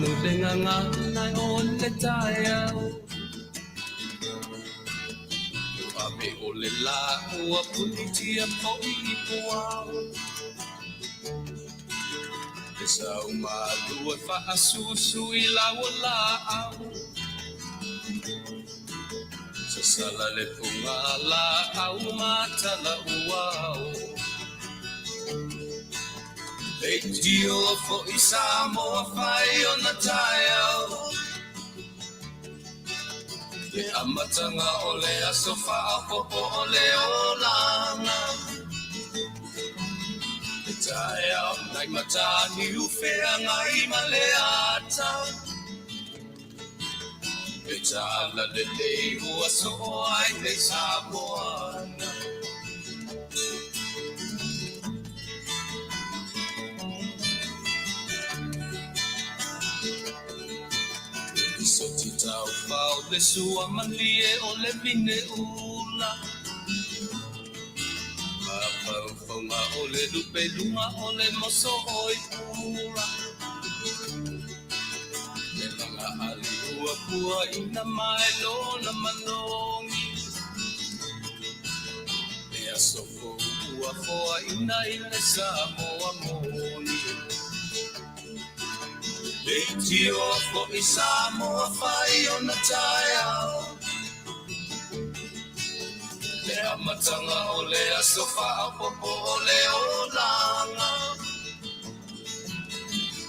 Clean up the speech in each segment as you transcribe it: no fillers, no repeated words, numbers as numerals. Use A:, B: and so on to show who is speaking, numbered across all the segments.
A: Lulenganga nai ole taiao Ape ole la ua punitia poi puao Esau malua fa asusu I lawa lao Sasala le punga la au mata la uao Leitio fo I Samoa fai ona taiao Le amatanga ole asofa apopo ole olanga Le taiao nai matani ufea ngai maleata Le tala le leihu aso ai le Samoana Soti tau pau le sua malie o le vine ula Mapau whaunga o le lupe lunga o le moso oi pula Le langa ali ua pua ina mai lona manongi Le asofo ua foa ina I le Samoa moni Leitio fo I Samoa fai ona taiao Le amatanga o le asofa apopo o le olanga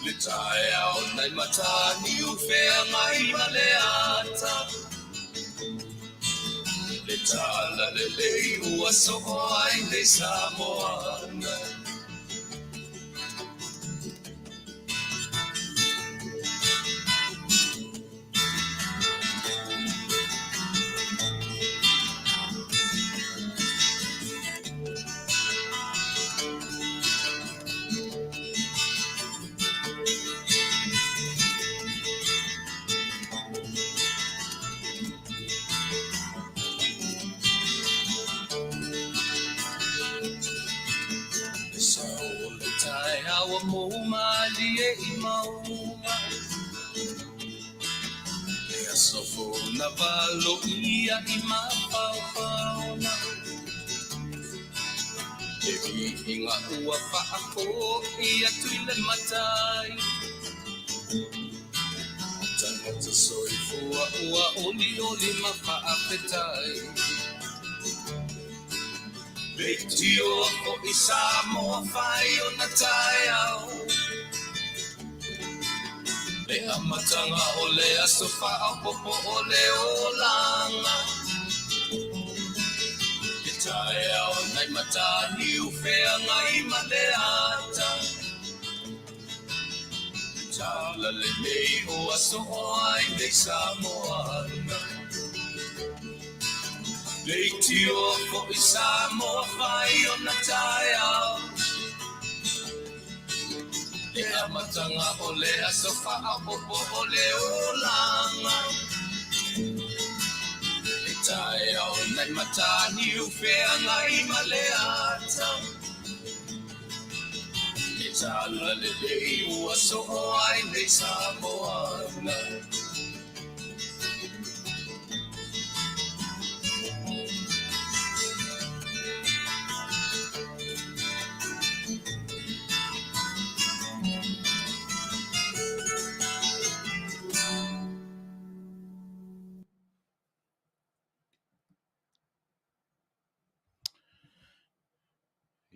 A: Le taiao nai matani ufea ngai maleata Le tala le lei ua soho ai le Samoana Awa mo malie I maunga E asofo na valo ia I mapaupauna E inga ua paako ia tuile matai Tangata soifua ua oli Faafetai Leitio fo I Samoa fai ona taiao Le amatanga o le asofa apopo o le olanga Le taiao nai matani ufea ngai maleata Tala le mei o aso ai le Samoana Leitio fo I Samoa fai ona taiao Le amatanga o le asofa apopo o le olanga Le taiao nai matani ufea ngai maleata Le tala le lei ua soho ai le Samoana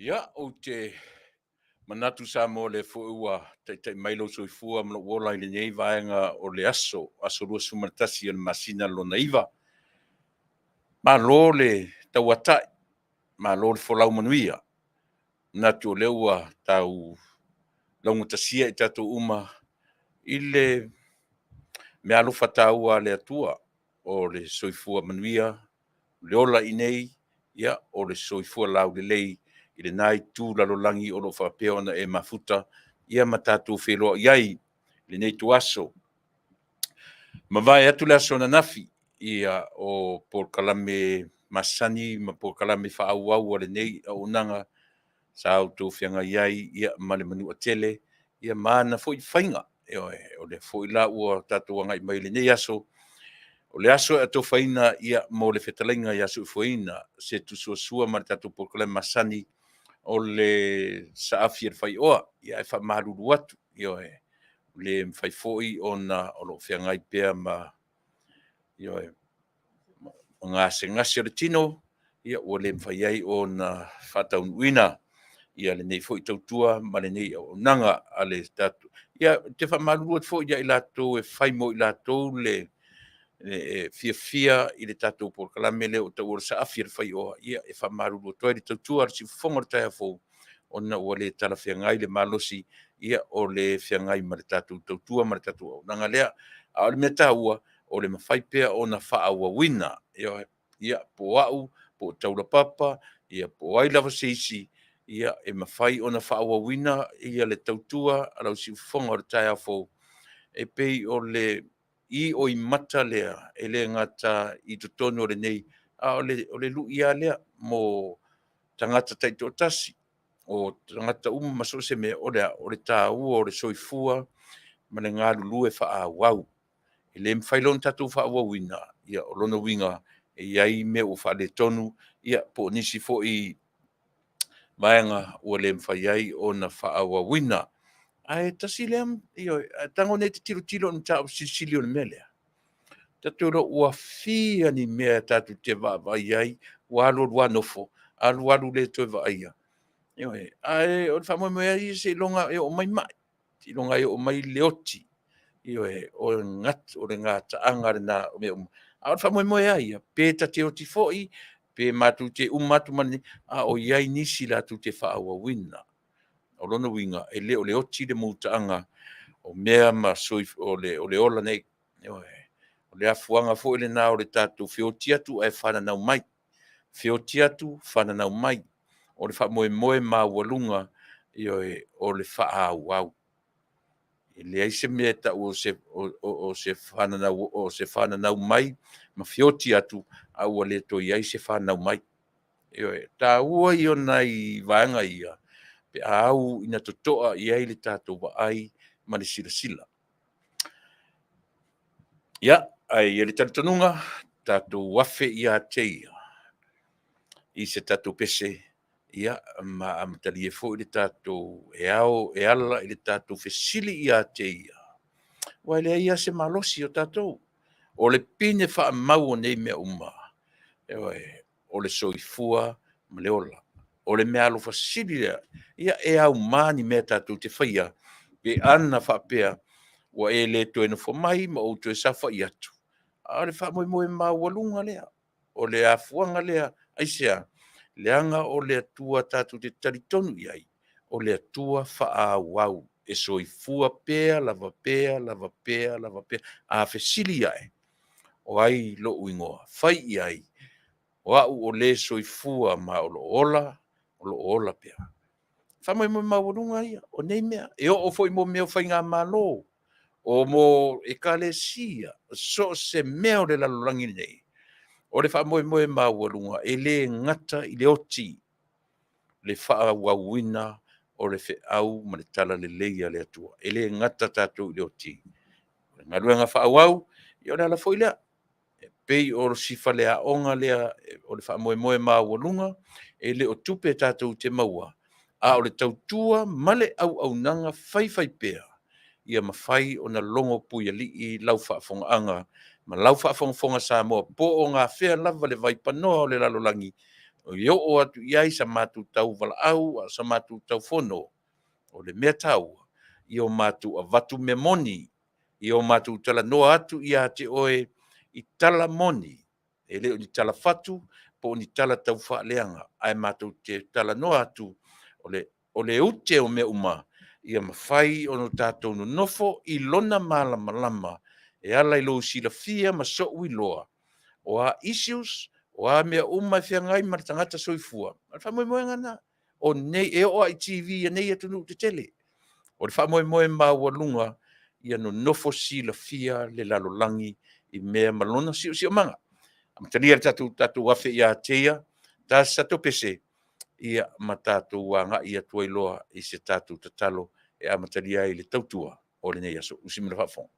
B: Ia o te manatu sa mo le fuua te mailo soifua mlo wola I le nei vaenga o le aso lua sumatasi o le masina lo naiva. Ma lo le tauatai, ma lo le folau manuia. Natu o leua tau launga tasia I tatu uma I le me alufa taua le atua o le soifua manuia, le ola I nei, ia o le soifua lau le lei I le nai tū lalolangi o lo whapea ona e mafuta, ia matatu wheloa iai, le nei tu aso. Ma vai atu le aso na nafi, ia o por kalame masani, ma por kalame whaauau le nei a unanga, sa auto whianga iai, ia male manu a tele, ia mana fo I whainga, o le foila ua tatou ngai mai le nei aso o le aso e to faina ia mo le fetalinga ia su foina se tu sua ma tatou problema masani o le saafir fai oa ia e fa malu atu le fai foi ona o lo fiangai pea ma ngā se ngasi o le tino ia o le fai ai ona Taunuu ia le nei foi tautua ma le nei o nanga ale tatu ia te fa malu atu foi ia i latou e fai mo i latou le fia i le tatou por kalame le o tau saafir fai oa ia e fa malu atu le tautua si fonga tai fo ona ua le tala fiangai le malosi ia o le fiangai ma le tatou tautua ma le tatou au nanga lea a le meta ua o le mawhai pea ona whaawawina ia po au po Taulapapa ia po ai lava seisi ia e mawhai ona whaawawina ia le tautua alau si fonga o le tai fo e pei o le i o i mata lea e le ngata i tutonu o le nei o le lu ia lea mo tangata taito tasi o tangata maso se me o le tā ua o le soifua ma le ngā lulu e wha wau e le mwhailon tatu wha wawina ia o lona winga e iai me o wha le tonu ia po nisi fo i maenga o le mwhai ai o na wha wawina ai tasi lem tango ne te tilo nta o sisili o le melea tatu ro ua fia ni mea tatu te vai ai walo nofo alu le to vai ai o fa mo ai se longa o mai mai ti longa o mai leoti o ngat o le ngata anga na me a fa mo ai pe tati o ti foi pe matu te matu mani a o iai nisi la tu te fa wa wina o lona winga e le o le oti le mutaanga o mea ma soif o le ola nei o le afuanga fo le na o le tatu fiotia tu e fana na mai fiotia tu fana na mai o le fa moe ma walunga o le fa au le ai se meta o se fana na mai ma fiotia tu au le to ai se fana mai ta ua i ona i vanga ia pe au ina totoa i ai le tatu wa ai ma le sila ia ai le tanunga tatu wafe ia teia i se tatu pese ia ma amtali e fo i le tatu e ala i le tatu fesili ia teia wa le ia se malosi o tatu o le pine fa mau nei me uma o le soifua ma le ola o le mea alofa sili ia e au mani me tatu te whaia pe ana whapea wa e le to ena fo mai ma o to safa i atu a le wha moe ma walunga lea o le afuanga lea aisea leanga o le atua tatu te taritonu iai o le atua wha wau e soifua pea lava pea a fesili ai o ai lo uingoa fai iai o au o le soifua ma o lo ola pea fa mo mawalunga ia o nei mea e o foi mo mea fai ngā malo o mo e kalesia so se mea o le lalolangi nei o le fa mo mawalunga e le ngata i le oti le fa wawina o le fe au ma le tala le leia le atua e le ngata tatu i le oti nga luenga fa wau i o le ala foi lea pei o sifa lea onga lea o le whamoe mawalunga e le o tupe tātou te maua a o le tautua male au nanga whai pea ia mawhai o na longo puia li i lau whaafonga anga ma lau whaafonga Samoa po o ngā whea lava le vai panoa o le lalolangi o i o atu iai sa mātu tau vala au sa mātu tau fono o le mea tau i o mātu a vatu me moni i o mātu tala noa atu i a te oe i tala moni e leo ni tala fatu po ni tala tau whaaleanga ai mātou te tala noa atu o le ute o me uma ia mawhai o no tātou no nofo i lona malama e ala i lo sila fia ma so ui loa o a issues o a mea uma whiangai ma tangata soifua ma whamoe ngana o nei e o ai TV nei atu nu te tele o le whamoe ma walunga ia no nofo sila fia le lalolangi i mea malona si o manga amtalia tatu wafe ia teia ta sato pese ia ma tatu wanga ia tuai loa i se tatu tatalo e amatalia i le tautua o le nei aso usi mele fa'afo.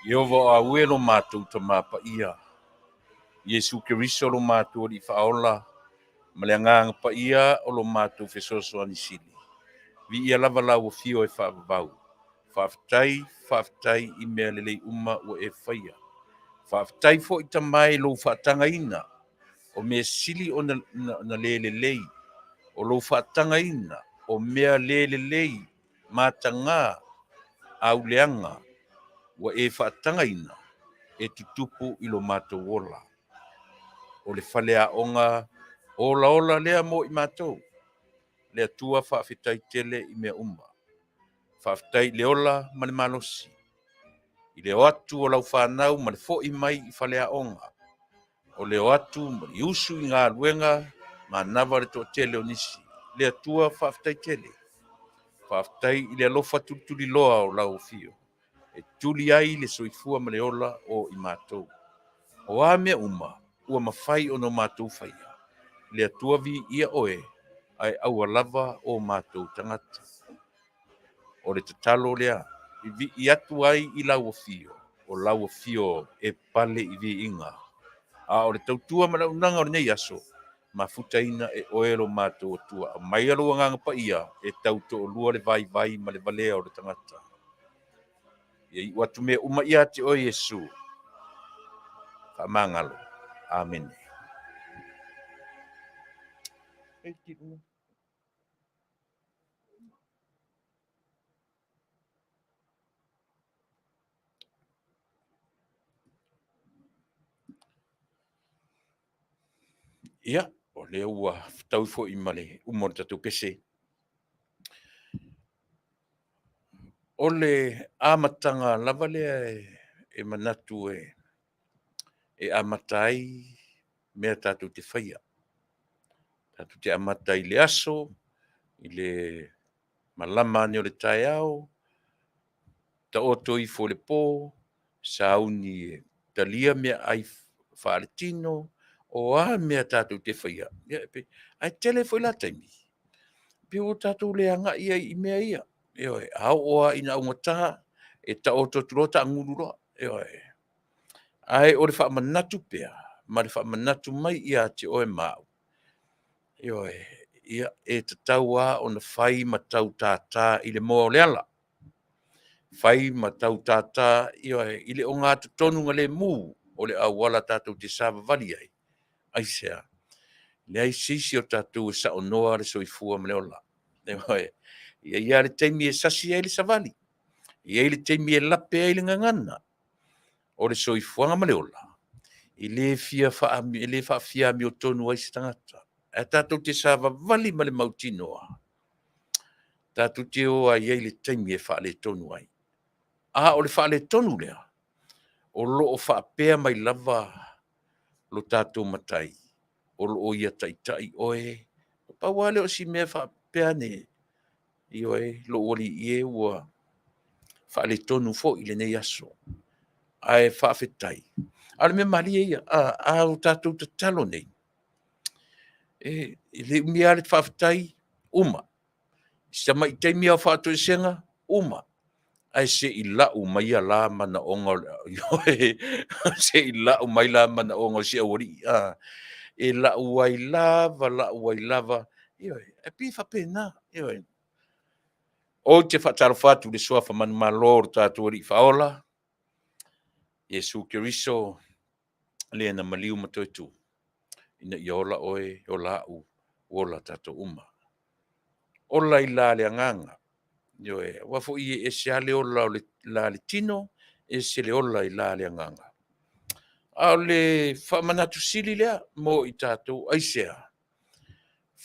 B: Iova a uelo mātou ta mapa ia. Iesu Keriso lo mātou li whaola. Maleanganga pa ia o lo mātou fesoso anisili. Vi ia lava lau o fio e whaavavau. Faafetai I mea lelei uma o e whaia. Faafetai fo I tamai lo whaatanga ina. O mea sili o na lelelei. O lo whaatanga ina. O mea lelelei. Mātanga. Au leanga. Wa e whaatanga ina. E tutupu I lo mātou ola. O le Faleaonga. Ola lea mo I mātou. Lea tua faafetai tele I mea uma. Faafetai leola ma le malosi. I leo atu o lau whanau ma le fo'i mai I Faleaonga. O leo atu ma le usu I ngā luenga ma nawa le to tele o nisi. Lea tua faafetai tele. Faafetai I le alofa tutuli loa o lau fio. E tuli ai le soifua ma le ola o I mātou. O a mea uma, ua mawhai o no mātou whaia. Lea tua vi ia oe, ai aua lava o mātou tangata. O le tatalo lea, I atu ai I lau fio. O lau fio e pale I vi inga. A o le tautua ma launanga o le nei aso. Ma futaina e oelo mātou o tua. A mai alo nganga pa ia e tauto o lua le vai ma le valea o le tangata. Ia watu me uma ia te o Yesu. Ka mangalo. Amen. Ia, o le ua tau fo I male umor tatu pese. O le amatanga lava lea e manatu e amatai mea tatu te whaia. Tatu te amatai le aso, I le malama ni o le tai au, ta oto I fo le pō, sauni e talia mea ai whaaretino, o a mea tatu te whaia. Ai tele fo I la taimi. Pio o tatu le anga ia I mea ia. Eoi, hau oa ina ungataha, e ta oto turota angururoa. Eoi. Ai o le wha manatu pea, ma le wha manatu mai ia te oe mau. Eoi, ia e te taua o na whai ma tau tātā I le moa o le ala. Whai ma tau tātā, eoi, I le o ngā tonu ngā le mū, o le awala tātou te sāwa vali ai. Ai sea, le ai sisi o tātou e sa o noa le soifua ma le ola. Eoi, ia le teimi e sasi ai le savali. Ia le teimi e lape ai le ngangana. O le soifuanga ma le ola. I le wha fia mi o tonu ai se tangata. E tātou te sāwa vali ma le mautinoa. Tātou te o ai le teimi e wha le tonu ai. A o le wha le tonu lea. O lo o wha pea mai lava lo tātou matai. O lo o ia tai oe. Pa wale o si mea wha pea ne. I oe lo oli ie ua wha le tonu fo I le nei aso. Ai Faafetai. Ale me malia ia, a o tātou te talo nei. Le umia le Faafetai, uma. Sa mai te mia o whātou e senga, uma. Ai se I lau mai a la mana onga, se I lau mai la mana onga si awari. E lau ai lava. E pi whapena. O te whatarowhatu le soa whamanu malo tātua ri whaola. Yesu Kiriso le na maliu matoitu. Ina i ola oe, ola au, ola tātua uma. Ola i la le anganga. Yoe, wafo i e se ale ola o la le tino, e se le ola i la le anganga. A le whamanatu sili lea, mo i tātou aisea.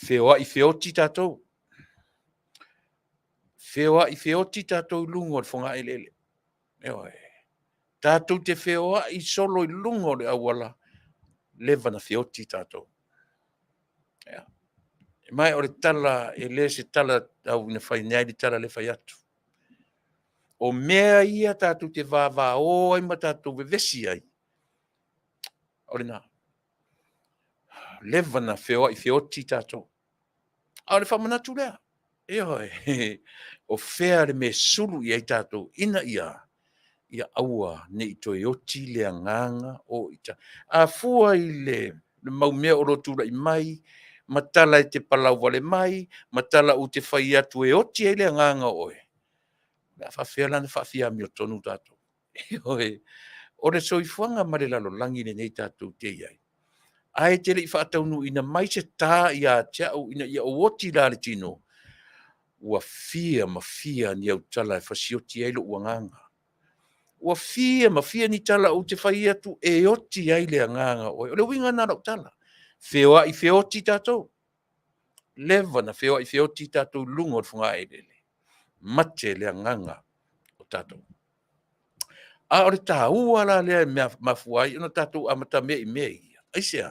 B: Whewa i whioti tātou. Whewa i whioti tātou lungo le whonga elele. Yoe. Tātou te whewa i solo i lungo le awala. Leva na whioti tātou. Yeah. Mai o le tala, e le se tala au ina whai nei di tala le whai atu. O mea ia tātou te vāvā o ai ma tātou vevesi ai. O le nā. Leva na whewa i whioti tātou. A le whamanatu lea. E hoi. O whea le me sulu i ai tātou ina ia. Ia aua ne i toi oti le anganga o ita. A fua i le mau mea o rotura i mai. Matala e te palau wale mai. Matala u te whai atu e oti e le anganga oe. Nga whawhea lana whawhia mi o tonu tātou. E hoi. O le soifuanga ma le lalo langi ne nei tātou te iai. Ai te li whaataunu ina mai se tā ia tiau ina ia o oti la le tino. Ua fia ma fia ni au tala e whasioti eilo uanganga. Ua fia ma fia ni tala o te whai atu e oti ai le anganga oe. O le winga nara o tala. Whewa i whioti tātou. Leva na whewa i whioti tātou lungo o whunga e lele. Mate le anganga o tātou. A ore tā ua la lea mea mafuai, ono tātou amata mea i mea ia. Aisea,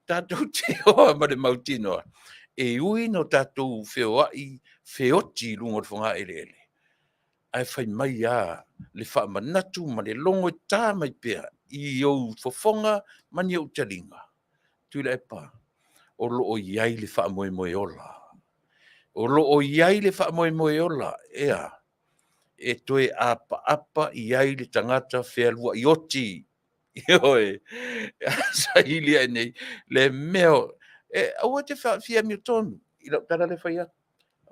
B: tātou te hoa ma le mautinoa. E ui no tātou whewa i whioti lungo o whunga e lele. Ai whai mai a le whaamanatu ma le longo e tā mai pea i au fofonga mani au talinga. Tuilaepa, o loo iai le whaamoemoe ola. O loo iai le whaamoemoe ola, ea, e toe apa iai le tangata whea lua i oti. Ioi, sa ili ai nei, le meo, aua te whaafia mi o tonu, i lau tara le whaia.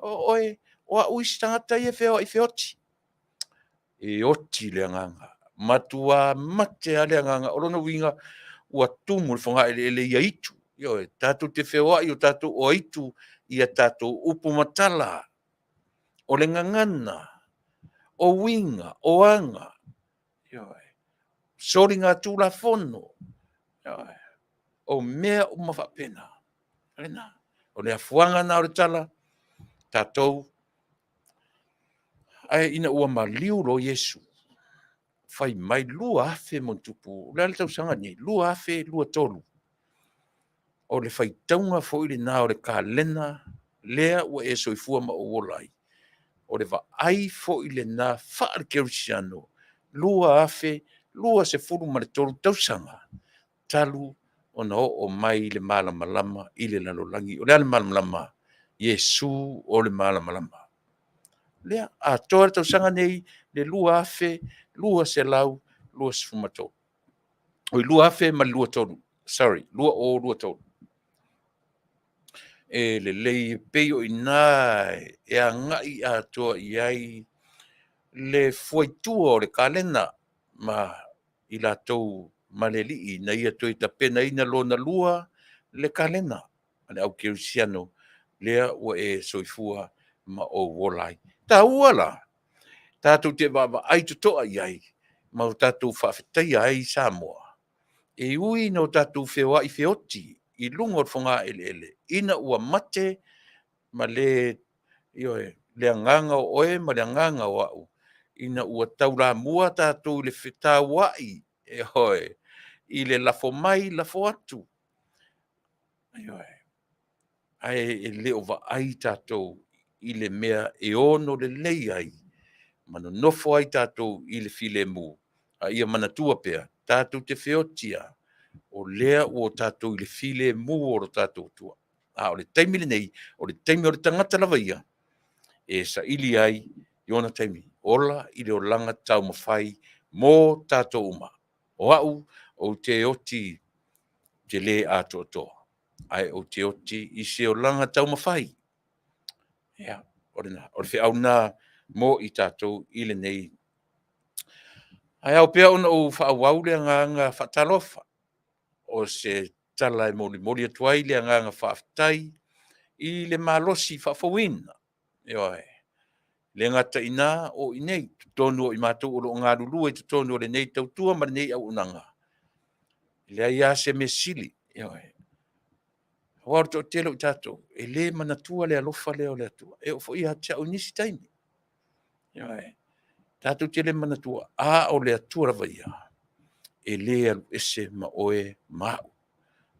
B: Oe, oa uisi tangata i e whea i whioti. E oti le anganga. Matua mate a le anganga. Orono winga ua tumu le whonga ele ia itu. Ioi, tātou te whewa i o tātou o itu i a tātou upu matala. O le ngangana. O winga. O anga. Ioi. Sori ngā tūla whono. Ioi. O mea o mawhapena. Rena. O le afuanga nā o le tala. Tātou. Ai ina ua maliu lo Yesu. Fai mai lua afe mon tupu. Lea le tausanga ni. Lua afe, lua tolu. O le fai taunga fo ili nā o le ka lena. Lea ua e soifua ma o wolai. O le va ai fo ili nā whaar kerisiano. Lua afe, lua se furu ma le tolu tausanga. Talu o na o mai le malama lama i le lalolangi. O lea le malama lama. Yesu o le malama lama. Lea, a toa tausanga nei, le lua afe, lua se lau, lua se fumato. Oi lua afe ma lua tolu. Sorry, lua o lua tolu. E le lei peo i nai, e a ngai a toa i ai, le fuaitua o le kalena, ma i la tou ma le lii, na ia toi ta pena ina lo na lua, le kalena. Ane au kerisiano, lea ua e soifua ma o wolai. Ta uala. Tātou te wawa ai tutoa i ai. Mau tātou Faafetai ai Samoa. E ui no tātou whewa i whioti. I lungo whonga ele. Ina ua mate ma le le anganga o oe ma le anganga o au. Ina ua taula mua tātou le whita wai. E hoi. I le lafo mai, lafo atu. Ai e leo wa ai tātou i le mea e ono le lei ai. Mano nofo ai tātou i le file mu. A ia manatua pea, tātou te whiotia. O lea o tātou i le file mu o ro tātou tua. A o le taimile nei, o le taimi o le tangata lava ia. E sa ili ai, iona taimi. Ola i le o langa tau mawhai mō tātou uma. O au, o te oti te le ato toa. Ai o te oti i se o langa tau mawhai. Ia, o le whi au nā, mo i tātou i le nei. Ai au pea ona o whaawau le nganga whatalofa o se tala e moli atuai le nganga Faafetai i le malosi whawhawina. Ioi. Le ngata ina o i nei, tonu o i mātou o lo ngā lulu e tonu o le nei tautua ma le nei au unanga. Le aia se me sili. Ioi. Hawar to telo i tātou, e le manatua le alofa leo le atua. E o fo i hatia o nisi taini. Ioi. Tātou te le manatua, a o le atua ravaia. E le alu ese ma oe mau.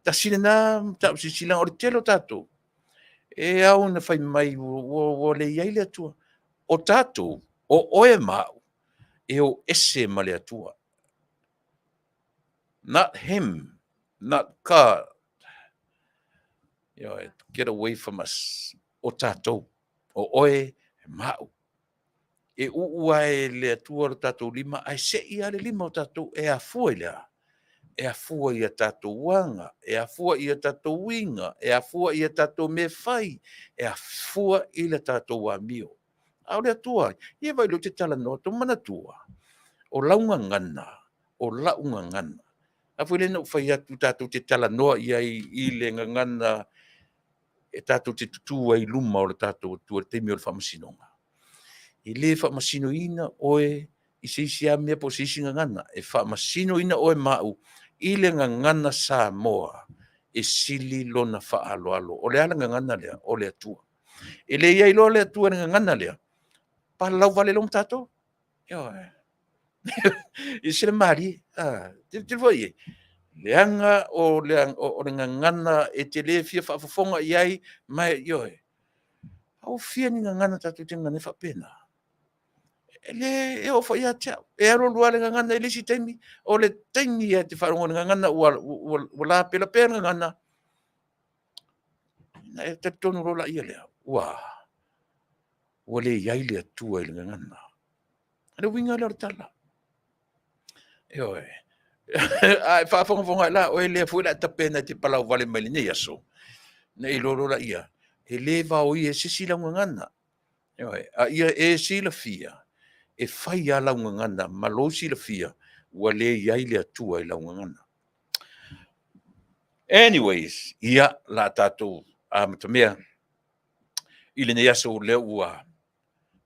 B: Ta sile na, ta usi sila o le telo tātou. E au na fai mai o le iai le atua. O tātou, o oe mau, e o ese ma le atua. Not him, not God. You know, get away from us. O tātou, o oe mau. E ua e le atua o tātou lima, ai se ia le lima o tātou, e a fua i lea. E a fua i a tātou wanga, e a fua i a tātou winga, e a fua i a tātou me fai, e a fua i le tātou wa mio. Au le atua, ia vai lo te tala no, to mana tua. O launga ngana, o launga ngana. A fwele na ufai atu tātou te tala noa i le ngana e tātou te tutua i luma o le tātou tua te mi o le whamasinonga. I le whamasino ina oe i seisi a mea po seisi ngana, e whamasino ina oe mau i le ngana Samoa e sili lona whaalo alo. O le ala ngana lea, o le atua. E le iai lo le atua ngana lea, pa lau vale lom tātou. Yo, i sile mari, te foi leanga o le ngana e te le fia whaafafonga iai, mai yo au fia ni ngana tātou te ngane whapena. E o whai atea, e aro lua le ngana e lisi taimi, o le taimi e te wharongo ngana ua la pela pēr ngana, e te tonu rola ia lea, ua le iai le atua i le ngana. Ale winga le tala. Yo ai whaafonga la, o e le fuila ta pena te palau vale mai nei aso. Nei loro la ia. E le vau i e sisi la ngana. A ia e si la fia. E fai a la ngana, ma lo si la fia. Ua le iai le atua i la ngana. Anyways, ia la tātou a matamea. I le nei aso le ua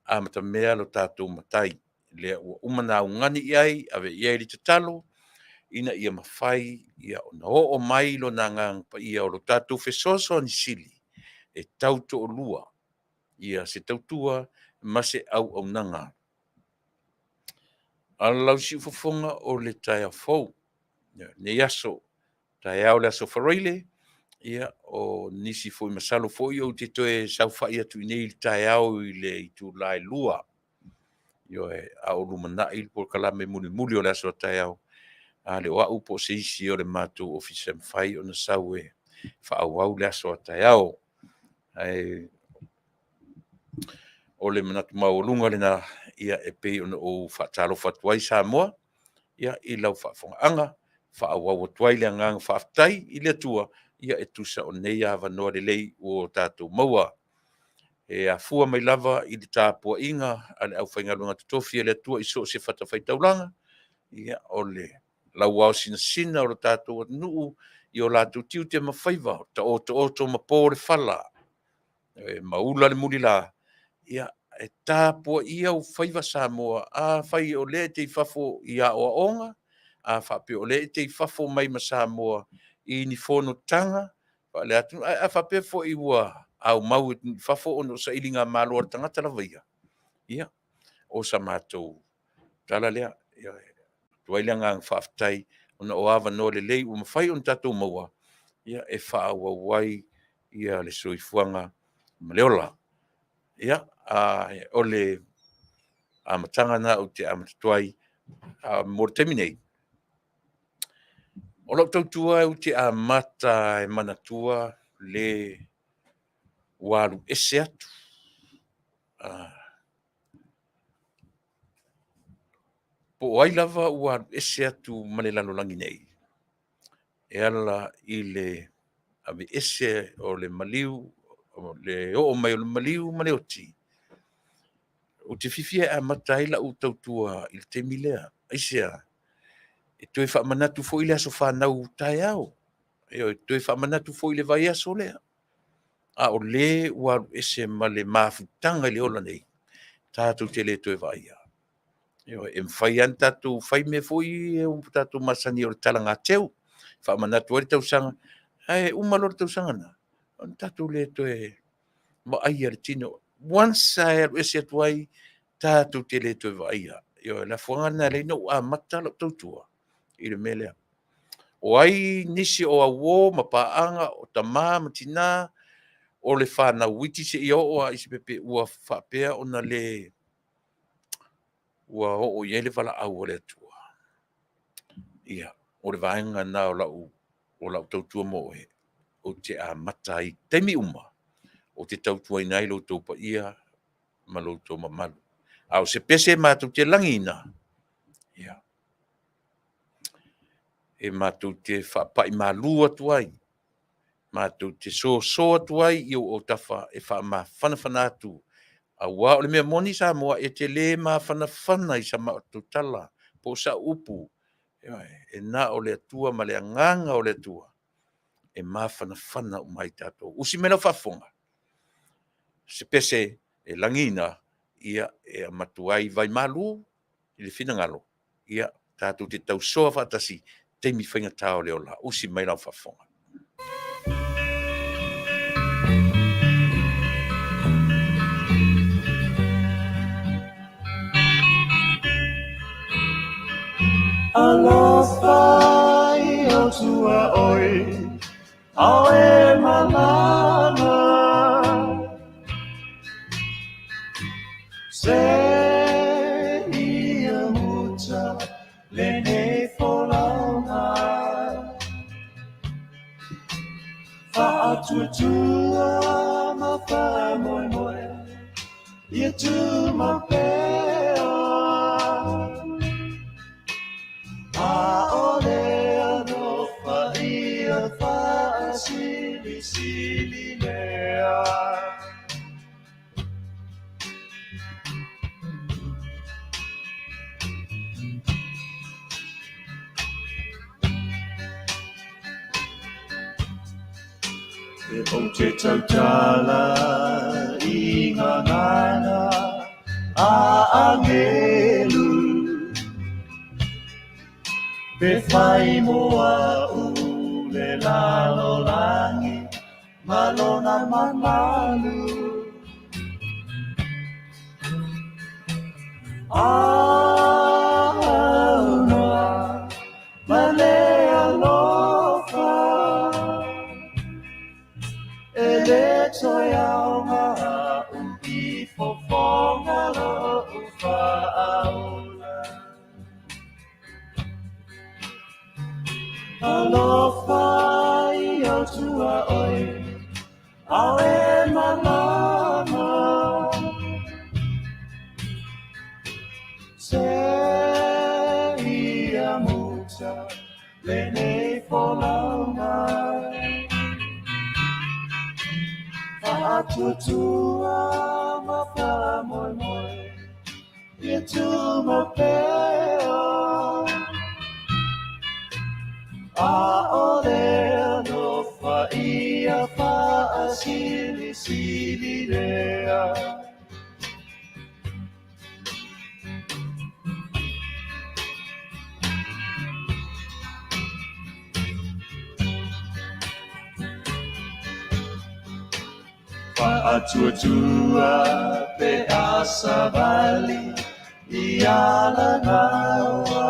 B: a matamea lo tātou matai. Le ua umana ngani iai, ave iai li te talo. Ina ia mawhai, ia o mai lo nanga pa ia o lo tātou whesoso ni sili. E tauto o lua. Ia se tautua, ma se au nanga. Alau si ufafonga o le tai a fau. Ne yaso, tai au le aso whareile. Ia o nisi foi masalo foi o te toe sauwha ia tu nei tai au i le i tu lai lua. Io e au lumana il por kalame muli o le aso tai au. A le wau po se isi o le mātou ofisa mwhai o na sau e whaawau le aso atai au. O le manatu maolunga le na ia e pei o whaatalo whatuai Samoa. Ia i lau whaafonga whaawau atuai le ngang Faafetai i le atua. Ia e tusa o nei a wanoa le lei o tātou maua. E a fua mai lava i le tāpua inga ale au whaingalunga tutofi le atua i so se whatawhai taulanga. Ia o le lau au sina o le tātou nuu i o lātou tiu te mawhaiva ta o ma pōre whala maula le muli la ia e tāpua ia o whaiva Samoa a whai o le te whafo i a o onga a whape o le te whafo mai ma Samoa i ni whono tanga a whape fo i ua au mau i whafo ono sa ilinga malo ar tangata la vaia ia o sa mātou tala lea ia tuaile ngang Faafetai ona o ava no le lei o mawhai on tātou maua ia e whaawa wai ia le soifuanga maleola ia o le amatanga na o te amatatuai mo te minei o lo tautua o te amata e manatua le walu ese atu po ai lava walu ese atu male lalolangi nei e ala i le ave ese o le maliu o le o mai o le maliu male oti o te fifia a matai la o tautua i te milea. Aisea, e toi whaamanatu fo i le aso whanau tai au. E toi whaamanatu fo i le vai aso lea. A o le ua ese ma le mafutanga le ola nei. Tātou te le toi vai a. E mwhai an tātou whai me fo i tātou masani o le talanga teu. Whaamanatu ari tau sanga. Ai, umalor tau sanga na. Tātou le toi ma ai ar tino. Once I ese tuai tātou te le toi vai a. La fuangana le no a matala tautua. I le melea. O ai nisi o awo ma paanga o Tama ma tina o le whana witi se i o a isi pepe ua whapea o na le ua o iele wala au o le atua. Ia, o le vaenga na o lau tautua mo e o te a mata i temi uma o te tautua inai lo tau pa ia ma lo tau mamalu. Au se pese mātou te langina. Ia. E mātou te whapai mālua tuai. Mātou te so tuai i o tafa e wha ma whanawhana atu. A wā o le mea moni Samoa e te le ma whanawhana i sa mātou tala. Po sa upu. E nā o le atua ma le anganga o le atua. E ma whanawhana o mai tātou. Usi mena whafonga. Se pese e langina ia e matuai vai malu i le finangalo. Ia tātou te tau soa whatasi te mi whainga tāo leo la. Usi mai lau whafonga.
A: Alofa I o tua oi, au e malana. Se ia muta, le ne folauna. Fa'atutua ma fa moi moi, ia tu ma pea. Aolea no faia fa sili lea. E o te tautala I ngā ngana a angelu. Pe whai moa u le lalo langi, malona manalu. Aunua, male alofa. E le toi au ngā umpi fofonga lo ufa aula. Alofa I o tua oi, au e malama. Se ia muta, le ne folauna. Fa'atutua ma fa moi moi, ia tu ma pea. Aolea no faia fa sili lea. Fa'atutua pe asa Vale I ala nawa.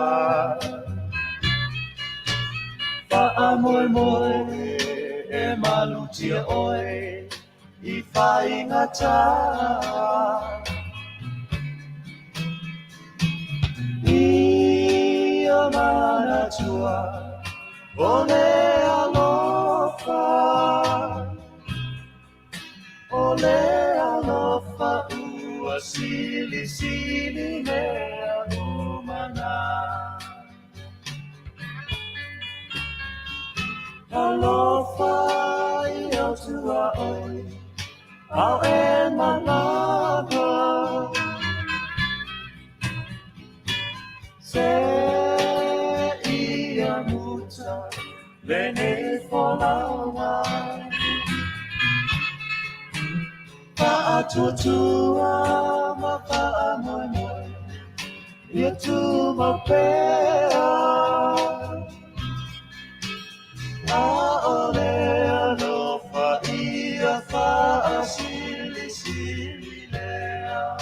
A: Moi moi e malutia oi I whaingata. Ia mana tua o le alofa. O le alofa ua sili mea umana. Alofa I o tua oi, au e malama. Se ia muta lene folawa Pa'atutua ma pa'amoimoe Ia tu mapea Aole alofa ia fa'asili sili lea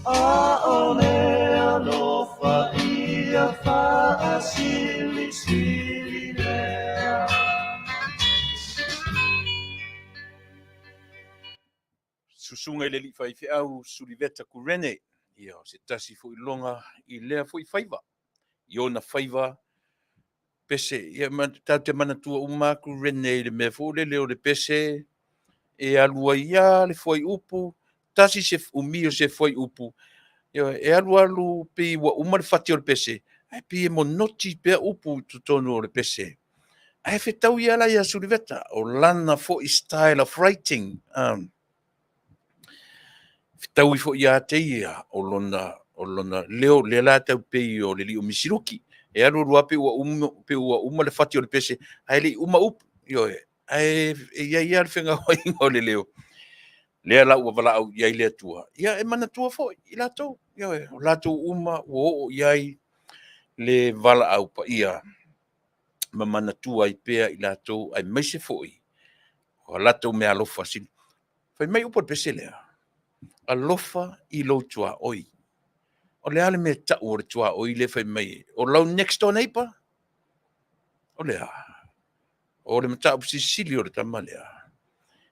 A: Aole alofa ia fa'asili sili lea
B: Susunga i le li fai au suliveta kurene. Ia, se tasi fo i longa i lea fo i faiva. Io na faiva pese. Ia, tau te mana tua uma kurene i le mea fo le leo le pese. E alua ia le fo i upu. Tasi se umio se fo i upu. Ia, e alu pe wa uma le fati o le pese. Ai pe e monoti pe upu tutonu o le pese. Ai fe tau ia la ia suliveta. O lana fo i style of writing. Tau i fo ia te ia o lona leo le la tau pe o le li o misiruki e alu rua pe ua uma le fati o le pese ai le uma up yo ai ia ia le fenga hoi o le leo le la ua vala au ia le tua ia e mana tua fo i la tau yo o la tau uma o ia le vala au pa ia ma mana tua i pea i la tau ai mai se fo i o la tau me alofa sin fai mai upo le pese lea alofa i lo tua oi o le ale me ta o le tua o ile fai mai o lau next door neighbor o le mata o sisili o le tama lea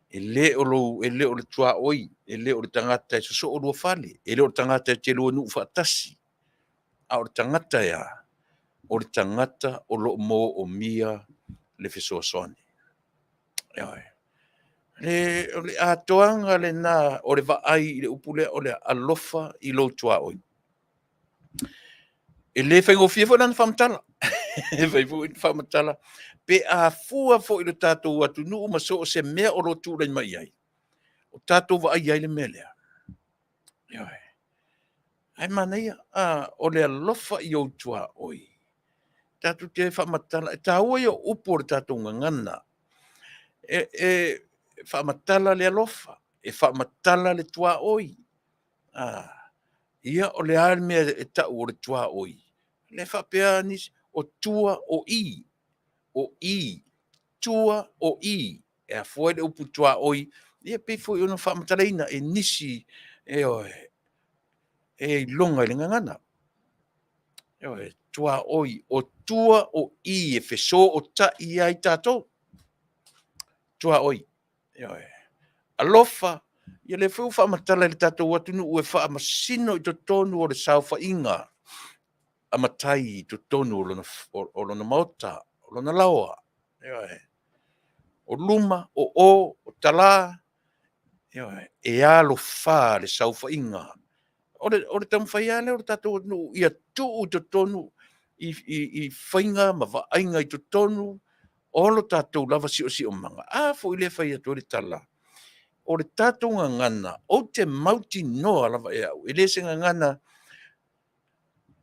B: e le o le tua oi e le o le tangata e so o lo fale e le o le tangata e telo nu fatasi a o le tangata ya o le tangata o lo mo o mia le feso soni o le atoanga le na o le vaai le upule o le alofa i lo tua oi e le fai ngofia fo lana whamatala. E fai fo i whamatala. Pe a fua fo i lo tātou atu nuu ma so o se mea o lo tūrei mai ai. O tātou wa ai ai le mea lea. Ioi. Ai mana ia, o le alofa i o tua oi. Tātou te whamatala. E tā ua i o upo le tātou ngangana. E whamatala le alofa. E whamatala le tua oi. Ia o le almea e tau o le tua oi. Le whapea nisi o tua o i. O i. Tua o i. E a foi le upu tua oi. Ia pe foi ona whamataleina e nisi e oe. E longa i le ngangana. E oe. Tua oi. O tua o i. E feso o ta i ai tātou. Tua oi. E oe. Alofa. Ia le feu whamatala le tātou atunu ue whaamasino i to tonu o le sauwha inga. Amatai to tonu o lona maota. O lona laoa. E oe. O luma, o tala, e alo fa le saufa inga. O le tamu whai ale, o le tatou nu, ia tuu to tonu, i whainga, ma ainga i to tonu, o lo tatou lava si o manga. Fo i le whai atu le tala. O le tatou ngana, o te mauti noa lava e au. E le se ngana,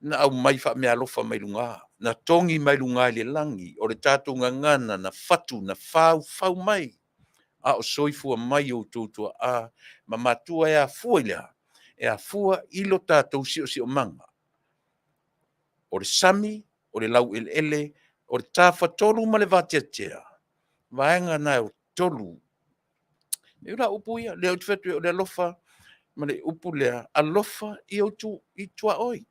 B: na au mai wha mea alofa mai lunga. Na tongi mai lunga le langi. O le tatou ngana, na fatu, na fau mai. A o soifua mai o tūtua ma matua e a fua ilea. E a fua ilo tātou si o manga. O le sami, o le lau ele, o le tāwha tolu ma le vātiatea. Vaenga nai o tolu. E ura upu ia, leo te whetu o le alofa, ma le upu lea, alofa i o i tua oi.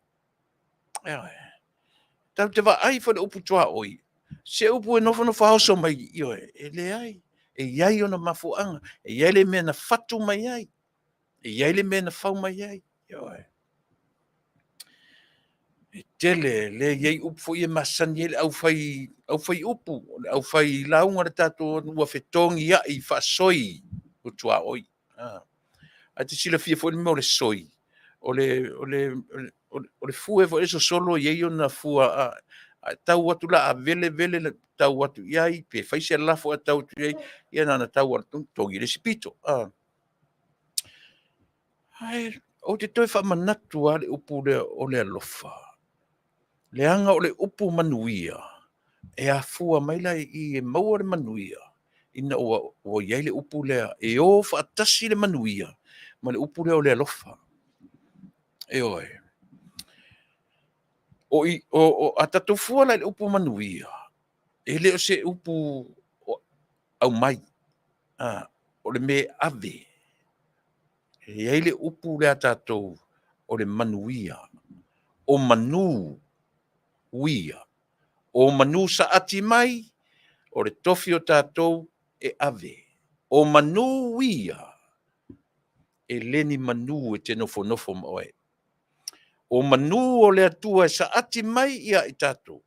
B: Tau te wa ai fa le upu tua oi. Se upu e nofo hauso mai i oe, e le ai. E iai ona mafuanga, e iai le mea na fatu mai ai, e iai le mea na fau mai ai, e tele, le iai upu fo i e masani ele au fai upu, au fai launga le tato ua fetongi ia i fa soi, o tua oi. A te sila fia fo le mea o le soi, o le fue fo eso solo iai ona fua, tau atu la a vele tau atu iai, pe faise lafo a tau atu iai, ia nana tau atu tongi le sipito. Ai, o te toi whamanatu a le upu le o le alofa. Le anga o le upu manuia, e a fua maila i e maua le manuia, ina o iai le upu lea, e o whaatasi le manuia, ma le upu lea o le alofa. E oe. O atatu fua la le upu manuia, e leo se upu au mai, o le me ave, e iai le upu lea tatou o le manuia, o manu uia, o manu sa ati mai, o le tofi o tatou e ave. O manu uia, e leni manu e te nofo nofo moe. O manu o le atua e sa ati mai ia i tatou.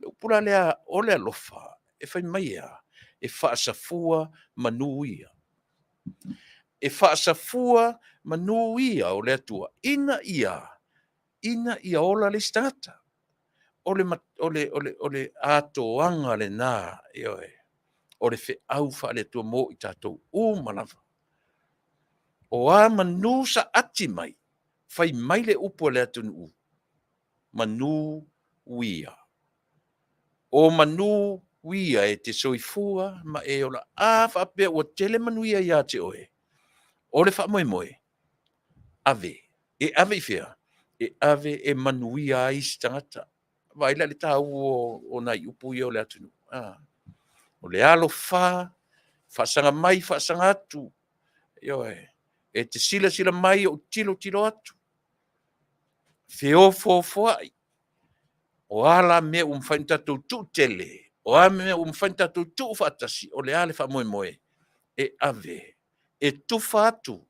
B: Le upura lea o le alofa, e fai mai ea, e whaasafua manu uia. E whaasafua manu uia o le atua. Ina ia ola le stata. O le atoanga le nā, ioe. O le fe au wha le tua mo i tātou manawa. O a manu sa ati mai, fai mai le upo le atunu manu uia. O manu uia e te soifua, ma e ola a whapea o tele manu ia ia te oe. O le wha moe moe, ave. E ave i fea, e ave e manu ia ais tangata. Waila le tāu o nai upu ia o le atunu. O le alo whaasanga mai, whaasanga atu. Ioe, e te sila mai o tilo atu. Feo foai. O ala me umwhaintatou tu tele. O ala me umwhaintatou tu whatasi. O le ale wha moe moe. E ave. E tufa atu.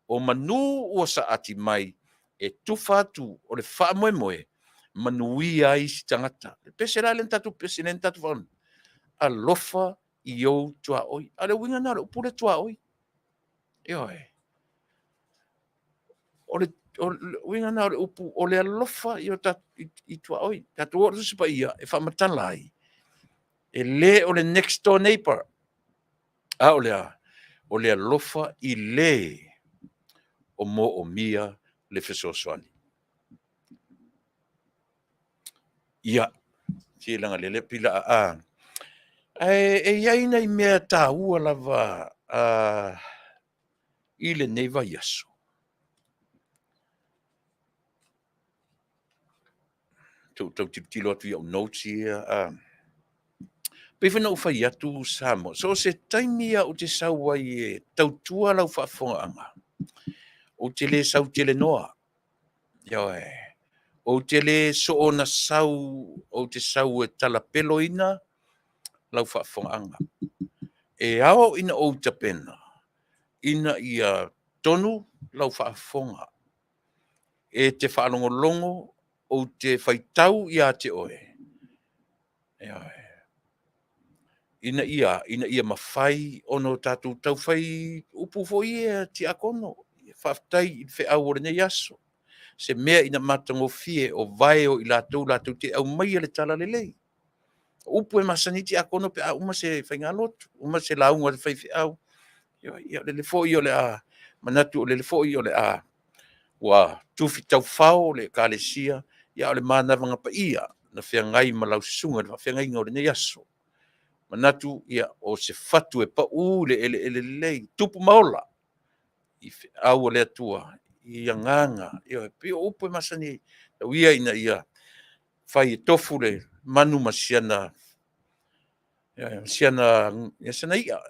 B: O manu ua sa ati mai. E tufa atu. O le wha moe moe. Manuia i si tangata. Pese la len tatu pese len tatu whan. A lofa i au tua oi. Ale winga nara upure tua oi. Ioe. O le winga na upu o le alofa i tua oi. Tatu o rusipa ia e whamatala ai. E le o le next door neighbor. O le alofa i le o mo o mia le fesoasoani. Ia, langa le pila a. E iaina i mea tā ua lava i le neiva yaso. Tau tilo atu i au notes ia. Pei whana uwhai atu Samoa. So se taimia o te saua i e tautua lau whaafonga anga. O te le sau te le noa. Ioe. O te le so o na sau, o te sau e talapelo ina, lau whaafonga anga. E ao ina o tapena. Ina ia tonu lau whaafonga. E te whaalongolongo o te whaitau ia te oe. Ioe. Ina ia mawhai ono tātou tau whai upu fo ia ti akono. Faafetai i whi au ore nei aso. Se mea ina matango fie o vai o i lātou te au mai le tala lelei. Upu e masani ti akono pe a uma se whainga lotu. Uma se launga te whai au. Ia le fo i o le a. Manatu o le fo i o le a. Wa tufi tau whao le kālesia. Ia o le mānavanga pa ia. Na whia ngai malau sunga. Na whia ngai ngore nei aso. Manatu ia o se fatu e pa le lei tupu maola i au le atua i nganga ia pe upu e masani ia ina ia fai tofu le manu masiana siana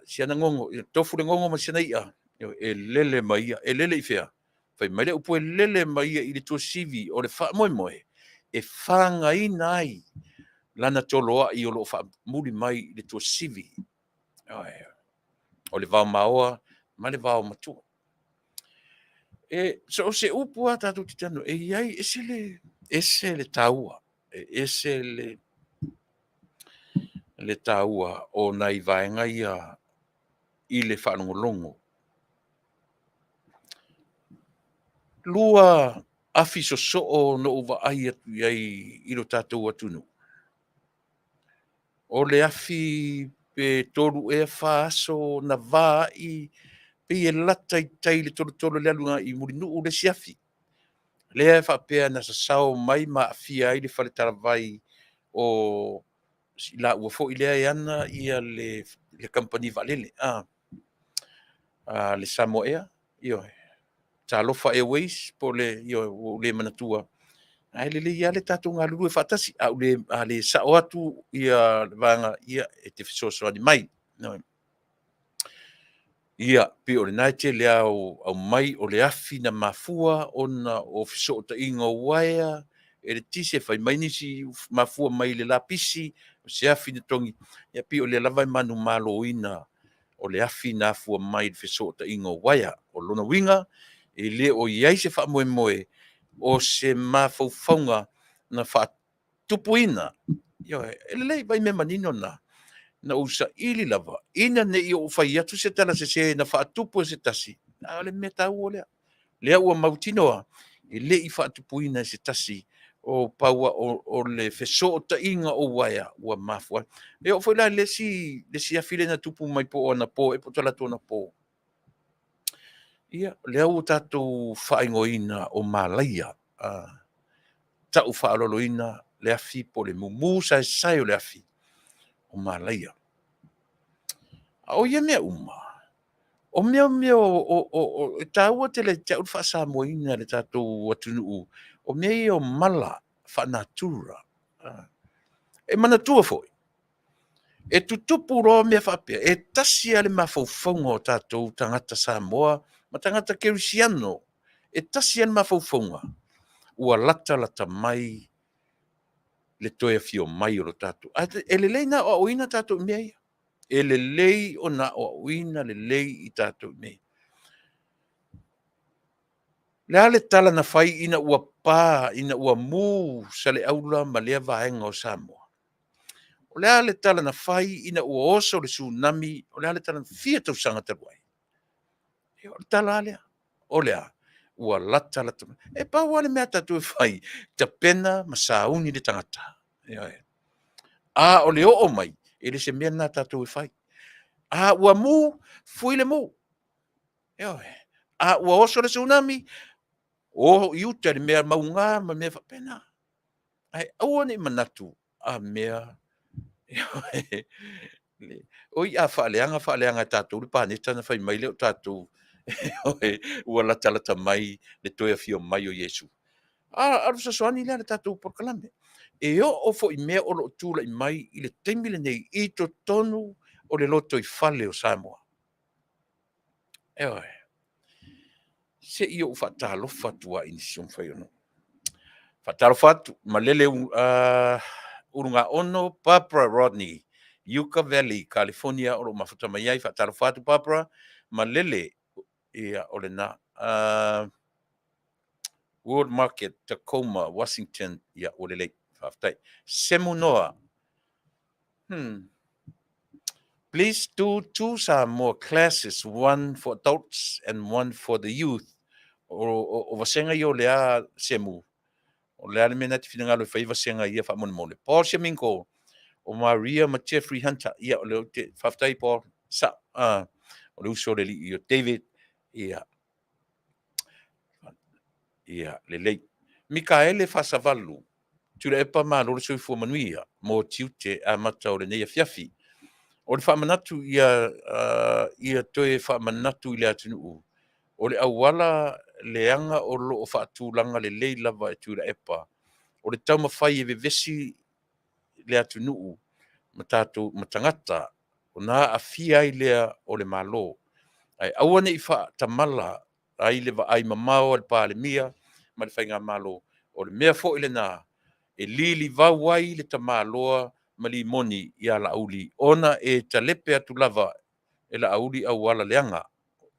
B: siana ngongo tofu le ngongo masiana ia e lele mai e lele i fea fai mai le upu e lele mai i le tua sivi o le fa moe moe e fanga ina ai lana toloa i o lo fa muri mai le tua sivi o le vau maoa ma le vau matua so se upu a tatu titano e iai ese le taua ese le taua o nai vaenga ia i le whanongolongo lua afiso so o no uva ai atu iai i lo tatou atunu o le afi pe toru e na vā i pe e lata i tai le tolo le alunga i muri nuu le siafi. lea faapea na sasao mai ma afia ai le faletalavai o la ua fo'i lea e ana ia le company valele le Samoa io talofa airways po le io le manatua ai le ia le tatou galulu e faatasi au le sa'o atu ia vaga ia e te fesoasoani mai ia pe o lenā te lea au mai o le afi na mafua ona o fesootaʻiga o aia e le tisi e fai mai nisi mafua mai le lapisi o se afi na togi ia pe o le lava e manu māloina o le afi na afua mai le fesootaʻiga o aia o lona uiga e lē o iai se faamoemoe o se mafaufauga na faatupuina ia e lelei vai me manino na usaʻili lava ina neʻi o fai atu se talasesē na faatupu e se tasi a le mea tau o lea ua mautino e leʻi faatupuina e se tasi o paua o le fesootaʻiga ou aia ua mafua e o foi la lesi afi lena tupu mai po ona po e po talatu ona po ia lea ua tatou faaigoina o malaia taʻu faaloloina le afi po le mumu saesae o le afi o malaia o ia mea uma o mea o tāua te le te ul faasamoina le tatou atunuu o mea ia o mala faanatura e manatua foʻi e tutupu roa mea faapea e tasi a le mafaufauga o tatou tagata Samoa ma tagata kerisiano e tasi a le mafaufauga ua lata mai le toe afio mai o lo tatou e lelei na o auina tatou mea ia e lelei ona o auina lelei i tatou mea lea le tala na fai ina ua pā ina ua mū sa le aula ma lea vaega o Samoa o lea le tala na fai ina ua oso le tsunami o lea le tala na fia tausaga talu ai o le tala a lea o lea ua lata e paua le mea tatou e fai tapena ma sauni le tagata a o le o'o mai e le se mea na tatou e fai a ua mū fui le mū a ua oso le tsunami o iuta le mea maunga ma mea faapena ai aua nei manatu a mea oi a faaleanga tatou le paneta na fai mai le o tatou ua lata mai le toe afio mai o Iesu alu sasoani lea le tatou polokalame e o'o foʻi mea o loo tulaʻi mai i le taimi lenei i totonu o le loto i fale o Samoa seʻi ou faatalofa tuaʻi nisi fai ona faatalofa atu ma lele ulugaono Barbara Rodney Yucca Valley California o loo mafuta mai ai faatalofa atu Barbara ma lele ia o lenā World Market Tacoma Washington ia o lelei faafetai Semunoa please do 2 more classes, one for adults and one for the youth. O vasenga i o lea semu. O lea le mena te finangalo e fai vasenga ia wha mone. Paul Sheminko, o Maria ma Jeffrey Hunter, ia o leo te whaftai Paul, o leo so le li i o David, ia le lei. Mikaele Fasavalu, Tuilaepa ma loro soifua Manuia, mo tiute a mata o le nei Afiafi. O le whaamanatu ia toe whaamanatu i le atunuu. O le awala leanga o lo o whaatūlanga le lei lava e Tuilaepa. O le tau mawhai e vevesi le atunuu ma tātou matangata o nā awhia i lea o le malo. Ai awane i wha tamala ai le wa ai mamao le pāle mia ma le whainga malo. O le mea fo i le nā e lili vauai le tamaloa ma li moni i a lauli. Ona e talepe atu lava e la auli au ala leanga.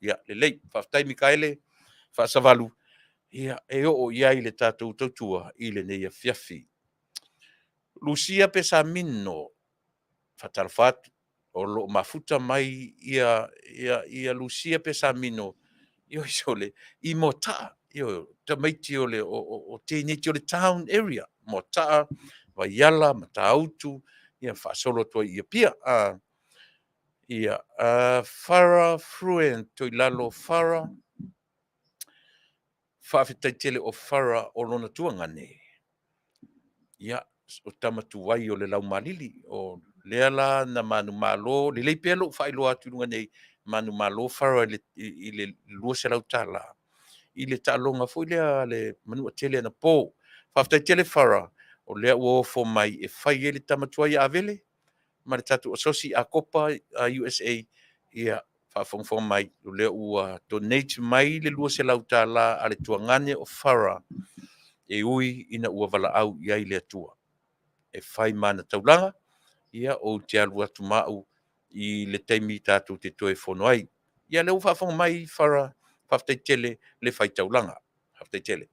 B: Ia, le lei, whaftai Mikaele, whaasavalu. Ia, e o iai le tātou tautua i le nei Afiafi. Lucia Pesamino, whatarafatu, o lo mafuta mai ia Lucia Pesamino. Io isole, i mota, io tamaiti o le, o Teine o le town area. Mota, Vaiala, Matautu, ia whaasolo tua ia pia. Ia, Fara Fruen, toi lalo Fara. faafetai tele o fara o lona tuangane. Ia, o tama tuai o le lau malili, o lea la na manu malo, le leipea lo whailoa turunga nei, manu malo fara i le lua se lau tala. I le talonga fo lea le manua tele na po. Faafetai tele fara, o lea ua fo mai e whai e le tama tuai a Avele, ma le tatu Asosi ACOPA a USA, ia whaafongfong mai, o lea ua donate mai le lua se lau tala a le tuangane o fara, e ui ina ua vala au iai le atua. E whai mana taulanga, ia o te alu atu mau i le teimi tātou te toe whono ai. Ia leo whawhonga mai whara whaftai tele le whai taulanga. Whaftai tele.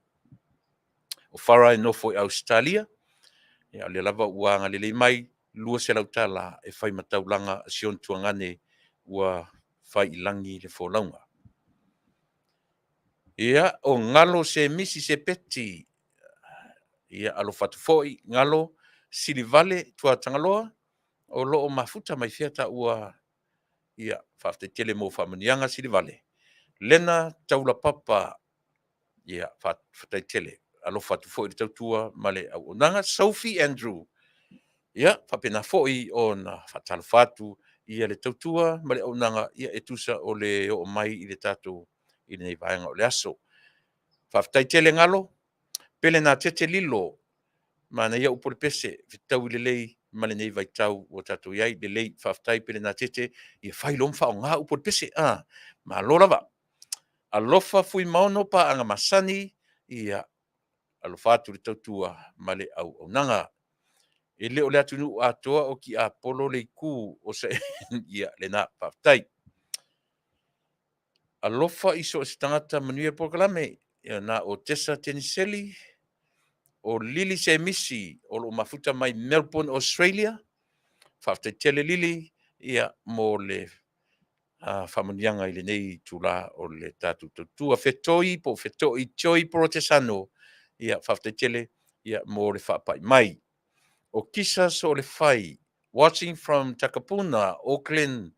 B: O whara e nofo i Ausetalia, ia le lava uanga le mai, lua se lau tala e whai mataulanga a sion tuangane ua whai ilangi le wholaunga. Ia o ngalo se misi se peti, ia alo fatu foi, ngalo, sili vale tua tangaloa, o loo mafuta mai fiata ua ia whafte tele mo whamanianga sili vale. Lena Taulapapa ia whatai tele. Alo whatu foi tau tua male au onanga. Sophie Andrew. Ia whapena foi o na whatalo whatu ia le tau tua male au nanga ia etusa o le o mai i le tato i nei vaenga o le aso. Whaftai tele ngalo. Pele na tete lilo. Mana ia upore pese, fitau le lei, male nei vai tau o tatou iai, le lei whaftai pere na tete, ia whai lom whao ngā upore pese, ma lorava. Alofa fui maono pa anga masani, ia alofatu le tautua male au nanga. E leo le atunu atoa o ki a polo le ku o se ia le na whaftai. Alofa iso se tangata Manuia Pokalame, ia na o tesa teniseli, o lili se misi o lo mafuta mai Melbourne, Australia, whaftai tele lili ia mo le whamanianga i le nei tula o le tatu tua whetoi po whetoi tioi protesano ia whaftai tele ia mo le whapai mai. O kisas o le whai, watching from Takapuna, Auckland,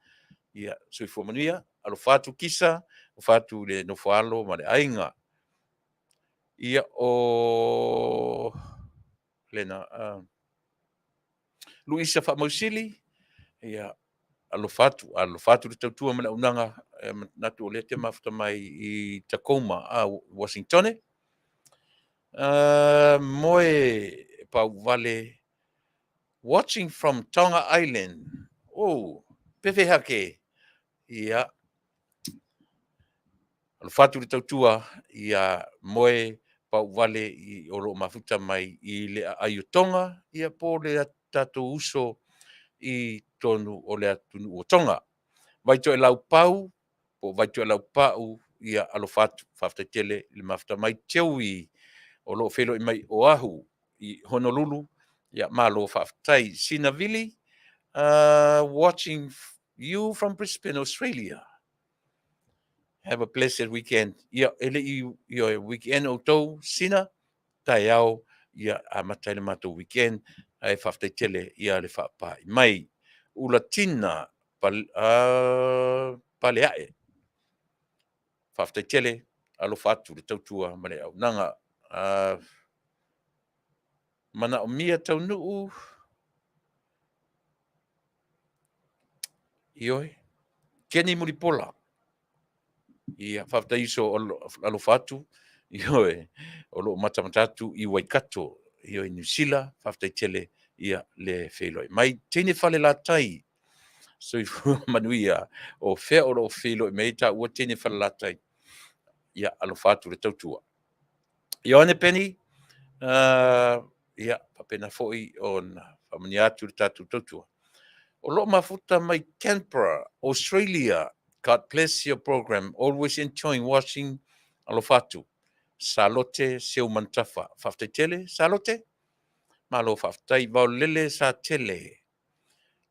B: ia sui Manuia, alo whatu kisa, o whatu le nofalo ma le ainga. Ia o lena Luisa Famausili, ia alofatu le tautua mana unanga natu o le te mafuta mai i Tacoma a Washington. Moe pau vale, watching from Tonga Island. Oh, pepe hake. Ia alofatu le tautua ia moe pau vale i oro mafuta mai i le Aiotonga, ia po le tatou uso i tonu o le atunu o Tonga. Vai to e lau pau, po vai to e lau pau, ia alofatu whaftai tele le mafuta mai teu i o loo whelo i mai Oahu i Honolulu, ia malo whaftai Sinavili, watching you from Brisbane, Australia. Have a blessed weekend. Ia ele i weekend o tau sina, tai au, ia a matai le matou weekend, ai whaftai tele ia le whapai mai. Ulatina, Paleae. Whaftai tele, alo whatu le tautua mare au. Nanga, mana o mia Taunuu, ioi, Kenny Muripola. Ia whaftai iso alo whatu, ioi, o lo matamatatu i Waikato, ioi New Zealand, whaftai tele ia le wheloi. Mai Teine Faleata, so i Manuia, o whea o lo wheloi, mei ta ua Teine Faleata, ia alo whatu le tautua. Ioane Penny, ia, papena foi on whamani atu le tatu tautua. O lo mafuta mai Canberra, Australia, God bless your program, always enjoying watching alo whatu. Salote seu mantafa, whaftai tele, salote? Malo whaftai vau lele sa tele.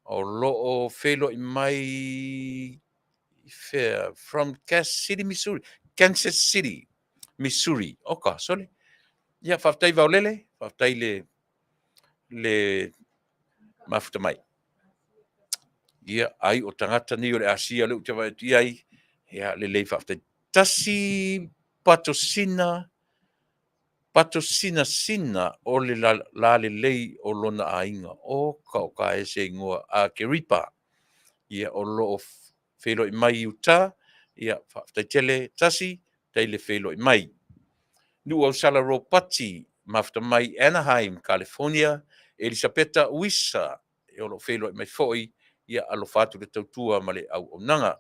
B: O lo o whelo i mai from Kansas City, Missouri. Kansas City, Missouri. Oka, sorry. Ia, whaftai vau lele, whaftai le mafuta mai. Ia, ai o tangata ni o le asia leu te vai ai, ia, le whaftai. Tasi patosina, pato sina o le la le lei o lona ainga o ka e se ngua a keripa ia o lo felo i mai uta ia Faafetai tasi tai le felo i mai nu o sala ro pati mafta mai Anaheim California Elisabetta Wisa e o lo felo i mai foi ia alo fatu le tautua ma le au nanga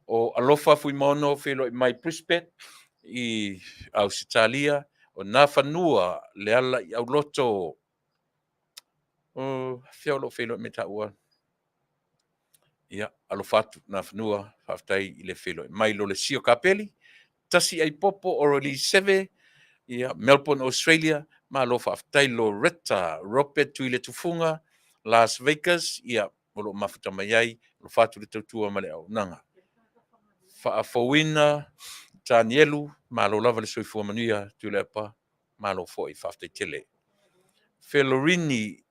B: o alofa fui mono felo i mai Brisbane i Ausetalia o nā whanua le ala i au loto o whiolo whelo me taua. Ia, alo fatu nā whanua, Faafetai i le whelo mai lo le sio kapeli, tasi ai popo o roli seve, ia Melbourne, Australia, ma lo Faafetai lo reta, Robert tui le tufunga, Las Vegas, ia, o lo mafuta mai ai, lo fatu le tautua ma le au nanga. Faafowina, Tanielu, ma lo lava le soifua Manuia, Tuilaepa, ma lo foi Faafetai tele. Felorini,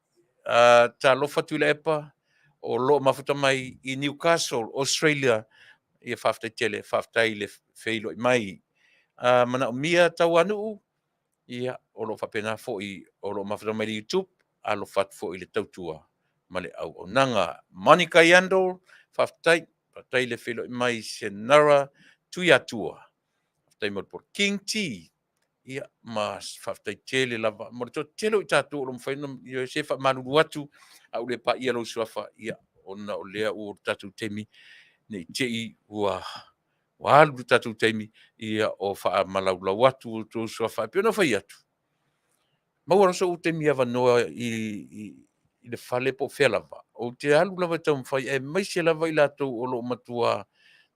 B: ta lofa Tuilaepa, o lo mafuta mai i Newcastle, Australia, ia Faafetai tele, Faafetai le feilo i mai. Mana o mia tau anu, ia o lo whapena foi, o lo mafuta mai i YouTube, a lo fat foi le tautua, ma le au o nanga. Monica Yandol, Faafetai le feilo i mai Senara, tui atua. Faafetai mo por King T, ia mas Faafetai tele lava mo to tele o tatu o mfaino Iosefa malulu atu au le pa ia lo suafa ia ona o lea o tatu temi nei tei ua walu tatu temi ia o fa malaulau atu to suafa pe no fai atu ma ora so temi ava noa i le fale po felava o te alu lava tau fai e mai se lava i lato o lo matua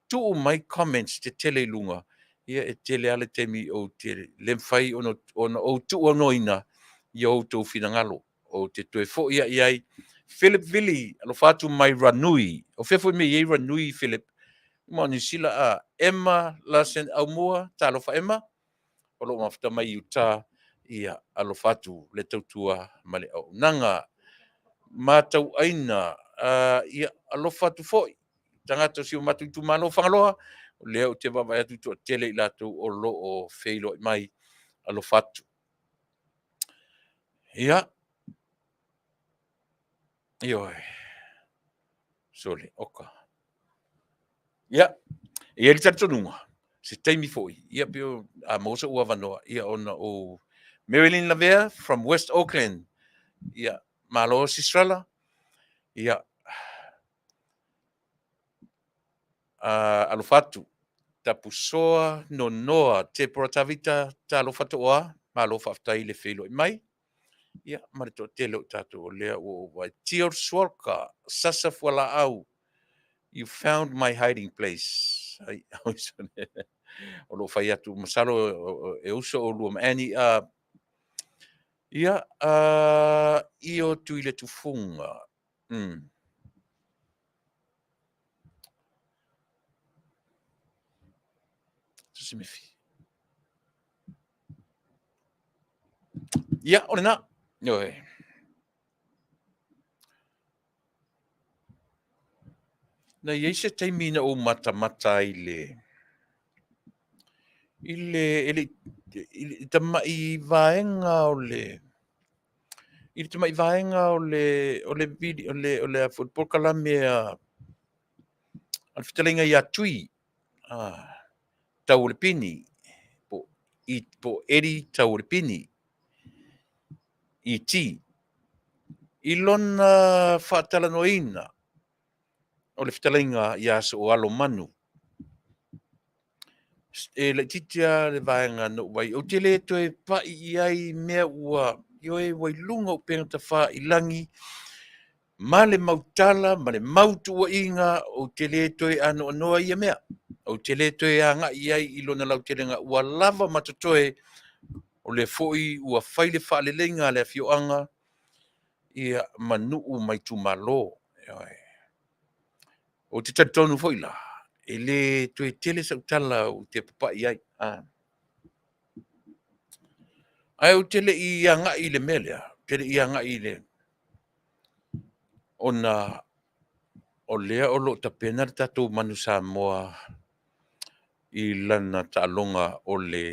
B: tu mai comments te tele lunga ia e tele ale temi o te lemfai ono o tu ono ina ia o tau finangalo o te toe fo ia iai Philip Vili alo fatu mai ranui o fefo me iei ranui Philip mo ni sila a Emma Lasen Aumua talo fa Emma o lo mafta mai uta ia alo fatu le tautua male o nanga matau aina ia alo fatu foi tangata si o matu tu malo fangaloa leo te baba ya tu tele i latou o lo o feilo mai alo fatu ia io sole oka ia ia li tatonunga se taimi foi ia pio a mosa ua vanoa ia ona o Marilyn Lavea from West Auckland ia malo sistrala ia alo fatu tapusoa nonoa te porotavita talo fatoa malo Faafetai le feilo i mai ia ma to tele o tatou o lea ua vai tior sualka sasa fuala au you found my hiding place ai o lo fai atu masalo e uso o lua maani ia io tui le tufunga Tusimefi. Ia, o na. Oi. Na iei se taimina o mata i tama i vaenga o le i tama i vaenga o le football kalame al fitalenga ia tui tau le pini po eri tau le pini i ti i lona Faatalanoina o le fitalenga ia so o alo manu e le titia le vaenga no wai o te le toe pa i ai mea ua yo e wai lunga o penga ta wha i langi ma le mautala ma le mautu wa inga o te le toe ano anoa ia mea o te le toe anga i ai i lona lau te lenga ua lava matatoe o le foi ua whaile wha le lenga le Afioga ia manuu mai tu malo o te tatonu foi la e le toe tele sa utala o te papa i ai ai o tele i anga i le melea, tele i anga i le ona o lea o lo tapena le tatou manu Samoa i lana ta'alonga o le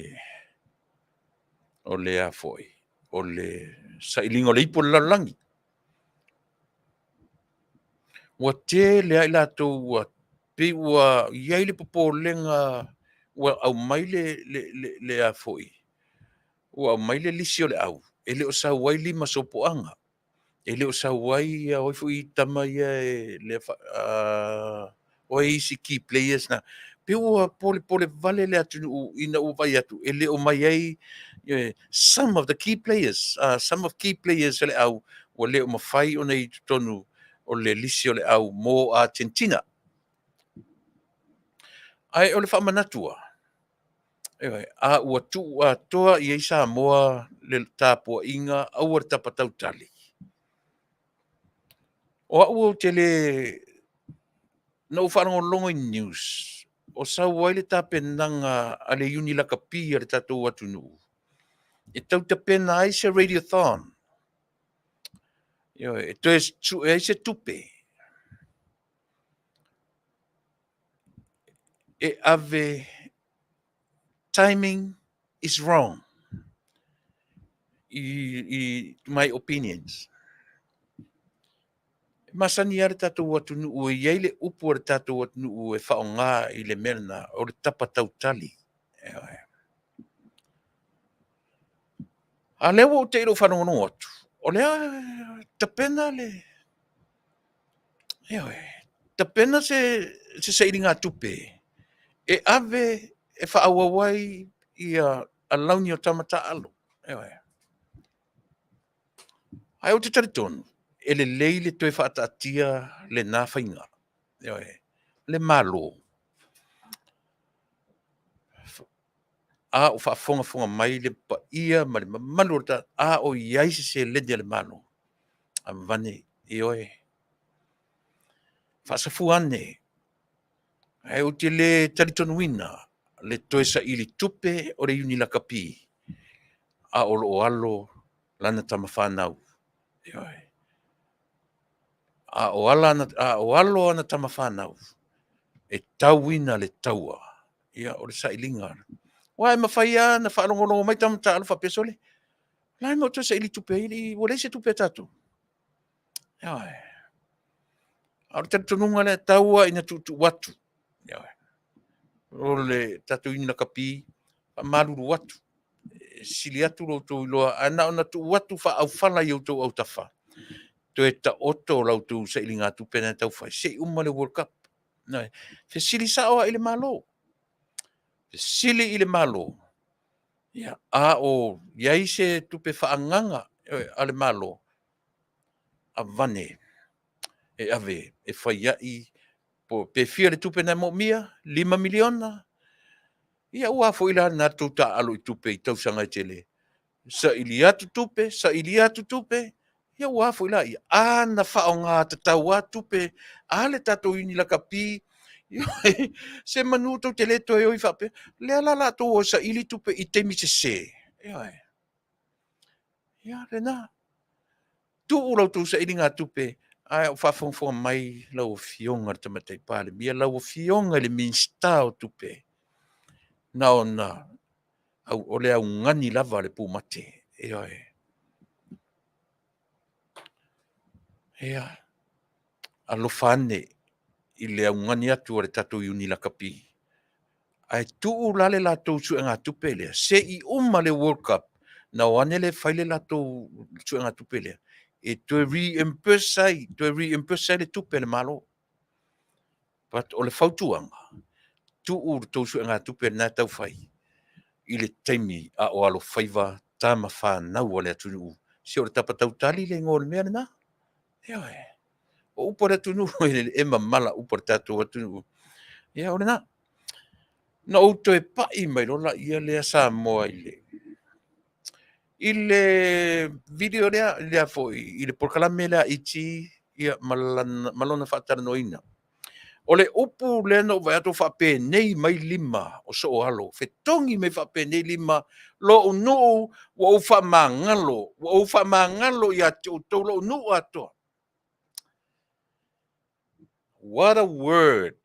B: o le a foi o le sailingo le ipo lalangi ua te le ai latou ua pe ua iai le popolenga ua au mai le a foi ua au mai le lisi o le au e le o sauai lima sopoaga e le o sauai oi foi tama ia le o isi key players na pe ua pole vale le atu ina ua vai atu e le o mai ai some of the key players some of key players le au ua le o mafai ona i tonu o le lisi o le au mo Argentina ai o le faamanatua a ua tuu atoa i ai Samoa le tapuaʻiga aua le tapatau tali o a'u o tele na u whanongolongo i news. O sau wai le tapenaga a le uni lakapi a le tatou atu nuu. E tau tapena ai se radiothon. E to e se tupe. E ave timing is wrong. I my opinions. Masani a le tatou atu nuu e iai le upu a le tatou atu nuu e whaonga i le merna o le tapatau tali. A lea o te iro whanongono atu. O lea tapena le. Tapena se sairinga tupe. E ave e whaawawai i a launi o tamata alo. Ai o te taritonu. E le leile toi whaataatia le nā whainga. Le malo. A o whaafonga mai le pa ia ma le mamalu ta a o iai se lede le malo. A vane i oe. Whaasafu ane. Ai o te le taritonu wina. Le toe sa ili tupe o le uni lakapi. A o lo alo lana tama whanau. A o alo ana tama whanau. E tauina le taua. Ia o le sailinga. Wai mawhaia na whaalongolongo mai tama ta alfa pesole. Lai mo toe sa ili tupe ili. Wale se tupe tatu. Ia. A o tatununga le taua ina tutu watu. Ia. O le tatu ina kapi. Maruru watu. Sili atu lo tō iloa. Ana ona tu watu wha au whala i au tō au tawha. To e ta oto lau tu sa ili ngā tupe na tau whai. Se umma le World Cup. Nei. Fe sili saoa ili malo. Fe sili ili malo. Ia. A o iai se tupe whaanganga ale malo. A vane. E ave. E whai iai. Po pe fia le tupe na mo mia. 5 miliona. Ia ua fo ila na tau ta alo i tupe i tau sanga i tele. Sa ili atu tupe. Sa ili atu tupe. Ia ua fo ila i ana whaonga ta tau atu pe ale tato ini la kapi se manu tau te leto e oi whape lea la to o sa ili tupe i te mi se ia rena tu ulau tu sa ili ngā tupe ai o whawhongwhonga mai lau fionga ta matai pale mia lau fionga le minsta o tupe na ona au o le au ngani lava le pu mate ia alofane i le au ngani atu o le tato iuni la kapi. Ai tuu lale la tau su ngā tupe lea. Se i le World Cup, na wane le whaile la tau su ngā tupe lea. E toi re-impersai le tupe le malo. But o le whautuanga, tuu tau su ngā tupe na tau whai. I le taimi a o alo whaiva tama whanau o le atunu. Se o le tapatau tali le ngō le mea na. O upara tunu e mala upara tatou atunu. Ia o le na. Na o toe pai mai lola ia lea Samoa i le video lea foi i le porkalame lea iti ia malona Faatalanoaga. O le upu lea no vai ato whape nei mai lima o so o alo. Fetongi me whape nei lima lo o nuu wa o whamangalo. Wa o whamangalo ia o tau lo o nuu ato. What a word.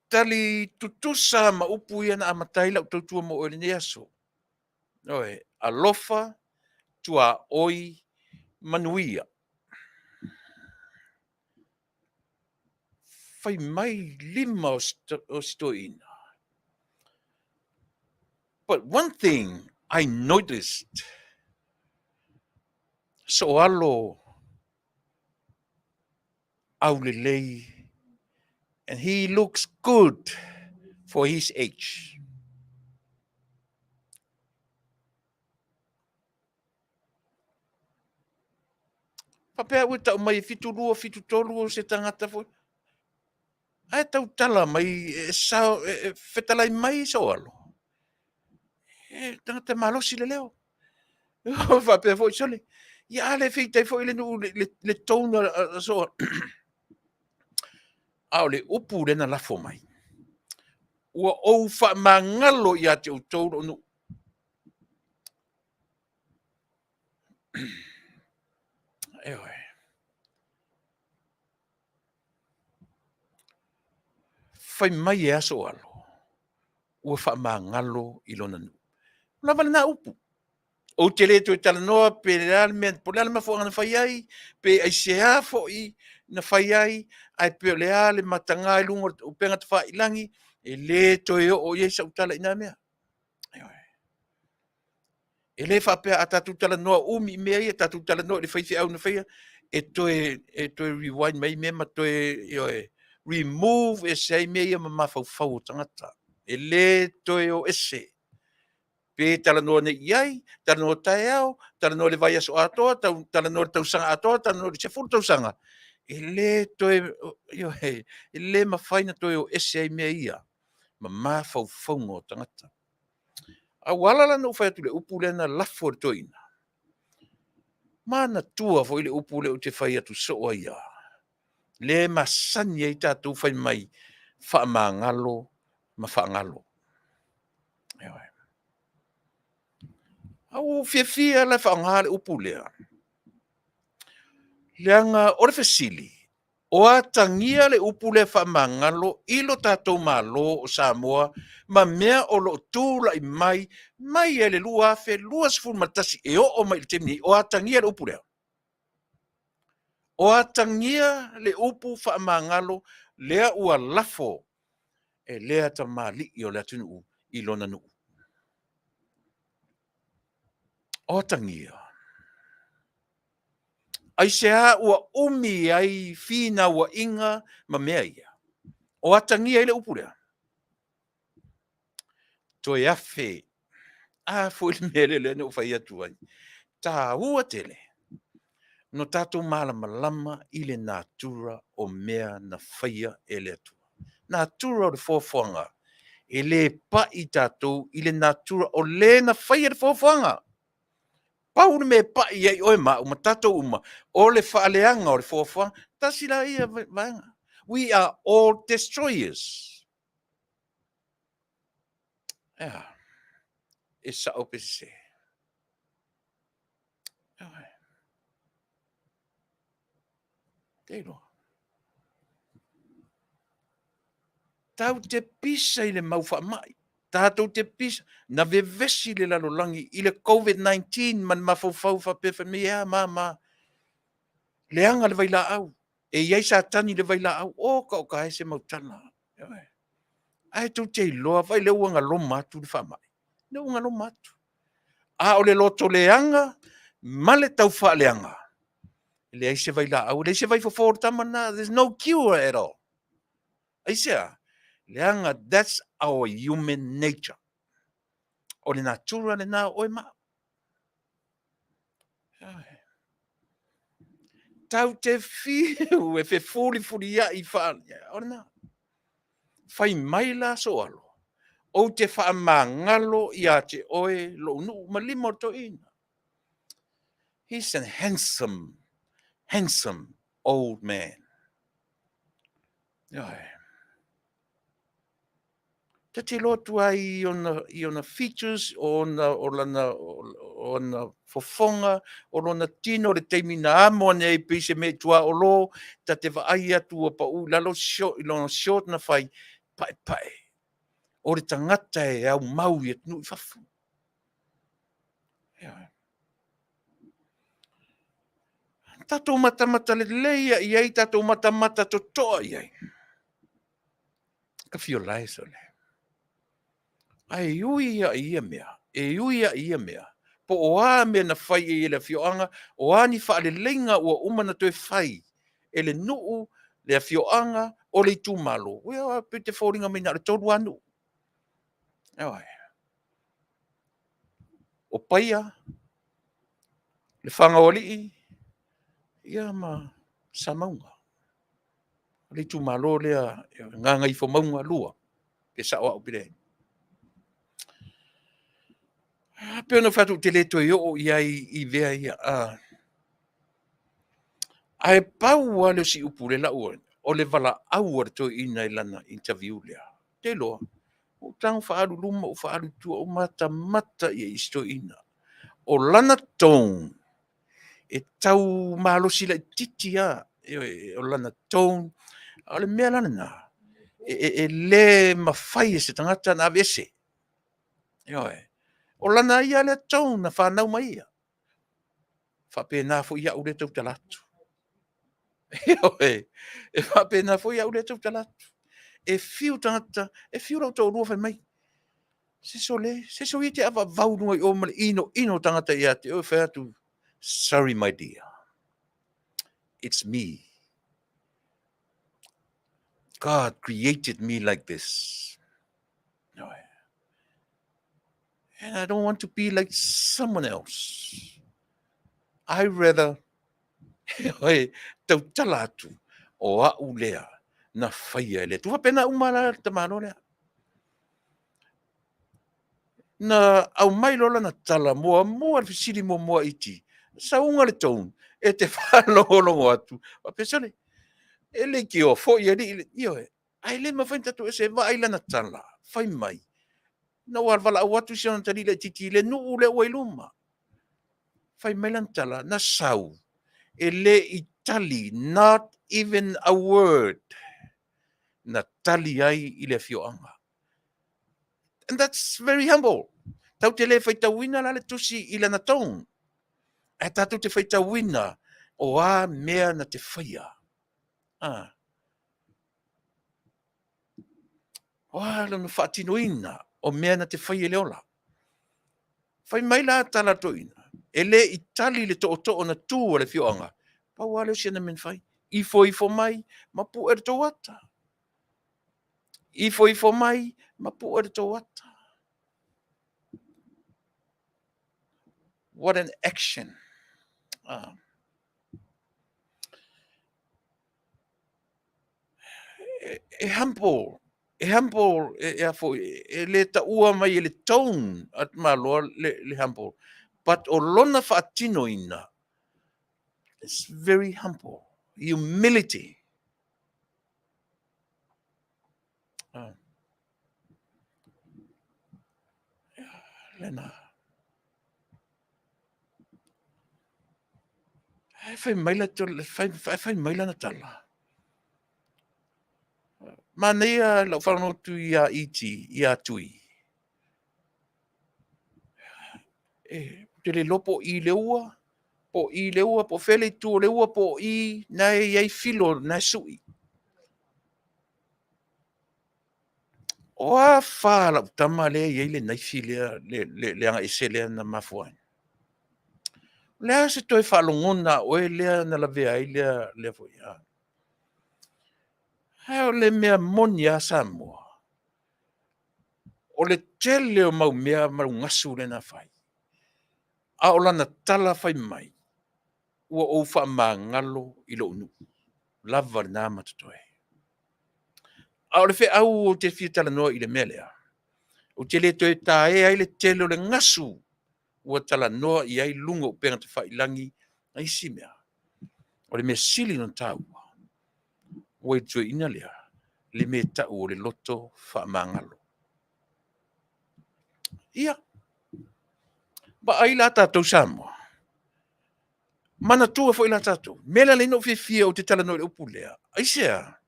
B: tali tutusa ma upu ia na amatai lau tautua mo o le aso. Oe, alofa tua oi Manuia. Fai mai lima o stoina. But one thing I noticed, so alo aulelei, and he looks good for his age. Papea ua tau mai fitu lua, fitu tolu o se tangata foi. Ai tau tala mai, sao, fetalai mai so alo. Tangata malosi le leo. Papea foi sole. Ia ale fitai foi le nu, le tona so. Au le upu le na lafo mai. Ua ou fa mangalo ia te utoro nu. Ewe. Fai mai e aso alo. Ua fa mangalo ilona nu. Lava na upu. O te le tu tala noa pe realmente po le mafo ngana fai ai pe ai se afo I na fai ai ai pe le ale matanga I lungo o penga te fai langi e le to e o ye sa utala ina mea. E le fa pe ata tu tala noa umi mea ia tatu tala noa le fai fi au na fai e to rewind mai me ma to e remove e sei mea ia ma mafau fau tangata. E le to e o ese. Pe tala noa ne iai, tala noa tae au, tala noa le vai aso atoa, tala noa le tausanga atoa, tala noa le sefuru tausanga. E le toe, e le mawhaina toe o ese ai mea ia, ma mawhau whaungo tangata. A walala no whai atu le upu le na lafo le toina. Mana tua fo le upu le o te whai atu soa ia. Le masani ei tātou whai mai, wha ngalo, ma wha ngalo. Ewa. Au fia la whaangale upu lea. Leanga o le fesili. O atangia le upu le whamangalo ilo tātou malo o Samoa ma mea o lo tūla I mai e le lua afe, lua sifuru matasi e o mai le temni, o atangia le upu lea. O atangia le upu whamangalo lea ua lafo e lea ta mali I o le atunu I lona nuu. O atangia. Ai sea ua umi ai fina ua inga ma mea ia. O atangia ile upulea. Toi afe. Foi le mele le no fai atu ai. Ta ua tele. No tatou malama ile natura o mea na faia ele atu. Natura o le fofoanga. Ele pa I tatou ile natura o le na faia le fofoanga. Pau me pa I oe ma uma tatou uma. O le faaleanga o le fofoanga. Tasila ia vaenga. We are all destroyers. Yeah. Esa o pese. Teilo. Tau te pisa I le maufa mai. Tātou te pisa. Na vevesi le lalolangi I le COVID-19 man mafau fa pefa mea mama. Leanga le vaila au. E iai sa tani le vaila au. O ka o ka hese mautana. Ai tu te loa vai le uanga lo matu le fa mai. Le uanga lo matu. A o le loto leanga. Male tau fa leanga. Le aise vaila au. Le aise vai for tamana. There's no cure at all. Aisea. Leanga, that's our human nature. O le natura le na oe ma. Tau te fiu e fe furi ia I wha. O le na. Fai maila so alo. O te wha mangalo ia te oe lo nu ma limo to ina. He's a handsome old man. Te lotu ai ona features on fofonga o lona tino le teimina amo nei pise me tua o lo ta te vai atu pa u lalo short na fai pae. O le tangata e au mau i atunu i fafu. Tatou matamata le leia i ai, tatou matamata to toa i ai. Ka fio lai so le. Ai ui ia mea. E ui ia mea. Po o a mea na fai e le fioanga, o a ni wha le lenga ua umana toi fai. E le nuu, le fioanga, o le tu malo. Wea pe te fōringa mina le tolu anu. Ewa. O paia, le whanga o lii, ia ma sa maunga. Le tu malo lea, nganga i fo maunga lua. Pe sa oa upire. Pe ono fatu te le toi o iai i vea ia. Ai pau ale si upure la ua. O le vala au ar toi ina i lana interview lea. Te loa. O tang whaaru luma o whaaru tua o mata i isto ina. O lana tone. E tau malo sila i titia. O lana tone. O le mea lana na. E le mawhai e se tangata na vese. O lana ia le tone na whanau mai ia. Whapena fo ia ure tau talatu. E whapena fo ia ure tau talatu. E fiu tangata, e fiu rau tau rua whai mai. Se so i te awa vaunua i o male ino tangata ia te o whea tu. Sorry my dear. It's me. God created me like this. No. And I don't want to be like someone else. I rather tau talatu o a ulea na whaia ele. Tu wapena umala te mano lea. Na au mai lola na tala mua fisiri mua iti. Sa unga le tone. E te whanongo atu. Wapesane. Ele ki o fo ia li io e. Ai le mawhain tatu e se wa aila na tala. Whai mai. Na warwala au atu si ona tari le titi le nuu le wailuma. Whai mai lan tala na sau. Ele i tali. Not even a word. Na tali ai i le fioanga. And that's very humble. Tau te le whai tauina la le tusi i le na tong. E tatu te whai tauina. O a mea na te whaia. Wala no whaatinoina o mea na te whai leola. Whai mai la tala toina. E le i tali le to na tū le fioanga. Pa wale o siana men whai. Ifo mai, ma pu er tō ata. Ifo mai, ma pu er tō ata. What an action. E humble. E humble e afo e le ta ua mai e le tone at malo le humble. But o lona whaatino ina. It's very humble. Humility. Lena. Fai maila na tala. Manea lau whanau tu ia iti, ia tui. Te le lopo i leua, po fele tu leua, po i nai iai filo, nai sui. O a whala tama le iai le nai filea, le anga ese lea na mafuan. Lea se toi whalongona, oe lea na la vea i lea fo ia. Heo le mea moni a Samoa. O le tele o mau mea mau ngasu le na whai. A o lana tala whai mai. Ua o wha maa ngalo i lo unu. Lava le nā matatoe. A o le whi au o te whiatala noa i le melea. O te le toi tā e ai le tele o le ngasu. Ua tala noa i ai lunga o penga te whai langi. A isi mea. O le mea sili no tāua. Ua i tue ina lea. Le mea tau o le loto wha maa ngalo. Ia. Ba ai la tātou Samoa. Mana tua fo ila tātou. Mela le no fia o te tala no le upu lea. Aisea.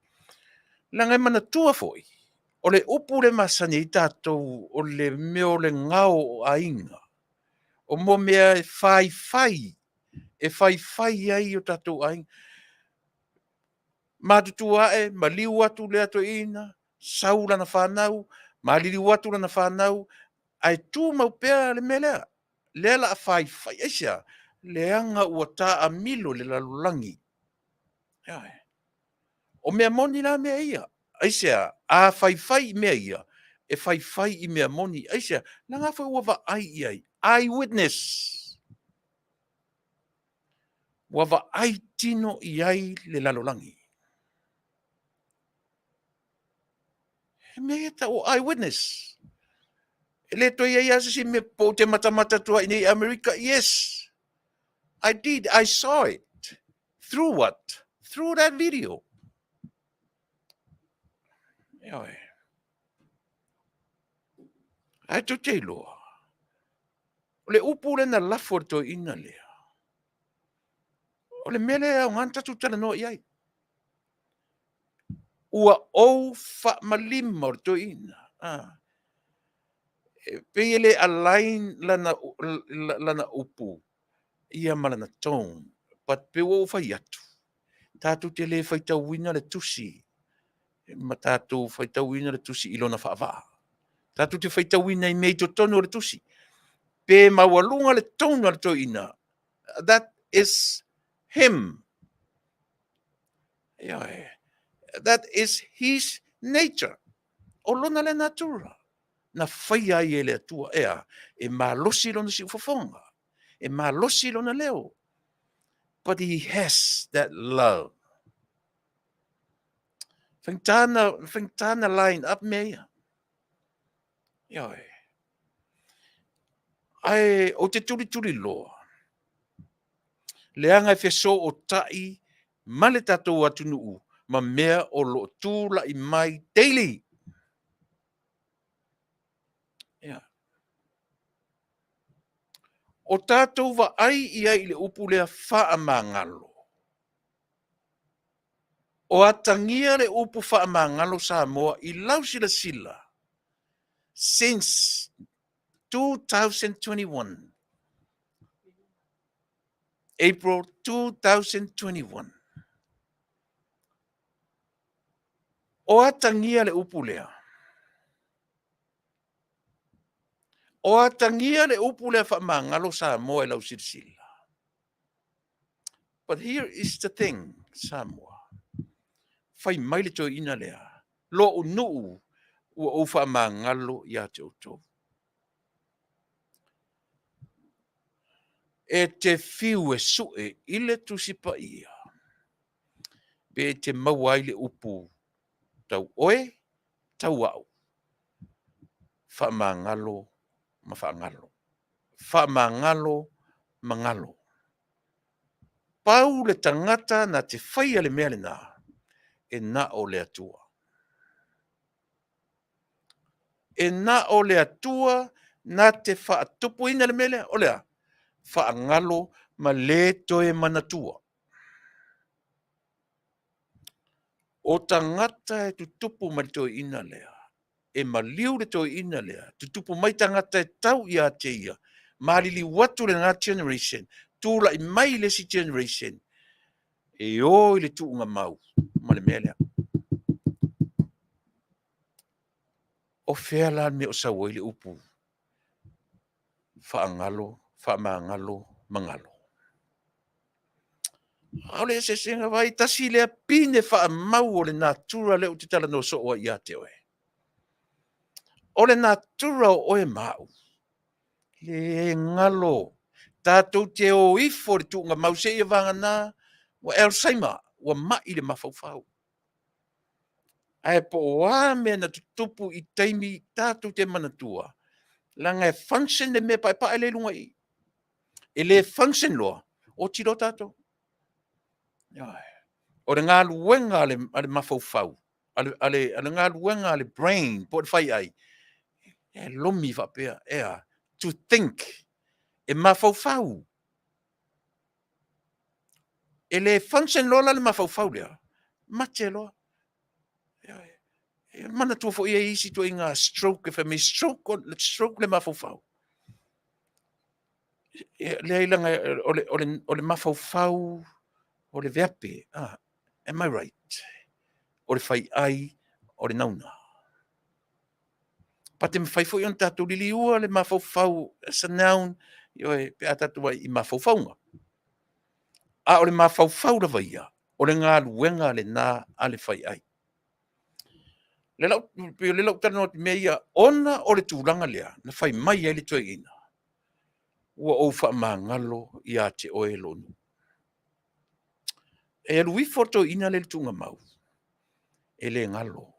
B: La ngai mana tua foi. O le upu le masani I tātou o le meo le ngao o ainga. O mo mea e whai. E whai ai o tātou ainga. Mātutu ae, ma liu atu le ato ina, saula na whanau, ma liu atu na whanau, ai tū mau pēr le melea. Lea la whai eisia, leanga ua tā a milo le lalulangi. Iae. O mea moni la mea ia. Aisia, a whai mea ia. E whai I mea moni. Aisia, na ngā whai ua ai iai. Eyewitness. Ua ai tino iai le lalulangi. Mea ta o eyewitness. Le toi ia si me po te mata tua I America. Yes. I did. I saw it. Through what? Through that video. Iae. Ai to te loa. O le upu le na lafo to ina lea. O le mele au nganta tu tala no iai. Ua ou fa malima o to ina. Pele alain lana upu. Ia malana tone. But pe o fa yatu. Tatu te le faitau wina le tusi. Ma tatu faitau wina le tusi ilona whaava. Tatu te faitau wina I mei to tono le tusi. Pe mawalunga le tono le to ina. That is him. Iae. That is his nature. O lona le natura. Na whaia I ele atua ea. E malosi lona si ufafonga. E malosi lona leo. But he has that love. Whangtana line up mea. Iae. Ai, o te turi loa. Leanga so o tai, male tatou atu nuu, ma mea o lo tūla I mai daily. Yeah. O tātou wa ai ia I le upu lea wha mangalo. O atangia le upu wha mangalo Samoa I lausila sila. Since 2021. April 2021. O atangia le upu lea. O atangia le upu lea wha mangalo Samoa I lausila sila. But here is the thing, Samoa. Fai mai le to ina lea. Lo unuu ua ufa mangalo ia te uto. E te fiu e sue ile tusipa ia. Be te mawai le upu. Tau oe, tau au. Fa mangalo, ma fa ngalo. Fa mangalo, mangalo. Pau le tangata na te whaia le mea le nā. E na o le atua. E na o le atua na te whaatupu ina le mele o lea. Whaangalo ma le toe manatua. O tangata e tutupu ma le toe ina lea. E maliu le toe ina lea. Tutupu mai tangata e tau ia te ia. Malili watu le ngā generation. Tūla I mai le si generation. E o I le tuunga mau. Ma le mea lea. O whea la me o sawa I le upu. Whaangalo, whamangalo, mangalo. Aole se senga vai tasi lea pine wha mau o le natura leo te tala no so o ia te oe. O le natura o e mau. Le ngalo. Tātou te o ifo le tuunga mau se ia vanga nā. Wa el saima. Wa mai le mawhauwhau. Ai po oa mea na tutupu I taimi tātou te manatua. Langa e function le me pai pai le lunga I. E le function loa. O tiro tātou. O le ngā luenga ale mawhauwhau. Ale ngā luenga ale brain. Po whai ai. E lomi whapea. Ea. To think. E mawhauwhau. E le function loa le mawhauwhau lea. Mate loa. Mana tua fo ia isi to inga stroke fa me stroke le mafofau. Le ilanga ole mafofau ole veape. Am I right? Ole fai ai ole nauna. Pa te mawhai fo ion tātou lili ua le mafofau sa naun pe a tātou i mafofaunga. A ole mafofau la vaia. Ole ngā luenga le nā ale fai ai. Le lau tano te mea ona o le tūranga lea, na whai mai e le toi ina. Ua o wha maa ngalo i a te oe lonu. E alui foto ina le tunga mau. E le ngalo.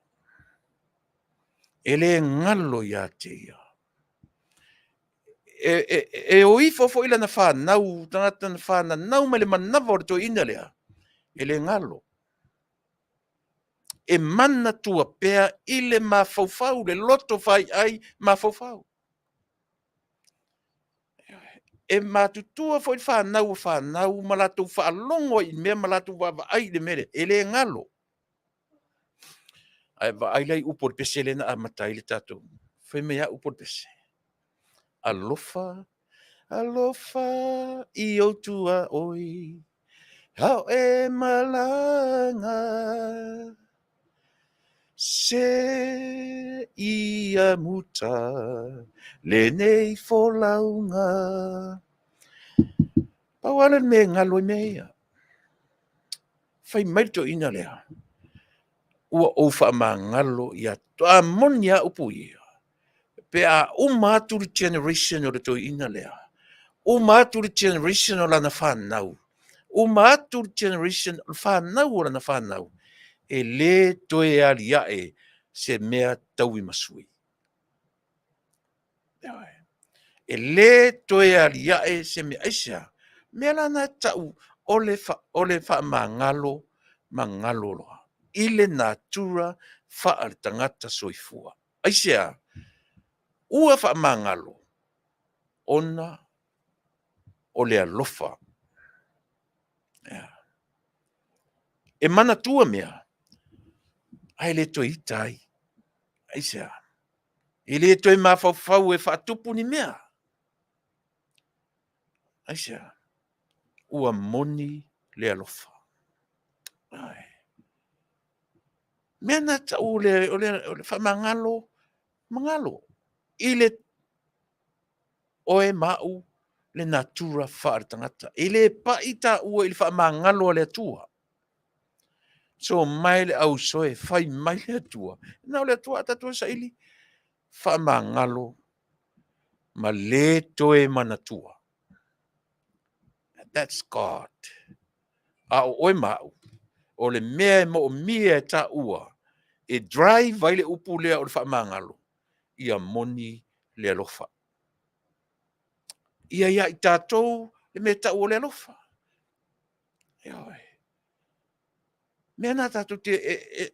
B: E le ngalo i a te ia. E o i fofo ila na whanau, tangata na whanau me le manawa o le toi ina lea. E le ngalo. E mana tua pea i le mafaufau, le loto whai ai mafaufau. E matutua foi whanau, malatu whaalongo i mea malatu wawa ai le mere, e le ngalo. Ai wa ai lei upor pese le na amatai le tatou. Foi mea upor pese. Alofa i o tua oi, hao e malanga, se ia muta, le nei folaunga. Pawala me ngalo i mea. Fai maito ina lea. Ua ofa ma ngalo ia toa monia upu ia. Pe a umatu generation o le toi ina lea. Umatu generation o lana whanau. Umatu generation o whanau o lana whanau. E le toe alia e se mea tau i masui. E le toe alia e se mea aisea. Mea lana tau ole wha mangalo loa. Ile natura wha tangata soifua. Aisea, ua wha mangalo. Ona ole alofa. E mana tua mea. Ai le toi itai. Aisea. E le toi mawhawhau e whaatupu ni mea. Aisea. Ua moni le alofa. Ai. Mea na tau ole wha mangalo. Ile oe mau le natura wha tangata. Ile pa ita ua ili wha mangalo le atua. So mai le au soe, whai mai le atua. Nau le atua atatua sa ili. Wha mangalo ma le toe manatua. That's God. A oe mau. O le mea mo o mia e ta ua. E drive vai le upu lea o le wha mangalo. Ia moni le alofa. Ia i tātou le me ta ua le alofa. Ioi. Mea nā tātou te, e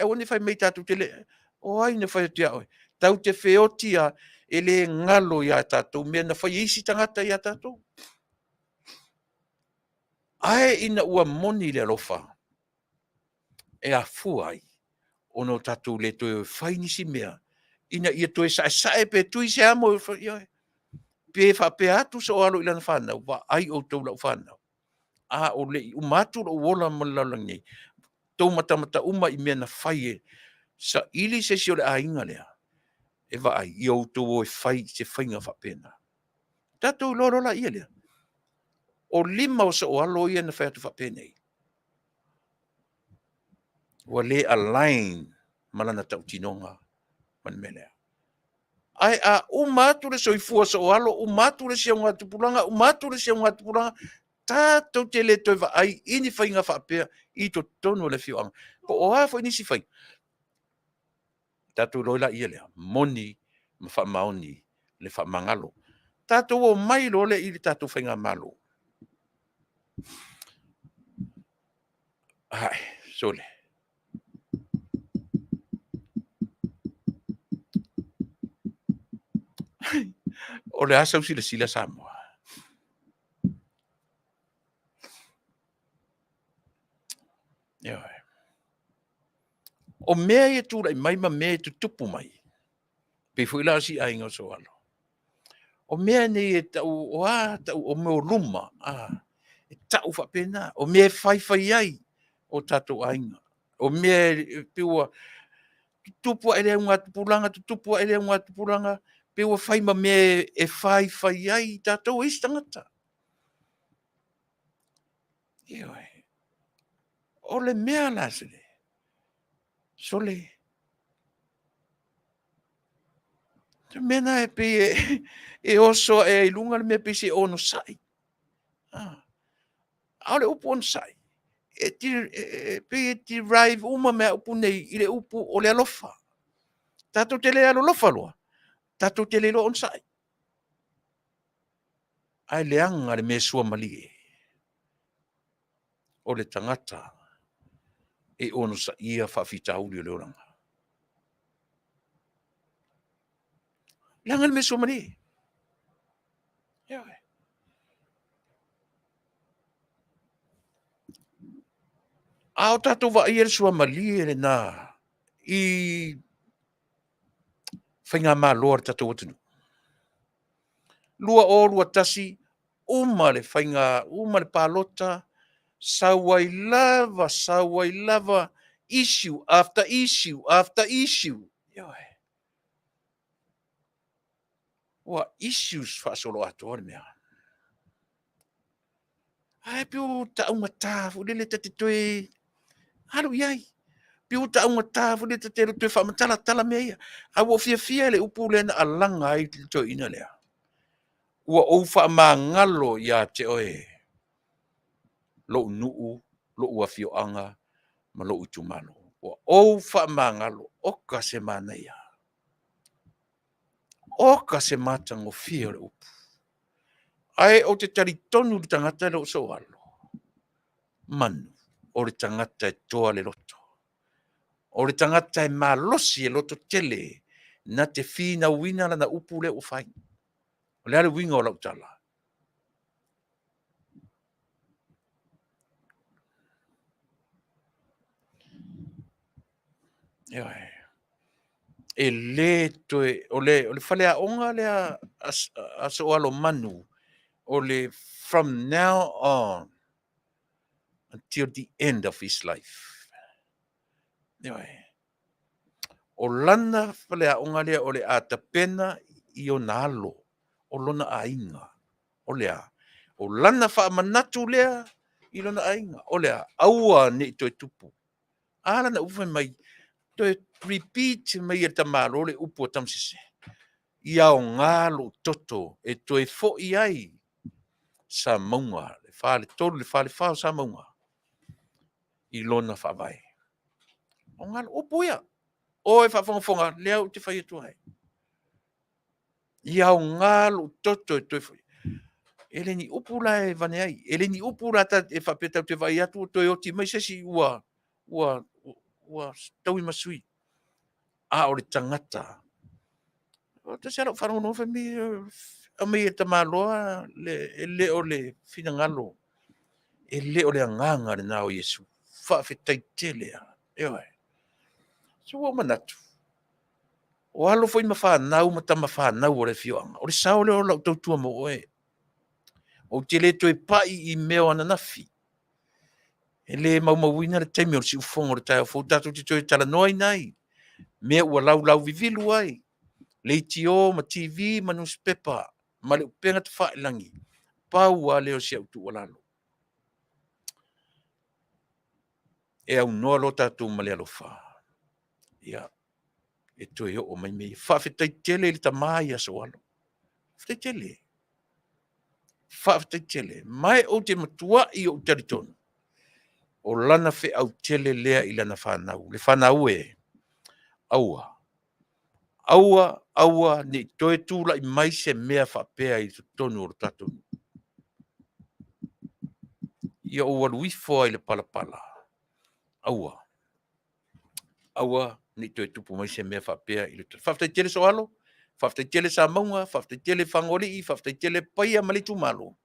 B: oni whai mei tātou te le, o ai na whai te aoi. Tau te whiotia e le ngalo i a tātou, mea na whai isi tangata i a tātou. Ai ina ua moni le alofa. E a fuai, ono tātou le toi whai nisi mea. Ina ia toi sae pe tui se amo, ioi. Pe wha pe atu sa o alo ilana whanau, wa ai o tau lau whanau. A o le umatu o wola malalangi. Tau matamata uma i mea na whai e. Sa ili se si o le a inga lea. E wa ai, i o tau o e whai, se whainga whapena. Tātou loro la ia lea. O lima o sa o alo ia na whai atu whapena i. Wa le alain malana tau tinonga man melea. Ai a umatu le soifua sa o alo, umatu le siaunga tupulanga, umatu le siaunga tupulanga, tātou te le toi wa ai, ini whainga whapea, i to tono le whioanga. Po o hafo inisi whainga. Tātou loila ia lea, moni, ma wha maoni, le wha mangalo. Tātou o mai lo le ili tātou whainga malo. Ai, sole. O le asa usi le sila Samoa. Ioi. O mea e tūra i mai ma mea tu tupu mai. Pe fui la si ainga so alo. O mea nei e tau o mea o luma. E tau fa pena. O mea fai ai o tatou ainga. O mea piua tupu ele unga tupulanga, tupu ele unga tupulanga, piua fai ma mea e fai ai tatou istangata. Ioi. O le mea lasele. Sole. Mena e pe e oso e ilunga le mea pe se ono sai. Aole upu ono sai. Pe ti drive uma mea upu nei ile upu o le alofa. Tatou te le alofa loa. Tatou te le lo ono sai. Ai leanga le mea sua malie. O le tangata e ono sa ia whawhitauri o le oranga. Leanga le mea sua malie. Iawe. Ao tatou wa ia le sua malie le nā i whainga mā loa le tatou atunu. Lua o lua tasi, uma le whainga, uma le pālota, sauai lava, issue after issue after issue. Iawe. Wa issues whaasolo ato le mea. Ai piu taunga tāfu, lele te toi, haru iai. Piu taunga tāfu, lele te toi whamatala tala mea ia. A wo fia le upu lena alanga ai te toi ina lea. Ua ou wha maa ngalo ia te oe. Lo nuu, lo ua fioanga, ma lo utumano. Ua ou wha maa ngalo, oka se mana ia. Oka se matango fia le upu. Ai o te tari tonu le tangata le o so alo. Manu, o le tangata e toa le loto. O le tangata e malosi e loto tele, na te fina wina la na upu le ufai. O le ale winga o lautala. Ioi. E le toe, o le whalea onga le a so alo manu. O le from now on until the end of his life. Ioi. O lana whalea onga lea o le atapena i o nalo. O lona ainga. O lea. O lana wha manatu lea i lona ainga. O lea. Aua ne toi tupu. Ala na uwhai mai. Toi repeat mai e tamaro le upu o tamsise. Ia o ngalo toto e toi fo i ai. Sa maunga. Le whale tolu le whale whao sa maunga. I lona whawai. O ngalo upu ia. O e whawhangafonga lea u te whai atu ai. Ia o ngalo toto e toi fo. Ele ni upu la e vane ai. Ele ni upu la ta e whapeta te vai atu toi o ti mai sesi ua tau i masui. A o le tangata. O te sera whanau no whami a mei e tamaloa le o le fina ngalo. E le o le anganga le nao Yesu. Faafetai telea. Eoi. So o manatu. O alo foi ma whanau ma tama whanau o le fioanga. O le sao le o lau tautua mo oe. O te le toi pai i meo ananafi. E le maumawina le taimi o le si ufongo le tai o fau tatu te toi tala noi nai. Mea ua lau vivilu ai. Le itio ma TV ma newspaper. Ma le upenga te whaelangi. Pau a leo si au tu walalo. E au noa lo tatu ma le alofa. Ia. E toi o mai mei. Faafetai tele le tamai aso alo. Faafetai tele. Faafetai tele. Mai o te matua i o taritonu. O lana fe au tele lea i lana whanau. Le whanau e. Aua, ni toe tūla i mai se mea whapea i tonu o tatonu. Ia o waluifo ai le palapala. Aua, ni toe tupu mai se mea whapea i le tatonu. Whaftai tele so alo, whaftai tele sa maunga, whaftai tele whangoli i, whaftai tele paia malitu malo.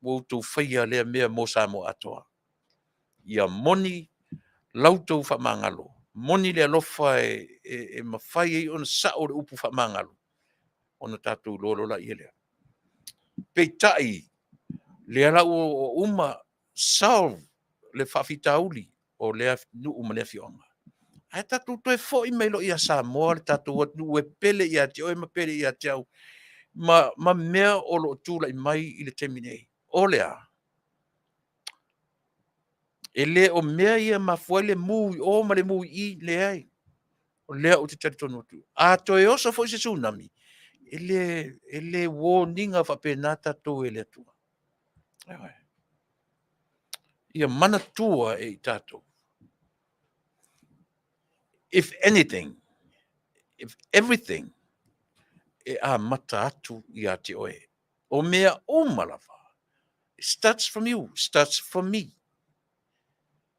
B: Wautou whaia lea mea mo sa mo atoa. Ia moni, lautou whamangalo. moni le alofa e mawhai e ona sa o le upu whamangalo. Ona tātou lolo la i lea. Pei tai, le ala o uma salve le whawhitauli o lea nu uma le Afioga. Ai tātou toi fo i meilo i a Samoa, le tātou atu e pele i a te oi ma pele i a te au. Ma mea o lo tūla i mai i le teminei. O lea. E le o mea ia mafua le mui, o ma le mui i le ai. O lea o te tari tonu atu. A toi osa fo i se tsunami. E le warninga whapenata tō e le atua. Ia mana tua e i tātou. If anything, if everything, e a mata atu i a te oe. O mea o malawa. It starts from you, starts from me.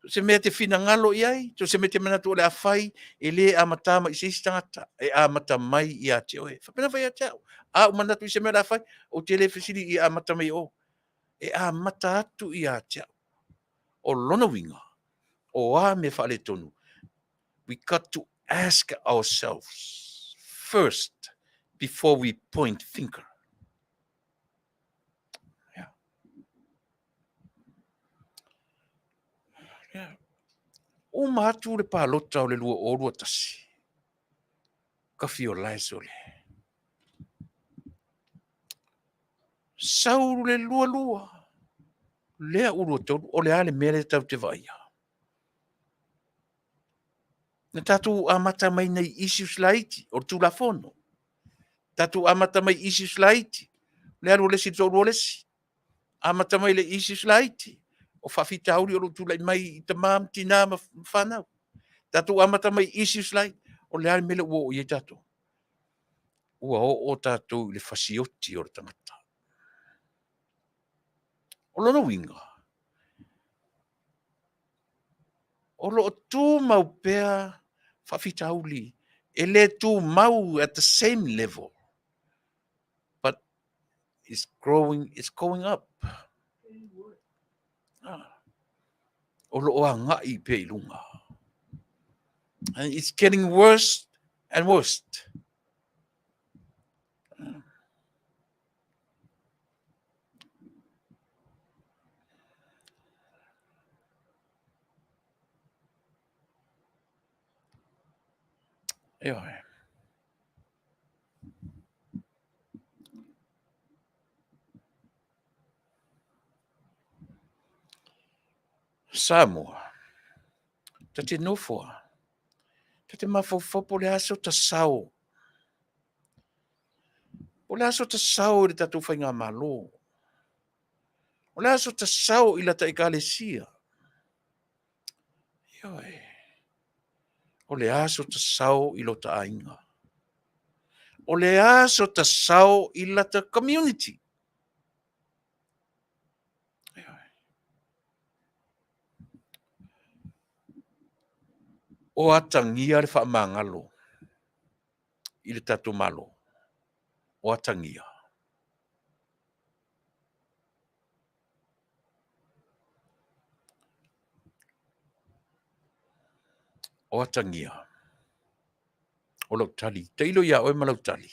B: Se mea te whina ngalo i ai, se mea te manatu o le a whai, e le a matama i se tangata, e a mata mai i a te oe. Whapena whai a te au. A o manatu i se mea le a whai, o te le whisiri i a mata mai o. E a mata atu i a te au. O lona winga, o a me whale tonu. We got to ask ourselves first before we point finger. Yeah. Yeah. O mātu le pālota o le lua o rua tasi. Ka fio lai sole. Sau le lua lua. Lea urua tonu, o le ale mele tau te vaia. Na tatu amata mai nei issues laiti, o tu la fono. Tatu amata mai issues laiti. Le aru lesi tōru lesi. Amata mai le issues laiti. O whawhitauri o tu lai mai i tamam tina ma whanau. Tatu amata mai issues laiti. O le ale mele ua o ie tatu. Ua o tatu le fasioti o le tangata. O lona winga. O lo tu mau pea whawhitauli. E le tu mau at the same level. But it's growing, it's going up. O lo o ngai pe lunga. And it's getting worse and worse. Yeah. Samoa. Tate nofua. Tate mafofo po le aso ta sao. O le aso ta sao i tatu whainga malo. O le aso ta sao i lata ikalesia. Yoi. O le aso ta sao i lota ainga. O le aso ta sao i lata community. O atangia le whaamangalo. I le tatu malo. O atangia. O atangia. O lau tali. Teilo ia oe ma lau tali.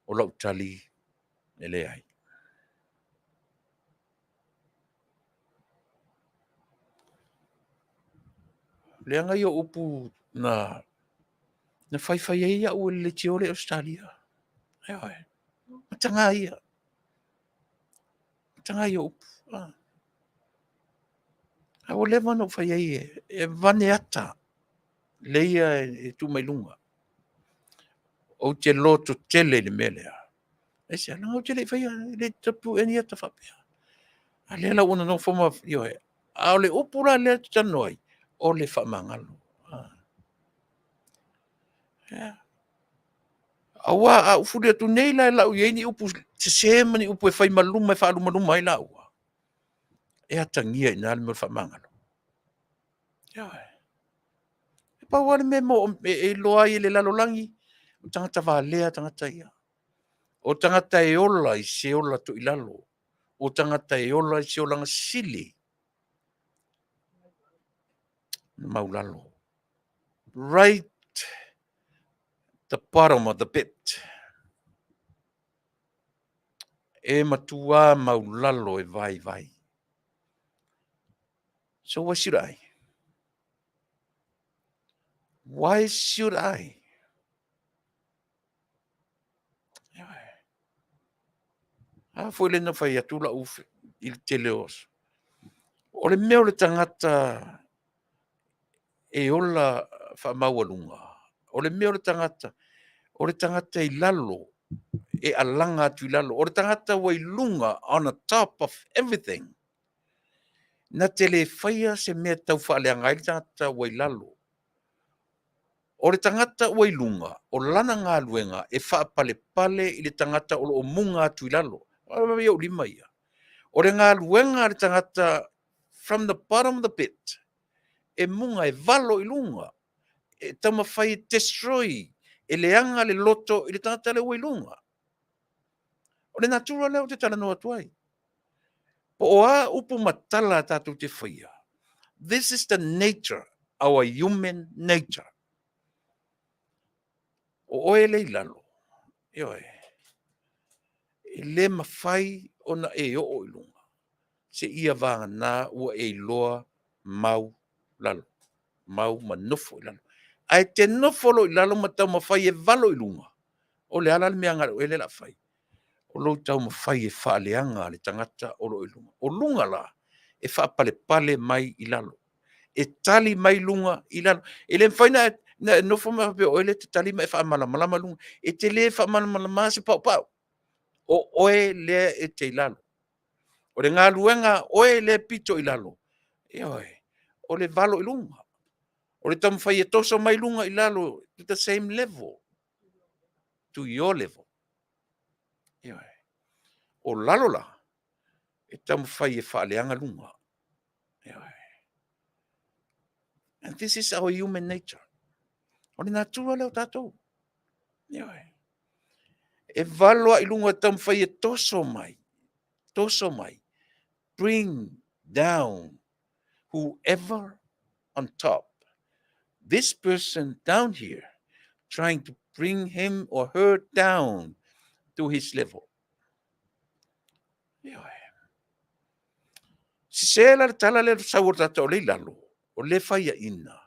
B: O lau tali e le ai. Le anga i o upu na whaiwhai ia o le tio le Australia. Ai oi. Matanga ia. Matanga ia upu. A o le vana whai e vane ata. Leia e tu mai lunga. O te loto tele le melea. E se alanga o te le whai le tapu eni ata whapea. A le la una no foma io e. A o le upura le tanoi. O le whamangalo. Yeah. Awa a ufuri atu nei la lau ieni upu te semani upu e whai maluma e whaalu maluma i lau. E atangia i nāle me whamangalo. Yeah. E pa wale me mo e loa i le lalolangi. O tangata Valea tangata ia. O tangata e ola i se ola tu i lalo. O tangata e ola i se olanga sili. Maulalo. right the bottom of the pit. E matua maulalo e vai. So what should I? Why should I? Foi le na fai atula ufe il teleos. O le mea o le tangata e ola whamaualunga. O le mea o le tangata i lalo, e alanga atu i lalo. O le tangata wai lunga on the top of everything. Na tele whaia se mea tau whaaleanga i le tangata wai lalo. O le tangata wai lunga, o lana ngā luenga, e whaapale pale i le tangata o munga atu i lalo. O le lima ia. O le ngā luenga le tangata from the bottom of the pit, e munga e valo i lunga, e tama whai destroy, e leanga le loto i le tangata le wai lunga. O le natura leo te tala noa tuai. Po o a upu matala tātou te whaia. This is the nature, our human nature. O oe le lalo. Ioe. E le mawhai ona e o i lunga. Se ia vanga nā ua e loa mau lalo. Mau manofo i lalo. Ai te nofolo i lalo matau mawhai e valo i lunga. O le ala le mea ngaro e le la whai. O lo tau mawhai e whaaleanga le tangata o lo i lunga. O lunga la e whaapale pale mai i lalo. E tali mai lunga i lalo. E le mwhaina na nofo mape o ele te tali mai whaamalamalama lunga. E te le whaamalamalama se pau pau. O oe le e te lalo. O le ngā luenga oe le pito i lalo. E oe. O le valo i lunga. O le tamu whai e toso mai lunga i lalo to the same level. To your level. E oe. O lalo la. E tamu whai e whaaleanga lunga. E oe. And this is our human nature. O le natura leo tātou. E oe. E valoa i lunga tamu whai e toso mai. Toso mai. Bring down whoever on top. This person down here trying to bring him or her down to his level. Si se la tala le sau o tata o le lalo, o le whaia ina.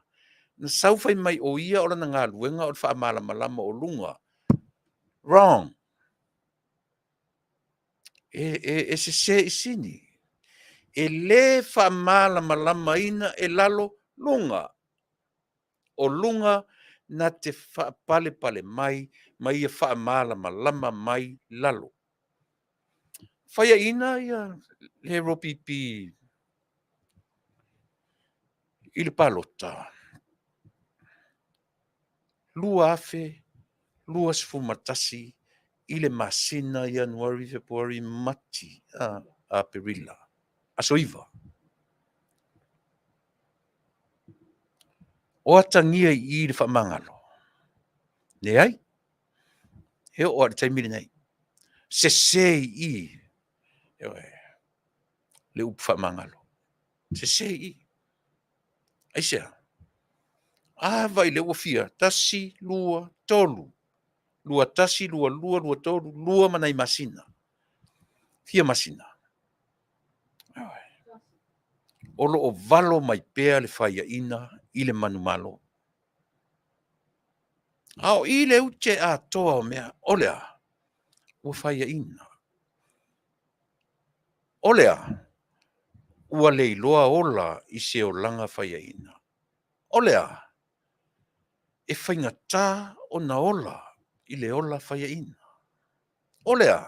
B: Na sau whai mai o ia o na ngā luenga o le wha malama o lunga. Wrong. E se i sini. E le wha malama ina e lalo lunga. O lunga na te wha pale mai ia wha malama mai lalo. Whaia ina ia le ropipi i le palota. Lua afe, lua sfumatasi, i le masina Januari, Februari, mati a perila. A soiva. O atangia i le whamangalo. Ne ai? He o ar taimiri nei. Se i. Le upu whamangalo. Se i. Aisea. Vai le wafia. Tasi, lua, tolu. Lua tasi, lua tolu. Lua manai masina. Fia masina. Olo o valo mai pea le whaia ina i le manumalo. Ao i le uche a toa o mea. Olea. Ua whaia ina. Olea. Ua leiloa ola i se o langa whaia ina. Olea. E whainga tā o na ola i le ola whaia ina. Olea.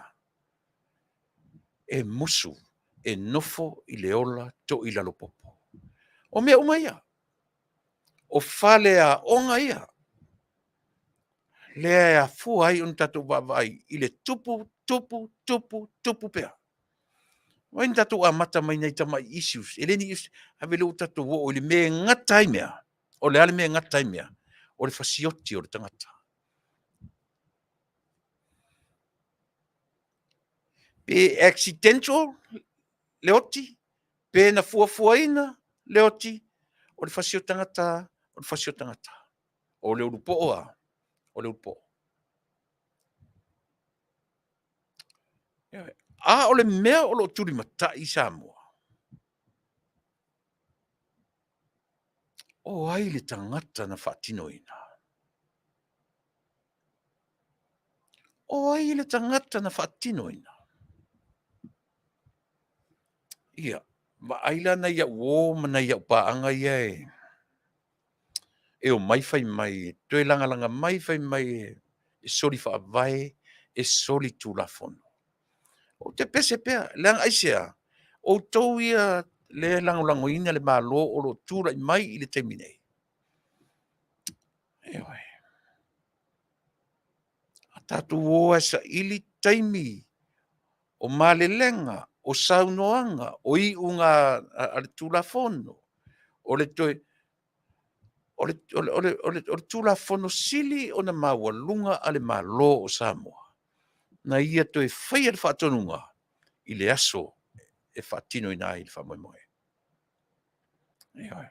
B: E musu. E nofo i le ola to i lalopopo. O mea umaia. O Falea onga ia. Lea fuai un tatu wawai i le tupu pea. Wain tatu a mata mai nei tamai issues. Eleni issues. Avele o tatu wo o le me ngatai mea. O le ale me ngatai mea. O le fasioti o le tangata. Pe accidental leoti. Pe na fuafuaina leoti. O le fasio tangata. O le fasio tangata. o le urupo a, o le urupo. A o le mea o lo turi mata i Samoa. O ai le tangata na whaatinoina. O ai le tangata na whaatinoina. Ia, ma aila na ia uo mana ia upaanga ia e. E o mai fai mai, toe langa langa mai fai mai e soli whaavai, e soli tulafono. O te pese pea, leang aisea, o tau ia le lango ina le malo o lo tūra i mai i le teminei. Eoi. A tatu oa sa ili taimi, o malelenga, o saunoanga, o i unga a le tulafono, o le toe, o le tulafono sili o na mawalunga a le malo o Samoa. Na ia toe whaia le whaatonunga i le aso e whaatino ina i le whamoemoe. Eoi.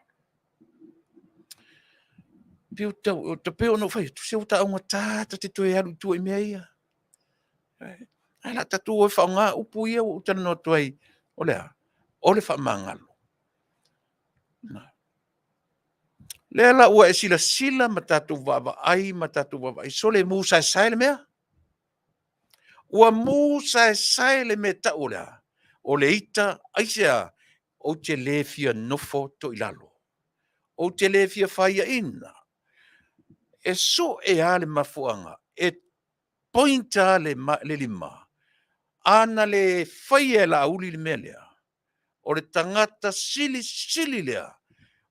B: Pio tau, o te peo no whai, tu se o ta aunga tāta te toe alu tua i mea ia. Ai la tatu o e whaonga upu ia o tana no tuai, o lea, o le whamangalo. Lea la ua e sila sila ma tatu vava ai, so le musa e sai le mea. Ua musa e sai le mea ta o lea, o le ita, aisea, o te le fia nofo to ilalo. O te le fia whaia ina. E so e ale mafuanga, e pointa le lima. Ana le whaia la uli le melea. O le tangata sili lea.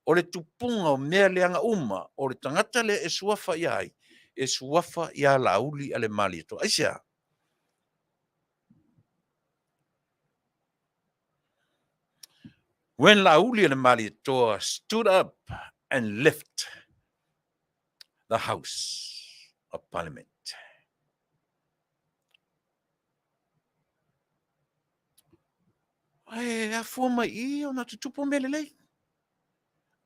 B: O le tupunga o mea leanga uma. O le tangata le e suafa iai. E suafa ia la uli ale mali to. Aisea. When la uli ale mali to stood up and left the House of Parliament. Ai, a fua mai I o na tutupo melelei.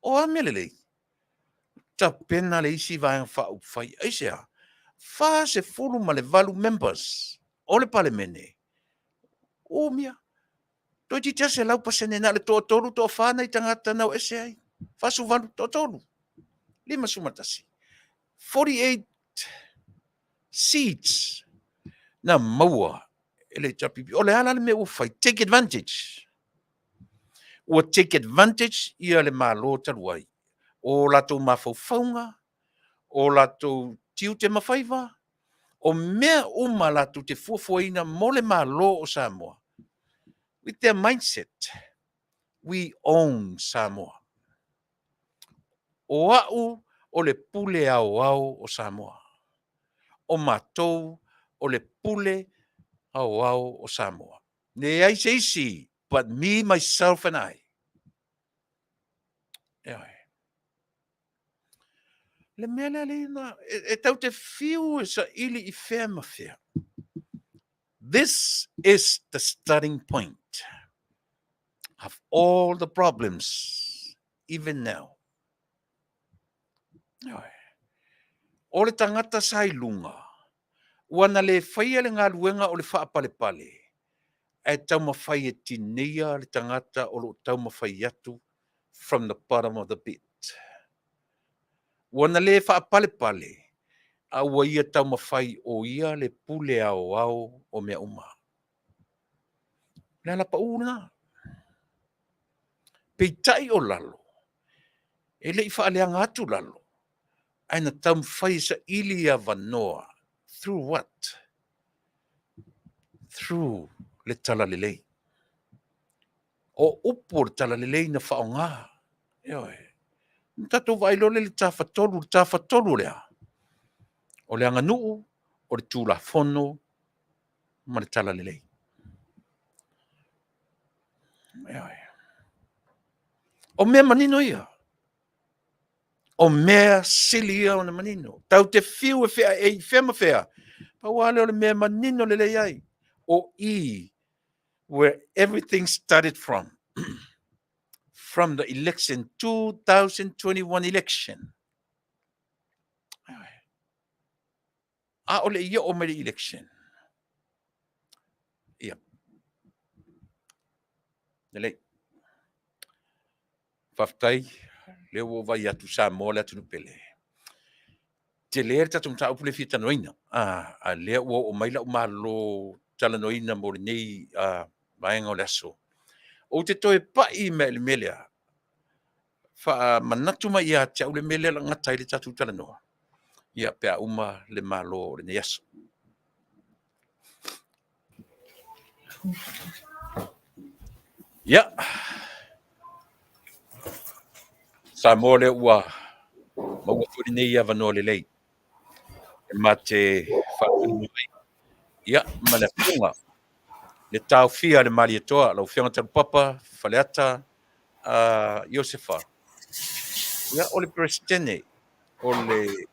B: O a melelei. Ta pena le isi vai fa fai. Aisea. Fa se fulu ma le valu members. O le palemene. O mia. Toi ti se lau pasene na le tōtolu tō whānei tangata nau ese ai. Fasu valu tōtolu. Lima sumatasi. 48 seats. Na maua. Ele tapipi. O le ala le me ufai. Take advantage. Ua take advantage ia le malo taruai. O lato mafaufaunga. O lato tiu te mawhaiva. O mea uma lato te fuafuaina mo le malo o Samoa. With their mindset, we own Samoa. O au o le pule au o Samoa. O matou o le pule au o Samoa. Ne ai se isi, but me, myself and I. Le mea le na, e tau te fiu sa ili I fea ma fea. This is the starting point of all the problems, even now. O le tangata sai lunga, wana le whaia le ngā luenga o le wha pale pale, e tau mawhai e tinia le tangata o lo tau mawhai atu from the bottom of the pit. Wana le wha pale pale, a ua ia tau mawhai o ia le pule au o mea uma. Lea la pa una. Peitai o lalo, e le I wha aleanga atu lalo, aina tau mawhai sa ili a vanoa. Through what? Through le tala lelei. O upo le tala lelei na whaonga. Eoi. Tato vailole le tawhatolu lea. O le anga nuu, o le tūla fono, ma le tala lelei. Eoi. O mea manino ia. O mea sili ia o na manino. Tau te fiu e fea, e fea ma fea. Pa wale o le mea manino lelei ai. O I, where everything started from. From the election, 2021 election. A ole ia o mai election. Ia. Nele. Faafetai, leo o vai atu Samoa le atu nupele. Te lea tatu mta upule fita noina. A lea o mai la umalo tala noina mo nei vaenga o le aso. O te toe pai me le melea. Fa manatu mai ia te au le melea la ngatai le tatu tala noa. Ia pea uma le malo le nei aso. Ia. Samoa le ua maua furi nei ia vanoa le lei. E mate whaatunu mai. Ia, ma le funga. Le tau fia le mali etoa, lau fianga Taulapapa, Faleata, Iosefa. Ia, o le Peresetene, o le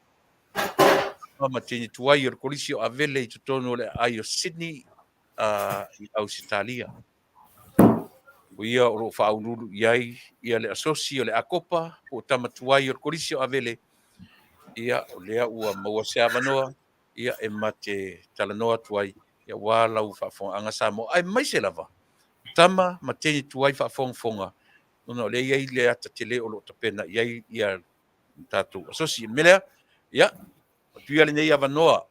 B: mama tini Tuai o le Kolisi o Avele i tutonu o le Iosefa i Ausetalia. O ia o lo whaunuru iai, ia le Asosi o le ACOPA, o Tama Tuai o le Kolisi o Avele. Ia, o lea ua maua se avanoa, ia e mate talanoa Tuai, ia wala u whaafonga Samoa. Ai mai se lava. Tama ma Teine Tuai whaafonga. No le iai le ata te le o lo tapena, iai ia tātou Asosi. Melea, ia, o tuia le nei avanoa,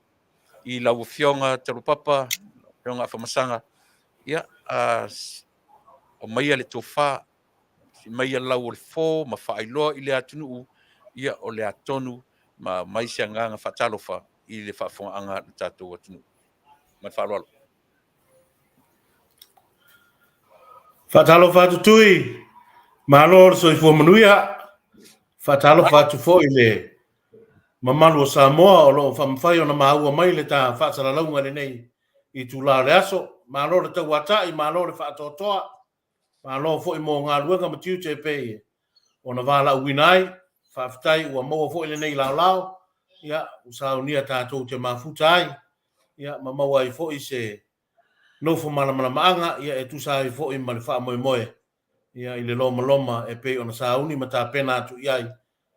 B: i lau fionga Taulapapa, fionga whamasanga, ia, o maia le tofa, si maia lau o le fō, ma whaailoa i le atunuu, ia o le atonu, ma mai se nganga Faatalofa i le whaafonga anga le tātou atunu. Ma whaaloalo.
C: Faatalofa tu tui, malo so i Manuia, Faatalofa tu fo i le mamalu o Samoa o lo whamwhai o na maua mai le tā Faatalanoaga le nei i tu la le aso, malo le tau atai, malo le whaatotoa, malo fo i mo ngā luenga matiu te pei, o na wala uinai, Faafetai ua maua fo i le nei lao, ia usaunia tātou te mafutai, ia mamaua i fo i se nofo mana maanga, ia e tu sa i fo i mali wha moe moe, ia i le loma e pei o na sauni ma tā pena atu iai,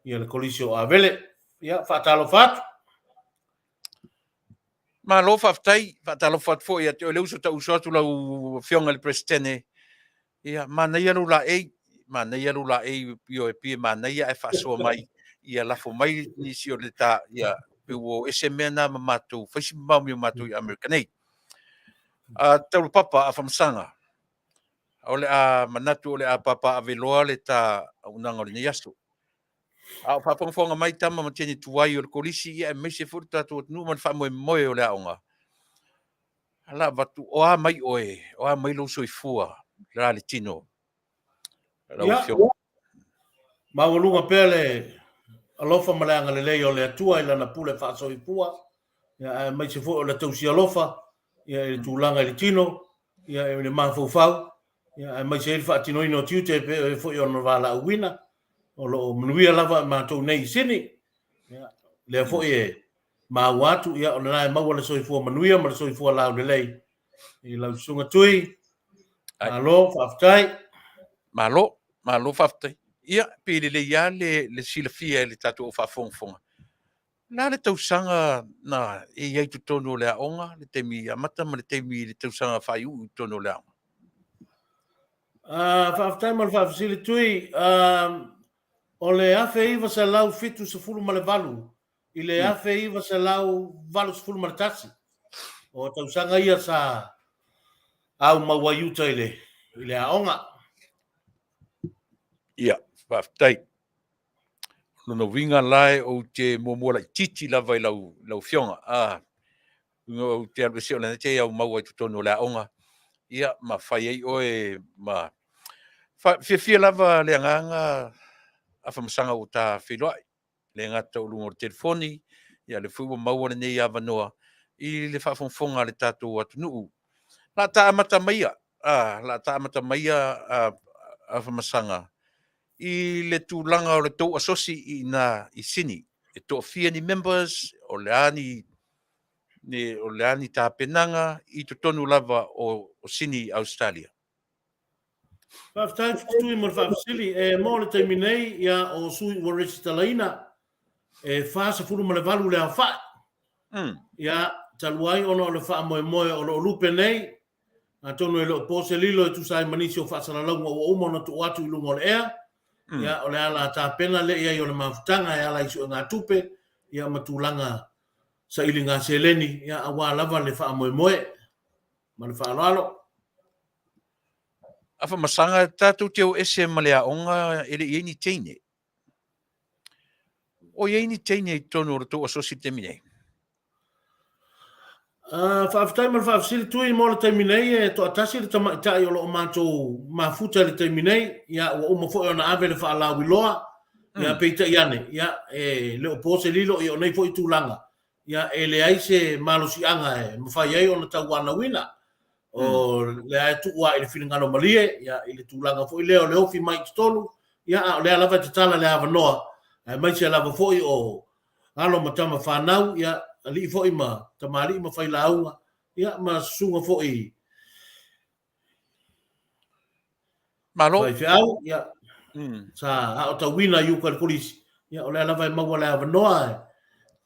C: ia le Kolisi o Avele, ia Faatalofa atu.
B: Ma lo Faatalofa atu fo ia te o le uso ta uso atu lau fionga le Peresetene, ia mana ia lula io e pia mana ia e whaasoa mai, ia lafo mai ni si o le tā, ia piuo ese mea nā mamatu, whaisi maumi o matu i Amerikanei. Taulapapa a whamasanga, o le a manatu o le a papa a veloa le tā unanga o le niasu. A o whaponga mai Tama ma tēne Tuai o le Kolisi, ia e meise furu tātou atu numan wha moe o le aonga. Ala watu o a mai oe, o a mai lo soi fua, rā le tino.
C: Ia, mawalunga pele, alofa malanga le lei o le atua ila na pule whaasoi pua, ia mai se fo o le tausi alofa, ia e tūlanga le tino, ia e le mawhau, ia mai se elfa atino ino tiute pe fo i ono wala uwina, o lo Manuia lava mātou nei sini, le fo e mawatu, ia o na maua le soifua Manuia, ma le soifua lau le lei, i lau sunga tui, malo, Faafetai.
B: Malo Faafetai. Ia, pili le ia le silafia le tātou o whaafonga. Nā le tausanga na e iai tutonu le aonga, le teimi amata, ma le teimi le tausanga whai u tutonu le aonga.
C: Faafetai ma le Faafesili tui, o le afe iwa sa lau fitu sa fulu ma le valu, i le afe iwa sa lau valu sa fulu ma le tasi, o tausanga ia sa au mawaiuta i le aonga.
B: Ia, Faafetai. Lona winga lai o te momola titi lava i lau fionga. O te alwese o lana te au maua i tutonu le aonga. Ia, ma whai ei oe, ma fia lava le anganga a whamasanga o tā whiloai. Le ngata o lunga o telefoni, ia le fuiwa maua le nei avanoa, i le whaafonga le tātou atunuu. La tā amata maia, a whamasanga. I le tūlanga o le tau Asosi i sini. E tō fia ni members, o le ani tā penanga, i tutonu lava o sini Ausetalia.
C: Faafetai futui mo le Faafesili, e mo le taiminei ia o sui ua resitalaina, e Fasa fulu ma le valu le awha. Ia taluai ona o le wha moe moe o lo lupe nei, a tonu e lo pose lilo e tu sai manisi o whaasalalau o umona tu atu ilunga o le ea, ia o le ala ta pena le ia i o le mafutanga e ala isu ngā tupe, ia matulanga sa ili ngā seleni, ia awa lava le wha moe moe, ma le wha aloalo.
B: Afa masanga tātou te o ese malea onga ele i ni Teine. O i ni Teine i tonu o to Asosi temine.
C: Faafetai ma le faafesili tui mo le taiminei e toʻatasi le tamaʻitaʻi o loo matou mafuta le taiminei ia ua uma foʻi ona ave le faalauiloa ia peitaʻi ane ia e le o pose lilo i o nei foʻi tulaga ia e leai se malosiʻaga e mafai ai ona tauanauina o le ae tuʻua i le filigalo malie ia i le tulaga foʻi lea o le ofi mai totolu ia a o lea lava e tatala le avanoa ae maisi a lava foʻi o alo ma tama fanau ia ali foʻi ma tamali ma failauga ia ma suga foʻi
B: Malo.
C: faifeau ia sa a o tauina iu ka le kolisi ia o lea lava e maua le avanoa e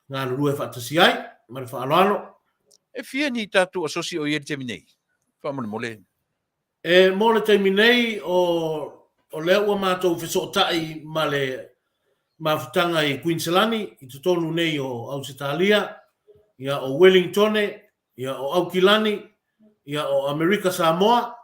C: galulue faatasi ai ma le faaloalo
B: E fia ni tātou Asosi o i te minei. Whamole mole.
C: e mo le taiminei o lea ua matou fesootaʻi ma le mafutaga i Queenslandi i totonu nei o Ausetalia ia o Wellingtone, ia o Aukilani, ia o Amerika Samoa,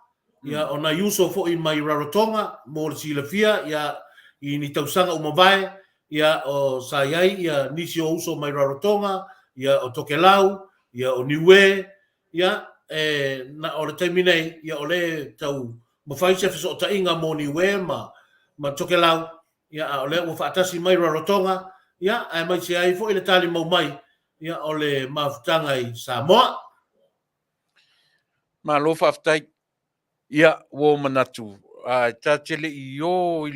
C: ia o na yuso foʻi mai Rarotonga, mo le silafia, ia i ni tausaga umavae, ia o Saiai, ia nisi o uso mai Rarotonga, ia o Tokelau, ia o Niue, ia na o le taiminei, ia o le tau mawhai se fesootaʻiga mo Niue ma Tokelau, ia o le ua faatasi mai Rarotonga, ia e mai se ai foʻi le tali mau mai, ia o le mafutanga i Samoa.
B: Malo Faafetai. Ia wo manatu. Ta tele i o i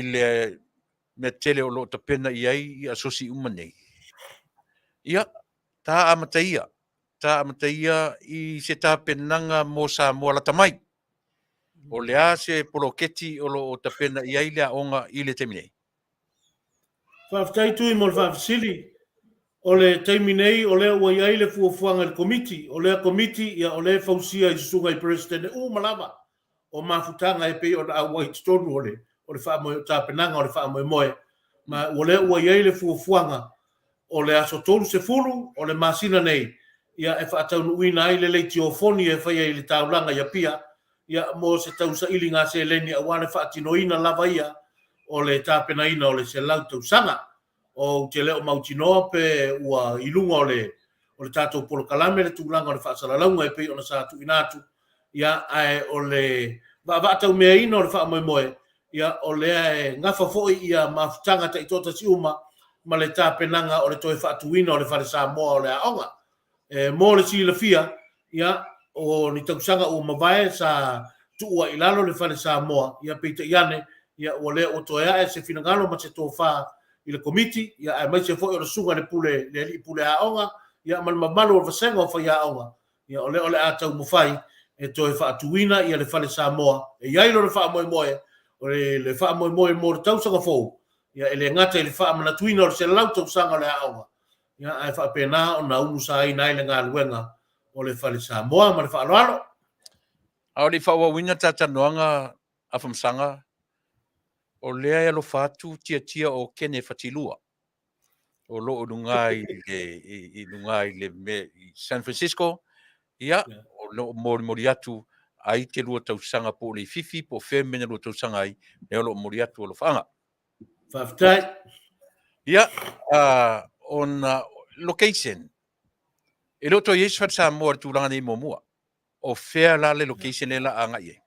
B: le me tele o lo ta pena i ai i Asosi umanei. Ia ta amataia. Ta amataia i se ta penanga mo Samoa la tamai. O lea se poloketi o lo ta pena i ai lea onga i le teminei.
C: Faafetai tui mo le faafesili. O le taiminei o lea ua iai le fuafuanga le komiti. O lea komiti ia o lea fausia i susunga i Peresetene malava. O mafutanga e pei o na aua i tonu o le whaamoe tāpenanga o le whaamoe moe. Ma o lea ua iai le fuafuanga o le aso tolu se fulu o le masina nei. Ia e whaataunuina ai le leiti o foni e whaia i le taulanga ia pia. Ia mo se tausa ili ngā se leni a wane whaatinoina lava ia o le tāpenaina o le se lau tausanga. O te leo mautinoa pe ua ilunga o le tātou polo kalame le tūlanga o le whaasalaunga e pei o na sātu inatu. Ia ai o le vaatau mea ina o le whaamoe moe. Ia o le ngafa fo'i ia mafutanga ta itota si uma ma le tāpenanga o le toe whaatuina o le whare Samoa o le aonga. Mō le si la fia, ia o ni tausanga o mawai sa tuua ilalo le whare Samoa. Ia peita iane, ia o le o toea e se finangalo ma se tō whaa i le komiti, ia ai mai se fo'i o le sunga le pule, le li pule aonga, ia malmamalu o vasenga o whai aonga, ia o le atau mawhai, e toi whaatuina ia le whale Samoa, e iailo le whaamoe moe, o le whaamoe moe mo le tausanga fōu, ia ele ngata i le whaamanatuina o le se lau tausanga le aonga, ia ai whaapena o na unu sa ai nai le ngā luenga o le whale Samoa, ma le whaaloalo.
B: Au li whaawawina tātanoanga awhamsanga, o lea e lo fatu tia o kene fatilua. O lo lungai le San Francisco, ia o lo mori atu ai te lua tausanga po le fifi po femena lua tausanga ai e o lo mori atu o lo whaanga.
C: Faafetai.
B: Ia on location. E lo to Iosefa Samoa tūlanga nei momua. O fair la le location e la anga ie.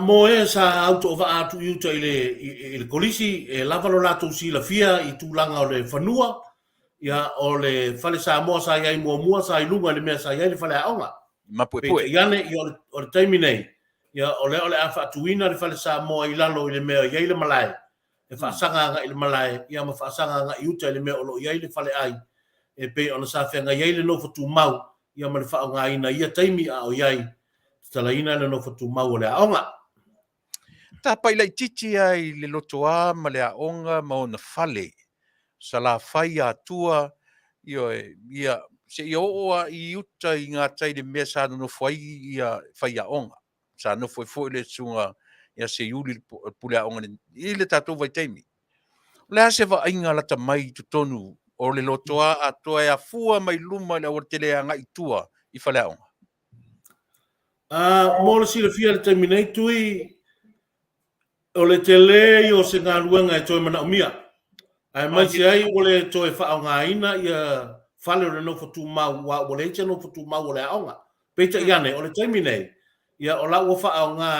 C: Mo e sa auto o atu iuta i le kolisi, e lavalo lato si la fia i tūlanga o le whanua, ia o le whale Samoa sa iai mua sa ilunga le mea sa iai le whale aonga.
B: Mapue
C: Pei iane i o le taimi nei, ia o le a whaatuina le whale Samoa i lalo i le mea iai le malai, e whaasanga anga i le malai, ia ma whaasanga anga iuta i le mea o lo iai le whale ai, e pei o na sa whenga iai le nofa tu mau, ia ma le whaonga ina ia taimi a o iai, tala ina le nofa tu mau o le aonga.
B: Ta pai lai titi ai le lotoa ma le aonga ma o na whale. Sala fai atua, ia se ia oa I uta I ngā taile mea sa no fai ia fai a onga. Sa no foi le sunga ia se yuli pule a onga I le tatou vai teimi. Le se va inga lata mai tu tonu o le lotoa a toa a fua mai luma le o tele a ngai tua I fale a onga.
C: Mo le sila fia le terminate tui o le tele I o se ngā luenga e toi mana umia. Ai mai se ai o le toi wha o ngā ina ia fale o le no fatu mau wa o le echa no fatu mau o le aonga. Peita iane o le terminate ia o la ua wha o ngā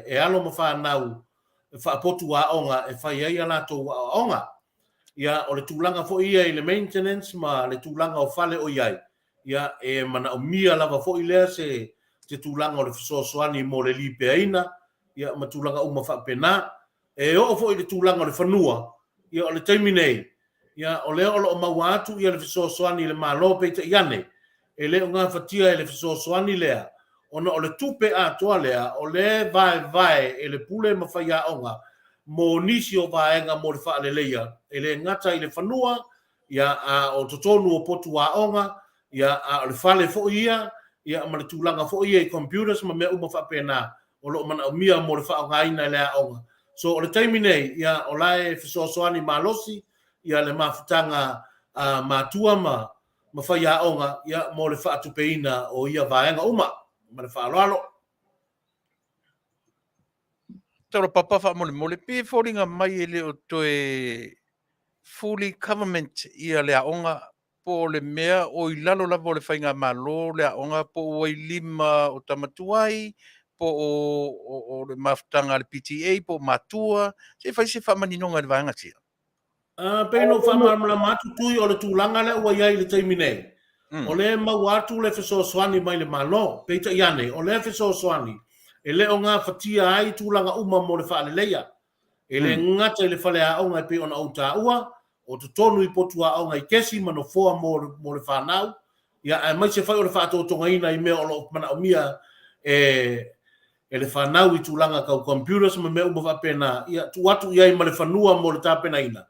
C: e alo ma wha nau e wha potu a aonga e wha iai ala tō wa aonga. Ia o le tūlanga fo ia I le maintenance ma le tūlanga o fale o iai. Ia e mana umia lava fo I lea se te tūlanga o le fisosoani mo le lipeaina, ia ma tūlanga uma whapena, e o fo I le tūlanga o le whanua, ia o le teiminei, ia o leo o lo maua atu ia le fisosoani le malo peita iane, e leo ngā whatia e le fisosoani lea, ona o le tupe atoa lea, o le vai e le pule mawhaia onga, mo nisi o vaenga mo le wha le leia, e le ngata I le whanua, ia o totonu o potu a onga, ia o le whale fo ia, ia ma le tūlanga fo ia I computers ma mea uma whapena o lo mana o mia mo le wha o ngaina I lea onga. So o le taimine, ia o lae fisosoani malosi, ia le mawhutanga mātua ma whaia onga, ia mo le wha atupeina o ia vaenga uma, ma le wha aloalo.
B: Taulapapa wha mole pe fōringa mai le o toe fully government ia le aonga po le mea o I lalo lavo le whainga malo le aonga po o I lima o Tuai, po o le mawhtanga le PTA, po matua, se wha maninonga le vaenga tia.
C: Peino whamamala matutui o le tūlanga le ua iai le teiminei. O le mauatu le fisosoani mai le malo, peita iane, o le fisosoani, e le o ngā whatia ai tūlanga uma mo le whaale leia. E le ngata I le whale a onga pe ona au tā ua, o te tonu I potu a onga I kesi mano foa mo le whanau, ia ai mai se whai o le whātotonga ina I mea o lo mana o mia e le whanau I tūlanga kau computers ma mea uma whapena, ia tu atu iai ma le whanua mo le tāpena ina.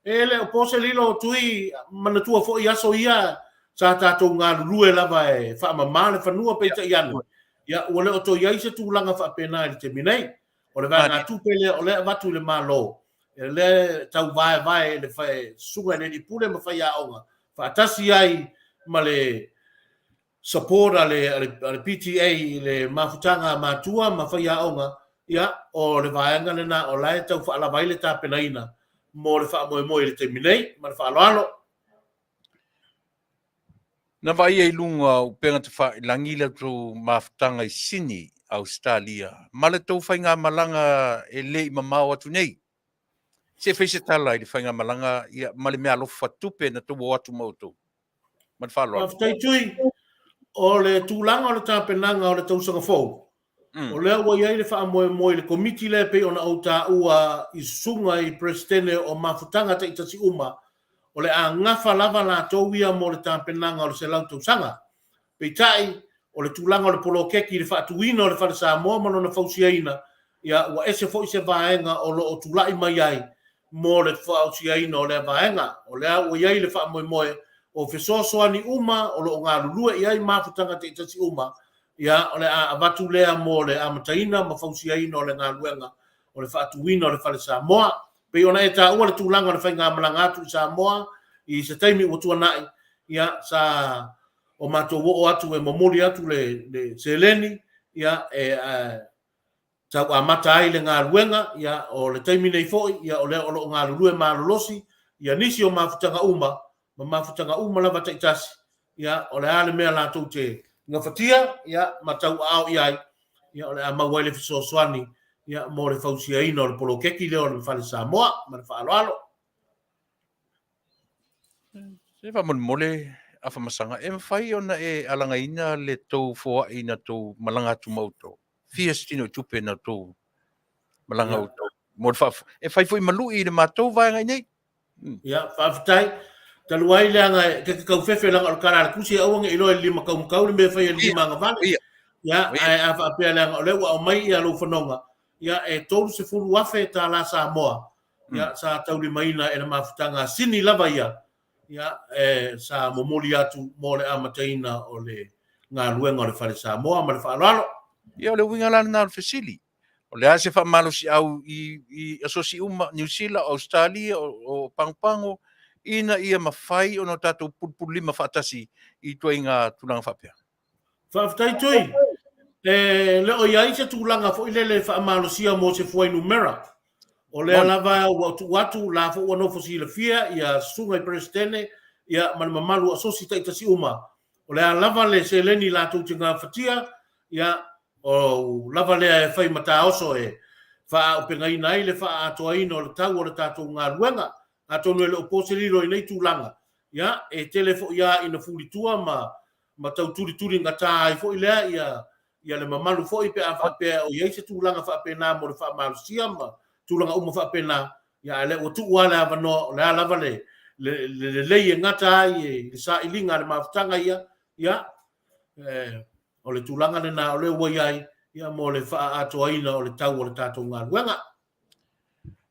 C: E le o pose lilo tui mana tua fo I aso ia sa tātou ngā lulue lava e whaamama le whanua peita ianu. Ia ua le o to iai se tūlanga whapena I te minei, o le vai ngā tūpele o le watu le malo. E le tau vai le whae sunga le pule ma whai a onga. Whaatasi ai ma le support ale PTA le mafutanga matua ma whai a onga. Ia o le vaenga le na o lai tau whaalawai le tāpena ina. Mo le wha moe le te minei, ma le wha aloalo.
B: Na vai e lunga o penga te wha langila tō mawhtanga I sini Ausetalia. Ma le tau whainga malanga e le I mamau atu nei. Se whaise tala I le whainga malanga ma le mea lofa tupe na tō atu mautou. Ma le wha aloalo.
C: Mawhtai tui, o le tūlanga o le tāpenanga o le tausanga fōu. O lea ua iai le wha moe le komiti le pe ona au tā ua I sunga I Peresetene o mawhutanga te itasi uma. O le a ngafa lava la tōwia mo le tāpenanga o le se lau tausanga. Pei tai, o le tūlanga o le polo keki le whaatuina o le whare Samoa mano na whausiaina. Ia ua ese fo I se vaenga o lo o tūlai mai ai mo le whausiaina o le vaenga. O lea ua iai le wha moe o whesosoani uma o lo o ngā lulua iai mawhutanga te itasi uma. Ia o le avatu lea mo le amataina ma fausiaina o le ngā luenga o le whaatuina o le whare Samoa. Pei ona e tā ua le tūlanga o le whainga malanga atu I Samoa I se taimi o tuanai. Ia sa o mātou o atu e momoli atu le seleni. Ia e tau a mata ai le ngā luenga. Ia o le taimi nei foi. Ia o le o ngā lulue maalolosi. Ia nisi o mawhutanga uma. Ma mawhutanga uma lava taitasi. Ia o le ale mea la tau te ngā whatia, ia, matau au iai, ia, o le a mawai le fisosoani, ia, mo le fausiaina o le polo keki leo le whale Samoa, ma le whaaloalo.
B: Se wha mole a whamasanga, e mwhai ona e alangaina le tau fōa ina tau malanga atu mauto. Fiestino tupe na tau malanga auto. E whai fwoi malui le mātou vaenga nei?
C: Ia, Faafetai. Taluai leanga ke kau fefe langa o karara kusi awange ilo e lima kau mkau le me fai lima nga vale. Ya a fa pe langa o lewa o mai ia lo fanonga. Ya e tolu se fulu wafe ta la Samoa. ia sa tauli maina e na mafutanga sini lava ia sa momoli atu mo le amataina o le ngā luenga o le whare Samoa ma le whaalalo.
B: Ia le winga lana na fesili. O le ase whamalo si au i Asosi uma New Zealand, Australia o Pangpango, ina ia mawhai o no tātou pulpulima whaatasi i tuai ngā tulanga whapea.
C: Faafetai tui, le o iai se tūlanga fo ile le whaamalo sia mo se fuai numera. O le alava watu la fo wano fo si le fia ia sunga i Peresetene ia mamalu Asosi taitasi uma. O le alava le se leni la tau tinga fatia ia o lava le fai mata oso fa o penga ina ile fa atoa ino le tau o le tātou ngā ruenga ato no le oposiriro i nei tūlanga ia telefo ia ina fulitua ma tau turi ngata ai fo ilea ia le mamalu fo i pe a o iei se tūlanga fa pena mo le fa malu siama tūlanga uma fa pena ia le o tu wala avano le alava le ngata ai le sa ilinga le mafutanga ia o le tūlanga le na o le ua iai ia mo le wha atoaina o le tau o le tātou ngā ruenga.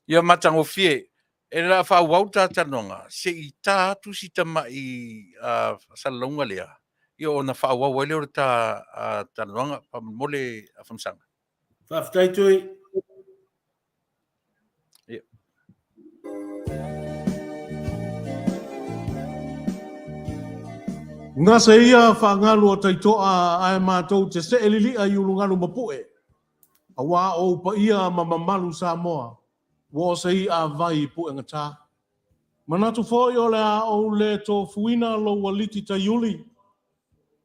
B: Ia matango fie, e la wha wauta tanonga, se i tātu si tama i salalonga lea, ia o na wha wau ele o le tā tanonga, pa mole a whamsanga.
C: Faafetai tui. Ngā sa ia whaangalu o taitoa ai mātou te se elili a iulungalu mapue. A wā o pa ia mamalu Samoa. Wā sa ia a vai pu ngata. Manatu foi o le a o le to fuina lo waliti ta yuli.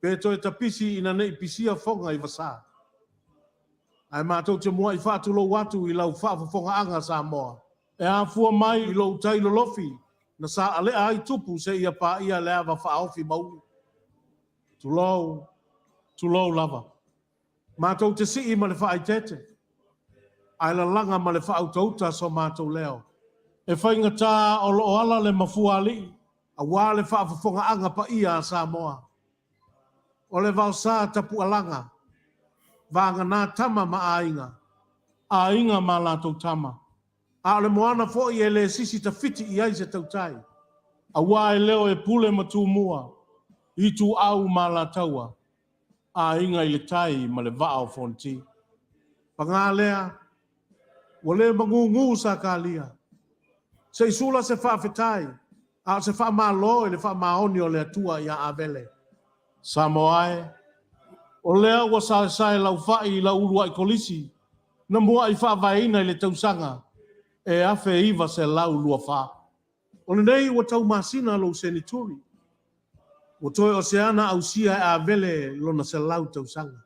C: Pe to e tapisi ina nei pisia fonga i Fasa. Ai mātou te mua i whātu lo watu i lau whaafafonga anga Samoa. E a fua mai i lo tailo lofi. Na sa ale ai tupu se ia pa ia le ava whaofi mauli. Tulou lava. Mātou te si ma le whaai tete. Ai la langa ma le whautauta so mātou leo. E whainga tā o lo ala le mafua li. A wā le whaafafonga anga pa ia a Samoa. O le vau sā tapu alanga. Vanga nā Tama ma ainga. Ainga ma lātou Tama. A le moana fo i e le sisi ta fiti i aise tautai. A wā e leo e pule matu mua. I tu au ma la taua. A inga i le tai ma le vao fonti. Pa ngā lea, wa le mangungu sa ka lia. Se isula se Faafetai, a se wha malo i le wha maoni o le atua i a Avele. Samoa o lea wa sa lau whai i lau urua i Kolisi, na mua i wha vaina i le tausanga, e afe iwa se lau lua wha. O le nei wa tau masina lo senituri. O toi oseana au sia e Avele lona se lau tausanga.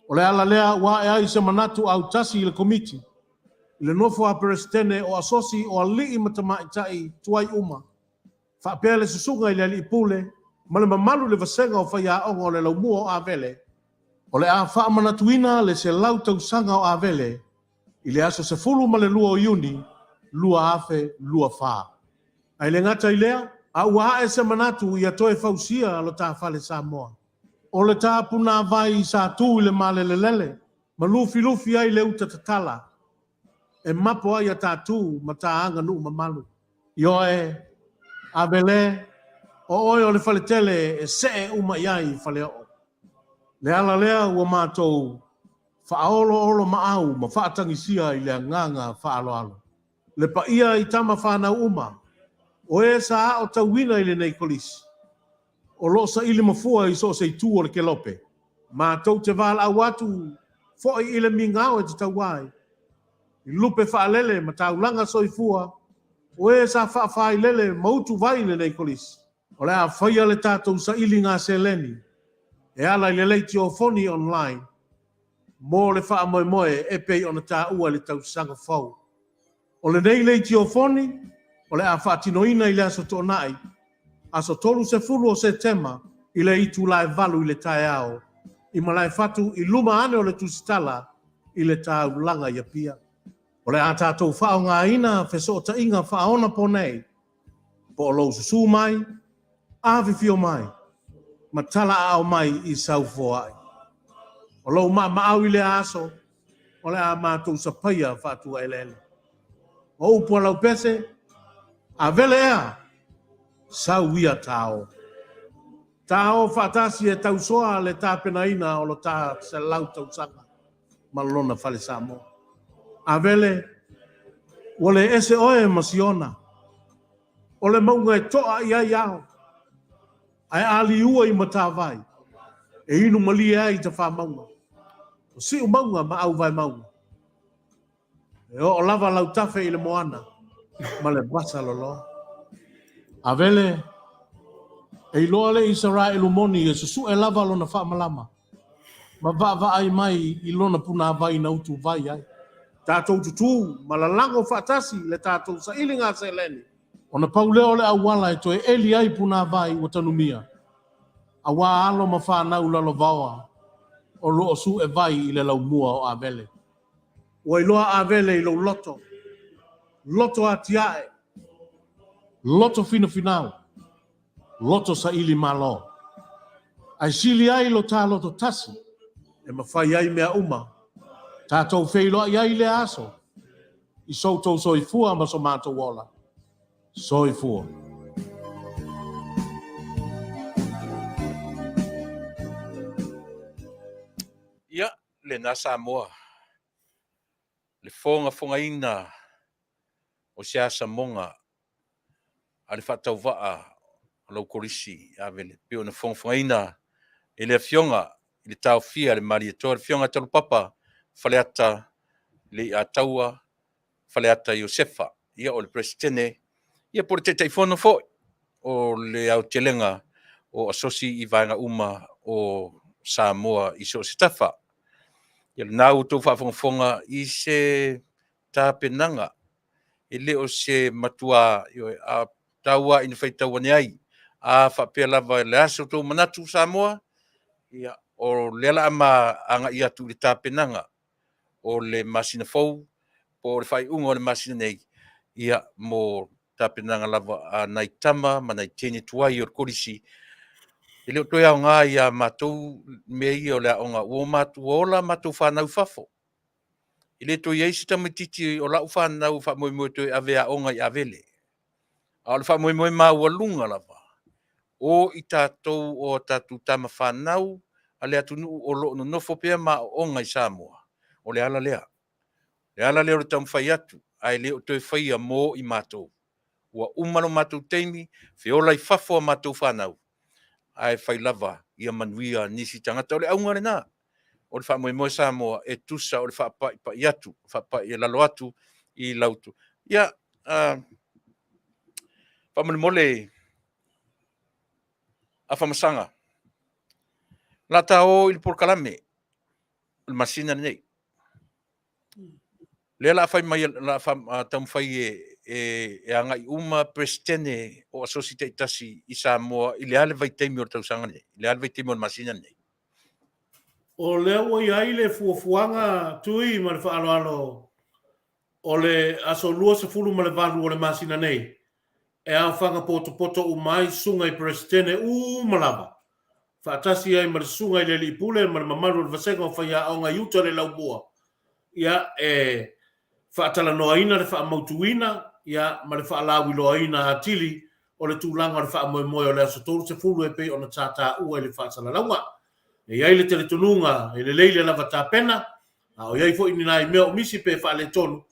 C: O le ala lea wa e ai se manatu au tasi i le komiti. I le nofo a Peresetene o Asosi o ali i matamaitai Tuai uma. Whaapea le susunga i le ali pule, ma le mamalu le vasenga o whaia onga o le laumua o Avele. O le a wha manatuina le se lau tausanga o Avele, i le aso se fulu ma le lua o Iuni, lua afe, lua wha. Ai le ngata i lea, a ua e se manatu i a toe fausia lo ta whale Samoa. O le ta puna vai sa tu i le male lele, ma lufi ai le uta tatala. E mapo ai a tātū ma tā anga nuu mamalu. Io e Avele o oi o le faletele e se uma iai faleo. Le ala lea ua mātou whaolo maau ma whaatangisia i le nganga whaaloalo. Le pa ia i Tama whanau uma. O e sa o tauina i le nei Kolisi. O lo sa ili mafua i so se tu o le kelope. Mātou te vala au atu fo i le mingao e te tauai. I lupe whaalele ma taulanga soifua, o e sa whaafai lele mautu vai le nei Kolisi. O le a whaia le tātou sa ili ngā seleni, e ala i le leiti o foni online, mō le wha moe e pei o na tā ua le tausanga whau. O le nei leiti o foni, o le a whaatinoina i le aso tōnai, aso tolu se fulu o Septema, i le i Tuilaepa i le tae ao, i malai fatu i luma ane o le tusitala, i le taulanga ia pia. O le a tātou whao ngā ina wheso ta inga whaona po nei. Po o lou susu mai, awhiwhio mai, ma tala ao mai i saufo ai. O lou maau i le aso, o le a mātou sa paia whātua elele. O upo lau pese, Avele ea, sauia tao. Tao whaatasi e tau soa le tā penaina o lo tā se lau tau sanga. Malona fale Samoa. Avele, wale ese oe masiona. Ole maunga e toa ia iao. Ai ali ua I matawai. E inu malia I te wha maunga. O si u maunga ma au vai maunga. E o lava lau tafe I le moana. Ma le basa lolo. Avele, e iloa le Isara e lumoni e susu e lava lona wha malama. Ma va ai mai I lona puna vai na utu vai ai. Tātou tutu, ma la lango whaatasi le tātou sa ilinga se leni. Ona pauleo le awala e toe eli ai puna vai o tanumia. A wā alo ma whanau lalo vaoa. O loo su e vai I le lau mua o Avele. O iloa Avele I lau loto. Loto a tiae. Loto fina finau. Loto sa ili malo. Ai sili ai lo tā loto tasi. E mawhai ai mea uma. Tātou wheiloa ai le aso. I soutou soifua ma so mātou wola. Soifua.
B: Ia, le nā Samoa. Le fonga ina o se asa monga a le whatau waa o lau Kolisi Avele. Pio na fonga ina e le Afioga I le tau fia le mari atoa le Afioga Taulapapa Faleata le ataua Faleata Iosefa ia o le Peresetene ia por te teifono foi o le au telenga o Asosi I vaenga uma o Samoa I so se tafa. Ia le nau tau whaafonga I se tāpenanga I le o se matua a taua ina whaitaua ni ai a whapea lava le aso tau manatu Samoa ia o lela ama anga ia tu le tāpenanga o le masina fau po le whai unga o le masina nei ia mo tāpenanga lava a nai Tama ma nai Teine Tuai o le Kolisi I leo toi au ngā ia mātou mea ia o le aonga o mātou ola mātou whanau whafo. I le toi eisi tamatiti o lau whanau whamoimoe toi ave aonga I Avele. A le whamoimoe mā ua lunga lava. O I tātou o tātou tama whanau a le atunu o lo no nofo pia mā aonga I Samoa. O le ala lea. Le ala lea o le tamu whai atu. Ai leo toi whaia mō I mātou. Ua umano mātou teimi, whiola I whafo a mātou whanau. Ai whai lava ia Manuia nisi tangata o le aungare nā. O le whamoimoe Samoa e tusa o le whapai pa I atu, whapai e lalo atu I lautu. Ia, whamolimole a whamasanga. La tao I le porkalame, le masina nei. Le la whai mai, la tam whai e anga I uma Peresetene o Asosi te itasi I Samoa I le ale vai teimi o le tausanga nei. I le ale vai teimi o le masina nei.
C: O lea ua iai le fuafuanga tui ma le whaaloalo o le aso lua se fulu ma le valu o le masina nei. E au whanga poto u mai sunga I Peresetene malama. Whaatasi ai ma le sunga I le li pule ma le mamaru le vasenga o whaia aonga iuta le laubua. Ia e Faatalanoaga le whaamautuina ia ma le whaalawinoaina atili o le tūlanga o le whaamoemoe o le aso tolu se fulu e pei o na tātā ua I le Faatalanoaga. E iai le teletonunga e le leile lava tāpena, o iai fo ini nai mea o misi pe wha le tonu,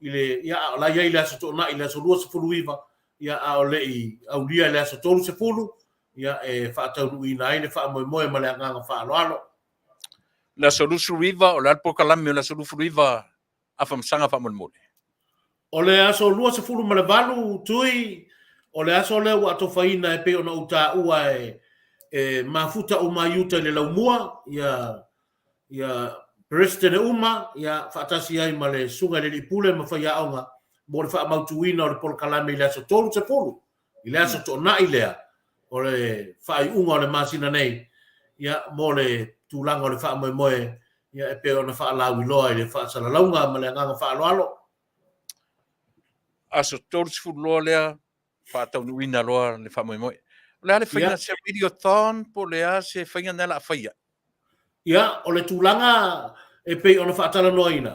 C: I le ia la iai le aso tona I le aso lua se fulu iwa, ia o le I au lia le aso tolu se fulu, ia e whaataunu I nai le whaamoemoe ma le anganga whaaloalo.
B: La solusu riva o le alpo kalami o la solusu riva a whamsanga whamolimole.
C: O le aso lua se fulu ma le valu tui, o le aso le ua atofaina e pe o na uta ua mafuta o maiuta le laumua, ia Peresetene uma, ia whaatasi ai ma le sunga le lipule ma whaia aonga, mo le whaamautuina o le polokalame I le aso tolu se fulu, I le aso tona I lea, o le whai unga o le masina nei, ia mo le tūlanga o le whaamoemoe, ia e pe o na whaalawi loa I le whaasaralaunga ma le anganga whaaloalo.
B: Aso tolu se fulu loa lea, whaataunuina loa le whamoemoe. Le ale whaina se videothon po lea se whaina nela a whaia.
C: Ia, o le tūlanga e pei o na whaatalanoaina.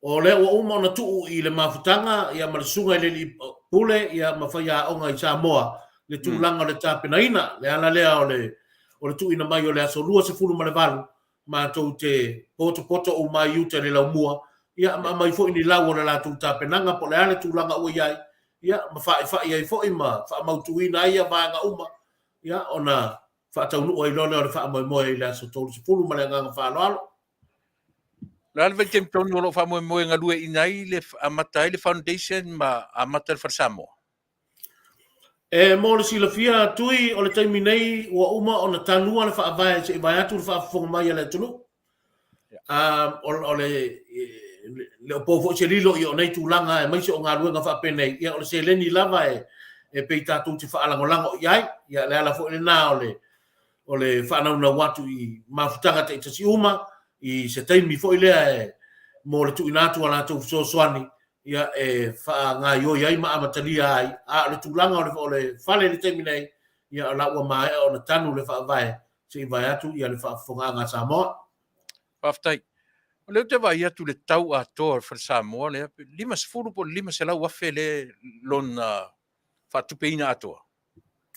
C: o le ua uma ona tuu i le mafutanga ia ma le sunga i le li pule ia ma whaia onga i Samoa le tūlanga o le tāpenaina le ala lea o le tuu ina mai o le aso lua se fulu ma le valu ma tau te poto o mai uta le lau mua ia ma mai fo ini lau o le lātou tāpenanga po le ale tūlanga ua iai ia ma whai ai fo ima wha mautuina ia vaanga uma ia ona wha tau nuu ai lole o le wha moe i le aso tolu se fulu ma le nganga whaaloalo.
B: La le tem tonu lo fa mo nga lue inai le amata le foundation ma amata le Samoa.
C: Mo le silafia tui o le taimi nei ua uma o na tanua le whaavae se i vai atu le whaafonga mai le tunu. O le opofo se lilo i o nei tūlanga e maise o ngā ruenga whaapenei. Ia o le se leni lava e pei tātou te whaalangolango iai. Ia le ala fo le nā o le whaanauna watu i mafutanga te itasi uma. I se taimi fo ilea mo le tuinatu ala tau soani ia fa nga yo ia ma amatalia ai a le tulanga o le fale le taimi nei ia la ua mai o na tanu le fa vai se vai atu ia le fa fonga nga Samoa
B: Faafetai le te vai atu le tau a tor for Samoa le lima se furu po lima se la wa fele lon fa tupeina ato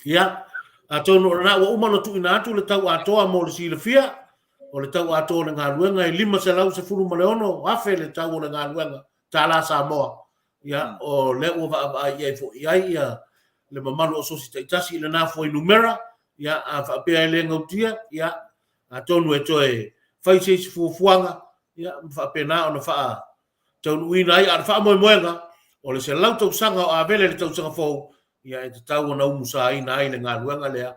C: ia ato no na ua uma no tuinatu le tau ato mo le silafia o le tau ato le ngā luenga i lima se lau se furu ma le ono wafe le tau o le ngā luenga tā la Samoa ia o le ua va ia fo ia le mamalu Asosi taitasi le nā foi numera ia a whaapea e le ngautia ia a tonu e toe whaise se fuafuanga ia whaapea nā o na wha taunu ina ai a wha moe moenga o le se lau tau sanga o Avele le tau sanga fau ia e te tau o na umusa ina ai le ngā luenga lea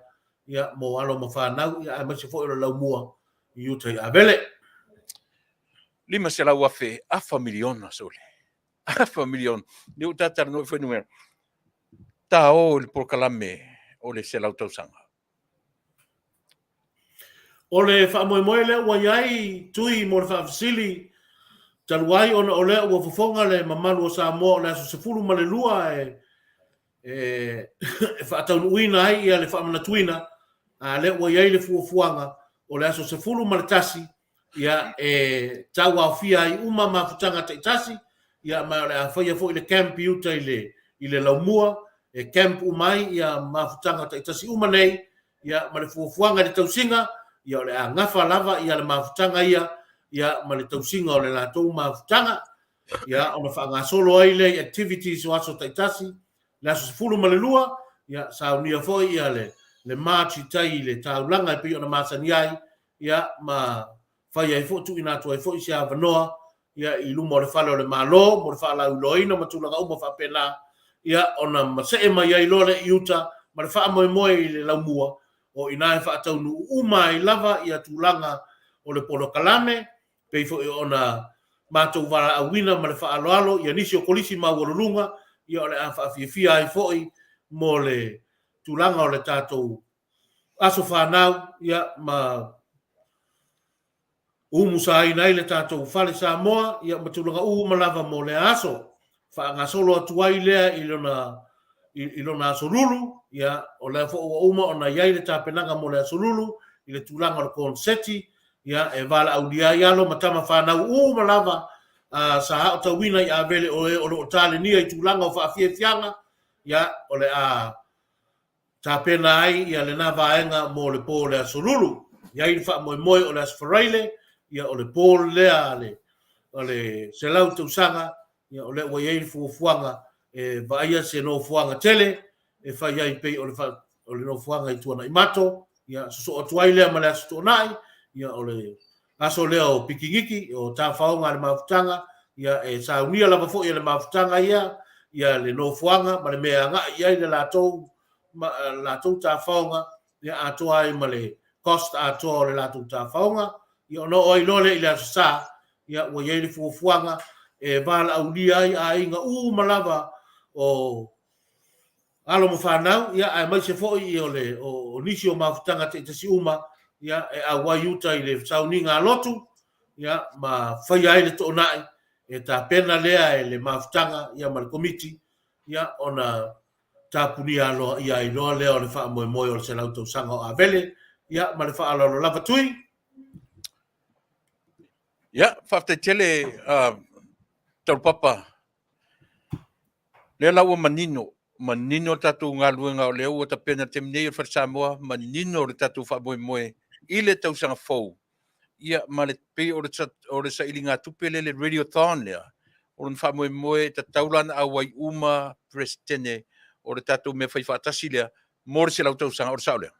C: ia mo alo ma whanau ia a mase fo i le lau mua Yutai Avele.
B: Lima se la wafe afa miliona sole. Afa miliona. Ni utata no foi numero. Ta o le porkalame o le se la utausanga.
C: O le whaamoemoe le ua iai tui mo le whaafasili taluai ona o le ua fofonga le mamalu o Samoa o le aso se fulu ma le lua e whaataunuina ai ia le whaamanatuina a le ua iai le fuafuanga o le aso se fulu malatasi ia tau Afia ai uma mafutanga taitasi ia ma le afaya fo i le camp iuta i le laumua camp umai ia mafutanga taitasi uma nei ia ma le fuafuanga le tausinga ia o le ngafa lava ia le mafutanga ia ma le tausinga o le latou mafutanga ia ona whaangasolo ai le activities o aso taitasi le aso se fulu ma le lua ia saunia fo ia le march tai le taulanga e pe ona masani ai ia ma fai ai fotu ina to ai fo sia vanoa ia i lumo le falo le malo mo le fala uloina ma tula ga uma fa pena ia ona ma se mai ai lole iuta ma le fa mo le laumua o ina fa taunu uma i lava ia tulanga o le polo kalame pe fo ona ma to vara a wina ma le fa alo ia nisi o kolisi ma wolunga ia ole Afiafi ai fo mo le tulanga o le tatou aso whanau ia ma umusa ai nei le tatou fale Samoa ia matulanga malava mo le aso whaangasolo atuai lea i lona aso lulu ia o le fo uma ona iai le tapenanga mo le aso lulu i le tulanga o le konseti ia e Vale audia ialo matama whanau malava sa hao tawina i Avele o le otale nia i tulanga o Faafianga ia o le tapena ai ia le na vaenga mo le po le aso lulu ia i wha moe o le asfaraile ia o le pol lea o le se lau tausanga ia o le wa iei fuafuanga e vaia se no fuanga tele e wha iei pei o le no fuanga i tuana i mato ia so atuai lea ma le aso tonai ia o le aso lea o pikingiki o ta whaonga le mafutanga ia e sa unia lava fo ia le mafutanga ia le no fuanga ma le mea nga iei le latou ta whaonga ia atoa ai ma le cost atoa le latou ta whaonga ia no oi lole i le sa ia wa iei le fuafuanga e Vale aulia ai inga malava o alo mo whanau ia ai mai se foi i o nisi o mafutanga te si uma ia e a waiuta i le sauninga lotu ia ma whai ai le tonai e ta pena lea e le mafutanga ia ma le komiti ia ona tapuni alo ia i loa lea o le wha moe o le se lautou sanga o Avele ia ma le wha alo lava tui
B: ia Faafetai tele Taulapapa. Le lau manino tatu ngā luenga o leo o ta pena te mnei o whare Samoa, manino o le tatu wha moe i le tausanga fau. Ia ma le pe o le sa ili ngā tupele le radiothon lea. O le wha moe ta taulana a wai uma Peresetene o le tatu me whai whaatasi lea, mōre se lau tausanga o le sao lea.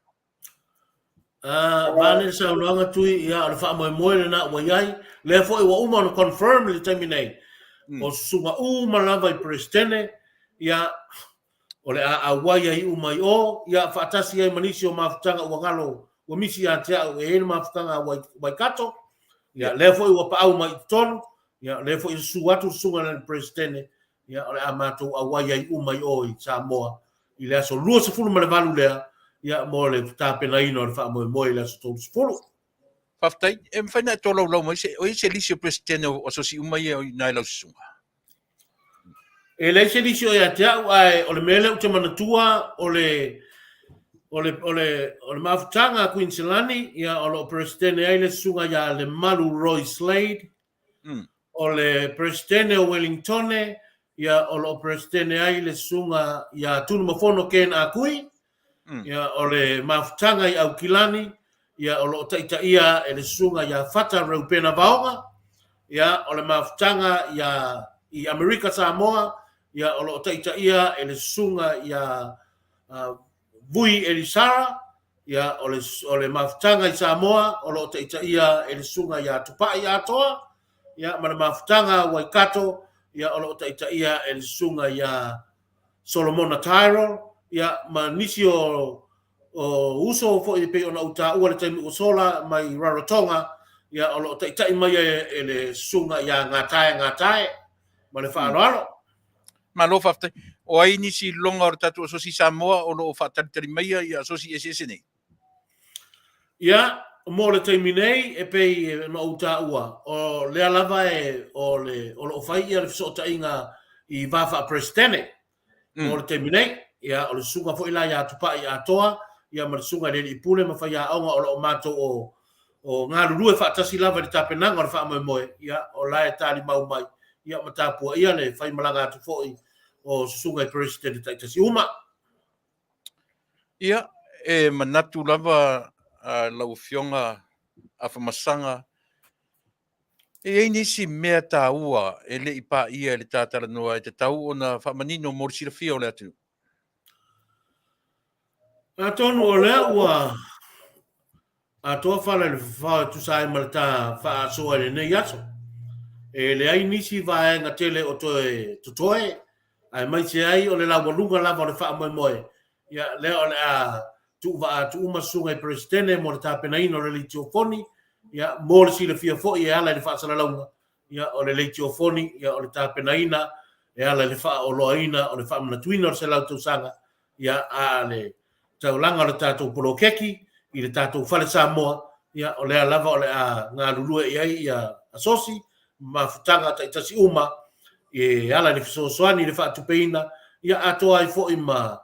C: Vale sa longa tui ia o le wha moe le na wai ai, le fo i wa uma no confirm le taimi nei. O sunga uma lava i Peresetene, ia o le a wai ai umai o, ia whaatasi ai manisi o mafutanga ua ngalo, ua misi a tea o e mafutanga wai kato, ia le fo i wa pa au mai tonu, ia le fo i su atu sunga na Peresetene, ia o le a matou a wai ai umai o i Samoa, i le aso lua se fulu ma le valu lea, ia mo le tāpena ino le wha moe le aso tōru se fulu.
B: Faafetai, e mwhaina e tō lau mai, o i se lisi o Peresetene o Asosi umai o i nai lau sunga.
C: E le se lisi o ia te au ai o le mele o te manatua o le mafutanga Queensilani ia o le Peresetene ai le sunga ia le malu Roy Slade o le Peresetene o Wellingtone ia o le Peresetene ai le sunga ia tunu mafono ken a kui ia o le mafutanga i au kilani ia o le taita ia e le sunga ia fata raupena vaonga ia o le mafutanga ia i Amerika Samoa ia o lo taita ia e le sunga ia Vui Elisara ia o le mafutanga i Samoa o lo taita ia e le sunga ia Tupai atoa ia ma le mafutanga Waikato ia o lo taita ia e le sunga ia Solomona Tyrol ia ma nisi o uso fo i pe ona uta ua le taimi o sola mai Rarotonga ia o lo taita i mai e le sunga ia ngatae ma le whaaloalo.
B: Ma lo Faafetai, o ai nisi longa o tatu Asosi Samoa o lo whaataritari maia i Asosi Esesene.
C: Ia, mo le taimi nei e pei no uta ua. O lea lava o lo whai ia le fisota inga i Vafa Peresetene. Mo le taimi nei, ia o le sunga fo ila ia tupa i atoa, ia ma le sunga le i pule ma whai a aonga o lo mato o ngā rurue whaatasi lava di tapenanga o le wha moe, ia o lae tali mau mai. Ia matapua ia le whai malanga atu fo o sunga i Peresetene taitasi uma.
B: Ia, e manatu lava lau fionga a whamasanga. E ei nisi mea tā ua e le ipa ia le Faatalanoaga e te tau o na whamanino morisira fia o le atu.
C: A tonu o lea ua a toa whala le whawha tu sai ma le tā wha soa le nei aso. E le ai nisi vaenga tele o toe ai mai se ai o le lawa lunga lava o le wha moe. Ia lea o le a tu uma sunga i Peresetene mo le tāpena ino le leitiofoni. Ia mo le sila fia fo i ala le wha salalaunga. Ia o le leitiofoni, ia o le tāpena ina, e ala le wha o loa ina, o le wha manatuina o le se lautou sanga. Ia a le taulanga o le tātou polo keki, i le tātou whale Samoa. Ia o le a lava o le a ngā lulua i ai ia Asosi, mafutanga taitasi uma, e ala le fisosoani le whaatupeina, ia atoa ai fo i ma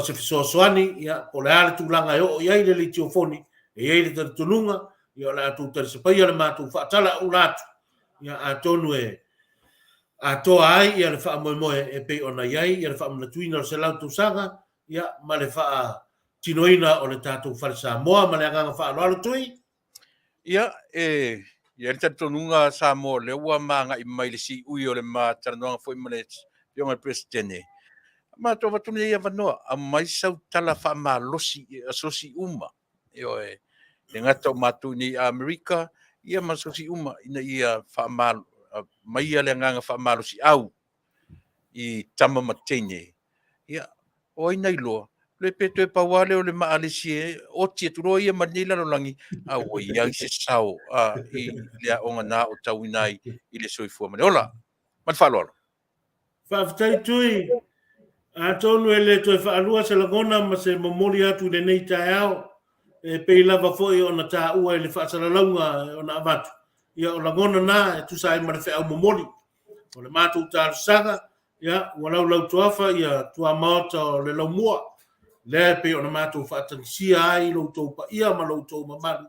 C: se fisosoani, ia o le ale tūlanga e o iai le leitiofoni, e iai le taritonunga, ia o le atu tarisapai ale mātou whaatala u latu, ia atonu atoa ai, ia le wha moe e pei ona iai, ia le wha manatuina o se lautou sanga, ia ma le wha tinoina o le tātou whare Samoa, ma le anganga wha aloalo tui.
B: Ia, ia le taritonunga Samoa le ua maanga i mai le si ui o le Faatalanoaga fo i male pionga Peresetene. Ma to watu nei avanoa, a mai sau tala wha malosi e Asosi uma. Io le ngata o matu ni Amerika, ia ma Asosi uma, ina ia wha malo, mai ia le nganga wha malosi au i Tama ma Teine. Ia, o ina iloa, le peto e pawale o le maalesi e, o tia turo ia manila no langi, a o ia i se sao, i lea onga na o tauinai i le soifua mane. Ola, man whaloalo.
C: Faafetai tui, a tonu e le toi whaalua se lagona ma se mamori atu le nei tae au, e pei lava foi o na tā ua e le whaasaralaunga o na avatu. Ia o lagona nā e tusa e mare whi au mamori. O le mātou tāru sanga, ia, walau lau tuafa, ia tua maota o le lau mua. Le pei o na mātou whaatanisia ai, lau tau pa ia ma lau tau mamaru.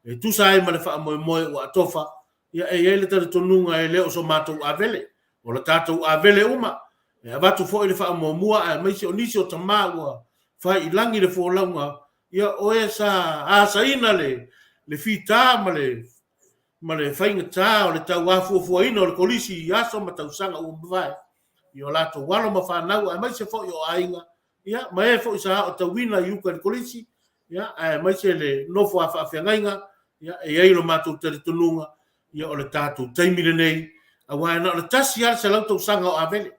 C: E tusa e mare wha moe moe o atofa, ia e ele tari tonunga e leo so mātou avele. o le tātou Avele uma, e avatu fo i le wha mua a maise o nisi o Tama ua whai i langi le fo launga, ia oe sa āsaina le whita ma le whainga tā o le tau wāfuafua ina o le kolisi i aso ma tau sanga ua mwai, i o lato walo ma whanau a maise fo i o ainga, ia ma e fo i sa o tau wina i uka le kolisi, ia a maise le nofo a whaafiangainga, ia e eilo mātou tari tununga, ia o le tātou taimile nei, a wai na o le tasi ala sa lau tau sanga o Avele,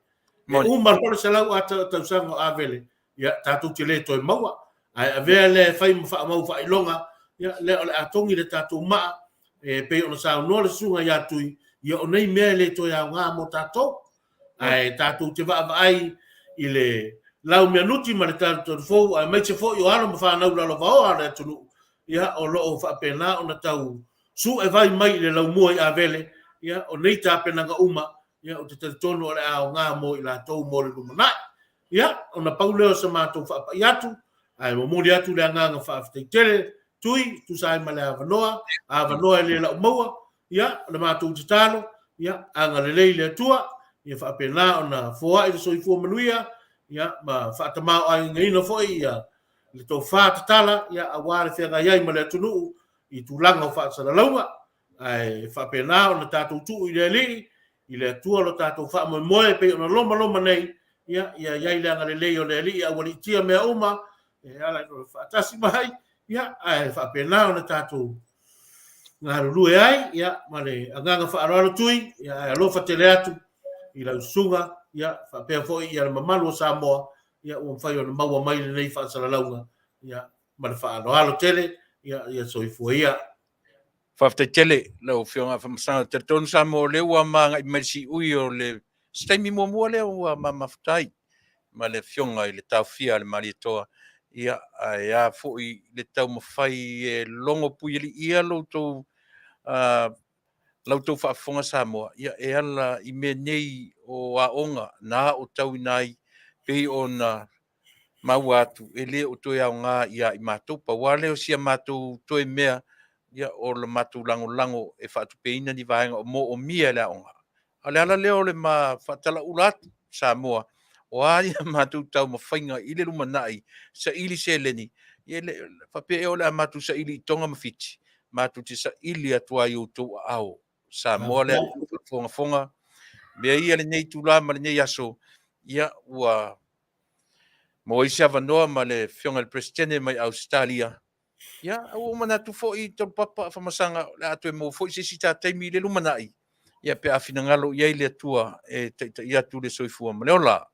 C: e umar pole sa lau a tau sanga o Avele, ia tātou te le toi maua, a vea le whai ma wha mau wha ilonga, ia le o le atongi le tātou maa, e pe ona sa no le sunga ya tui, ia o nei mea le toi a ngā mo tātou, ai tātou te wha ai i le lau mea nuti ma le tātou fōu, ai mai te fōu i o alo ma whanau lalo vao a le tunu, ia o loo wha pēnā o na tau, su e vai mai le lau mua i Avele, ia o nei tā penanga uma, ia o te tono o le ao ngā mo i la tau mo le lumanai, ia o na pauleo sa mātou wha pai atu, ai mo mori atu le anganga Faafetai tele, tui, tu sai ma le avanoa le la maua, ia le mātou te talo, ia anga le lei le atua, ia wha pēnā o na fōa i le soifua Manuia, ia ma whaatamau ai ngaina foi, ia le tau whaatatala, ia a wāre whenga iai ma le atunu, i tūlanga o whaatalanoaga, ai wha pēnā o na tātou tuu i le li, i le atua lo tātou wha moe pe o na loma nei, ia iai le anga le lei o le li, ia wali tia mea uma, e ala i whaatasi mai, ia ai wha pēnā o na tātou ngā rurue ai, ia ma le anganga whaararo tui, ia ai alofa te le atu, i lau sunga, ia wha pēa foi, ia le mamalu o Samoa, ia ua mwhai o na maua mai le nei whaasaralaunga, ia ma le whaararo tele, ia soifua ia.
B: Faafetai tele lau whionga whamasanga te tonu Samoa le ua manga i merisi ui o le staimi mua le ua maftai ma le whionga i le tau fia le mari toa ia a fui le tau mawhai e longo pui li ia lau tau whaafonga Samoa ia e ala i me nei o aonga na o tau nai pei o na mau atu e le o toi au ngā ia i mātou pa wale o sia mātou toi mea ia o le mātou lango e whaatupeina ni vaenga o mo o mia le aonga. Ale ala leo le ma whaatala uratu Samoa o aia mātou tau mawhainga i le rumanai sa ili se leni. Ia le whape e o le a mātou sa ili i tonga mawhiti. Mātou te sa ili atua i o tau au. Samoa le fonga. Mea ia le nei tula ma le nei aso. Ia ua mo isi avanoa ma le whionga le Peresetene mai Ausetalia. Ia, o mana tu fo i Taulapapa whamasanga le atu e mo fo i se sita taimi le lumanai. Ia pe awhina ngalo ia le atua e ia tu le soifua ma leola.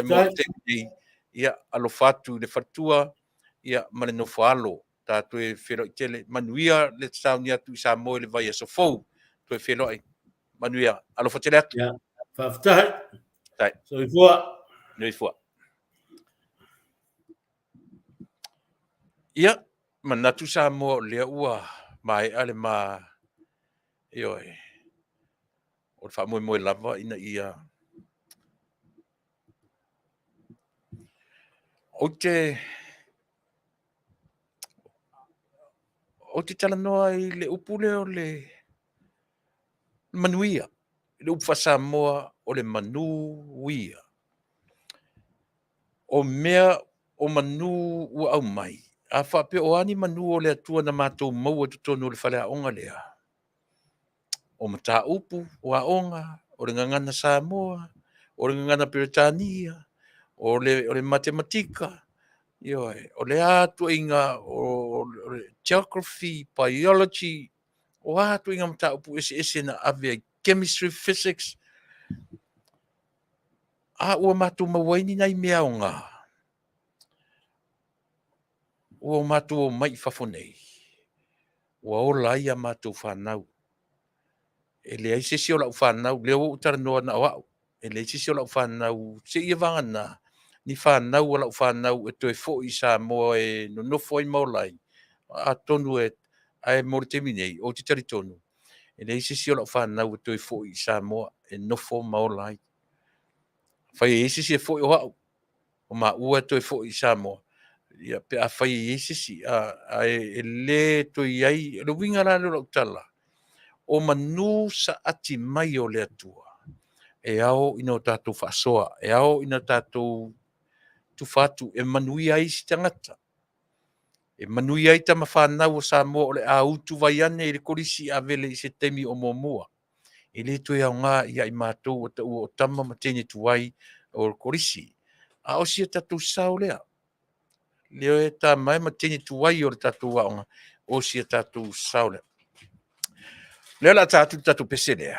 B: Mo teine ia alo fatu le fatua ia ma le nofo alo. Tātu e whiro i tele Manuia le tauni atu i Samoa le vai aso fou. Tu e whiro i Manuia alo fatele atu.
C: Ia, Faafetai.
B: Tai.
C: Soifua.
B: Soifua. Ia, manatu Samoa lea ua mai ale ma ioi o fa mo lava ina ia o te talanoa i le upule o le Manuia le upa Samoa o le Manuia o mea o manu ua au mai a whape o ani manu o le atua na mātou maua tutonu le Faleaonga lea. O mata upu, o aonga, o le ngangana Samoa, o le ngangana Peretania, o le matematika, o le atu inga, o le geography, biology, o atu inga mata upu ese na ave chemistry, physics. A ua mātou mawaini nai mea o ngā. Ua mātou o mai whafonei. Ua o lai a mātou whanau. E le ai sisi o lau whanau, leo o utara noa na wau. E le sisi o lau whanau, se ia vangana, ni whanau o lau whanau, e toi fo i Samoa e no nofo i maulai. A tonu e, a e mori te minei, o te tari tonu. E le sisi o lau whanau, e toi fo i Samoa, e nofo maulai. Whai e sisi e fo i o hau, o ma ua toi fo i Samoa. Ia pe a whai e sisi, a e le toi ai, e lo winga la lo lau tala. O manu sa ati mai o le atua. e ao ina tātou whaasoa, e ao ina tātou tufatu, e manuia isi tangata. E manuia i tama whanau o Samoa o le a utu vai ane i le kolisi avele i se temi o mua. E le tue au ngā ia i mātou o tau o Tama ma Teine Tuai o le kolisi. A o sia tātou sao lea. Leo e tā mai ma Teine Tuai o le tātou aonga. O sia tātou sao lea. Leo la tātou pese lea.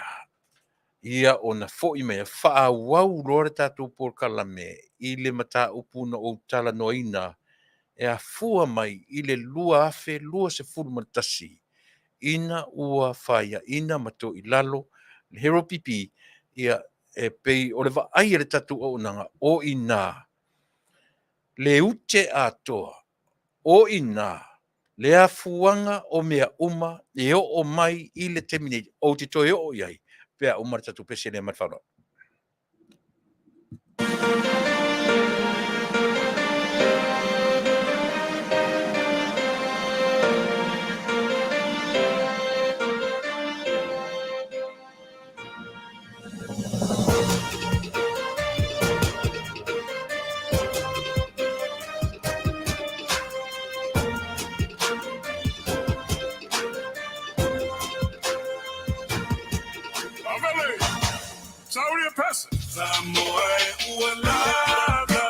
B: Ia o na fo i mea wha wau lore tātou por kalame i le mata upuna o Faatalanoaga e a fua mai i le lua afe lua se fulu matasi ina ua whaia ina mato i lalo le hero pipi ia e pei o le vaai le tatu o nanga o ina le ute atoa o ina le afuanga o mea uma e o mai i le terminate o te toi o iai pea umar tatu pese le matwhara.
A: Avele, Sauria Pesa, Samoa, Ualaga,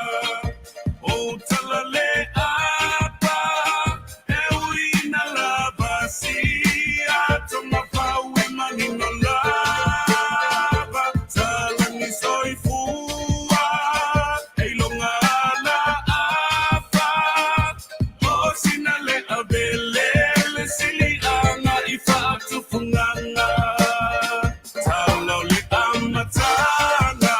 A: O Talale Apa, Ewina Labasi, Atoma Pawe Manino Lava, Talani Soifua, Elonga La Apa, O Sinale Avele, Sili Anga, Ifa Tufunganga. Matana,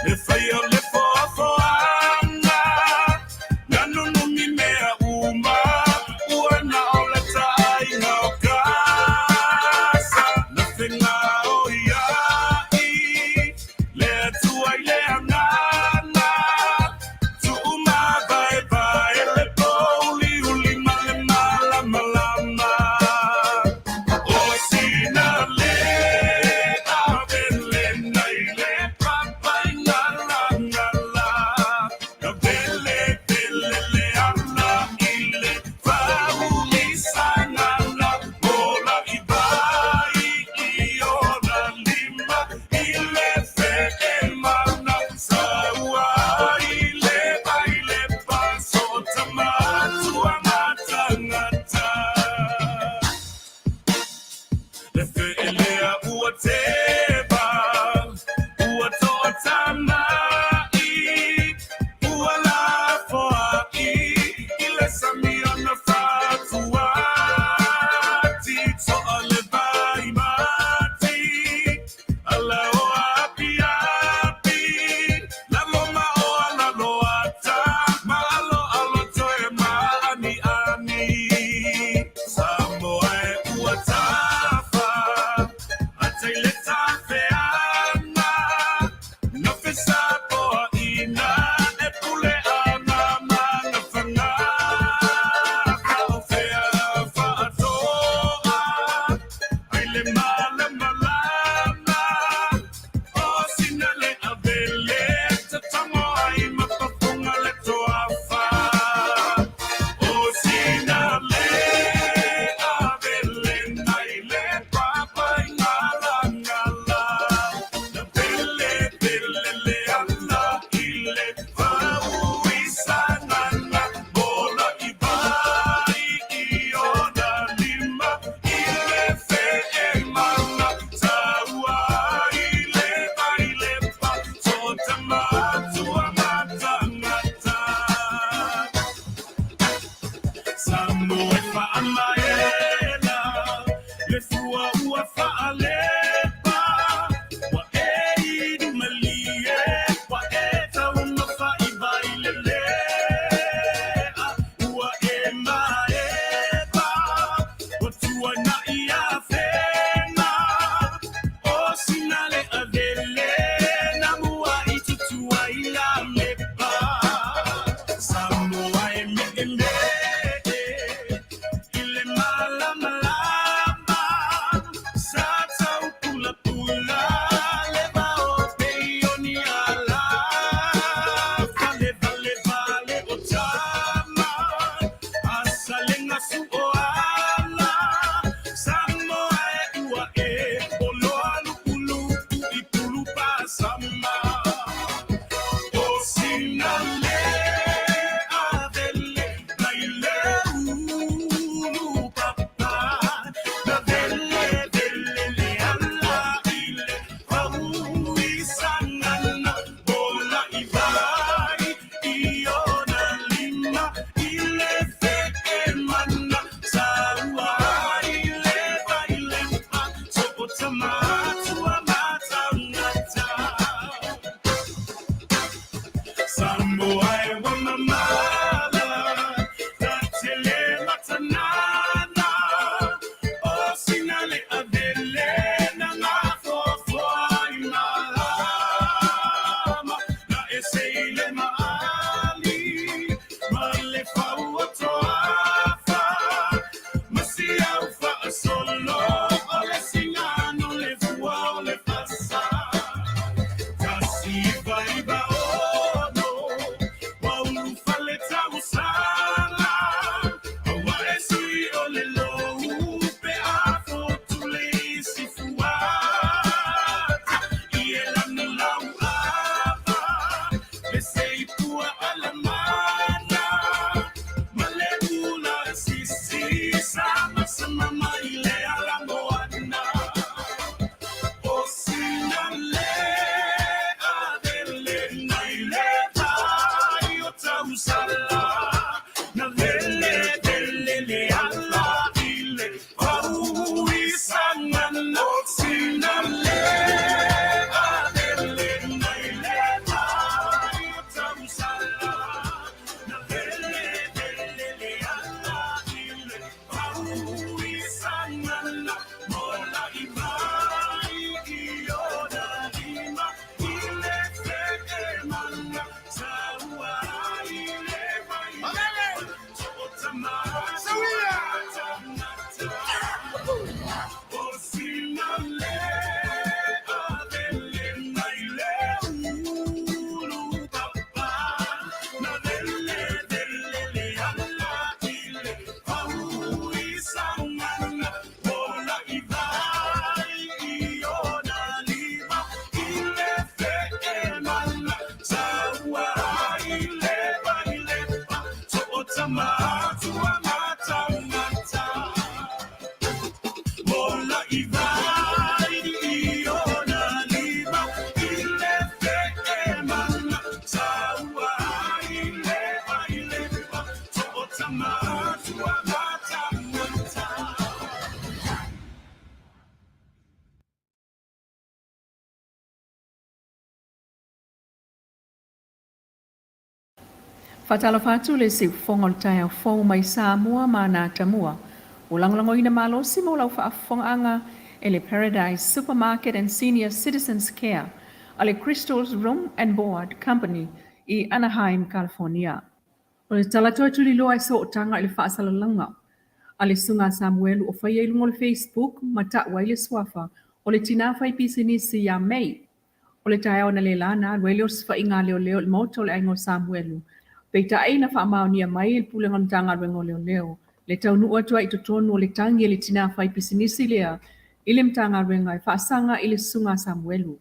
A: le fire le fofoanga,
D: Fatalafatu le si fonga tai au fo mai Samoa ma na Tamua. Ulangoina malo simo lau fa anga ele Paradise Supermarket and Senior Citizens Care ale Crystal's Room and Board Company I Anaheim, California. Ole talato tuli lo ai so tanga ele fa salalanga. Ale sunga Samuel o fa yelu ngol Facebook mata waile swafa ole tina fa pisini si ya May. Ole tai ona le lana welios fa inga leo moto le aingo Samuelu. Peita aina fa Manuia mai il pulengon tanga rengo leo. Le Taunuu atua i totonu le tangi le tina fa pisinisi lea. Ile mtanga renga fa sanga ile sunga Samuelu.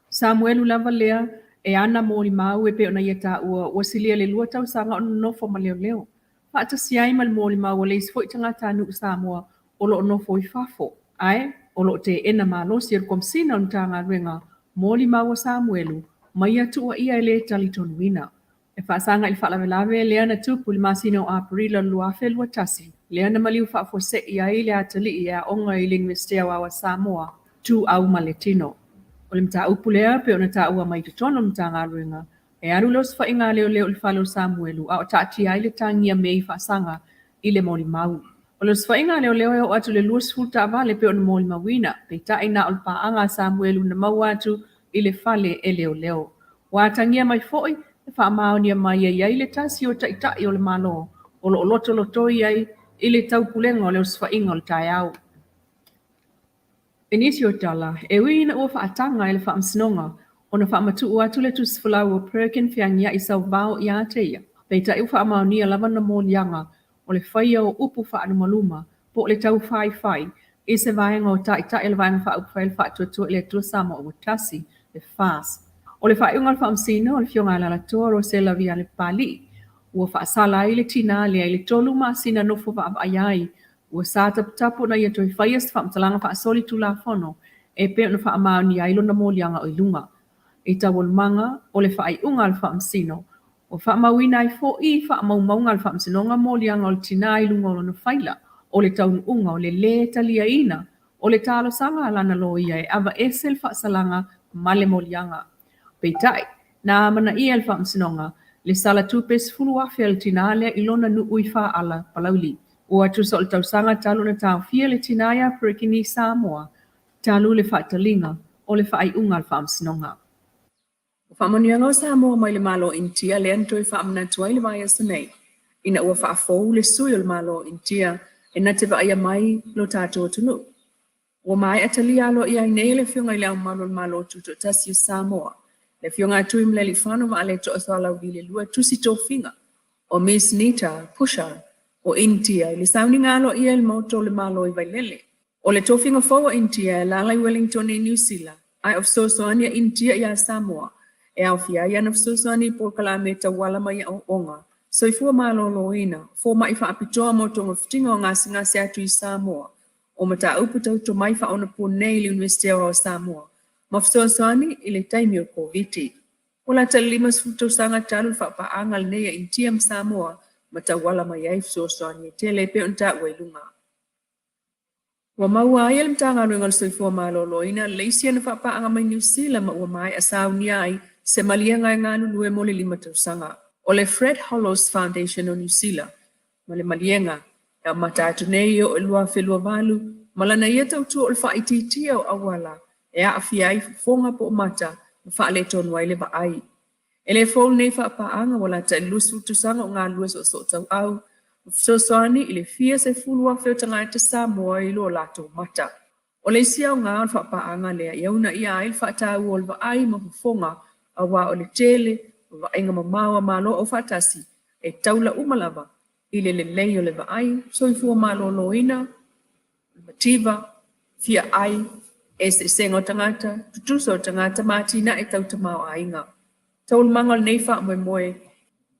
D: Samuelu lava lea e ana moli mau e pe ona yeta ua wasilia le lua tau sanga ono nofo ma leo. Fa ata siai mal moli mau le isfo itanga tanu Samoa olo nofo I fafo. Ai, olo te ena malo sirkomsina on tanga renga moli mau Samuelu mai atu wa ia ele talitonuina. E whaasanga I whalavelave lea na tupu li masino a perila luafe lua tasi. Lea na maliu whaafose ia I lea tali ia onga I lingwestea wa Samoa tu au maletino. O le mta upu lea pe ona ta ua mai tutono mta ngā ruenga. E aru los wha inga leo li whalo Samuelu a o taati ai le tangia mei whaasanga I le moli mau. O los wha inga leo e o atu le luas fulta Vale pe ona moli mawina. Pe ta ina o paanga Samuelu na mau atu I le fale e leo. Wa tangia mai foi e wha Manuia mai ai le tasi o taitai o le malo. O lo loto ai I le tau pulenga o le usfa inga o le tai au. Inisio tala, e wina ua whaatanga I le whaamsinonga, o na whaamatu ua tule tusfula ua Perkin whiangia I sau vau I ateia. Peita I wha Manuia lava na mōlianga, o le whaia o upu whaanumaluma, po le tau whai, I se vaenga o taitai le vaenga whaupwhail whaatuatua le tua Samoa o tasi, le Fasa. O le whaiunga le whaamsina o le fionga la toa o se la via le pali, ua whaasala I le tina le le tolu masina nofo whaapayai, ua sa tapu na ia toi whaias whaamtalanga whaasoli tu la whono, e pe na whaamaunia ilo na mōlianga o ilunga. E tawon manga o le whaiunga le whaamsino, o whaamawina I fo I whaamaumaunga le whaamsinonga mōlianga o le tina ilunga o na whaila, o le taununga o le le talia ina, o le talo sanga alana loia e ava esel whaasalanga male mōlianga. Peitai, na mana ia le whaamsinonga, le sala tupes fulu afel tinalea ilona nu uifa ala palauli. Ua tu sol tausanga talu na tau fia le tinaya perikini Samoa, talu le whaatalinga o le whaaiunga le whaamsinonga. Whaamanianga o Samoa mai le malo intia le antoi whaamana tuai le vaya sanei. Ina ua whaafou le sui o le malo intia e na te vaia mai lo tātou tunu. Ua mai atalia alo ia inei le fionga I le au malo tuto tasi o Samoa. Le fionga tui mleli whanu wa ale to asala wile lua tusi tofinga. O Miss Nita, Pusha, o Intia, le sauni ngalo ia le moto le malo I vailele. O le tofinga fowa Intia, lalai Wellington I New Zealand. Ai of sosoania Intia ia Samoa. E au fia ia of sosoani por kalameta wala mai au onga. So ifua malo loina, fo mai fa apitoa moto ngoftinga o ngasi atu I Samoa. O mata uputau to mai fa ona po nei le Universitea o Samoa. Mafsosoani ile taimi o COVID. Ola talima sfuto sanga talu fa pa angal neya intiam Samoa mata wala mai fsosoani tele pe onta wailunga. Wa maua ayel mtanga ngal soifo malo loina leisia fa pa anga mai New Zealand ma mai asaunia ai se malianga nganu lue mole lima sanga. Ole Fred Hollows Foundation o New Zealand. Male malianga ya mata atuneo lua felua valu malana yeta utu olfa ititia o awala. E Afiafi fonga po mata Faleata wai le ai. Ele fol nei fa pa anga wala ta lusu tu sanga nga luso so tau au. Sosoani ile fia se fulua fe tanga te Samoa I lo lato mata. Ole sia nga fa pa anga le yauna ia il fa ta wol va ai ma fonga awa ole tele va inga mamawa malo o fatasi e taula umalava ile le leyo le va ai so I fu malo loina mativa fia ai e sengo tangata, tutuso tangata mati na e tau tamau ainga. Taul mangal neifa moe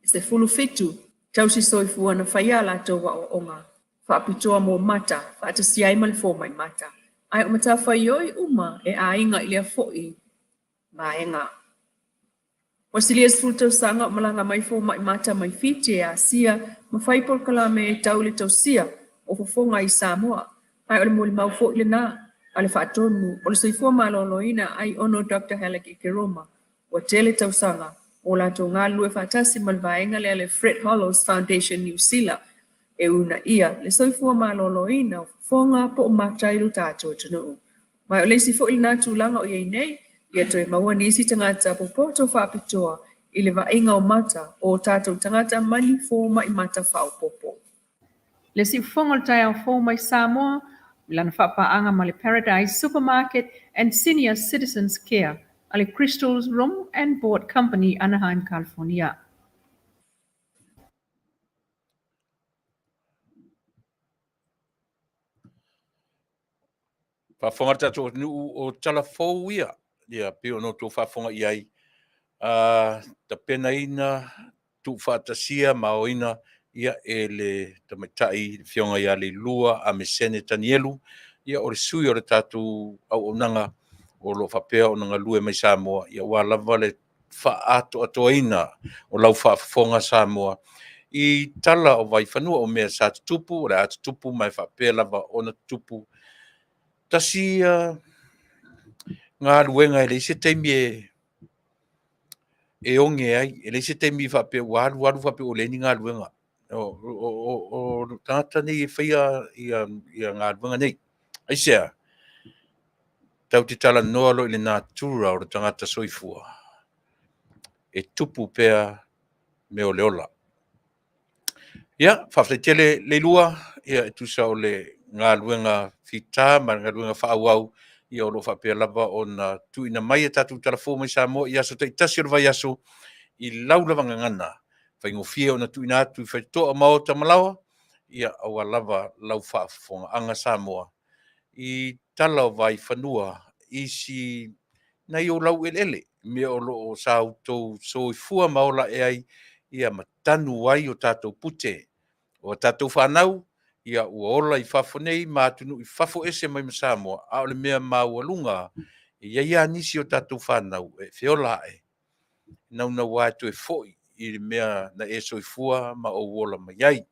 D: se fulu fitu, Tausi soifua na whaia la tau wa o onga. Whaapitoa mō mata, whaatasi ai male fō mai mata. Ai o mata whaioi uma e a inga ilia fōi ma enga. Wasilias fultau sanga malanga mai fō mai mata mai fiti e a sia, ma whaipol kalame e tau le tau sia o fofonga i Samoa. Ai o le mōli mau fōi le nā, a le whaatonu, o le soifua maloloina ai ono Dr. Halleck i Keroma, o tele tau sanga, o la tō ngā lue whaatasi malvaenga le ale Fred Hollows Foundation New Zealand, e una ia, le soifua maloloina o fofonga po o matairu tātou tunu. Mai o leisi fōi le nā tūlanga o iei nei, ia toi maua nisi tangata po poto whaapitoa i le vainga o mata o tātou tangata mani fō mai mata whao popo. Le si fonga le tai au fō mai Samoa, lana whapaanga ma le Paradise Supermarket and Senior Citizens Care, a le Crystal's Room and Board Company, Anaheim, California.
B: Whafonga tato nu o tala fōu ia. Ia, pio no tō whafonga iai. Ta pena ina, tu whaatasia maoina, ia e le tamaitai fionga ia le lua a mesene tanielu. Ia o le sui o le tatu au onanga o lo whapea o nanga lue mai Samoa. Ia wa lava le whaato atoina o lau whaafonga Samoa. I tala o vai whanua o mea sa tupu, o le atu tupu mai whapea lava o na tupu. Tasi ngā ruenga e leise teimi e onge ai, e leise teimi whape waru whape o leni ngā ruenga. O tangata nei e whaia i ngā ruenga nei. Aisea, tau te tala noa lo i le nā tura o le tangata soifua. E tupu pea me o leola. Ia, whawhetele leilua, ia e tusa o le ngā ruenga whita, ma ngā ruenga whaauau, ia o lo whapea lava o na tuina mai e tatu talafo mai Samoa, ia so te itasi o vai aso, i lau lava ngangana, whaingofia o na tuina atu, i whaitoa mao tamalawa, ia awa lava lau whaafonga anga Samoa. I tala o vai whanua, i si nei o lau ele, me o lo o sau tau soifua maola e ai, ia matanu ai o tātou pute, o tātou whanau, ia ua ola i whafo nei, mātunu i whafo ese mai Samoa, a ole mea māualunga, ia nisi o tātou whanau, e whiola e, nau wātu e foi, i mea na e soifua ma o wola mai ai.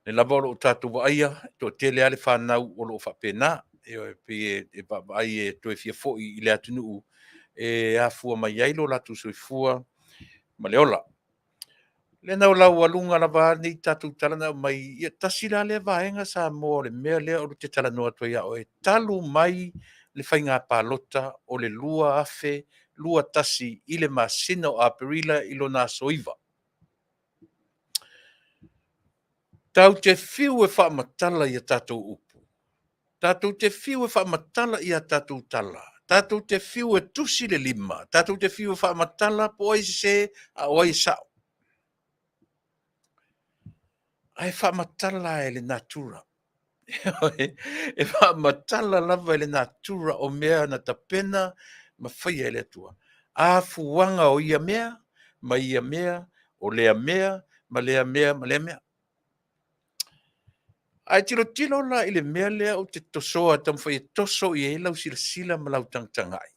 B: Ne lava o tātou wa aia, to tele ale whanau o lo whapena, e ai e to e fia foi i le atunu, e afua mai ai lo latu soifua, ma leola. Le nau lau alunga lava ni tatu talana mai ia tasila le vaenga Samoa le mea lea o te talanoa to ia o e talu mai le whainga palota o le lua afe, lua tasi i le masina o aperila i lo nā soiva. Tau te whiu e whaamatala i a tatou upu. Tatou te whiu e whaamatala i a tatou tala. Tatou te whiu e tusi le lima. Tatou te whiu e whaamatala po ai se a oi sao. Ai whaamatala e le natura. E whaamatala lava e le natura o mea na tapena ma whaia e le atua. A fuanga o ia mea, ma ia mea, o lea mea, ma lea mea, ma lea mea. Ai tilo la i le mea lea o te tosoa tam whaia toso i e lau sila ma lau tangtangai.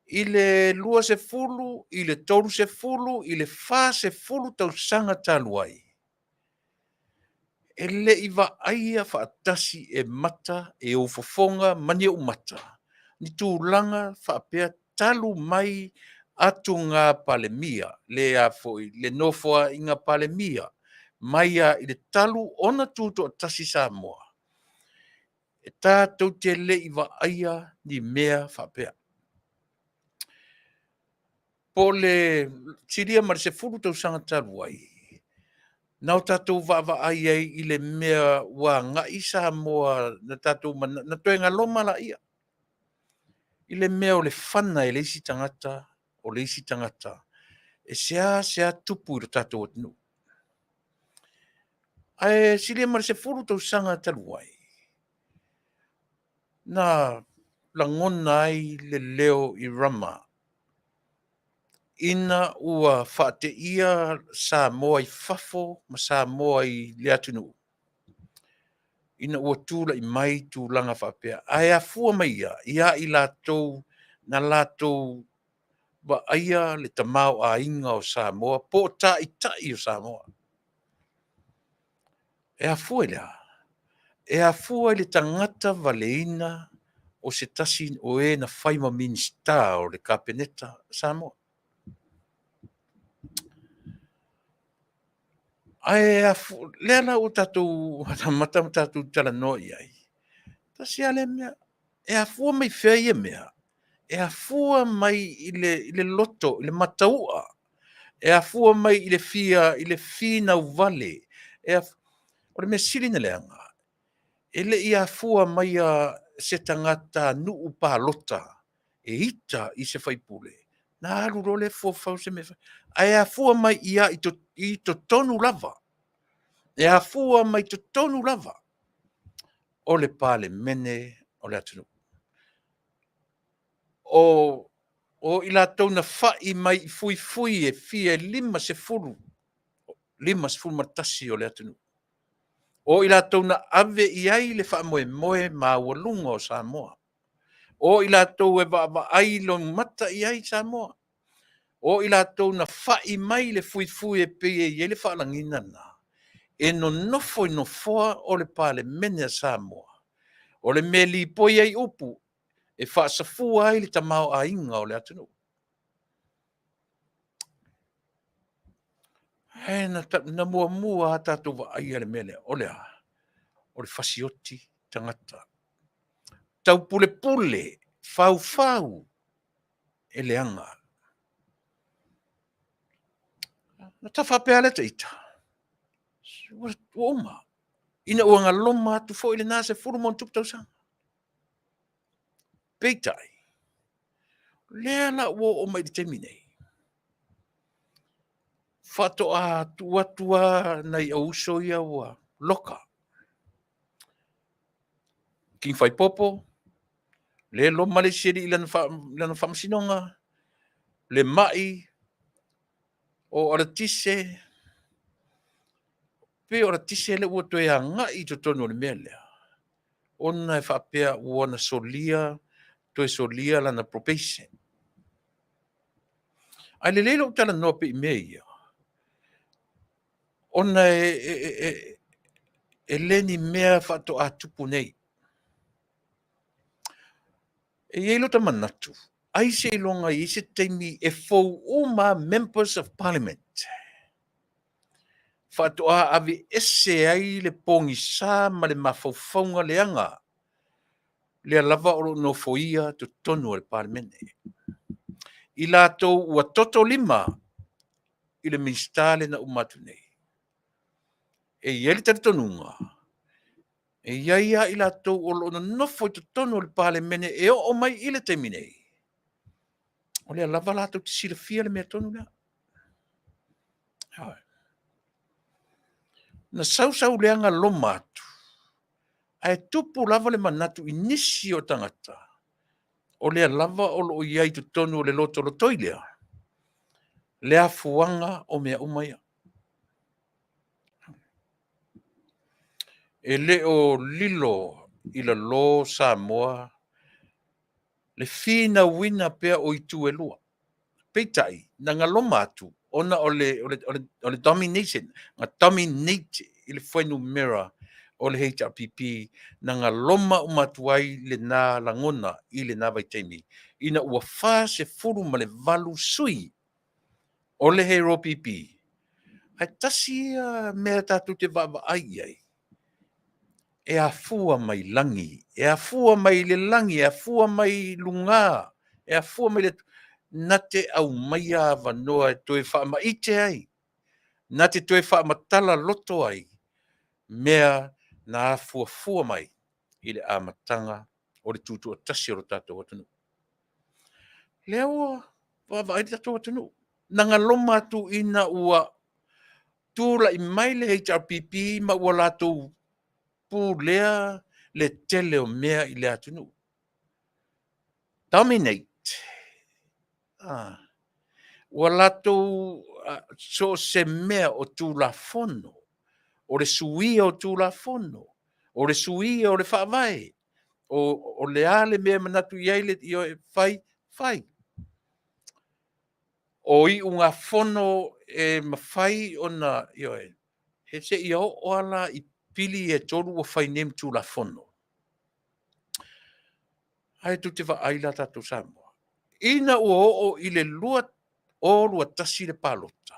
B: I le lua se fulu, i le toru se fulu, i le wha se fulu tau sanga taluai. E le iwa aia whaatasi e mata e o fofonga mani o mata. Ni tūlanga whaapea talu mai atu ngā palemia, le a foi, le nofoa i ngā palemia, mai a i le talu ona tūto a tasi Samoa. E tātou te le iwa aia ni mea whaapea. Po le tiria mara se furu tau sanga taluai. Nau tātou wa ai ai i le mea wa ngā isa moa na tātou na toe ngā loma la ia. I le mea o le whana e leisi tangata, o leisi tangata. E sea tupu i le tātou atinu. Ai silia mara se furu tau sanga taluai. Na langona ai le leo i rama. ina ua whaateia Samoa i fafo, ma Samoa i le atunu. Ina ua tūla i mai tūlanga whapea. Ai a fua mai ia i lātou, na lātou ba aia le tamau a inga o Samoa, po ta i tai o Samoa. E a fua lea. E a fua le tangata valeina o se tasi o e na whaima minista o le kapeneta Samoa. Ai a fua, lea la o tatou, mata tatou tala noi ai. Tasi ale mea, e a fua mai whea ia mea. E a fua mai i le loto, i le mataua. E a fua mai i le fina u vale. O le mea siri na leanga. E le i a fua mai a se tangata nuu pālota. E ita i se whaipule. Na alu role fau se me whai. E a fua mai ia i to tonu lava. E a fua mai to tonu lava. O le pāle mene o le atunu. O i la tau na whai mai i fui e fia lima se furu. Lima se furu matasi o le atunu. O i la tau na ave i ai le wha moe ma walunga o Samoa. O i la tau e wa ai lo mata i ai Samoa. O i la tau na whai mai le fui e pie i le wha langina na. E no nofo i no foa o le pale mene a Samoa. O le meli poi ai upu. E wha safua ai le tamau a inga o le atunu. He na mua a tātou wa ai ale mele, o le fasioti tangata. Tau pule, fau, e leanga. Na ta whapea le teita. Oma. Ina uanga loma atu fo ile nase furu mon tup tausanga. Peitai. Lea la ua o mai te minei. Fato a tua nei au so ia ua loka. King fai popo. Le loma le siri ilana whamsinonga. Le mai. O aratise. Pe ora tise le ua toe a ngai to tonu le mea lea. Ona e whapea uana solia. Toe solia lana propese. Ai le leilo tala nope i mea ia. Ona e leni mea whato a tupu nei. E ielo ta manatu. Ai se ilonga i se teimi e fau uma members of parliament. Whato a ave ese ai le pongi sa ma le mawhauwhaunga leanga. Le lava oro no foia to tonu al parliamente. I lato ua toto lima i le ministale na umatu nei. E ieli tonunga. E iaia i lato o lo nofo i to tonu al parliamente e o mai i le teimi nei. O le lava lato te sila fia le mea tonu lea. Na sau leanga loma atu. Ai tupu lava le manatu inisi o tangata. O lea lava o lo iai tu tonu o le loto lo toilea. Lea fuanga o mea umaya. E leo lilo i la lo Samoa. Le fina wina pea o itu e lua. Peitai, na nga loma atu. Ona o le domination. Nga dominate i le whainu mera o le HRPP na nga loma umatuai le nā langona i le nā vaitemi. Ina ua wha se furu ma le valu sui o le hero PP. Ai tasi mea tātou te vava ai ai. E a fua mai langi. E a fua mai le langi. E a fua mai lunga. E a fua mai le nate au mai a vanoa e toe wha ma ite ai. Nate toe wha ma tala loto ai. Mea na fua mai i le amatanga o le tutu o tasi o tātou atunu. Lea ua, wawai tātou atunu. Nanga loma atu ina ua tūla i mai le HRPP ma ua lātou pū lea le tele o mea i le atunu. Dominate. ua latou so se mea o tulafono, o le suia o tulafono, o le suia o le whaavai, o le ale mea manatu iai le i o e fai. O i unga fono e mawhai o na i o e, he se i o ala i pili e toru o whai nem tulafono. Hai tu te wa aila tatu Samoa. Ina ua o i le lua tasi le palota.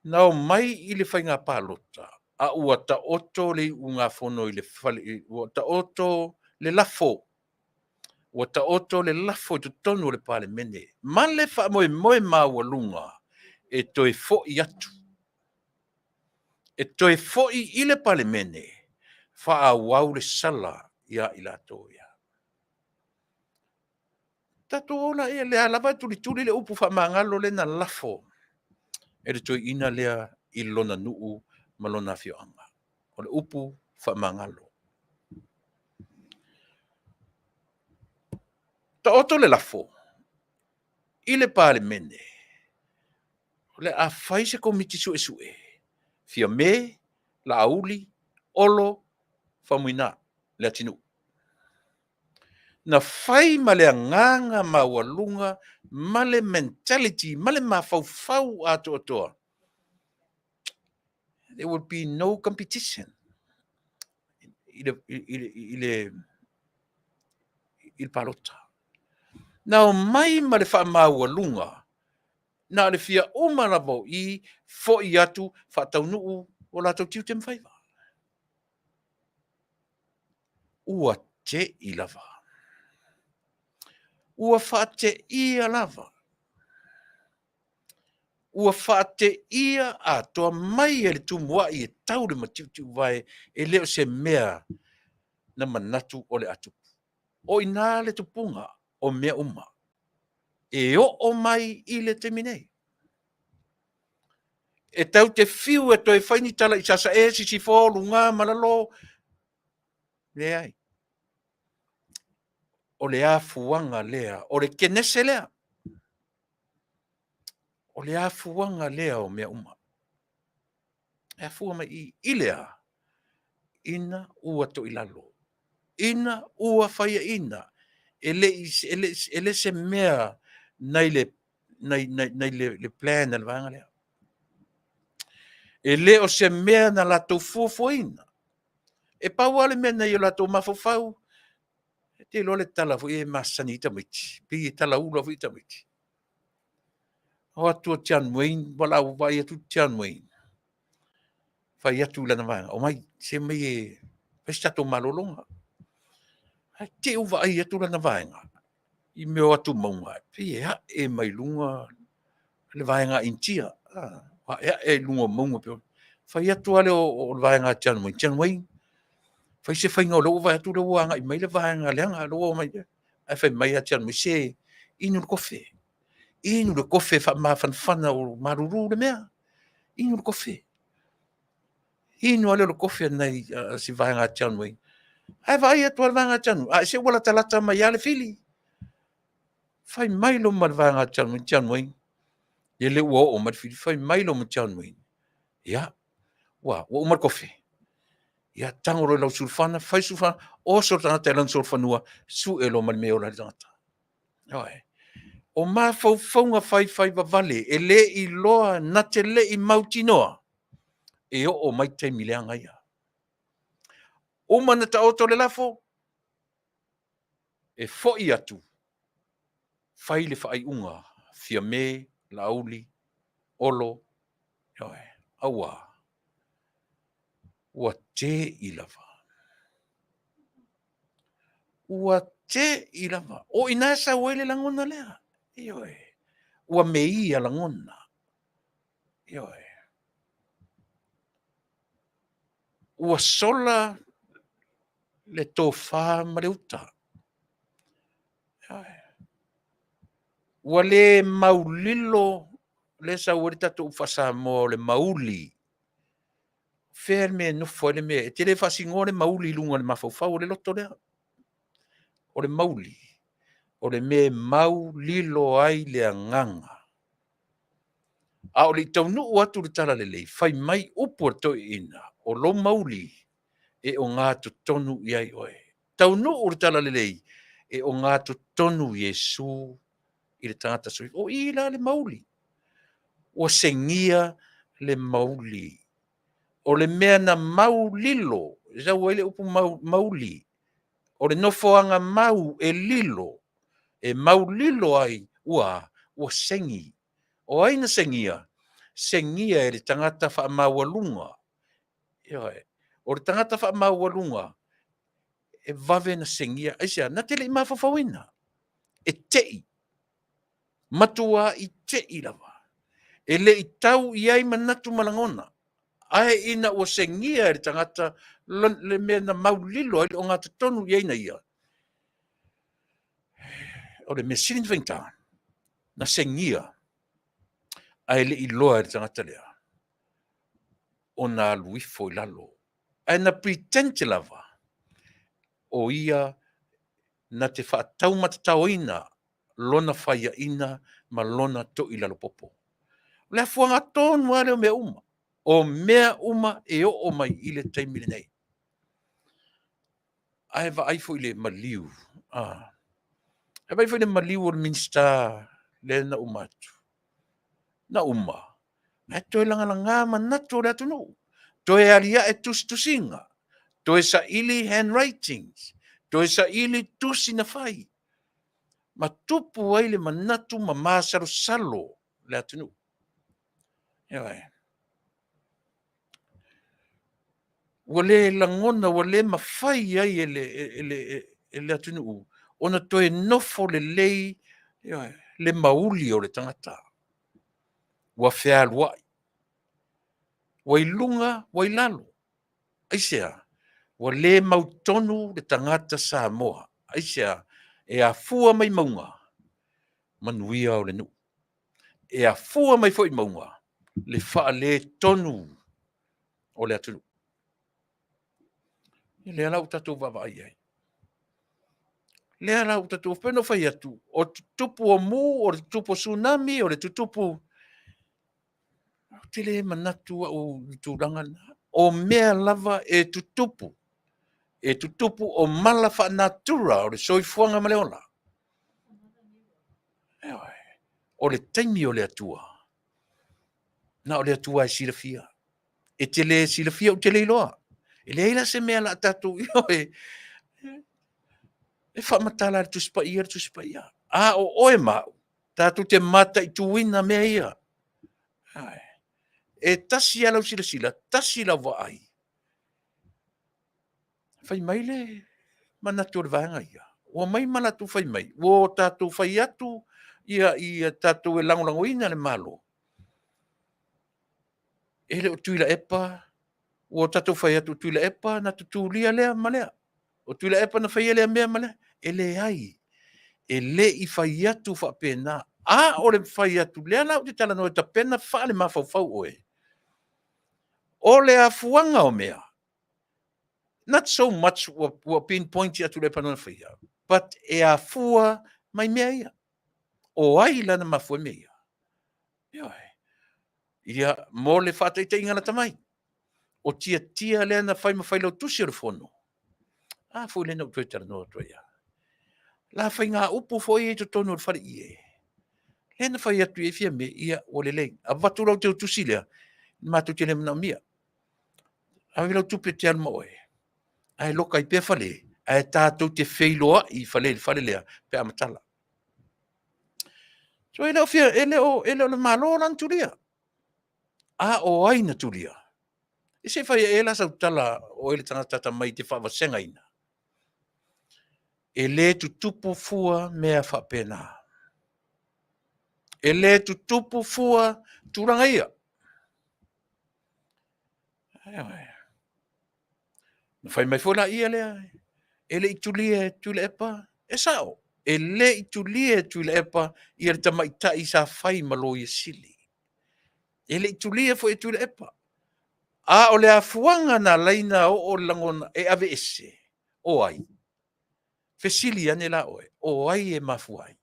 B: Nao mai i le whainga palota. A ua ta oto le unga fono i le whale, ua ta oto le lafo. Ua ta oto le lafo i tu tonu le pale mene. Ma le wha moe maua lunga e toi fo i atu. E toi fo i le pale mene. Wha a wau le sala ia i la toia. Tato ona e le alava tuli le upu wha mangalo le na lafo. E le toi ina lea i lona nuu ma lona Afioga. O le upu wha mangalo. Ta oto le lafo. I le pale mene. Le a fai se komiti sue. Fia me, la auli, olo, famuina, le atinu. Na fai ma le anganga ma walunga, ma le mentality, ma le mafau ato atoa. There would be no competition. Il palota. Now mai ma le fa ma walunga. Na le fia umarabo i fo i atu fa taunuu o la tau tiu tem faiva. Ua te i lava. Ua fa te ia lava. Ua fa te ia a toa mai e le tumua i e tau le matiu vai e leo se mea na manatu o le atu. O ina le tupunga o mea uma. E o mai i le teminei. E tau te fiu e toi whaini tala i sasa e si fōlu ngā malalo. Le ai. O le afuanga lea. O le kenese lea. O le afuanga lea o mea uma. E afuanga i lea. Ina ua to ilalo. Ina ua whaia ina. Ele se mea nei le plan na vanga lea. E le o se mea na la tau fuafuaina. E pau ale mea nei o la tau mafafau. E te lo le tala fu e masani i tamiti. Pi e tala ula fu i tamiti. O atua tian muin, wala u vai atu tian muin. Fai atu lana vanga. O mai, se mai e pestato malolonga. Te uva ai atu lana vanga. I meo atu maunga. Pi e ha e mai lunga le vanga intia. E lunga maunga pio. Fai atu ale o vanga tian muin. Tian muin. Fai se fai ngau loo vai atu le wanga. I mai le vanga leanga loo mai. Ai fai mai a tian muin. Se inu le kofe. Inu le kofe fa mafana o maruru le mea. Inu le kofe. Inu ale le kofe nei si vanga tian muin. Ai vai atu le vanga tian muin. Ai se wala talata mai ale fili. Fai mai lo ma vanga tian muin. Ye le ua o ma fili. Fai mai lo ma tian muin. Ya. Wa o ma kofe. Ya tangoro lau sulfana. Fai sulfana. O so tangata elan sulfanua. Su elo ma meo la tangata. Oi. O ma faufaunga fai Vale. E le i loa na te le i mautinoa. E o mai te mileanga ia. O mana ta oto le lafo. E fo i atu. Fai le fai unga. Fia me, lauli, olo. Oi. Aua. Ua te i lava. Ua te i lava. O inasa wele langona lea. Ioi. Ua mei a langona. Ioi. Ua sola le tofa mareuta. Ioi. Ua le maulilo le sa urita tu Fasa mo le mauli. Fer me no foi me. E te le fasingore mauli lunga le mafofau le loto lea. O le mauli. o le me mau lilo ai le anganga. A o le taunuu atu le tala lelei, fai mai upu to ina, o lo mauli, e o ngā tonu iai oe. Taunuu le tala lelei, e o ngā tonu Yesu i le tangata sui. O ila le mauli. O sengia le mauli. O le mea na mau lilo, zau ele upu mauli. O le nofoanga mau e lilo, e mau lilo ai, ua sengi. O aina sengia e le tangata wha mawalunga. O le tangata wha mawalunga, e vave na sengia. Aisia, na tele i mawhawhawina. E tei. Matua i tei lava. E le i tau i ai manatu malangona. Ai ina o sengia e le tangata le mea na maulilo ai o ngā tonu i aina ia. O le mea sirin whainta. Na sengia. Ai le i loa e le tangata lea. O nā luifo i lalo. Ai na pretend lava. O ia na te whaatau matatau ina, lona whaia ina, ma lona to i lalo popo. Lea fuanga tonu ale o mea uma. O mea uma e o mai i le taimile nei. Ai va aifo i le maliu. Ai va aifo i le maliu o le minsta le na umatu. Na uma. Ai toi langa ma natu o le atunu. Toi alia e tusinga. Toi sa ili handwritings. Toi sa ili tusi na fai. Ma tupu ai le manatu ma masaro salo le atunu. Ioi. Wale langona, wale mawhai ai ele atunu. Ona toi nofo le lei, le mauli o le tangata. Wa whea luai. Wai lunga, wai lalo. Aisea, wale mautonu le tangata Samoa. Aisea, e a fua mai maunga. Manuia o le nu. E a fua mai foi maunga. Le wha le tonu o le atunu. Le alau tatou wawa ai ai. Le alau tatou wheno whai atu. O tutupu o mu, o le tutupu o tsunami, o le tutupu. Te le manatu o tūrangana. O mea lava e tutupu. E tutupu o mala wha natura, o le soifuanga maleola. O le taimi o le atua. Na o le atua e silafia. E te le silafia o te le iloa. E le eila se mea la tatou e whamatala le tuspa ia. O oe mau. Tatou te mata i tuwina mea ia. E tasi alau sila, tasi lau wa ai. Whai mai le manatu o le vahanga ia. O mai manatu whai mai. O tatou whai atu ia tatou e langolango ina le malo. E le o Tuilaepa, o tatou whai atu Tuilaepa na tutulia lea malea. O Tuilaepa na whai lea mea malea. E le ai. E le i whai atu whapena. O le whai atu lea lau te tala noe ta pena wha le mawhau oe. O le afuanga o mea. Not so much wa pinpoint ia tu le panona whaia. But e afua mai mea ia. O ai lana mafua mea ia. Ia mo le whata i te ingana tamai. O tia lea na whai mawhai lau tusi o le whono. Fui le nau tuetara noa tua ia. La whai ngā upu fwoi e to tono o whare i e. Le na whai atu e fia me ia o le lei. A watu lau te o tusi lea. Mātou te le mana mia. A lau tupe te alma oe. Ai loka i pe fale. Ai tātou te wheiloa i fale lea. Pe amatala. So ele o fia, ele o le malo lan tulia. O aina tulia. E se whai e la sau tala o ele tangata mai te whawasenga ina. E le tutupu fua mea whapena. E le tutupu fua turanga ia. Na whai mai fona ia lea. E le i Tuilaepa. E sao. E le i Tuilaepa i le tamaita i sa whai malo i sili. E le i Tuilaepa. O le afuanga na leina o langona e ave ese. O ai. Fesili ane la oe. O ai e mafuai.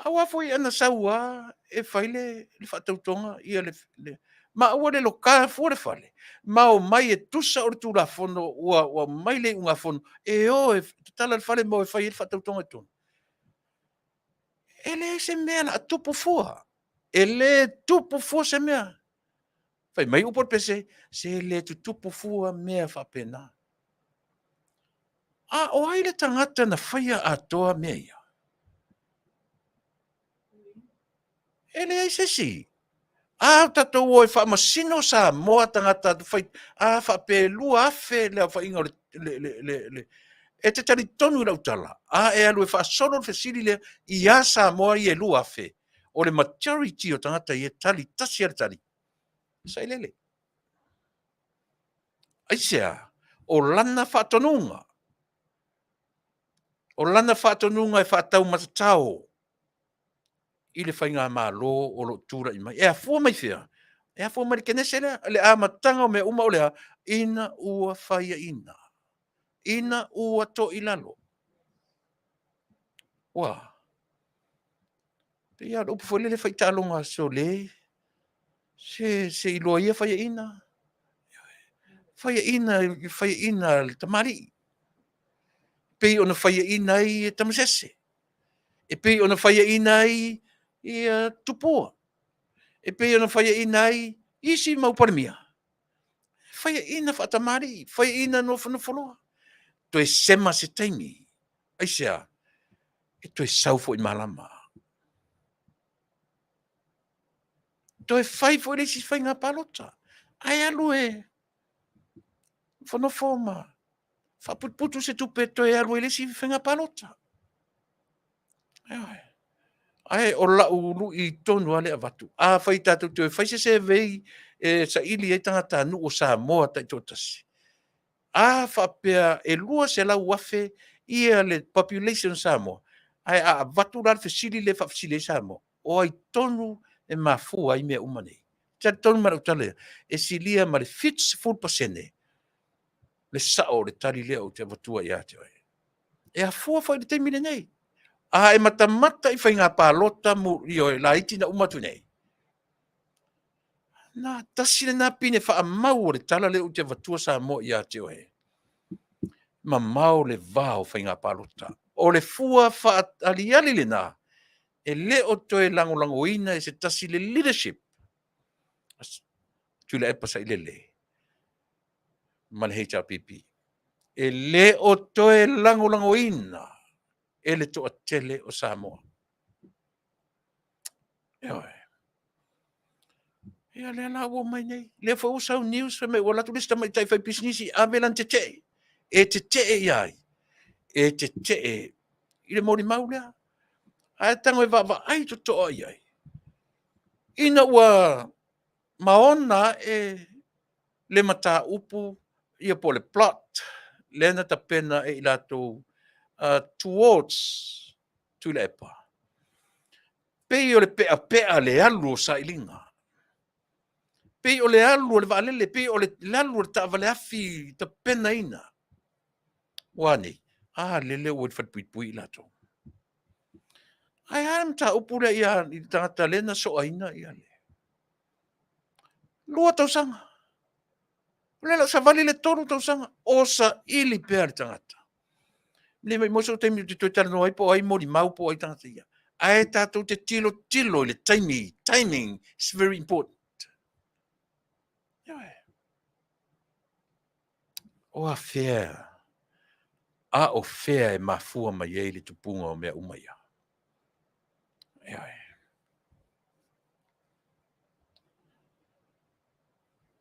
B: Awa foi ana saua e faile le fatautonga ia le ma ua le loka fu le fale. Ma o mai e tusa o tu la fono ua mai le unga fono. E o e tala le fale mo e fai le fatautonga tonu. Ele se mea na tupu fua. Ele tupu fua se mea. Fai mai upor pese se le tupu fua mea fa pena. A o ai le tangata na faia atoa mea ia. Ele ai se si. A tatou o e wha masino sa moa tangata tu fai. A wha pe lua afe le wha inga le. E te tari tonu rau tala. A e alu e wha solo le siri le i a sa moa i e lua afe. O le majority o tangata i e tali tasi ar tali. Sai lele. Aisea, o lana whatonunga. O lana whatonunga e whatau matatao. I le whainga mā lo o lo tūra i mai. E a fua mai whia. E a fua mai kenese lea. Le a matanga o me uma o lea. Ina ua whaia ina. Ina ua to ilalo. Wa. Te ia upu fwele le whaitalonga so le. Se iloa ia whaia ina. Whaia ina le tamari. Pei ona whaia ina i tamasese. E pei ona whaia ina i tupua. E pei ona whaia ina i isi mauparamia. Whaia ina whatamari. Whaia ina no whanawholoa. To e sema se taimi. Aisea. E to e saufo i malama. To e whaifo i resi whainga palota. Ai alu e. Whanawhoma. Whaputputu se tupe to e alu e resi whainga palota. Ai o la ulu i tonu ale avatu. A whai tātou te whaise se vei sa ili e tangata nu o Samoa tai tōtasi. A whapea e lua se lau wafe ia le population Samoa. Ai a avatu rar whesili le whafsile Samoa. O ai tonu e mafua i mea umane. Tia tonu mara utale. E silia ma le fits full pasene. Le sao le tari lea o te avatua i ate oi. E a fua whai le teimine nei. A e matamata i whainga pālota mu i oi la iti na umatu nei. Nā tasile nā pine wha a mau o le tala le o te vatua sa mo i a te oe. Ma mau le vāo whainga pālota. O le fua wha aliali le nā. E le o toe lango ina e se tasile leadership. Tuilaepa sa ile le. Ma le HRPP. E le o toe lango ina. E le toa tele o Samoa. E oe. Ia le ala o mai nei. Le fa usau news me wala tu lista mai tai fai pisnisi Avele te te. E te te iai. E te te i le mori maulea. Ai tango e va ai to to iai. Ina ua maona e le mata upu ia po le plot. Lena ta pena e ilato towards Tuilaepa. Pei o le pea le alu sa ilinga. Pei o le alu o le vaalele, pei o le lalu o le Avele ta pena ina. Wani, lele o le whatpuipui lato. Ai am ta upura ia i tangata lena so aina ia le. Lua tausanga. Lela sa vale le toru tausanga. O sa ili pea le tangata. Le mai moso temi te tuetara no ai po ai mori mau po ai tangata ia. Ai tātou te tilo le timing is very important. O a fea. A o fea e mafua mai e le tupunga o mea umaia.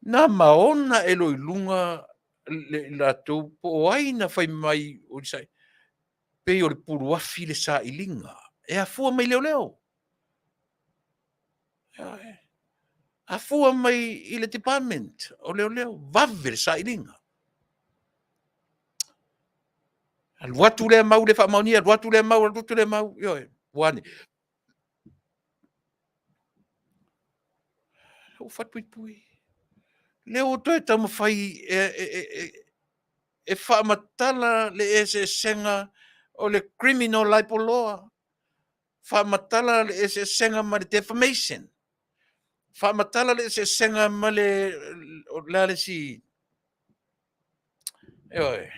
B: Na maona e loi lunga la tau po o aina fai mai o di sai. Pei o le puru afi le sa ilinga. E a fua mai leo. A fua mai i le department o leo. Vave le sa ilinga. Al watu le mau le wha maunia, al watu le mau. Ioe, wane. O fatpui pui. Leo toi tama fai e whaamatala le e se senga o le criminal libel law. Whaamatala le e se senga ma le defamation. Whaamatala le e se senga ma le si. Oi.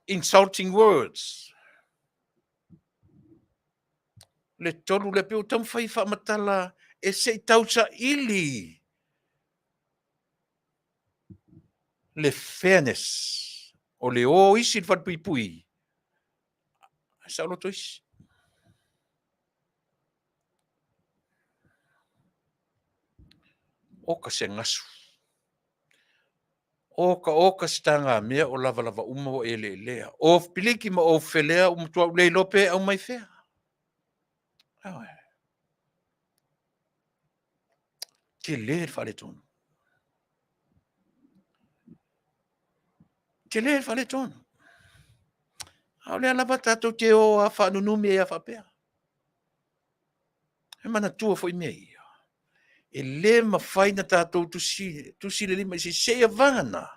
B: Insulting words. Le tolu le peo tam whai whaamatala e se tausa ili. Le fairness. O le o isi whatpui pui. Sa loto isi. O ka se ngasu. Oka stanga mea o lava uma o ele lea. O piliki ma o felea o mtua ulei lope au mai fea. Ke le fale tonu. Ke le fale tonu. Au lea lava tatou te o a whanunumi e a whapea. E mana tua foi mea ia. E le ma whaina tatou tusi le lima isi seia vangana.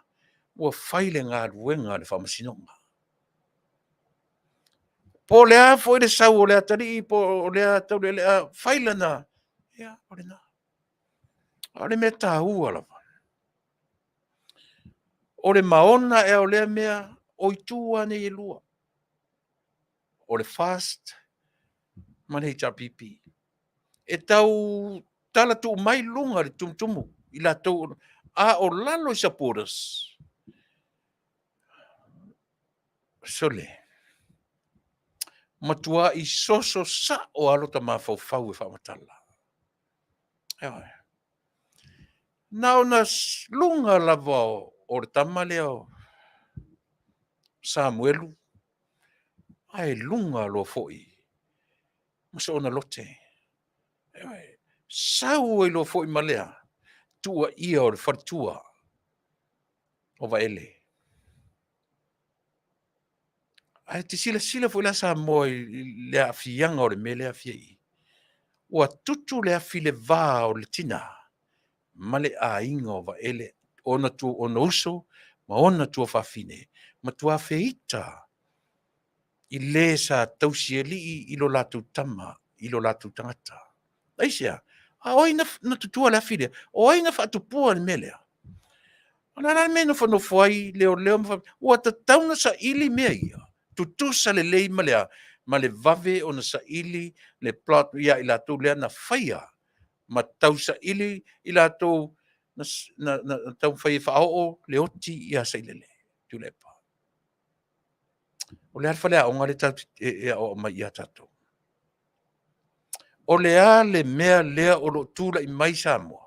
B: Ua whaile ngā ruenga le whamasinonga. Po lea foi le sau o lea tari, po lea tau lea whailana. Ia, o le na. O le mea tā ua lava. O le maona e o lea mea o i tua ne i lua. O le fast, mane i tapipi. E tau tala tu mai lunga le tumtumu. I la tau, a o lalo i supporters. Sole. Matua i soso sa o alota mawhau e whamatala. Ewa. Nau na lunga lava o le Tama leo. Samuelu. Ai lunga lo foi. Masa ona lote. Ewa. Sau e lo foi malea. Tua ia o le whatua. O Vale. Ai te sila foi la Samoa le afianga o le mele afiai. Ua tutu le afi le vā o le tina. Male a inga o Vale. Ona tu ona uso. Ma ona tua whawhine. Ma tua whiita. I le sa tausi e li i lo latu tama. I lo latu tangata. Aisia. A oina na tutua le afi le. O oina whaatupua le melea. Ona la me no whano whai leo mwha. Ua ta tauna sa ili mea ia. Tutusa le lei malea. Ma le vave ona sa ili le plot ia i latu lea na whaia. Ma tau sa ili i latu na tau whaia whaao le oti ia sa ilele. Tuilaepa. O le alwhalea o ngare tatu e o mai ia tatu. O le a le mea lea o lo tūla i mai Samoa.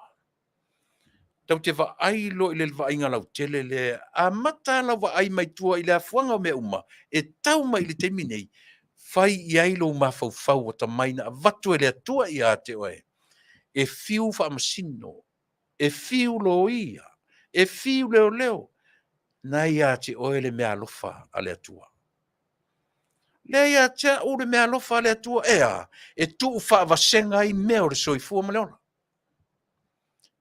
B: Tau te ai lo i le vainga lau tele le a mata la ai mai tua i le afuanga o mea uma. E tau mai le te minei. Fai i ailo mawhau o ta maina a vatu e le atua i a te oe. E fiu whaamasino. E fiu lo ia. E fiu leo leo. Nai a te oe le mea alofa a le atua. Le ia tea o le mea alofa a le atua ea. E tu whaavasenga i mea o le soifua maleona.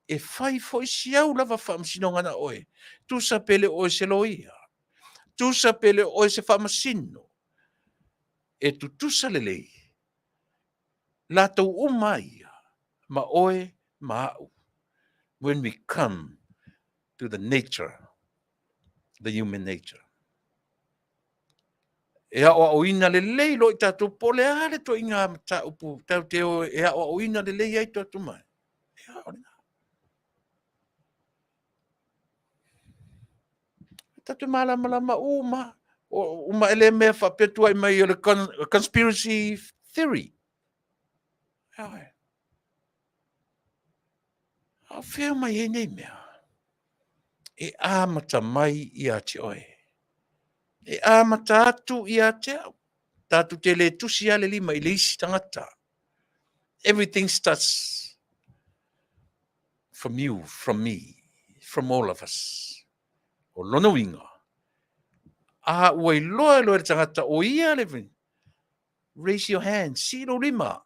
B: E fai foi siau lava whaamasino ngana oe. Tu sa pele oe se loia. Tu sa pele oe se whaamasino. E tu sa lelei. La tau umaia. Ma oe ma au. When we come to the nature, the human nature. E a o ina le lei lo i tatu pole ale to inga ta upu. Tau te o e a o ina le lei ai tatu mai. E a o ina. Tatu malama uma. Uma ele mea whapetua i mai o le conspiracy theory. E a e. A whea mai e nei mea. E amata mai i a te oe. E amata atu i a te au. Tatu te le tusi ale lima i le isi tangata. Everything starts from you, from me, from all of us. O lono winga. A ua i loa loa tangata o ia levin. Raise your hand. Siro lima.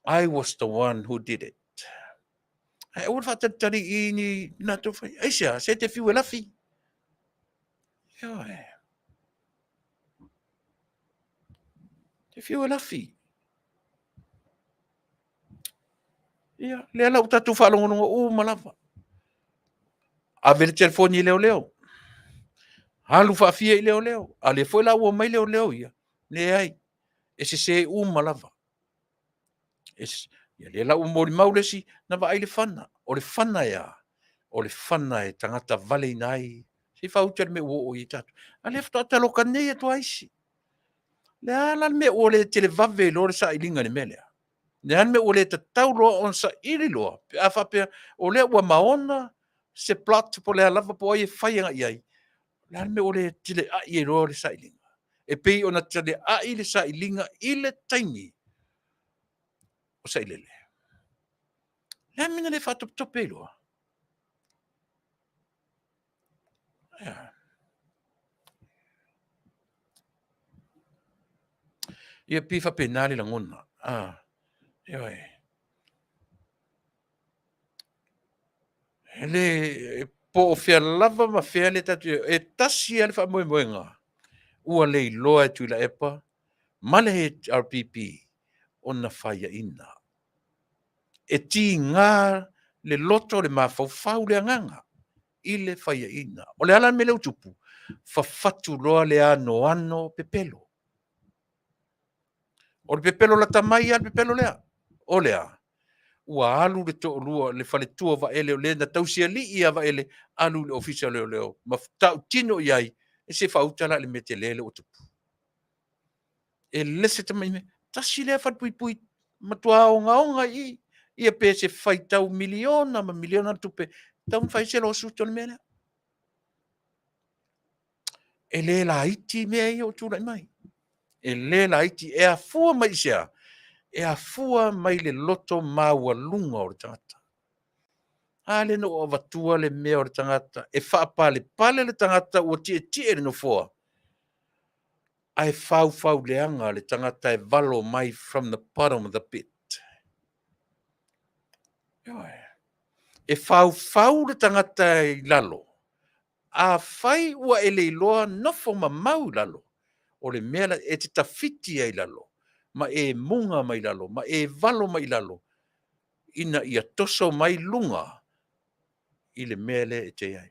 B: I was the one who did it. Ai o whātatari I ni nā tō whai. Aisia, se te whiu e lafi. Ia e. Te whiu e lafi. Ia, lea lau tatu whalongonongo o malawa. Avele telefoni leo leo. Halu whaafia I leo leo. A le foi la ua mai leo leo ia. Le ai. E se malawa. Ia le lau mori maulesi na wa ai le whana. O le whana ia. O le whana e tangata vale nai. Se whautere me uo o I tatu. A le fta taloka nei atu aisi. Le ala me o le tele vave lo le sa ilinga ni melea. Le an me o le ta tauloa on sa iri loa. Pe a whapea o le ua maona se plat po le alava po ai e whaianga I ai. Le an me o le tele a I e roa le sa ilinga. E pei ona tele a I le sa ilinga I le taimi. O sa ilele. Le an mina le whatop e loa. Ia pifa penali la ngona. Ia e. Ele po fia lava ma fia le tatu e tasi ale fa moenga. Ua le loa e Tuilaepa, male he RPP ona whaia ina. E ti ngā le loto le mawhauwhau le anganga. I le whaia ina. O le ala me leo tupu. Whawhatu loa le ano pepelo. O le pepelo la tamai al pepelo lea. O lea. Ua alu le to lua le fale tua va ele o le na tausia li ia va ele alu le official leo. Ma tau tino iai. E se whautala le mete lele o tupu. E lese tamai me. Tasi lea what pui. Matua onga I. Ia pe se whai tau miliona ma miliona tupe. Tau mwhai se lo suto le mele. E le la iti mea I o tūrai mai. E le la iti e a fua mai sea. E a fua mai le loto maua lunga o le tangata. Ale no o vatua le mea o le tangata. E whaapale pale le tangata ua tie le no fua. Ai fau leanga le tangata e valo mai from the bottom of the pit. E fau le tangata I lalo. A fai ua ele iloa nofo mau lalo. O le mea e te tawhiti ai lalo. Ma e munga mai lalo. Ma e valo mai lalo. Ina ia toso mai lunga. I le mea le e te ai.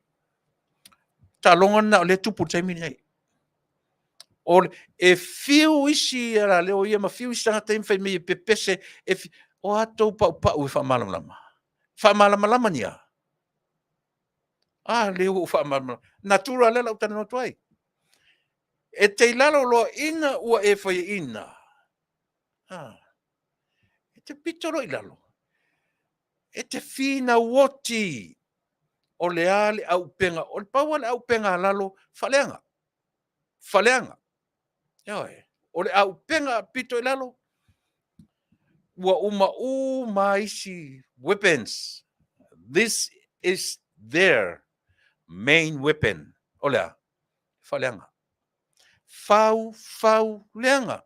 B: Ta longa na o le tupu taimini ai. O le e fiu isi ala leo ia ma fiu isi tangata imwhai me pepese. O atou pau e whamalama. Whamalama nia. Leo o whamalama. Natura lela o tana no Tuai. E te lalo loa ina ua e whai ina. E te pitoro I lalo. E te whina woti. O le ale au penga. O le paua le au penga lalo. Faleanga. O le au penga pito I lalo. Ua uma isi weapons. This is their main weapon. O lea. Faleanga. Fau leanga.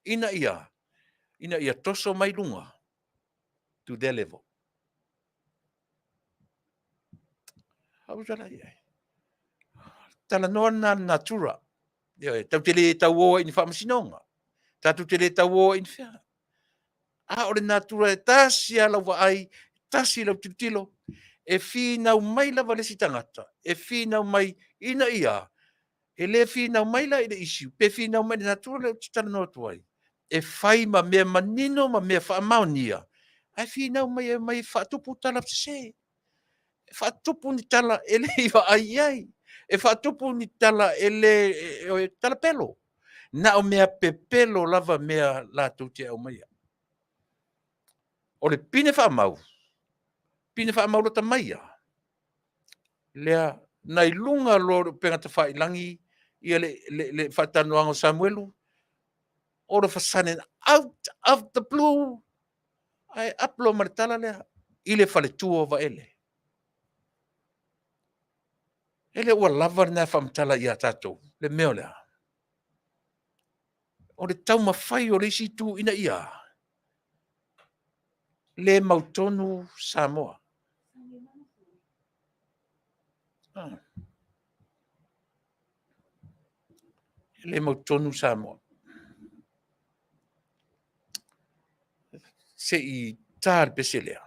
B: Ina ia toso mai lunga. To their level. Hausala ia. Tala noa na natura. Tau tele tau o ini whamasinonga. Tatu tele tau o ini whia. O le natura e tasi ala wa ai. Tasi lau tilo. E whina mai lava le si tangata. E whina mai ina ia. E le whina mai la ina isi. Pe whina mai le natura le titana noa tuai. E whai ma mea manino ma mea whaamaunia. Ai whina mai whaatupu tala se. E whaatupu ni tala ele iwa ai. E whaatupu ni tala ele tala pelo. Na o mea pepelo lava mea la tuti au mai. O le pine whaamau. Pine whaamau lo ta maia. Lea, nai lunga lo penga ta whailangi. Ia le whatanoanga Samuelu. All of a sudden, out of the blue, ai aplo maritala lea. Ile fale tua va ele. Ele ua lava na whamtala ia tatou. Le meo lea. O le tau mawhai o le isi tu ina ia. Le mautonu Samoa. Le mautonu Samoa. Se I tar peselea.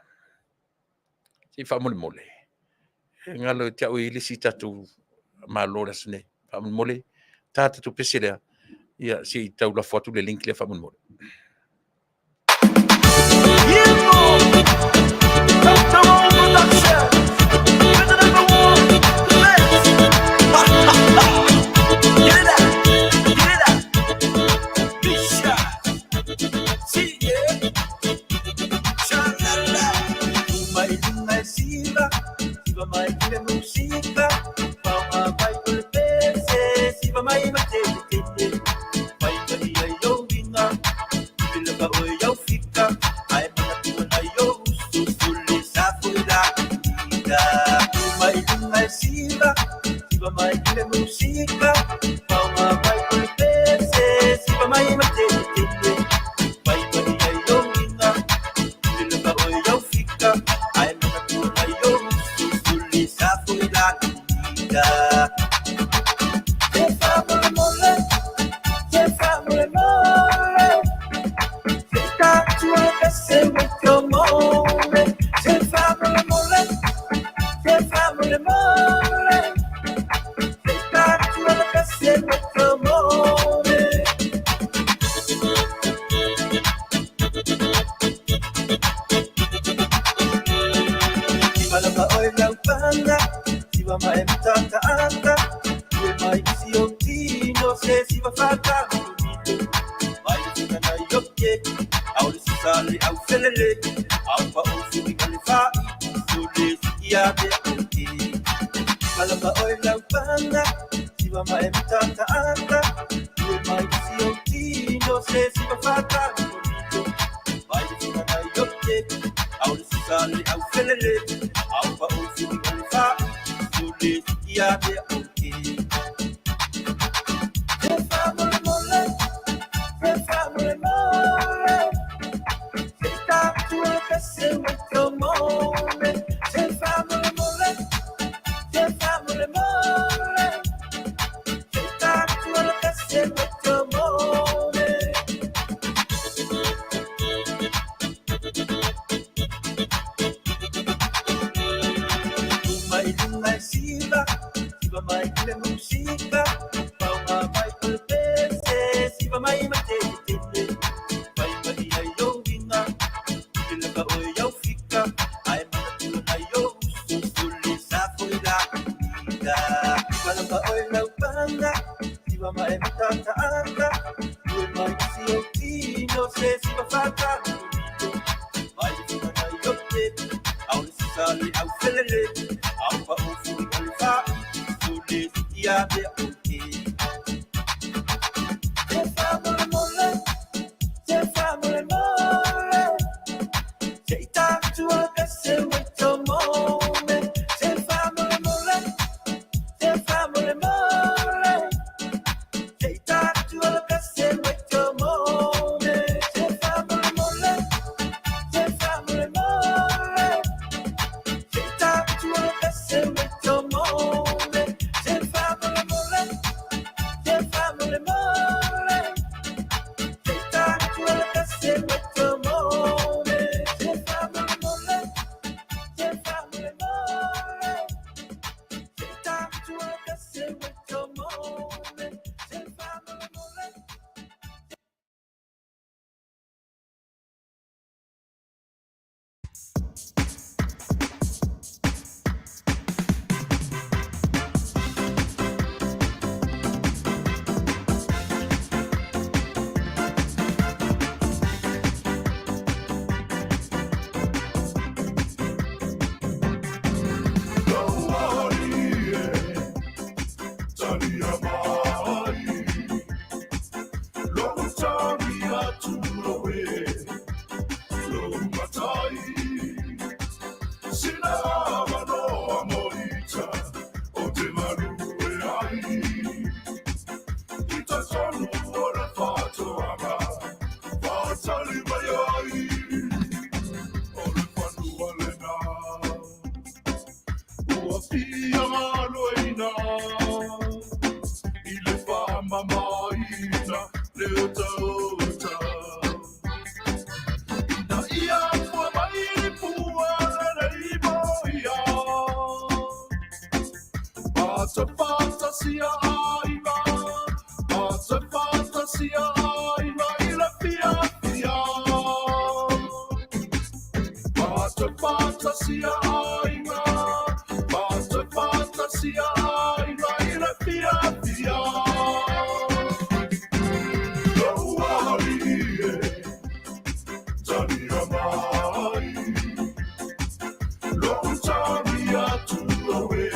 B: Se whamole. Ngalo te au ili si tatu malora sne. Whamole. Tatu peselea. Ia si taula fotu le link le whamole.
A: ina leo tauta. Na ia pua mai pua na iboia. Bata fantasia aiva, bata fantasia aiva ila pia pia. Bata fantasia aiva, bata fantasia aiva ila pia pia. Loarie, tania mai, lo tania tuawe.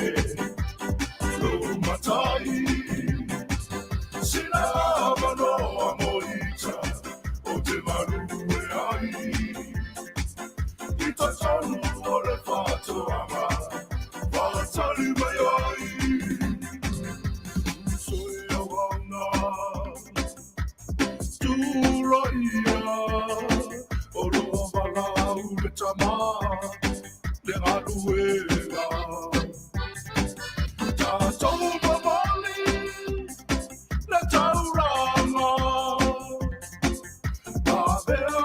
A: Matai, sina mano amoita, o te marue ai. Ita Taunuu ole Faatalanoaga, Faatali mai ai. Soia wana, turaia, o loa walau le Tama, le aluega. Taulapapa, le tauranga, Avele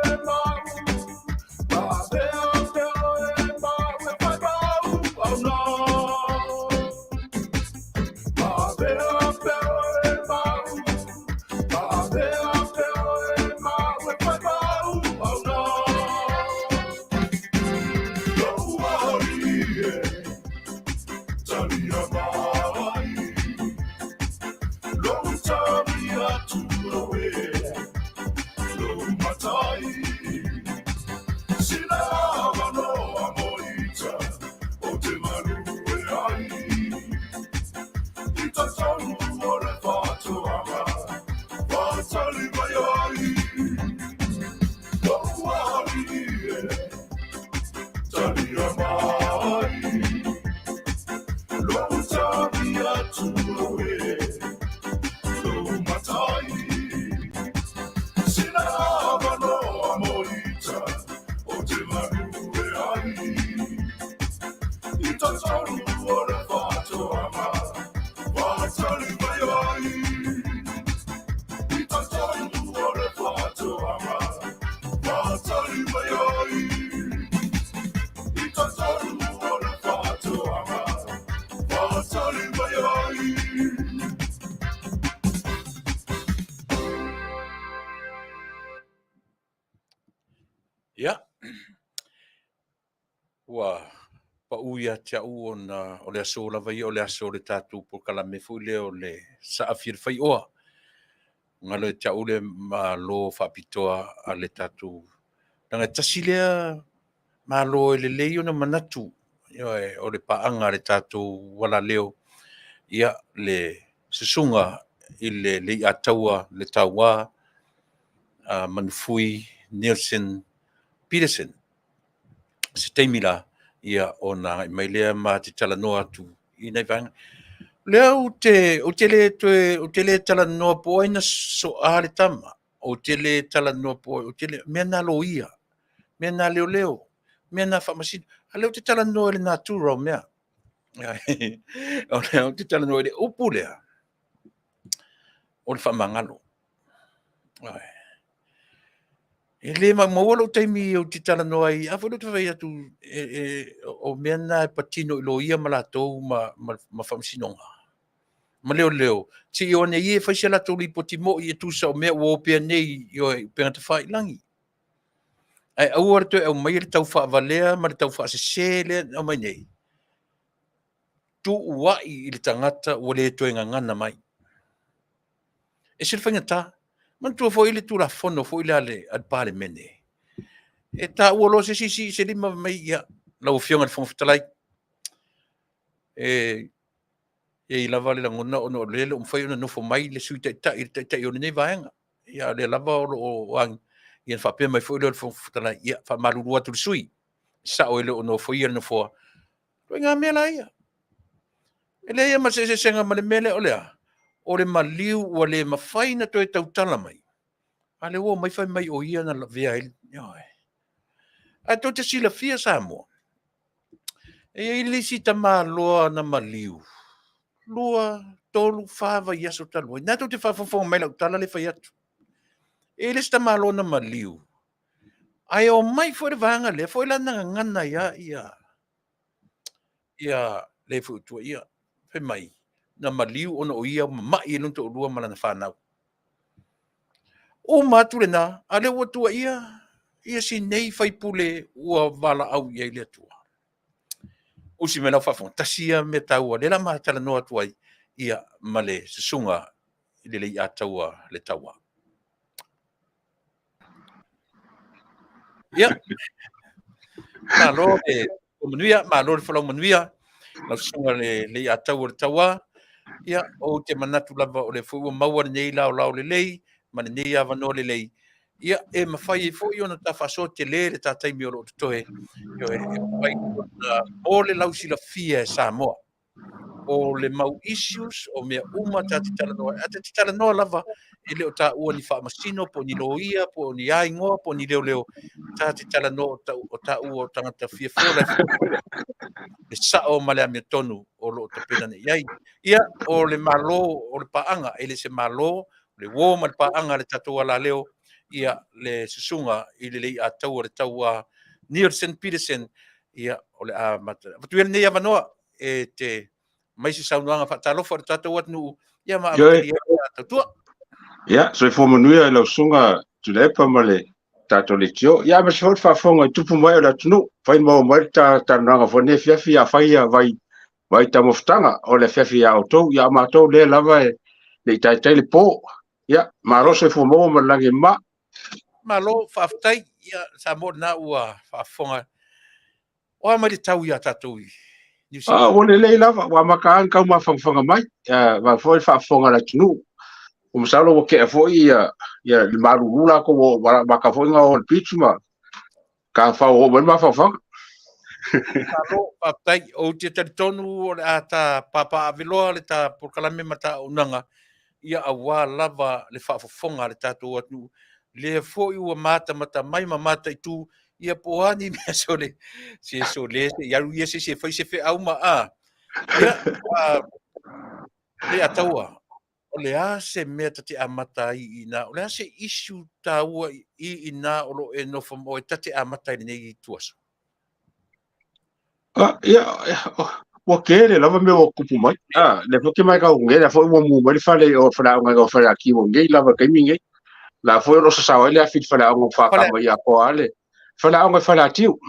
A: e mau, Avele e mau e pai mau au nā. Avele e mau, Avele e mau e pai mau au nā. Loarie, tania mai, lo tania tuawe, lo matai, sina mano amoita, o te marue ai. Ita Taunuu ole Faatalanoaga, Faatali mai ai. Loarie, tania mai, lo tania tuawe, lo matai, sina mano amoita, o te marue ai. Ita Taunuu ole Faatalanoaga, Faatali mai ai. Ita Taunuu ole Faatalanoaga, Faatali mai ai. Ita Taunuu ole Faatalanoaga, Faatali mai ai.
B: Ia. Ua pauia tia'u ona o le aso lava ia o le aso le tātou po kalame fu le o le saafir fai oa. Ngalo e tia'u le malo whapitoa a le tātou. Nanga tasi lea malo e le leo na manatu. Ia o le paanga le tātou wala leo. Ia le susunga i le ataua le taua Manufui Nielsen Petersen. Se teimila ia ona mai lea ma te talanoa atu i nei vanga. Lea o te le talanoa po aina so ale Tama. O te le talanoa po, o te le mea na lo ia. Mea na leo leo. Mea na whamasina. A leo te talanoa le natura o mea. O leo te talanoa le upu lea. O le whamangalo. E le mawalo taimi o te talanoa i awhalo te whai atu o mea na patino i lo ia malatou ma whamsinonga. Ma leo leo. Ti i one i e whaisia lato li po ti mo i e tusa o mea o pia nei i o penga te whai langi. Ai au ar toi au mai le tau wha valea ma le tau wha se le au mai nei. Tu wai i le tangata o le toi ngangana mai. E sila whangata. Man tua fo ile tura fono fo ile ale al pare mene. E ta uolo se si se lima mai ia la Afioga le Faafetai. E i lava le langona ono lele fai ona no fo mai le suita ta o nei vaenga. Ia le lava o ang ia fa pe mai fo ile le Faafetai ia fa malulu atu sui. Sa o ile ono fo ia no fo. Ko nga mela ia. Ele ia ma se senga ma le mele o lea. O le maliu o le mawhaina toi tautala mai. A le o mai whai mai o ia na la vea ili. A to te sila fia Samoa. E ili si ta maa loa na maliu. Loa tolu fava yaso talu na tu te fa fo mai la tala le fa yatu ele sta malona maliu ai o mai foi vanga le foi la ngana ia le fu tu ia fe mai na maliu ona o ia mai no to lua mala na fana o matule na ale o tu ia si nei fai pule ua vala au ia le tu o si mena fa fantasia me tau le la mata no tuai ia male sunga le ia taua le taua ia malo e Manuia malo le Manuia la sunga le ia taua le taua ia o te manatu lava o le fu maua nei la le lei ma nei ava no le lei ia e mafai fo i ona tafaso te le tatai mi o lo toe yo e mafai o le lausi la fia Samoa o le mau issues o mea uma tati tala noa lava e leo ta ua ni wha masino po ni loia po ni aingoa po ni leo tati tala noa o ta ua o tangata fia fio lai le sao ma le ame tonu o lo ta pena ne iai ia o le malo o le paanga e le se malo le wo ma le paanga le tatua la leo ia le susunga i le lei a taua le taua Nielsen Peterson ia o le a mata patuel nei avanoa e te mai se saunoanga faatalofa o le tatou atunu ia ma amatali tatua
E: ia so fo Manuia lo sunga Tuilaepa ma le tatou le tio ia ma se fo faafoga i tupu mai o le atunu fai mau mai tanoaga fo ne fiafi a fai ia vai tamofutaga o le fiafi a outou ia matou le lava e le itaitai le po ia malo so fo mau ma lagi ma
B: malo faafetai ia sa mo na ua faafoga o ma le tau ia tatou
E: o le lava wa maka ka ma fanga mai va foi faafoga le atunu o masalo o ke fo ia le marulula ko wa maka fo nga o pitchma ka fa o ma fa
B: Malo papai o te tonu o le ata papa Avele le ta por kalame mata unanga ia awa lava le faafofoga le tatou atu le foi ua mata mai mamata i tu ia poani me sole se ia ia se fai se fe au ma a ia le ataua o le a se mea tate amata i ina o le a se issue taua i ina o lo e nofa mo e tate amata i nei tuaso
E: ia o ke le lava me o kupu mai le foke mai ka nge le fo mo mai fale o fala o fala ki mo nge lava ke minge la fo lo sa wa le a fit fala o fa ka mai a ko ale fala o fala tiu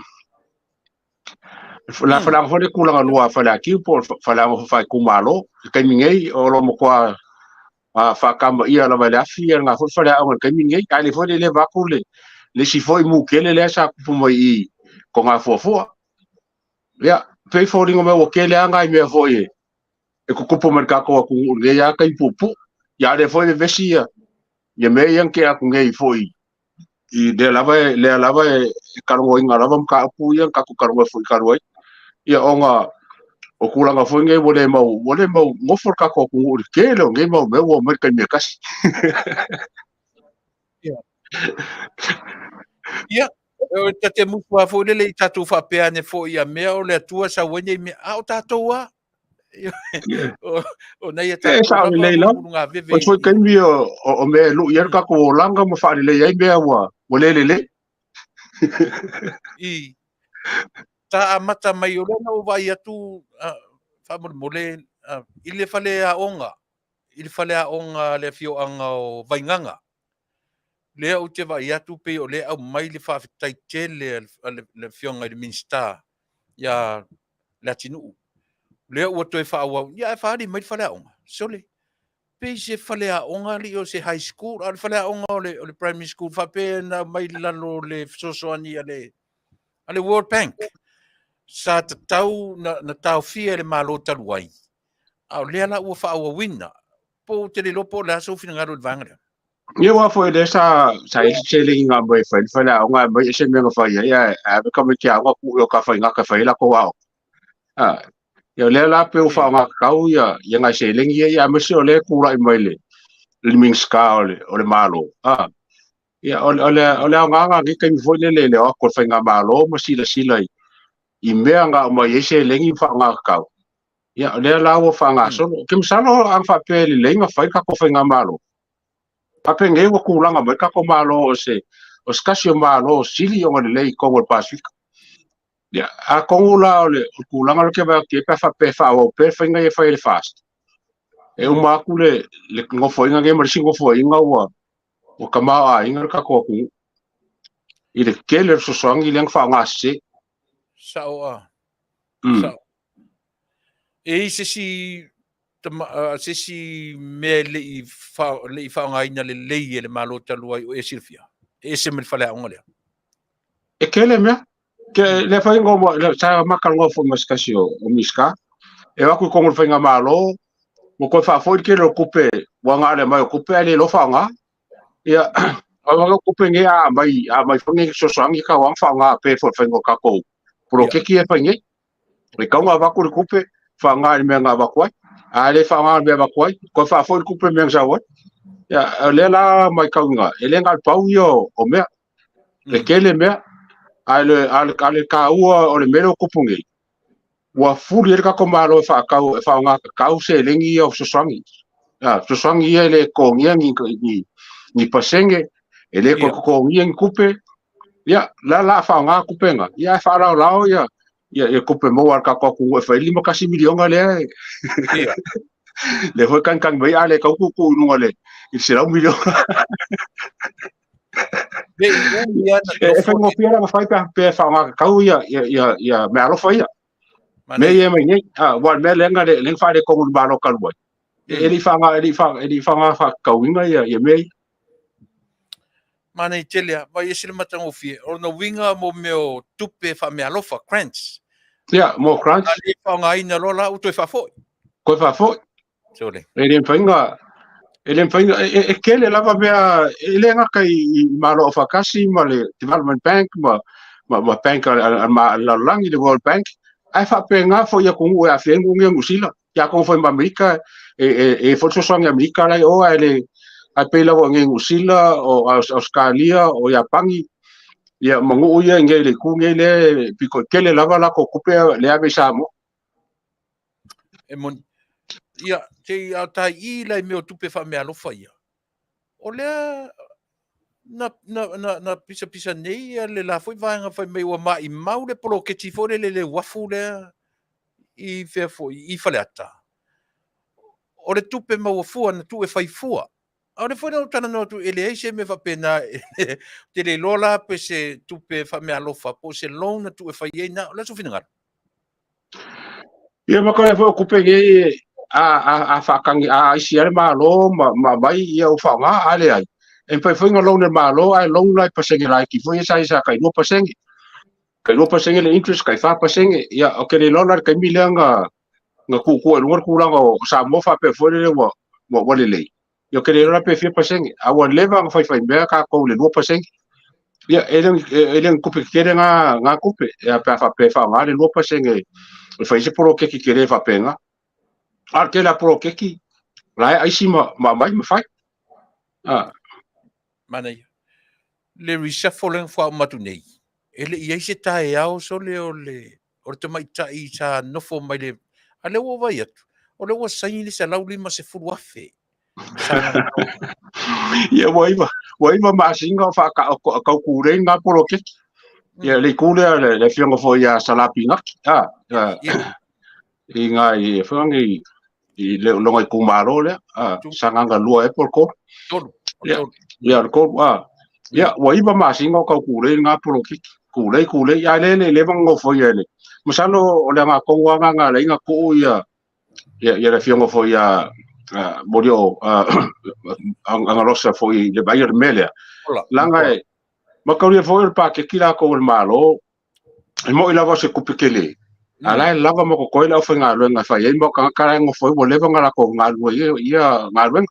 E: la fala fo le kula lua fala ki po fala o fa ku malo ke minge o lo mo kwa a fa ka mai ia lava le afi nga fo fala o ke minge ka le fo le va ku le si fo mu ke le sa kupu mai i ko nga fo ya pei fo ringo me o kele anga i me fo e kukupo mer ka ko ku le ya kai pupu ya le fo le vesia ye me yang ke aku ngai fo i de lava karongo inga lava ka pu yang ka ku karongo fo karoi ya onga o kulanga fo ngai wole mau mo for ka ko ku kele ngai mau me wo mer ka me kas
B: ia o tate mufu a fo le tatou faapea ne fo ia mea o le atua sa wene me a o tatou a o nei e tatou lava nga veve
E: o foi kai mi o me lu yer ka ko langa mo fa le ai me wa le
B: i ta amata mai o lona o vai atu faamole i le fale a onga le fio anga o vainganga lea o te vai atu pe o lea au mai le faafetai tele le fionga i le minsta ia le atinuu lea ua toe faauau ia e faali mai le faleaʻoga sole pei se faleaʻoga li o se high school a le faleaʻoga o le primary school faapena mai lalo le fesoasoani a le World Bank sa tatau na taofia le malo talu ai a o lea la ua faauauina po te le lopo o le aso finagalo le vaga lea
E: ye wa foi de sa i chele nga mai fa la nga mai se me nga fa ya a be ka me kia nga ku yo ka fa nga ka fa la ko wa ya le la pe fa nga ka u ya nga se le ngi ya me se le ku ra mai le ming ska o le malo ya ole nga ngi ka mi foi le ko fa nga malo mo sila i me nga mai se le ngi fa nga ka ia le la o fanga so ke msalo ang fa pe le lenga fa ka ko fenga malo pa nge wo kulanga mai ka ko malo o skasio malo sili o le ko o pasifika ia a kongula o le kulanga ke ba ke pa fa pe fa o pe fenga e fa ele fast e o makule le ngo fo inga ge mar singo fo inga o kama a inga ka ko ku i le keler so songi leng fa ngase
B: Saoa. Sao. E se me le fa ngaina le malo taluai o e silfia. E se me fale ngole.
E: e kele me ke le fa ngo le sa makal ngo fo maskasio o miska e wa ku kongul fa nga malo mo ko fa fo ke lo kupe wa nga le mai kupe ale lo fa nga ia a kupe nge a mai fo nge so songi ka wa fa nga pe fo fa ngo ka ko pro ke ki e fa nge e ka nga va ku kupe fa nga me nga va kwai ale fa nga me va kwai ko fa fo kupe me nga wa ya le la mai ka nga ele nga pau yo o me le kele me ale ka o le melo kupungi wa furi e ka ko malo fa nga ka se lengi o so songi so songi ele ko ngi ni pasenge ele ko ngi kupe ya la fa nga kupenga ya fa la ya kupe mo ar ka ko ku fa lima kasi milion ale
B: Ia.
E: le ho kan bai ale ka ku no ale il sera un milion
B: Be ia
E: e fa ngo pia nga fa pe fa nga ka ya me alo fa ya me ye me ni wa me lenga le fa de ko un balo ka boy ele fa nga fa ka winga ya me
B: mana i telia, mai e sile matango fie, o na winga mo meo tupe fa mea lofa, crunch.
E: Yeah, more crunch.
B: Ali fa nga ina lola, uto e fa foi.
E: Ko fa foi.
B: Sole.
E: Ele fainga, e kele lava mea, ele nga kai malo of akasi, ma le Development Bank, ma bank ma la langi de World Bank, ai fa pe nga fo ya kungu e afiengu ngia musila. Ya kong fo Amerika, e fo so songi Amerika lai o ele ai pe lawa ngia musila, o Australia, o Japangi, ya mangu uia ngai le ku ngai le piko kele lava la ko kupe le ave samo
B: E mon ia te ata I lai meo tupe fa mea lofa ia. O lea na pisa nei le la foi vanga fai mai wa mai mau le polo ke tifore le wafu le I fe foi I faleata. O le tupe mau fua na tu e fai fua. O le foi no tana no tu ele se me fa pena te le lola pe se tupe fa mea lofa po se long na tu e fai e na la so fina.
E: ia maka fo kupe ngai a fa kangi a isia ma lo ma mai ia o fa nga ale ai en pe foi ngalo ne ma lo ai long lai pasenge lai ki foi sa kai no pasenge le interest kai fa pasenge ia o ke le lola kai milanga nga ku luar kurang o sa mo fa pe foi le wo le ia ke le lola pe fi pasenge a wa leva fai me ka ko le no pasenge ia ele kupe kere nga kupe ia pe fa nga le no pasenge fai se poro ke ki kere fa penga ar ke la poro ke ki la ai si ma mai me fai
B: Mana le reshuffling fa matu nei. Ele ia se tae au so o te mai tai sa nofo mai le ale wo vai atu. O le wo saini se lau lima se furu afe.
E: ia waiva ma singa fa ka kure nga poro ke ia le kule le fionga fo ia salapi nga inga I fangi I le longa I kumaro le sanganga lua e por ko ia ko ia waiva ma singa ka kure nga poro ke kule ia le bango fo ia le masalo o le nga kongwanga nga le nga ko ia le fionga fo ia morio anga rosa fo I le bayer melia langa makauri fo il pa ke kila ko el malo e mo I lava se kupikele ala lava mo ko ila fa nga lo nga fa ye mo ka kara ngo fo bo le nga ko nga lo ia nga lo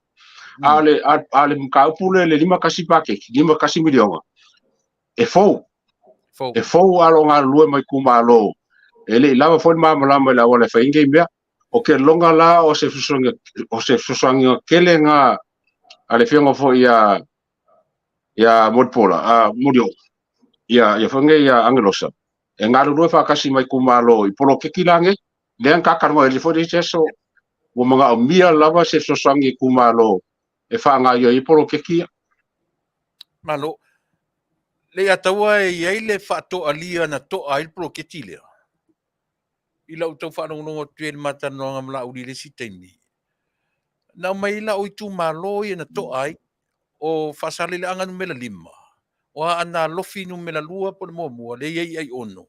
E: ale mka pule le lima kasi pa ke lima kasi miliona e fo alo nga lo mai ku malo ele lava fo ma la wala fa inge mbia o ke longa la o se fusunga kele nga ale fionga fo ia modpola mudio ia fange ia angelosa e ngaru fa kasi mai ku malo I polo ke kilange le ka ka ngo le fo di so o mga mia lava se so sangi kumalo e fa nga yo i poro ke kia
B: malo le atawa e ai le fato alia na to ai pro ke tile i lau tau whanongonongo tue le matanoanga mla uri le si Teine. Nau mai la o i tu malo i na to ai o fasale le anga numela 5. O ana lofi numela 2 po le mua le iei ai ono.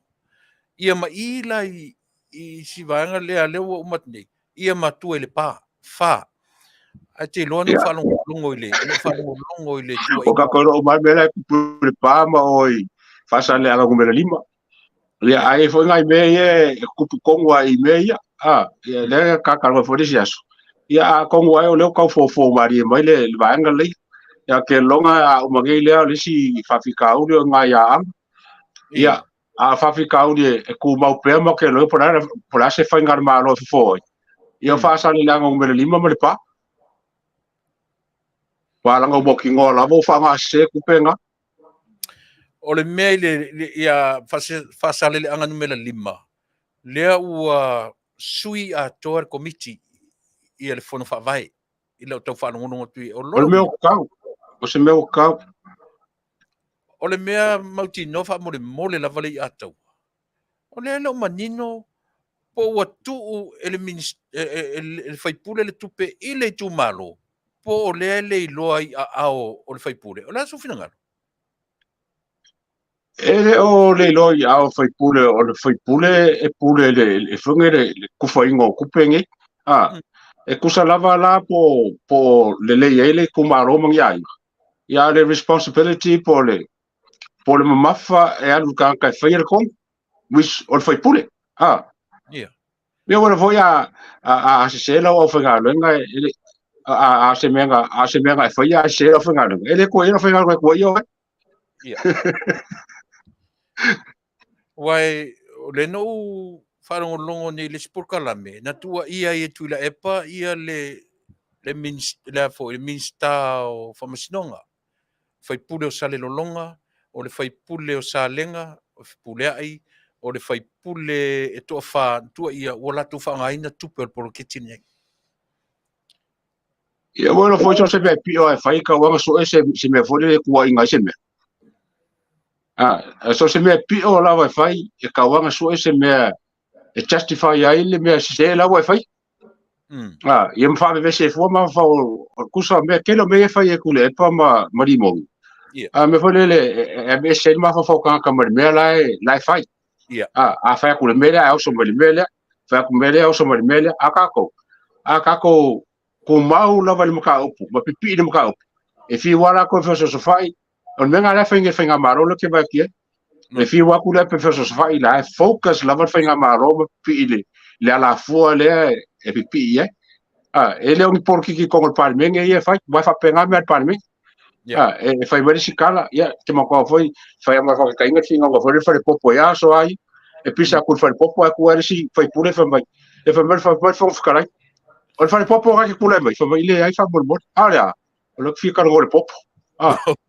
B: Ia ma i la i si vanga le a leo o matne. Ia ma tu le pa, fa. A te loa nu whanongonongo i le, nu whanongonongo i le tua i
E: o ka ko o mai mele ku pa ma oi fa sa le anga ngumela 5 le ai fo ngai me e ku kongwa i me ia le ka ka fo di aso ia kongwa o le ka fo mari mai le vanga le ya ke longa o mangi le le si fa fika o le ngai ya ia a fa fika o le ku mau pe mo ke lo por se fa ngar ma lo fo ia fa sa le anga ngumela 5 ma le pa wala ngo boki ngo la mo fa nga se ku penga
B: o le mea le ia fasale le anga numela 5. Lea ua sui a toa komiti ia le fono whawai. I lau tau whanongonongo tui o
E: o
B: lolo.
E: meu kau o se meu kau
B: O le mea mauti nofa mo le mole la vale i atau. O le lau manino po ua tuu ele whaipule le tupe i le tu malo. Po o le iloa i a ao o le whaipule. O le aso fina ngaro.
E: ele o le loi ao fai pule o le fai pule e pule le funge le kufa ingo kupenge e kusa lava la po le ele kumaro mang ya le responsibility po le mamafa e alu ka fai le kong which o fai pule
B: Yeah.
E: me ora foi a se la o fai lenga ele a se menga e fai a se la fai lenga ele ko ele fai ko yo
B: Yeah. Wai, o le nou whanongolongo ni le spurkalame, na tua ia e Tuilaepa, ia le minsta o whamasinonga. Whaipule o sale lolonga, o le whaipule o salenga, o whaipule ai, o le whaipule e toa wha, tua ia, o latu whangaina tupe o poroketi nei.
E: ia bueno foi so se me pio e fai ka wanga so se me fole ku inga se me so se me pio la wa fai e ka wanga so se me e justify ai le me se la wa fai ia me fa me se fo ma fa ku so me ke lo me fai e ku le pa ma di mo me fole le e me se ma fa ka me la fai fa ku le me la so me le fa ku me le so me le akako ko mau lava le maka upu ma pipi le maka upu e fi wala ko fe so fai on menga la finga maro lo ke ba kia e fi wa ku le pe so fai la focus lava finga maro pi le ala fo le e pipi ele on por ki ko par menga e fai va fa penga me par menga e fai veri sikala te ma ko foi fai ma fa ka inga finga ko foi popo ya so ai e pisa ku foi popo ku era si fai pure fa mai e fa mer fa fa karai o fare popo ka ke kula mai fa ile ai fa bol ala o fica no popo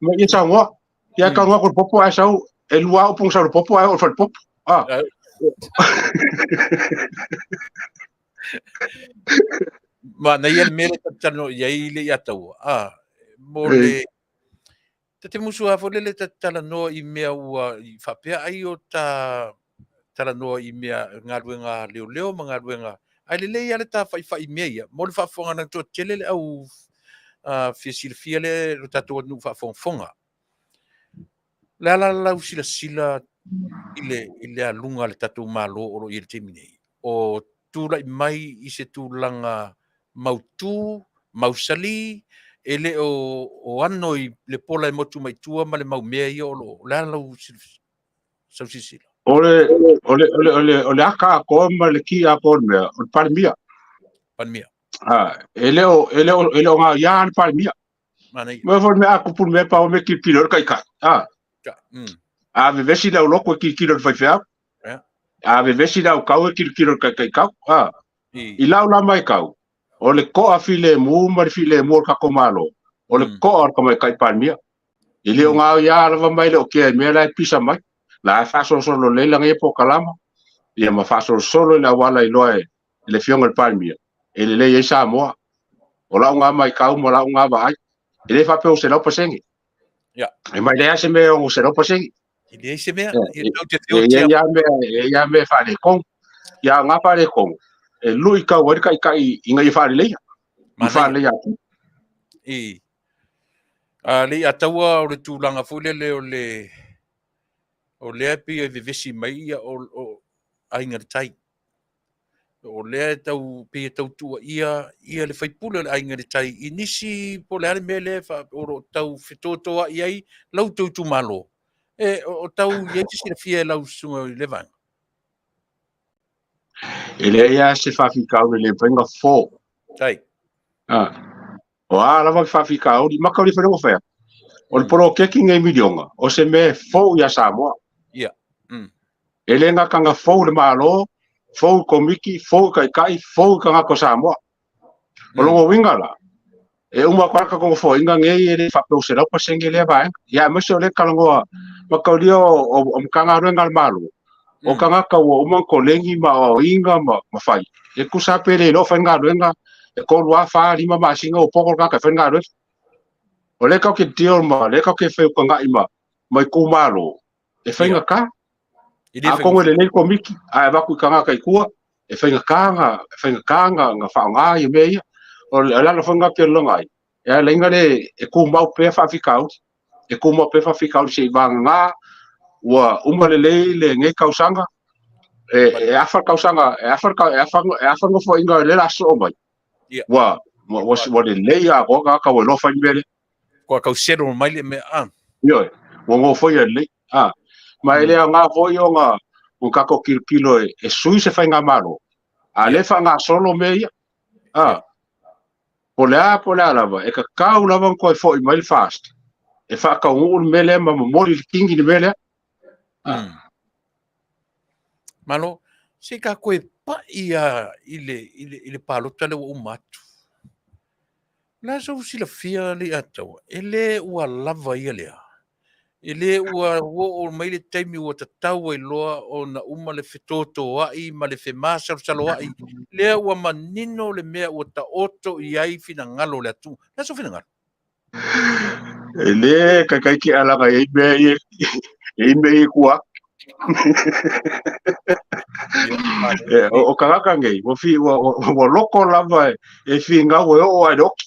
E: ma ia sa ngo ia ka ngo popo ai sa e lua o pung sa popo ai o fare popo
B: ma na ia mele tatano ia ile ia tau mole te musu a fole le tatano i mea ua i whapea ai o talanoa i mea ngaruenga leo mga ruenga ai le ia le ta fai mea mo le whafonga na to tele le au fia le lo tato nu whafonga le ala lau sila ile alunga le tato malo o i le teminei o tula mai i se tulanga mautu mausali ele o ano i le pola e motu mai tua ma le mau mea i o le ala lau sila
E: ole aka ko ma le ki a ko me o palmia ele o nga ya palmia me for me aku pur me pa o me ki pilor kai ve vesi da loko ki kilor fai fea ve vesi da ka o ki kilor kai ka i la mai ka o le ko a file mu ma file mo ka ko malo o le ko ar ka mai kai palmia ele o nga ya la mai le o ke me la pisa mai la fa so lo le la ngai po kalama ia ma fa so le wala i loe le fionga le palmia ele le Samoa o la nga mai kau mo la nga vai ele fa pe o se la pasengi
B: ya
E: e mai le ase me o se la pasengi
B: ile se me
E: ya me fa le kong ya nga fa le kong e lui ka wa kai inga i fa le ma fa le ya
B: e le ataua o le tūlanga fulele o le api e vivisi mai o ainga tai. O le tau pe tau tua ia le faipule le ainga tai inisi po le ale mele fa o tau fitotoa iai lau tu malo. O tau ia tisi le fia lau sunga le vang.
E: ele ya se fa fi ka le venga fo.
B: Tai.
E: O ala va fa fi ka o di makau le fa o fa. O le pro keki ngai milionga o se me fo ya Samoa.
B: Ia.
E: Ele nga kanga fo le malo, fo komiki, fo kai, fo kanga ko Samoa. O longo wingala. E uma kwaka ko fo inga ngai ele fa pe o se la pa sengele ba. Ya me se le kalongo makau dio o kanga renga malo. O kanga ka o uma ko lengi ma o inga ma fai. E kusa pele lo fa nga renga e ko wa fa lima ma singa o poko ka fa nga renga. O le kau ke tio ma le kau ke feu kanga ima mai ku malo e fainga ka a ko le le komiki a va ku kanga kai kua e fainga kanga nga fa nga i me o la la fanga ke longa e la inga le e ku mau pe fa fikau e ku mau pe fa fikau se nga wa uma le nge kausanga e afa kausanga e afa ngo fo inga le la so mai wa le ya ko ka wa lo fa mele
B: ko ka sero mai le me
E: yo wo foi le ma ele nga foi nga un kako kilo e sui se fa nga malo ale fa nga solo me pola lava e ka kau lava ko foi mai fast e fa ka un mele ma mo li kingi ni mele
B: malo se ka ko pa ia ile palo tale o matu la so si la fia le ato ele ua lava ia lea ele ua o mai le taimi ua tatau ai loa o na uma le fetoto ai ma le femasa salo ai le ua manino le mea ua ta oto i ai fina ngalo le atu la so fina ngalo
E: ele kai ki ala ga e me kuā o kanga ngai o fi o loko lava e fi nga o ai dok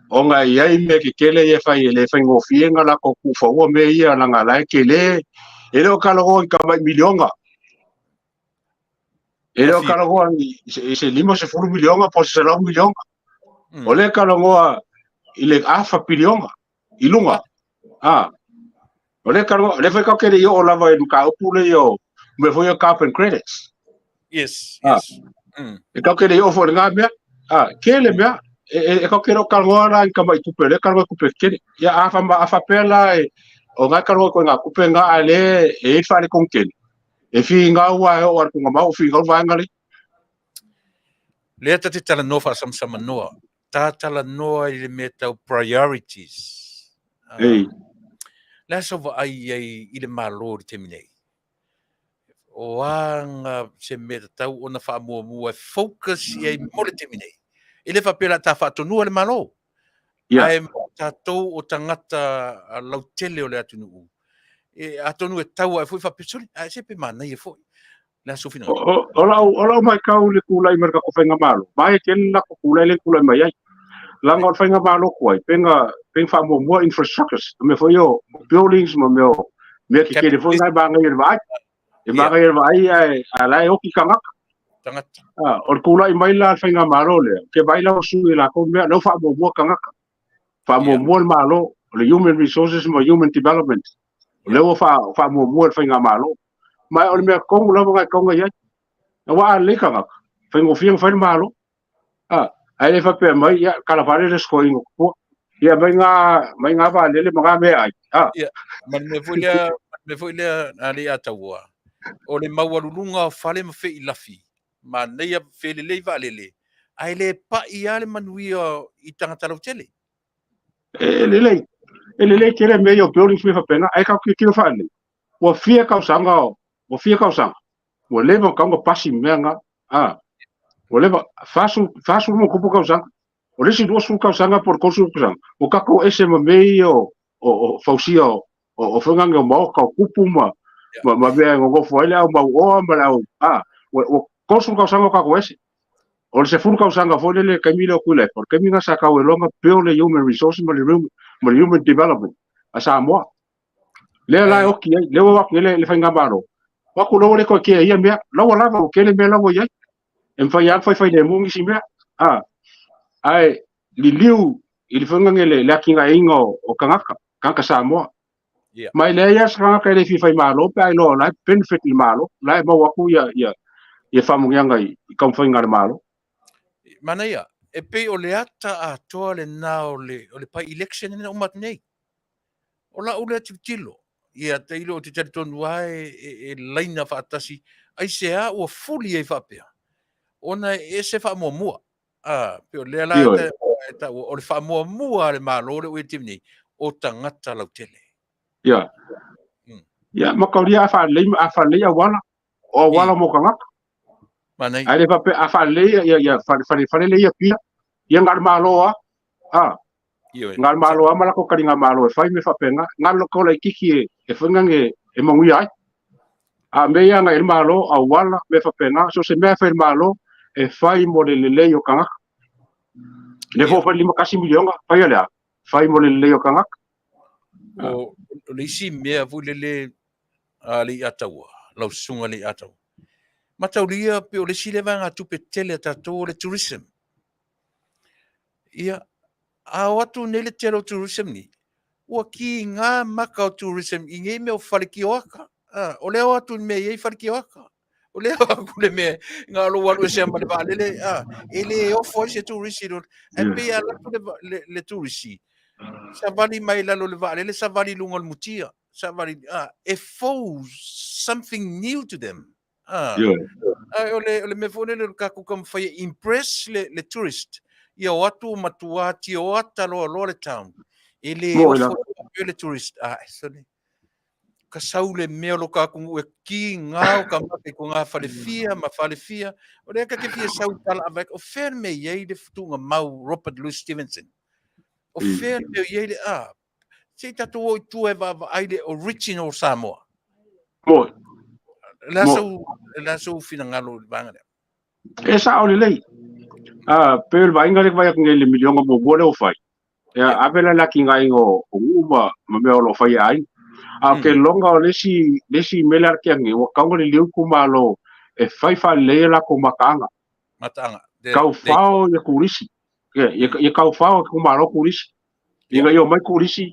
E: o nga ia me ke kele e fai le fai ngo fienga la ko ku fo me ia la nga la kele ele o kala go ka mai milionga ele o kala go se limo se furu milionga po se la milionga o le kala go ile afa milionga ilunga o le kala le fai ka kele yo la va ka pule yo me foi o cap and credits
B: yes
E: e ka kele yo fo nga me kele me e ka kero kalora in ka mai kupele kalora kupele ya afa pela o nga kalora ko nga kupe nga ale e fa le konken e fi nga wa o ar ko ma o fi nga wa nga
B: le tati tala no fa sama noa tala noa i le meta priorities la so va ai i le malo te minei o anga se meta tau ona fa mo focus i mo le te minei ele fa pela ta fa tonu le malo ai tatou o tangata lautele o le atunu e atonu e tau ai foi fa pesoli ai se pe mana e foi la sofina
E: ola mai kau le kula i merka ko fenga malo mai ken na ko kula le kula mai ai la ngol fenga malo ko ai penga fa mo infrastructures me foi yo buildings mo me ke ke foi ngai ba ngai vai e ba ngai vai ai ala o ki kanga
B: tangata
E: o kula i mai la fenga malo le ke vai la su la ko me no fa mo kanga fa mo malo le human resources mo human development le o fa mo fenga malo mai o me ko la nga ko nga wa le kanga fengo fieng fa malo ai le fa pe mai ya kala pare le sko ingo ko ya mai nga va le mga me ai
B: ya man me foi le ali atawa o le mawalulunga fale ma fe ilafi ma nei fe le va le ai le pa ia le manuia i tangata lo tele
E: ele kere me yo building fi fa pena ai ka ki fa le o fie ka sanga o le mo ka ngo pasi menga O le fasu mo kupu kausanga. O le si dua su kausanga por kosu kausanga. O kako ese ma mei o fausia o whangange o mau kau kupu ma bea ngo foile au mau o ma au. O kosu kausanga o kako ese. O le se furu kausanga foile le kaimile o Tuilaepa. Por kaiminga sa kau e longa peo le human resources ma le human development. A Samoa. Le la oki le waki le whainga maro. Waku lo le ko ke ia mea. Lawa lava o kele mea lawa iai. En fai le mungi si mea. Ai li liu i le whangange le akinga ingo o kangaka Samoa. Mai le ia sa kangaka le fi fai malo, pe ai lo lai benefit le malo, lai mau aku ia whamungianga i kaumwhainga le malo.
B: Manuia, e pe o le ata a toa le nao o le pai election ina umat nei. O la ule ati tilo. Ia te ilo o te tari tonu ai e laina whaatasi. Ai se a ua fuli e whapea. Ona e se whaamua. Peo lea la o le whaamua le malo le ue timni o tangata lau tele.
E: Ia, makauria a whalei a wala. O wala mo kangaka.
B: Manai.
E: Ai le pape a whalei ia whalei ia pia. Ia ngar malo a. Ngal malo a malako karinga malo e whai me whapenga. Ngal loko lai kiki e whangange e Manuia ai. A mea nga il malo a wala me whapenga. So se mea whai malo e whai mo le lei o kangaka. Le fo lima kasi milionga pai ala fai mo le o kangak
B: o le si mea fu le ali atawa lau sunga le atawa mataulia pe o le si le vanga tupe tele tato le tourism ia a watu nele tele tourism ni ua ki ngā maka o tourism i ngai mea o whariki oaka o leo atu me iei whariki oaka o leo aku le mea ngā lo walu e sea male vaalele ele ofo se tourisi lo e pe a latu le tourisi sa vali mai lalo le vaalele sa vali lunga le mutia sa vali e fo something new to them ole me fone le kaku kam fai impress le tourist ia watu matua ti o ata lo le town ele ofo le tourist sone ka saule mea lo kaku e ki ngao ka mate ko ngā whalewhia ma whalewhia o rea ka ke fia sau tala avek o wher me iei le futunga mau Robert Louis Stevenson o wher me iei le se tatu o i tu e vava aile original Samoa la sau fina ngalo vanga
E: e sa o le lei pe vai ngale vai ak ngele milionga mo bole o fai Avele la ki ngai ngo uma ma me lo fai ai ke longa o lesi melar ke ngi o kaunga le liu ku malo e fai fa le la ko makanga
B: matanga
E: kau fao ye kulisi ye kau fao ku malo kulisi inga yo mai kulisi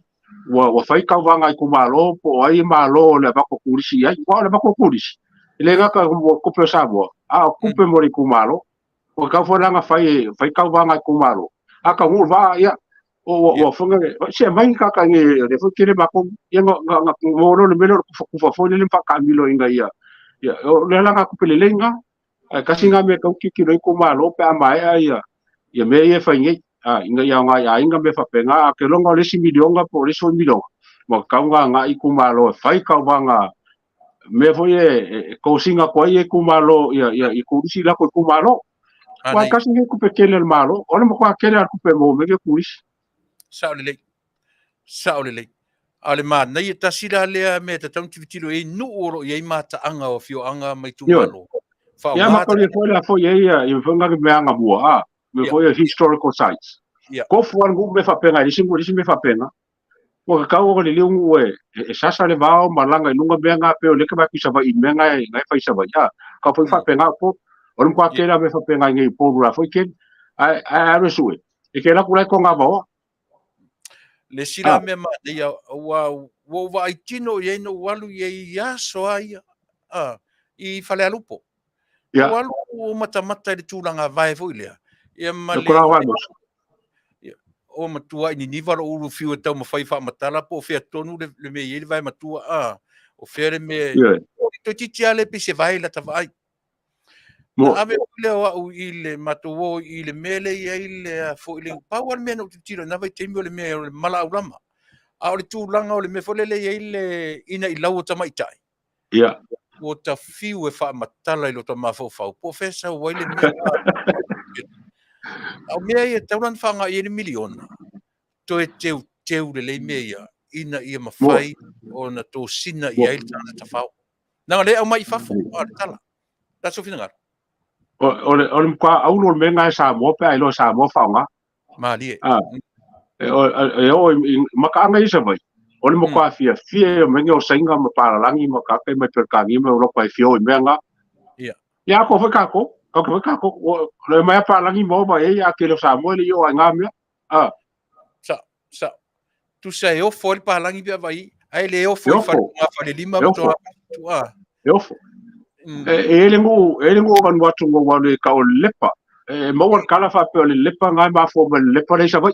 E: wa fai kau vanga ku malo po ai malo le ba ko kulisi ai wa le ba ko kulisi le nga ka ko pe sa bo ku pe mo ku malo o kau fo langa fai kau vanga ku malo ka ngu va ya o fonga se mai ka nge le fo kire ba ko ye ngo le melo ku fo le pa ka milo inga ya le langa ku pe le lenga ka singa me ka ki ro ku malo pe mai ya me ye fa nge inga ya nga ya inga me fa penga ke longa le si milionga po le so milionga mo ka nga i ku malo fai ka vanga me fo ye ko singa ko ye ku malo ya i ku si la ku malo wa ka singa ku pe kele el malo o mo ko kele ku pe mo me ke ku
B: saolele ale ma nei ta sila le me ta tau titilo e nu oro ye mata anga o fio anga mai tu malo
E: fa ma ko le fo la fo ye i fonga ke me anga bua me fo ye historical sites ko fo ngu me fa penga isi me fa penga mo ka o le liu e sasa le vao malanga i lunga me nga pe o le ka ba ki sa va i me nga ngai fa isa va ya ka fo fa penga po o mo ka kela me fa penga ngai po la fo ke ai resue e ke la ku la ko nga va
B: le sila me ma ia wa ai tino ye no walu ye ya so ai I Falealupo walu mata le tulanga vai fo ile ia male o matua ini niva lo ulu fiu tau ma fai fa matala po fe tonu le me ye vai matua o fere me to titiale pe se vai la tavai mo ave le o ile matuo ile mele ile fo ile power me no tiro na vai tembo le me mala ulama a o le tulanga o le me fo le ile ina I lau tama itai o ta fiu e whaamatala I loto mawhau. Professor Waile mea. Au mea ia tauran whanga I miliona. To e teu le mea ina ia mawhai o na tō sina I aile tana ta whau. Nanga le au mai whafo o tala. That's what fingar.
E: O mkwa au lo menga Samoa pe ai lo Samoa whanga.
B: Mali
E: makaanga isa vai. O le mkwa Afiafi mengi o sainga ma paralangi ma kake ma perkangi ma lo kwai fio menga. Ya ko fa kako. Kako le mai paralangi mo ba e ya ke lo Samoa le yo ngamia.
B: Sa tu sei o foi paralangi bia vai. Ai le o foi fa le lima to
E: Yofo. Elengu van watu ngo wale ka o lepa. Mo wan kala fa pe o le lepa ngai ma fo le lepa le sa vai.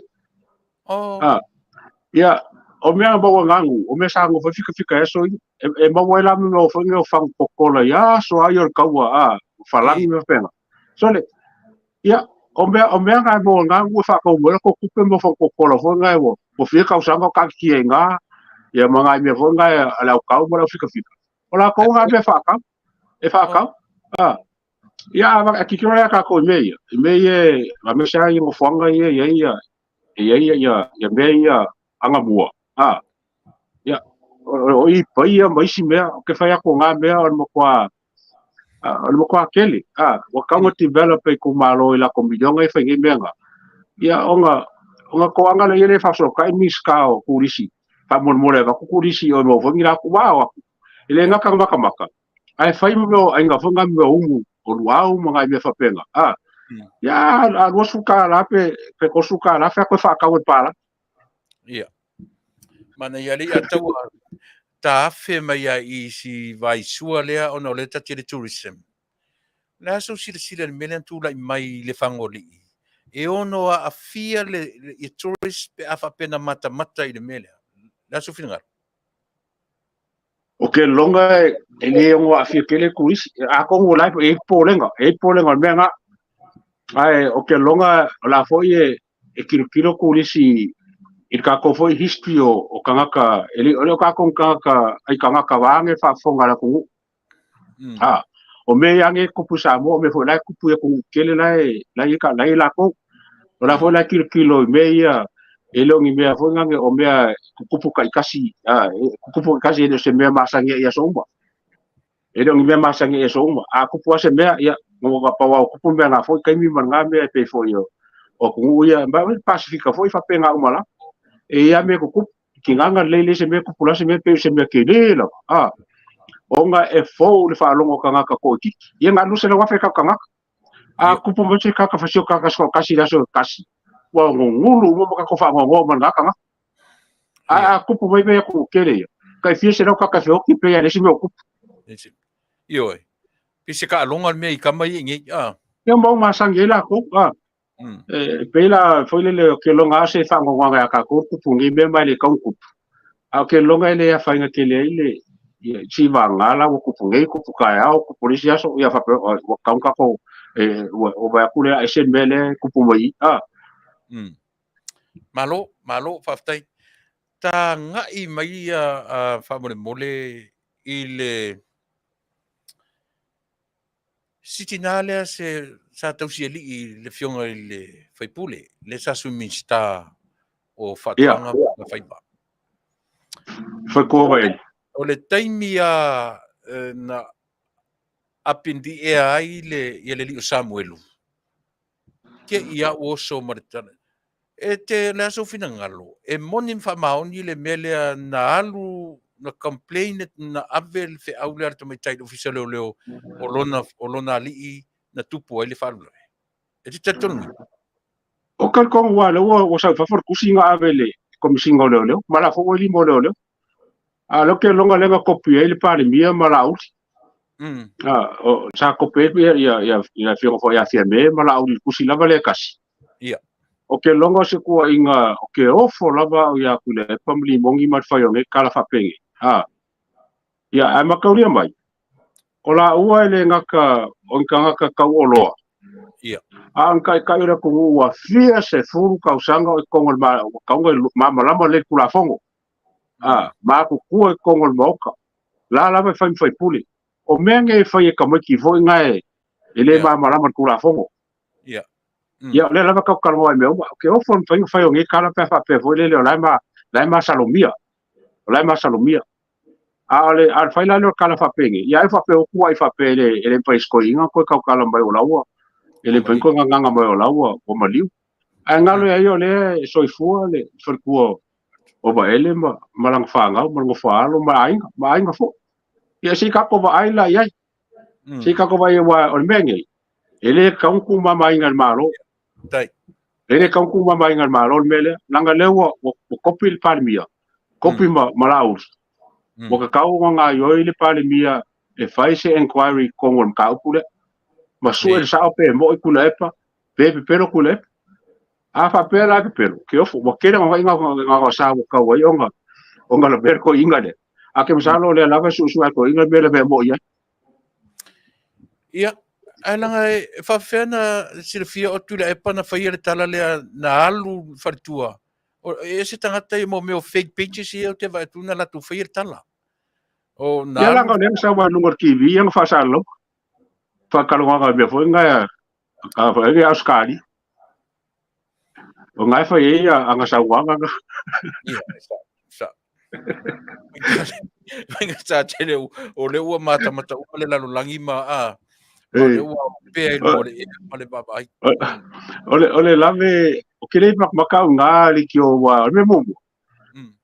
E: Ya, o mea bawa ngangu, o mea sango fa fika eso e bawa la me o fa ngeo fang pokola ya so ayo kaua falangi me pena. So le ya, o mea ngai bawa ngangu fa ka mo ko kupe mo fang pokola fo ngai wo. Mo fika ka sango ka ki nga ya mga me fo ngai ala ka mo fika. Ola ko nga be fa ka. E fa ka. Ya va ki kira ka ko me ma me sa yo fanga ya me anga bua. Ya, o I paia mai si mea, o ke whai ako ngā mea, o mo kwa kele. O kaunga develop e ko malo I la ko milionga I whaingi mea nga. Ya, o nga ko anga le ele whakso, kai miska o Kolisi. Ka mon wa Kolisi o mo whangi la ko wao aku. Ele ngaka maka. Ai whai mo ai nga whanga me umu, o luau mga I mea whapenga. Ya, a rosuka lape, pe kosuka lape, a koe whakau e para.
B: Ia. Mana iali atau ta afe mai I si vai sua lea ona o le tati tourism. Le aso sila mele tu lai mai le whangoli. E ono a afia le tourist pe afa pena mata I le mele. Le aso whinangaro.
E: O ke longa e le ongo afia kele Kolisi. A kongo lai e polenga mea nga. Ai, o ke longa la foi e kilo Kolisi I ka ko foi history o kangaka ele o ka kon kangaka ai kangaka wange fa fonga la ku o me yange kupu Samoa me foi la kupu e ku kele lai ka lai la ko o la foi la kilo me ia ele ngi me foi ngange o me kupu ka kasi kupu kasi ele se me masange ia somba ele ngi me masange ia somba a kupu se me ia ngo ka pa kupu me na foi kai mi manga me pe foi o ku ia ba Pasifika foi fa penga umala e ia me kuku ki nganga lele se me kupula se me pe se me kelela onga e fo le fa longo kanga ka ko ki ia nga lusa le wa fe ka kanga kupu mo se ka ka fasio ka so kasi la so kasi wa ngulu mo ka ko fa ngo man nga kanga kupu mai be ku kele ka fi se no ka ka fe o ki pe ya le se me kupu
B: yo pise ka longa me I kamai ngi
E: ia mo ma sangela ko pela foi le ke longa se fa ngo nga ka ko kupu ngi be mai le ka kupu a ke longa ele fa nga ke le si va ngala o kupu ngi kupu ka ya o polisi aso ia fa o ka ko o va ku le ese mele kupu mai
B: malo Faafetai ta ngai mai fa mole I le sitinale se sa tausi li le fionga I le faipule le sa suminsta o fatanga na faipa
E: foi ko vai
B: o le taimi na apindi ai le li Samuelu ke ia o so maritana e te le aso finangalo e moni fa maoni le mele na alu na complain na Avele fe aule ar mai tai official leo o lona li na tupu ai le falu e te tonu
E: o kan ko wa le o sa fa for kusinga Avele komisinga le mala fo li mo le a lo ke longa lenga kopi ele pale mia mala uti o sa kopi ia fio fo ia fiame mala uti kusila vale kasi
B: ia
E: o ke longa se ko inga o ke ofo lava ia kule pamli mongi mat fa yo kala fa penge ia ai makauria mai o la ua ele ngaka o ngaka ka oloa
B: ia
E: an kai ora ko ua fia se furu ka usanga o kongol ma lama le kula fongo ma ku kongol moka la me fai puli o menge fai ka mai ki foi ngai ele ma mala man kula fongo
B: ya
E: ya le lava ka kalwa me ke o fon fai o ngi kala pe fa pe foi le lai ma salomia ale al fai la lo kala fa pengi ya fa pe o kuai fa pe ele pa sko inga ko ka kala mai o lawa ele pen ko nganga mai o lawa o maliu a ngalo ya yo le soifua le sorkuo o ba ele malang fanga malang faalo ma ainga fo ya si ka ko ba ai la ya si ka ko ba wa o mengi ele kaunku mama ingal malo
B: tai
E: ele kaunku mama ingal malo mele langa lewa o kopil palmia kopi malaus mo ka kau nga yo ile palmia e fai se inquiry kongol ka upule masu el sa pe mo ikulepa pe pero kulepa a fa pela ke pero ke ofo mo kera nga sa ka wa onga la berko ingale a ke msalo le lava su ko inga bele be mo ya
B: ia alanga fa fena silfia o Tuilaepa na faia le tala le na alu fartua o ese tangata i mo me fake pages i o te vai tuna la tu faia le tala o na
E: ya la
B: alu
E: nga le sa wa nungar TV yang fa sa lo fa kalonga ga be fo nga ya ka fa e askali o nga fa ye ya anga sa wa nga
B: ia sa Venga sa tele o le ua mata o le lalo langi ma ma le ua pe mo le baba ai
E: ole lave o kele maka nga le kio wa me mo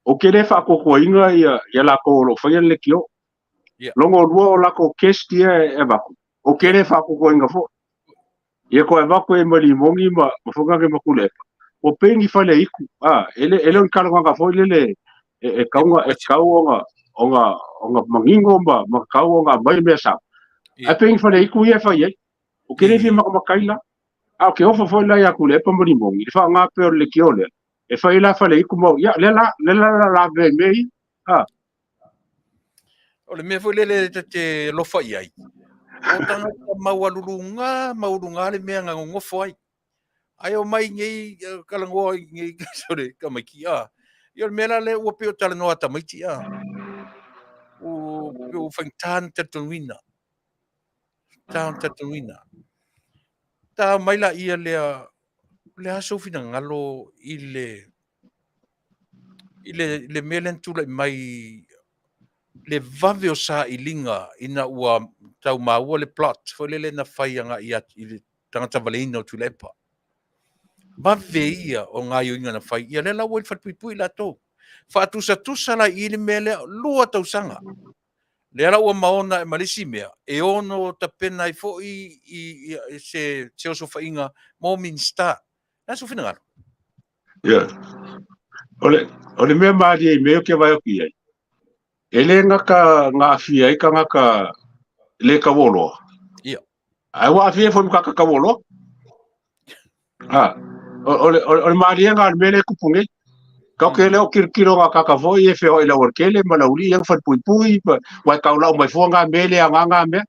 E: o kele fa ko inga ya la ko lo fa le kio longo ruo la ko kestia e ba o kele fa ko inga fo ye ko e ba ko e mali mongi ma fo nga ke makule o pengi fa le iku ele on kala nga fo le e kaunga onga mangingo ma kaunga mai me sa a pengi fa le iku ye fa ye o kele fi makaila a ke ofo foi la ya kule pa mori mongi fa nga pe le kiole e fa ila fa le iku mo ya la ve me
B: o le me foi le te lo fa ai o tanga maulunga le me nga ngofo ai ai o mai ngai kalango ngai sore ka mai ki yo mela le o pe o tala no ata mai ti o fantan tatuina ta mai la ia le aso fina ngalo le melen tu mai le vave o sa ilinga ina ua tau maua le plot foi le na faianga ia i le tangata Valeina o Tuilaepa vave ia o ngā ioinga na fai ia le lau i whatpuipui la tō whaatusa la i le mele lua tausanga le ala ua maona e malisi mea e ono ta pena i fo i se oso whainga mo minsta na so fina ngaro
E: ya ole me ma di me ke vai o ki ai ele nga afia i ka nga le ka wolo
B: ia
E: ai wa afia fo ka wolo ole ma di nga mele kupunge ka ke le o kirkiro nga ka vo e fe o ila workele ma la uli yang fat pui wa ka la mai fo nga mele nga me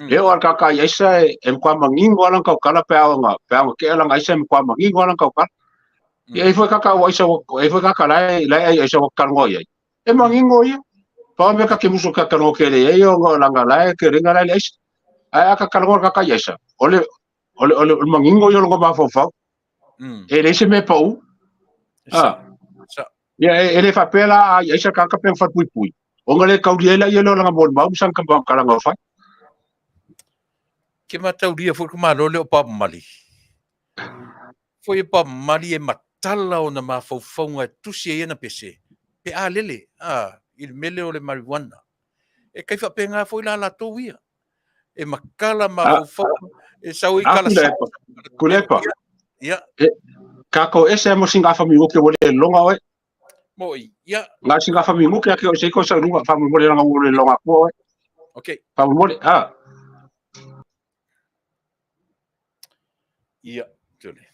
E: e o ka isa e kwa mangingo ala ka kala pe nga ke ala nga isa kwa mangingo ala ka e foi ka wa isa e foi ka la isa ka ngo ye e mangingo ye pa me ka ke muso ka ngo ke le e o la nga la ke ringa la isa ai ka ngo ka isa ole mangingo yo ngo ba fo e le se me pa u ya ele fa pela a isa ka pe fa pui o ngale ka uri la yelo la mo ba sang ka ba ka nga fa
B: ke matauria foi kuma lole o papa mali foi papa mali e matala o na mafaufaunga tusi e na pese pe a lele il mele o le marijuana e kai fa penga foi la to ia e makala mafaufaunga e sau i kala
E: kulepa
B: ia
E: ka ko ese mo singa fa mi o ke wole longa we
B: mo ia
E: nga singa fa mi mo ke o se ko sa lunga fa mo le nga wole longa ko
B: okay
E: fa mo
B: ia tole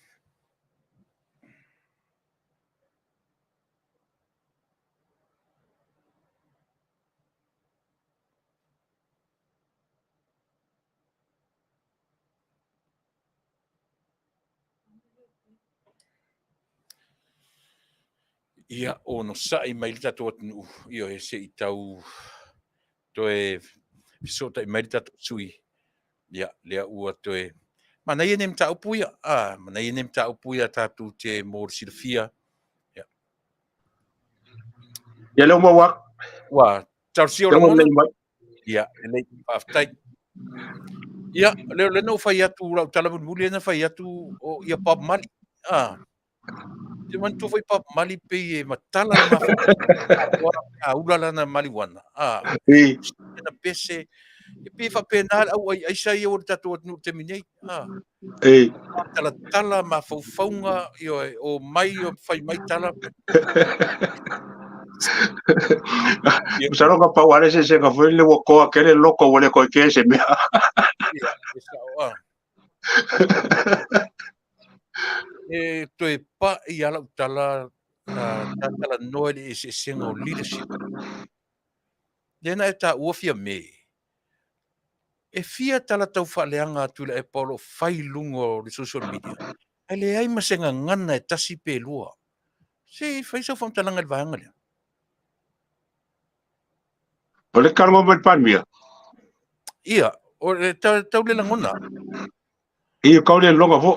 B: ia ono sai mai le tatu atu ia e se i tau toe so tai mai tatu sui ia lea ua toe mana ia nem ta upuia mana ia nem ta upuia tatu te mor silfia
E: ia le uma
B: wa tarsio la ngona ia le aftai ia le no fai atu la tala muli na fai atu o ia pap mali te man tu fai pap mali pe e matala na mafa wa ula na mali wana na pese e pe fa penal au ai sai o tatu no terminate tala ma faufaunga o mai o fai mai tala
E: Usaro ka pa wale se ka foi le ko akele loko wale ko ke se me
B: ia e toe pa i ala tala tala no e se singo leadership dena eta uafia me e fia tala tau faleanga Tuilaepa lo fai lungo de social media ele ai masenga ngana e tasi pe lua se fai so fam talanga le vanga le
E: ole karmo met panmia
B: ia o tau le langona
E: i ko le longa fo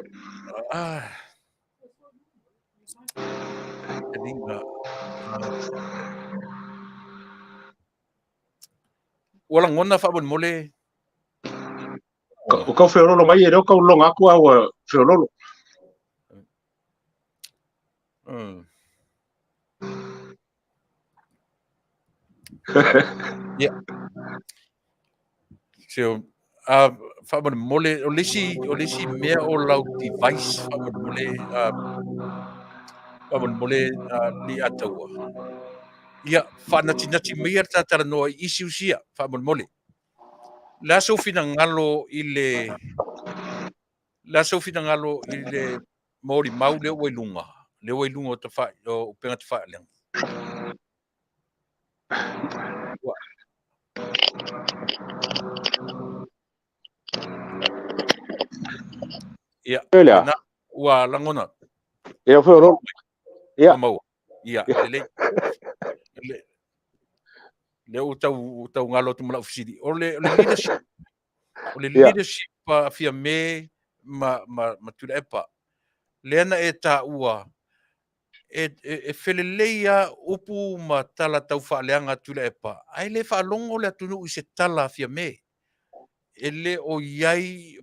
B: Elinga wala ngona fa bon mole
E: ko fe rolo mai e ko longa ku au fe rolo
B: yeah so fa bon mole o lesi me o lau device fa bon mole li ataua ia fa nati me ta tala no isi fa bon mole la so fina ngalo ile mori mau le wailunga o te fa o penga te fa le ia na wa langona
E: ia fe rolo ia
B: mau ia le tau ngalo tu mala ofisidi o le leadership fia me ma Tuilaepa lena e ta ua e feleleia upu ma tala tau faaleanga Tuilaepa ai le faalongo le atunu i se tala fia me ele o iai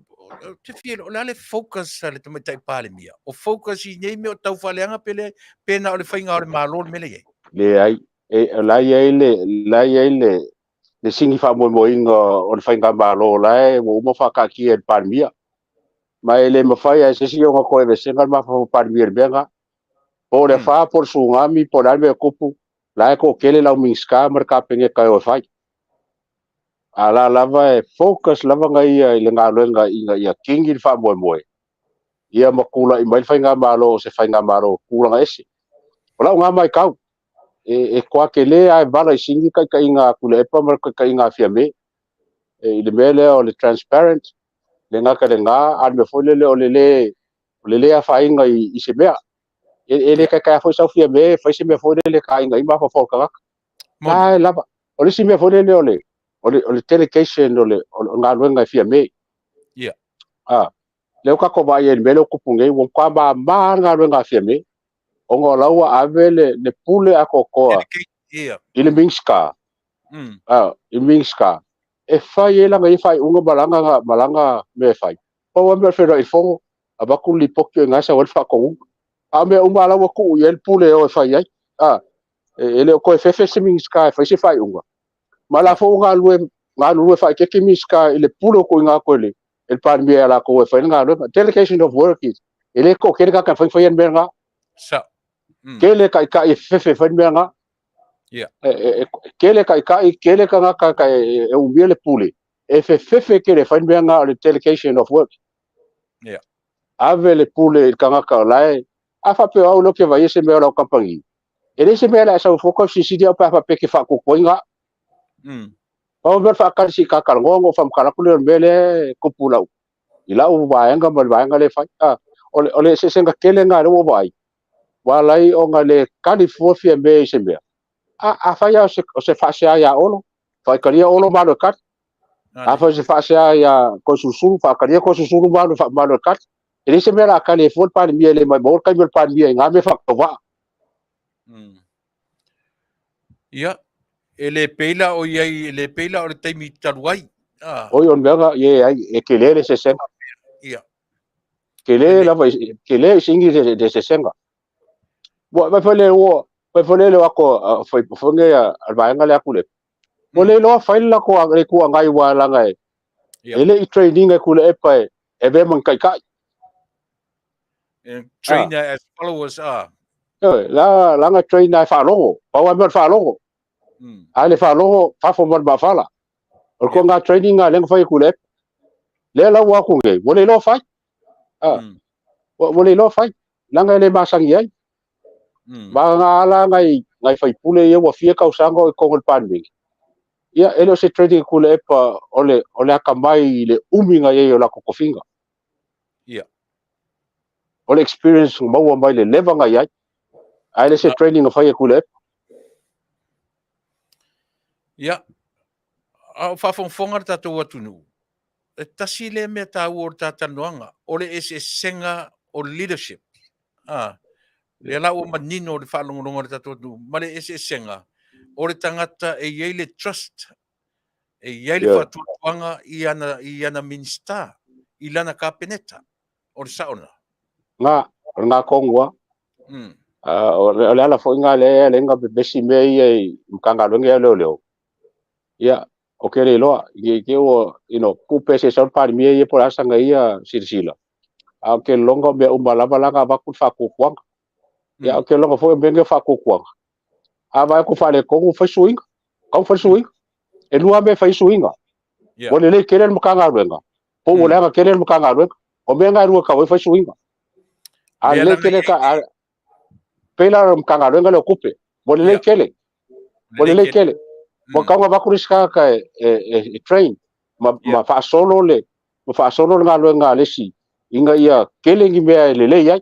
B: te fia o le focus le te mai pale mia o focus i nei me o tau faaleanga pena o le fainga o le malol mele ye
E: le ai la ai le singi fa mo inga o le fainga malo la mo fa ka ki e panmia mai le mafai ai se si o ko e se ngal ma fa panmia benga o le fa por sungami por albe kupu la ko kele la minska merka penge ka o fai ala lava e focus lava ngai le ngalo ia kingi fa mo ia makula i mai fainga malo se fainga malo kula ese ola nga mai kau e kwa kele ai vala i singi kai inga Tuilaepa mar kai inga Afiafi e le mele o le transparent le nga al me fo le o le a fa inga i se mea ele kai fo sa Afiafi fa se me fo le kai inga i ma fo ka ai lava o le si me fo le o le delegation o le nga luenga Afiafi
B: ia
E: le ka ko ba ye mele ko punge wo kwa ba nga luenga Afiafi o ngolaua Avele le pule ACOPA ile mingska i mingska e fai ela ngai fai unga malanga me fai po wa me fero i fongo abaku li pokyo nga sa wal fa ko a me uma la ku ye pule o fai ai ele ko e fefe se mingska fai se fai unga mala fo nga lue fai ke mingska ile pule ko nga ko le el par mi ala ko fai nga lue delegation of work ele ko ke ka fai en benga
B: sa
E: kele kai fefe fai benga kele kai kele ka e umbele pule e fefe kele fai benga le delegation of work Avele pule ka lai afa pe au lo ke vai se me la kampangi ele se me la sa foko si dia pa pe ke fa ko inga pa ver fa ka si ka ngongo fam kala kule mele ko pula ila u vaenga le fai ole se senga kele nga lo vai walai o ngale California me se me a fa ya se fa se ya olo fa karia olo malo kat Afa se fasa ya ko susuru fa karia ko susuru malo kat. Ele se mera kale fol pa mi ele mai bor ka mi pa mi ngame fa va.
B: Ia, ele peila o iai, ele peila o le taimi taruai.
E: Oi on venga ye ai e kelele se senga.
B: Ia.
E: Kelele la vai kelele singi de se senga. Bo ba fole wo ba fole le ko foi fonge ya alba ngale akule. Mo le lo fail la ko agre ku ngai wa la ngai. Ele I training e kule epa e be man kai kai.
B: Trainer as followers are.
E: La nga trainer fa longo, pa wa mer fa longo. Ale fa longo fa fo man ba fala. O ko nga training nga leng fa kule. Le la wa ku nge, mo le lo fa. Mo le lo fa. La nga le masang yai. Ba nga ala ngai fa pule ye wa fie ka usango ko ngol pan bi. Ya elo se trading kule epa ole akamai le uminga ye yo la ko finga.
B: Ya.
E: Ole experience mo mai le leva nga yai. Ai se training fa ye kule.
B: Ya. Au whafonga tatou atunu. E tasi le mea tau o tātanoanga. Ole e senga o leadership. Le lau o manino o le whalongorongo le tatou atunu. Mare e senga. O le tangata e iei le trust. E iei le whatuanga I ana minister. I lana kapeneta. O le saona.
E: Nga kongwa. Ole ala fo nga le nga besi mei e mkanga longe leo. Ya, okay le lo ke o ku pese son par mi e por asa nga ia sirsila. Okay longa be umalava langa ba ku fa ku kwang. Ya okay longa fo benge fa ku kwang. Ava ku fa le ko fa swing. Ka fa swing. E lua be fa swing. Ole le keren mkanga longa. Po ole nga keren mkanga longa. O benga ru ka fa swing. Ale kele ka pela mkanga longa le kupe. Ole le kele. Ole le kele. Mo kanga ba kuriska ka e train ma fa solo le ma fa solo nga lo nga le si inga ia kelengi me le ya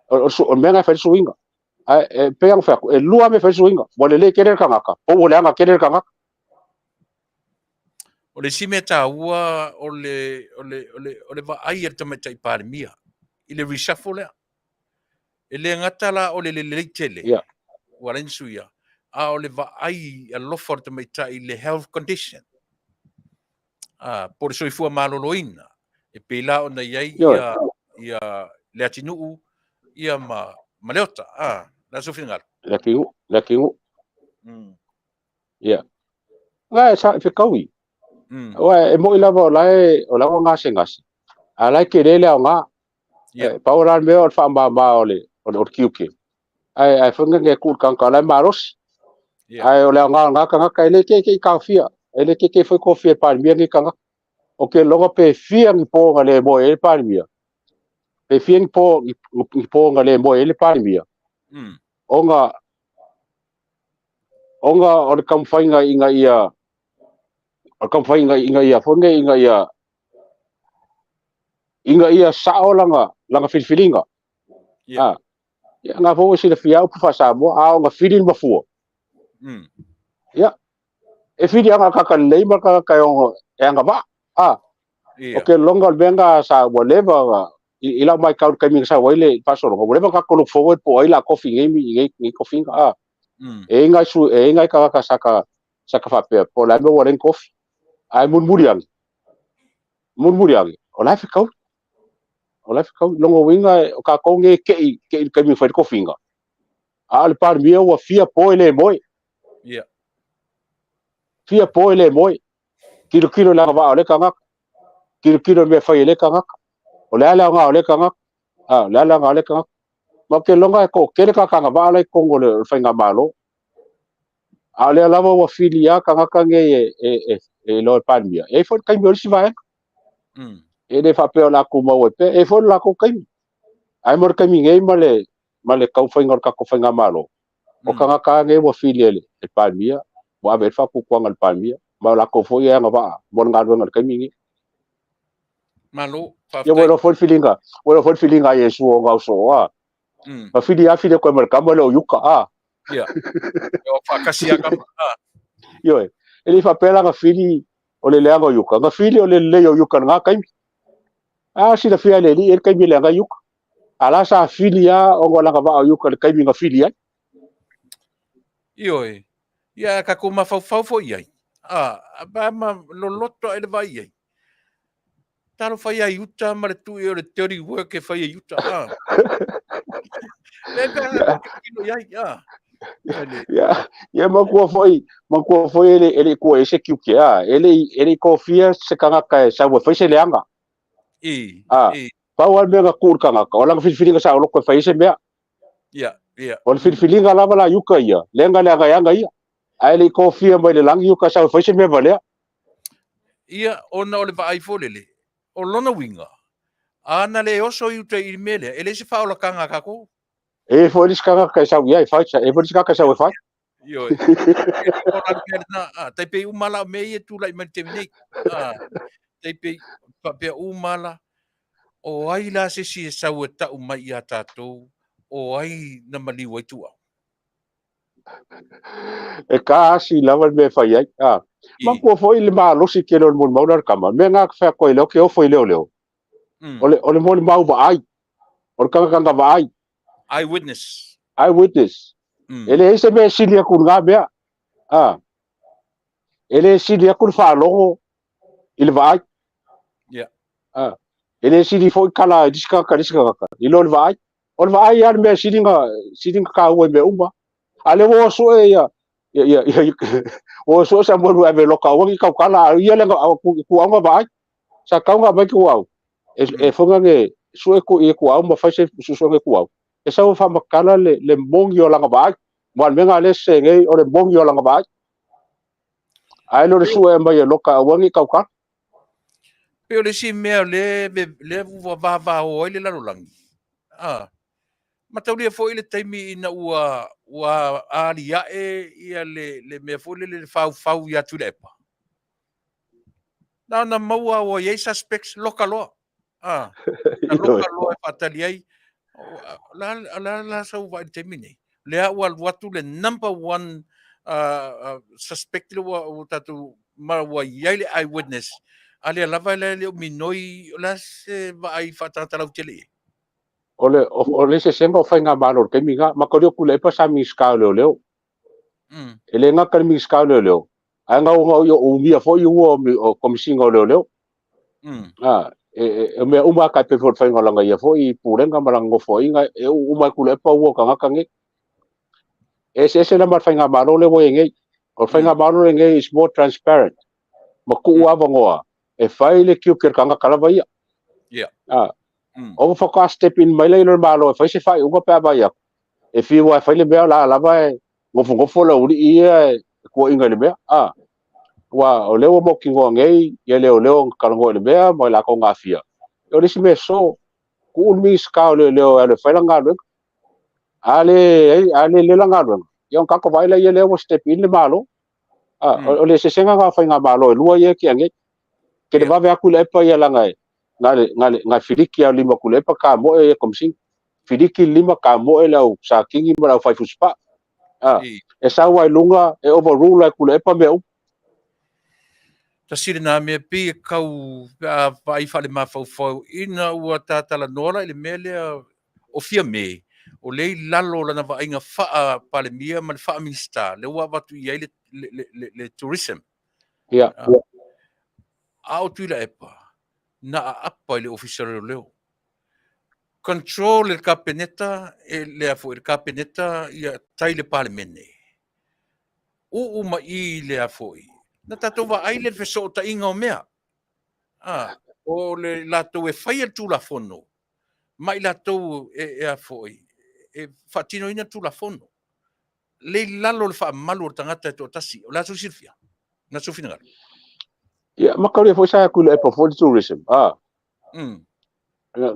E: o menga fa suinga e pe ang fa e lua me fa suinga mo le kele kanga ka o le nga kele kanga
B: o le simeta ua o le va ai te mai tai parmia I le reshuffle ele ngatala o le tele warensuia a o le va ai a lofor te mai tai le health condition por so fu maloloina e pela o na ia le atinu ia maleota la so final
E: la kingu ya nga sa fe kawi wa e mo ila va o la nga se ngasi ala ke le nga pa ora me o fa ma ole o kiuke ai funga nge ku kan kala maros ai o le nga ka ele ke ka fia ele ke foi ko fia pa mi ngi ka o ke longa pe fia ngi po nga le mo e pa mi pe fia ngi po nga le mo e le pa mi onga o le kam fainga inga ia o kam fainga inga ia funga inga ia langa filfilinga ya nga fo si le fia o fa sa mo nga filin ba fu ya e fidi anga ka le ba ka yo nga ba okay longa benga sa whatever ila mai ka ka mi sa wile paso ngo whatever ka ko forward po ila coffee ngi coffee e ngai ka saka fa pe po la no waren coffee ai murmuriang o la fi ka longo winga ka ko nge ke mi fa coffee nga al par mio wa fia po ele boy fia po ele boy kilo la va ole ka kilo me fa ele ka o la nga ole ka la nga ole ka ma ke longa ko ke ka va le kongo le fa nga malo ale la wa filia ka nge e lo palmia e fo ka mi si va e de fa pe la ku mo pe e fo la ko kai ai mor ka mi nge male ka fa nga ka ko fa nga malo o ka nge wa filia le palmia wa be fa ku kwanga palmia ma la ko fo ya nga va bon nga do nga ka mi
B: malo
E: yo bueno fo feelinga yesu o ga so pa fili afile ko mer kamalo yuka
B: yo fa kasia kam
E: yo ele fa pela ga fili o le leanga yuka nga fili o le leo yuka nga kaimi sila fia le li kaimi leanga yuka ala sa fili ya o ngola nga va yuka le kaimi nga fili ya
B: Ioi. Ia ka ko mafau fo iai. Ba ma loloto ele vai iai. Talo fai ai uta ma le tu e le teori work e fai ai uta. Le ka kilo iai.
E: Ya ma ko foi ele ko ese kiuke ele ko fia se kanga ka sa wo fai se leanga pa wal me ga kur kanga ka wala fili nga sa lo ko fai se me wal fili nga lava la yuka ia lenga yanga ia ele ko fia mai le lang yuka sa fai se me vale
B: ia ona ole vai folele o lona winga ana le oso yuta I mele ele se fa ola kanga ka ko
E: e foi dis kanga ka sa ia fai sa e foi dis kanga sa fai
B: yo tai pe umala me e tu lai man temine tai pe pe umala o ai la se si sa o ta o mai ya tato o ai na mali wai tu
E: e ka si lava me fai ai ma ko foi le malo si ke no mo mau kama me nga fa ko le ke o foi le ole mo mau ba ai o kanga ba ai
B: eyewitness
E: ele ese me silia kun nga be ele silia kun fa longo il vai ele sili foi kala diska ilo vai on vai ya me silinga ka o me uma ale wo so ya wo so sa mo ave loka wo ka kala ia le ku anga vai sa ka nga ba ku au e fonga nge so ko e ku au ma fa se so nge ku au e sa fa makala le mongi o langa vai mo me nga le se nge o le mongi o langa vai ai no so e mai loka wo nge ka ka
B: pe le si me le va o ile la langi ma tau le foi le taimi ina ua alia ia le me foi le fau ya Tuilaepa na maua o ye suspects lokalo na lokalo e Faatalia la sa va taimi le ua watu le number 1 suspect o tatu ma wa ye eyewitness ale lava le minoi la se vai Faatalau tele
E: ole se senga fa nga malo ke minga makorio kule pa sa mi ska leo ele nga ka mi ska leo anga o yo o mi fo yo o komisinga leo me uma ka pe fo fa nga langa ya fo I purenga malango fo inga e uma kule pa wo ka nga kange ese na ma fa nga malo le wo nge o fa nga malo nge is more transparent maku wa bangoa e fa ile kiu ker kanga kala ba ya o fa ka step in mai le malo fa se fa unga pa ba ya e fi wa fa le be la ba ngofo la uri ia ko inga le be wa o le mo ki ngo ngai ye le ka ngo le be mo la ko nga fia o le me so ku mi ska le fa la nga ale le la nga yo ka ko vai le ye le wo step in le malo o le se senga nga fa nga malo lu ye ki ngai ke le va ve ku le pa ye la ngai nga filiki ya lima ku le pa ka mo e komsing filiki lima ka mo e lau sa kingi mo lau fai fuspa e sa wai lunga e overrule ku le pa me
B: tasiri na me pe kau vai fale mafau ina ua Faatalanoaga ile mele o fia me o le lalo lana vaaiga faa palemia ma le faa minista le ua watu I ai le tourism a o Tuilaepa na apa le official leo control le kapeneta le afo le kapeneta ia tai le palemene u ma I le afo na tatou vaai le fesootaʻiga o mea o le latou e fai le tulafono ma I latou e afoi e faatinoina tulafono le lalo le faamalu o le tagata e toʻatasi o latou silfia na sufinagali
E: ma ka le fo sa ku le pa for tourism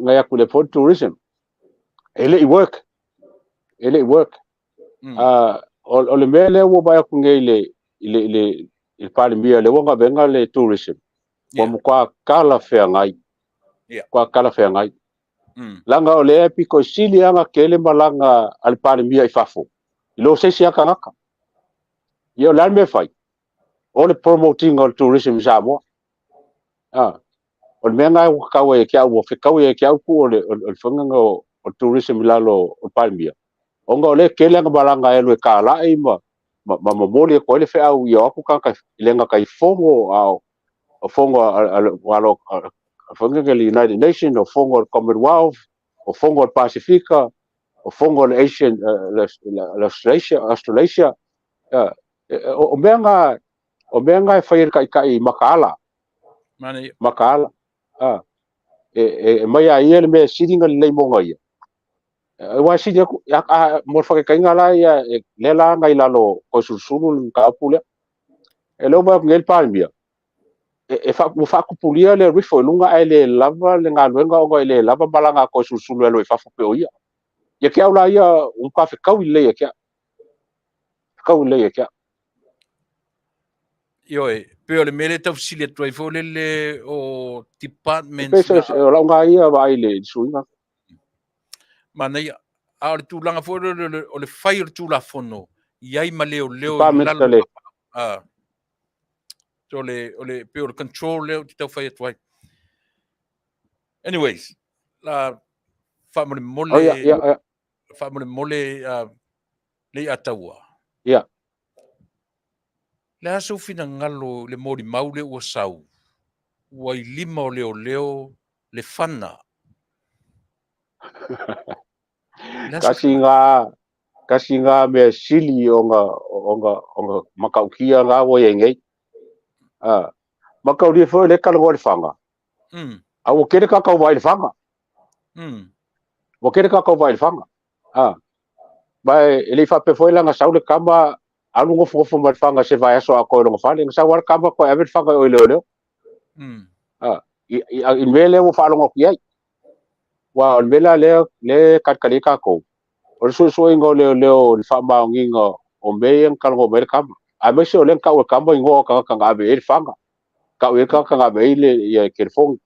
E: nga ya ku le for tourism ele I work o le mele wo ba ku ngai le palemia le wonga venga le tourism wa mo kwa kala fea ngai langa o le piko sili anga kele malanga al palemia I fafo lo se sia kanaka yo la me fai o le promoting o tourism Samoa o me ngai ka we kia wo fe ka we kia ku o le funga o tourism lalo o Palmia o ngo le ke le balanga e le kala e ma mo le ko le fe au yo ku ka le nga kai fongo o fongo walo funga le United Nations o fongo Commonwealth o fongo Pacifica o fongo Asian Australasia o menga e fai kai makala mai ai ele me siringa le mo ngai wa si ya mo fa kai ngala ya le la ngai lalo ko susulu ka pule e lo ba ngel Palmia e fa ku pulia le rifo lunga ele lava le ngaluenga o ele lava balanga ko susulu lo fa pe o ya ke aula ya ka fe kau le ya kau le ya
B: Ioi, pe o le mele tau sile tuai fo le o departments
E: pesa la ngai ya vai le suinga
B: mana ia a le tūlanga fo o le whai o le tūla fono iai ma leo
E: departments
B: lalo
E: le
B: so o le pe o le control leo te tau whai atuai anyways la whamore mole le ataua le aso fina ngalo le mori mau le ua sau ua i lima o leo le whana
E: kasi nga me sili onga makaukia nga wo yengei makau dia fo le kalangol fanga au kere ka kau vai fanga wo kere ka kau vai fanga bai ele fa pe foi langa saule kamba alu ngo fo mai fanga se vai so ako ngo fale nga sawar kamba ko avet fanga o leo in mele wo fa ngo kiai wa mela le kat kalika ko o so ingo leo fa ma ngingo o meyen kalgo mer kamba a me so len ka o kamba ingo ka ngabe el fanga ka o ka ngabe ile ya kerfong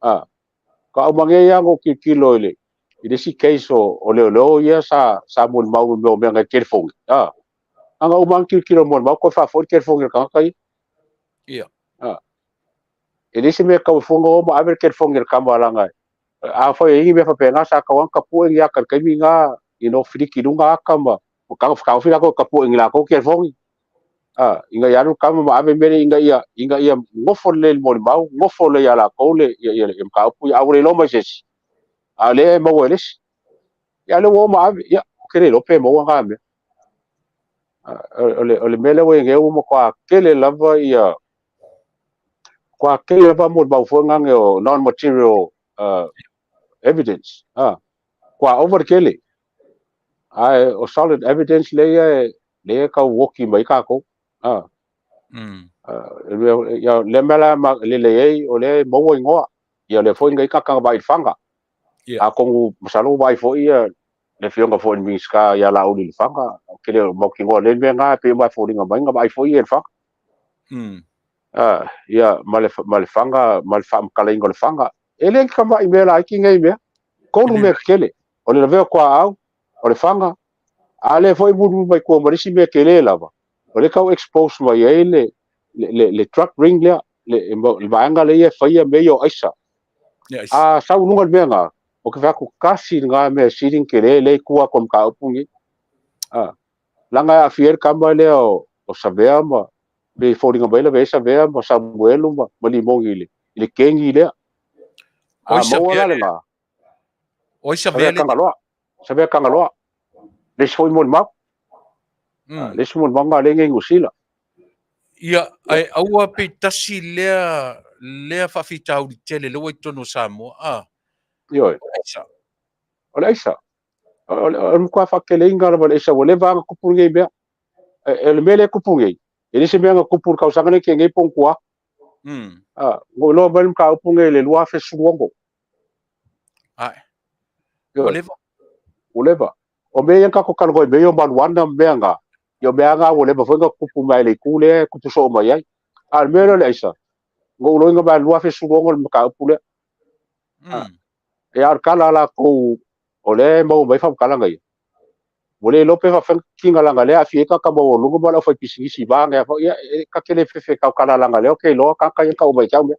E: ka o mange ya ngo kilo ile ide si keiso o leo ya sa mun mau mo me nga kerfong anga o mang kilo mo mau ko fa for kerfong ka kai ide si me ka o fongo mo aber kerfong kamba langa a foi i me fa pena sa ka wan ka pu ya ka mi nga ino friki dunga kamba o ka fina ko ka pu ngila ko kerfong inga yaru kama ma ave mere inga ia ngofo le mo mau ngofo le ya la ko le ya ka pu ya ure lo ma jes ale mo weles ya le wo ma ya kere lo pe mo nga me ole mele we nge mo kwa kele lava ya kwa kele va mo ba fo nga non material evidence kwa over kele o solid evidence le ka woki mai ka ko ya le mala ma le o le mo ngo ya le fo ngai ka ba fanga a ko masalo ba fo ia le fionga fo mi ska ya la o li fanga ke le mo ki ngo le nga pe ba fo nga ba fo ia fa ya mal fanga mal fam kala ingol fanga ele ka ma imela ki ngai me ko no me kele o le ve kwa au o le fanga ale foi budu mai ko marisi me kele lava o le ka expose mai le truck ring le vanga le faia meio aisa sa ununga benga o ke fa ku kasi nga me siring kele le kuwa kom ka upungi langa afier kamba le o sabea ma be foringa baila be sabea ma samuelu ma limongi le kengi le mo la nga
B: o sabea
E: sabea kangaloa le foi mon ma le mon manga le ngi usila
B: ia ai aua pe tasi lea faafetau di tele le wai tono Samoa
E: yo Olaisa on kwa fa kele inga ba isa wole va ko punge be el mele ko punge ele se benga ko pur ka usanga ke ngai pon kwa ngo lo bal ka punge le loi fe suongo oleva o me yanka ko kalgo be yo ban wanda benga yo benga oleva fo ko pu mai le kule ku so mai ai al mele le isa ngo lo nga ba loi fe suongo ka pule e ar kala la ko ole mo mai fam kala ngai Boleh lope fa kinga langa le Afieka ka mo lungo bala fa pisingisi ba nga fa ya ka kele fefe ka kala langa le okay lo ka ka ka ubai ka me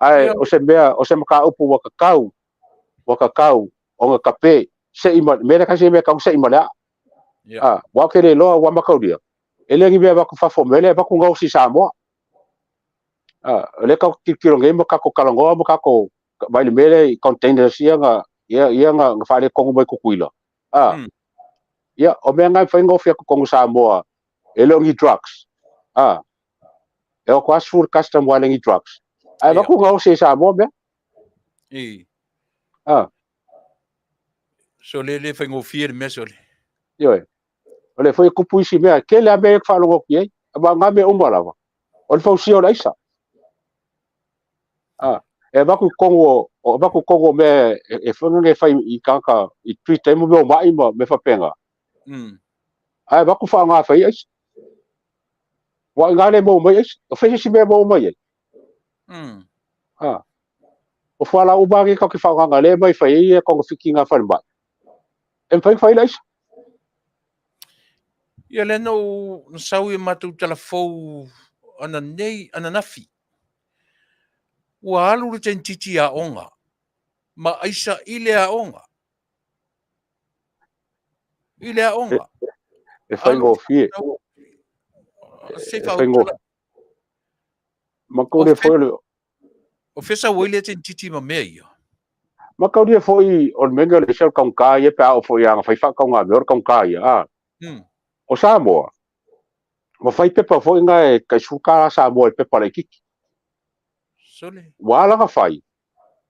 E: ai o se maka upu wa kakau o nga kape se ima me ka se me ka se ima la wa kele lo wa maka dia ele ngi be ba ku fa fo mele ba ku ngau si Samoa le ka kiro ngi mo ka ko kalango mo ka ko ba le mele container sia nga nga fa le ko mo ku kuila ya o me ngai fa ngofia ko Samoa ele ngi drugs e o quase for custom wala ngi drugs ai ba ku ngau si Samoa be
B: so le fa ngofia me so
E: yo ole foi ku puisi me ke la be fa lo ki ba nga me umala ba o fa si o laisa e ba ku kongo me e fa nge fa I kanka I Twitter mo me mai me fa penga ai ba ku fa nga fa ai wa nga le mo mai o fa si me mo mai o fa la u ba ki ka ki fa nga le mai fa I ko fiki nga fa ba em fa laisa
B: ia le no sau I matu telefou ana nei ana nafi ua alu le tentiti a onga ma aisa ile a onga
E: e fa ngo fie
B: se
E: e
B: fa
E: fa ngo ma ko le foi
B: o fesa wile tentiti ma mea
E: ma ka dia foi on menga le sel kong ka ye pa o foi yang fa ka nga mer kong ka ya o Samoa ma fai pepa foi nga e ka suka Samoa e pepa le kiki
B: sole
E: wala nga fai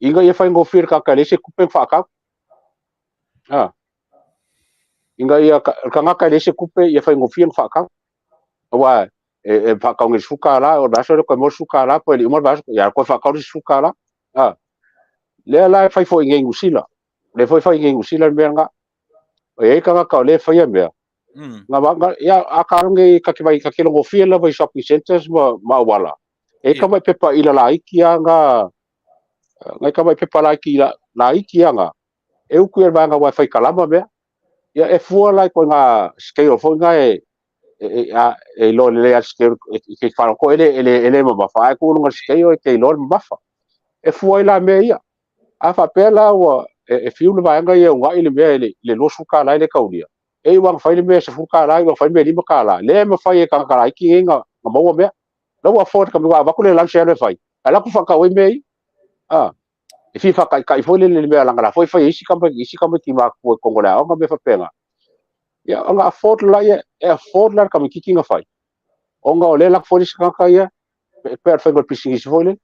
E: inga ye fai ngo fir ka le se kupe fa ka inga ia ka nga ka le se kupe ye fai ngo fir fa ka wa e fa ka ngi suka la o da so ko mo suka la po le mo ba ya ko fa ka suka la le la fai foi ngi ngusila le foi ngi ngusila menga e ka le fai me nga ba ya akarange ka ki longo fia la vai shopping centers ma wala e ka mai pepa ila la iki nga ngai ka mai pepa la iki la iki nga e u ku ba nga wifi kalama me ya e fu la ko nga scale fo nga e lo le scale ke fa ko ele ma fa ko nga scale ke lo ma fa e fu la me ya a fa pela wa e fiu le ba nga ye nga ile me le lo suka la le kaudia e wang fai le me se fuka la wang fai me li makala le me fai ka ka ki nga mo me lo wa fort ka wa ba ku le lan share fai ala ku fa ka we me e fi fa ka fo le me la nga foi fai isi ka ki ma ku ko ngola nga me fa pena ya nga fort la ye e fort la ka mi ki nga fai o nga le la fo isi ka ya per fa ngol pisi isi fo le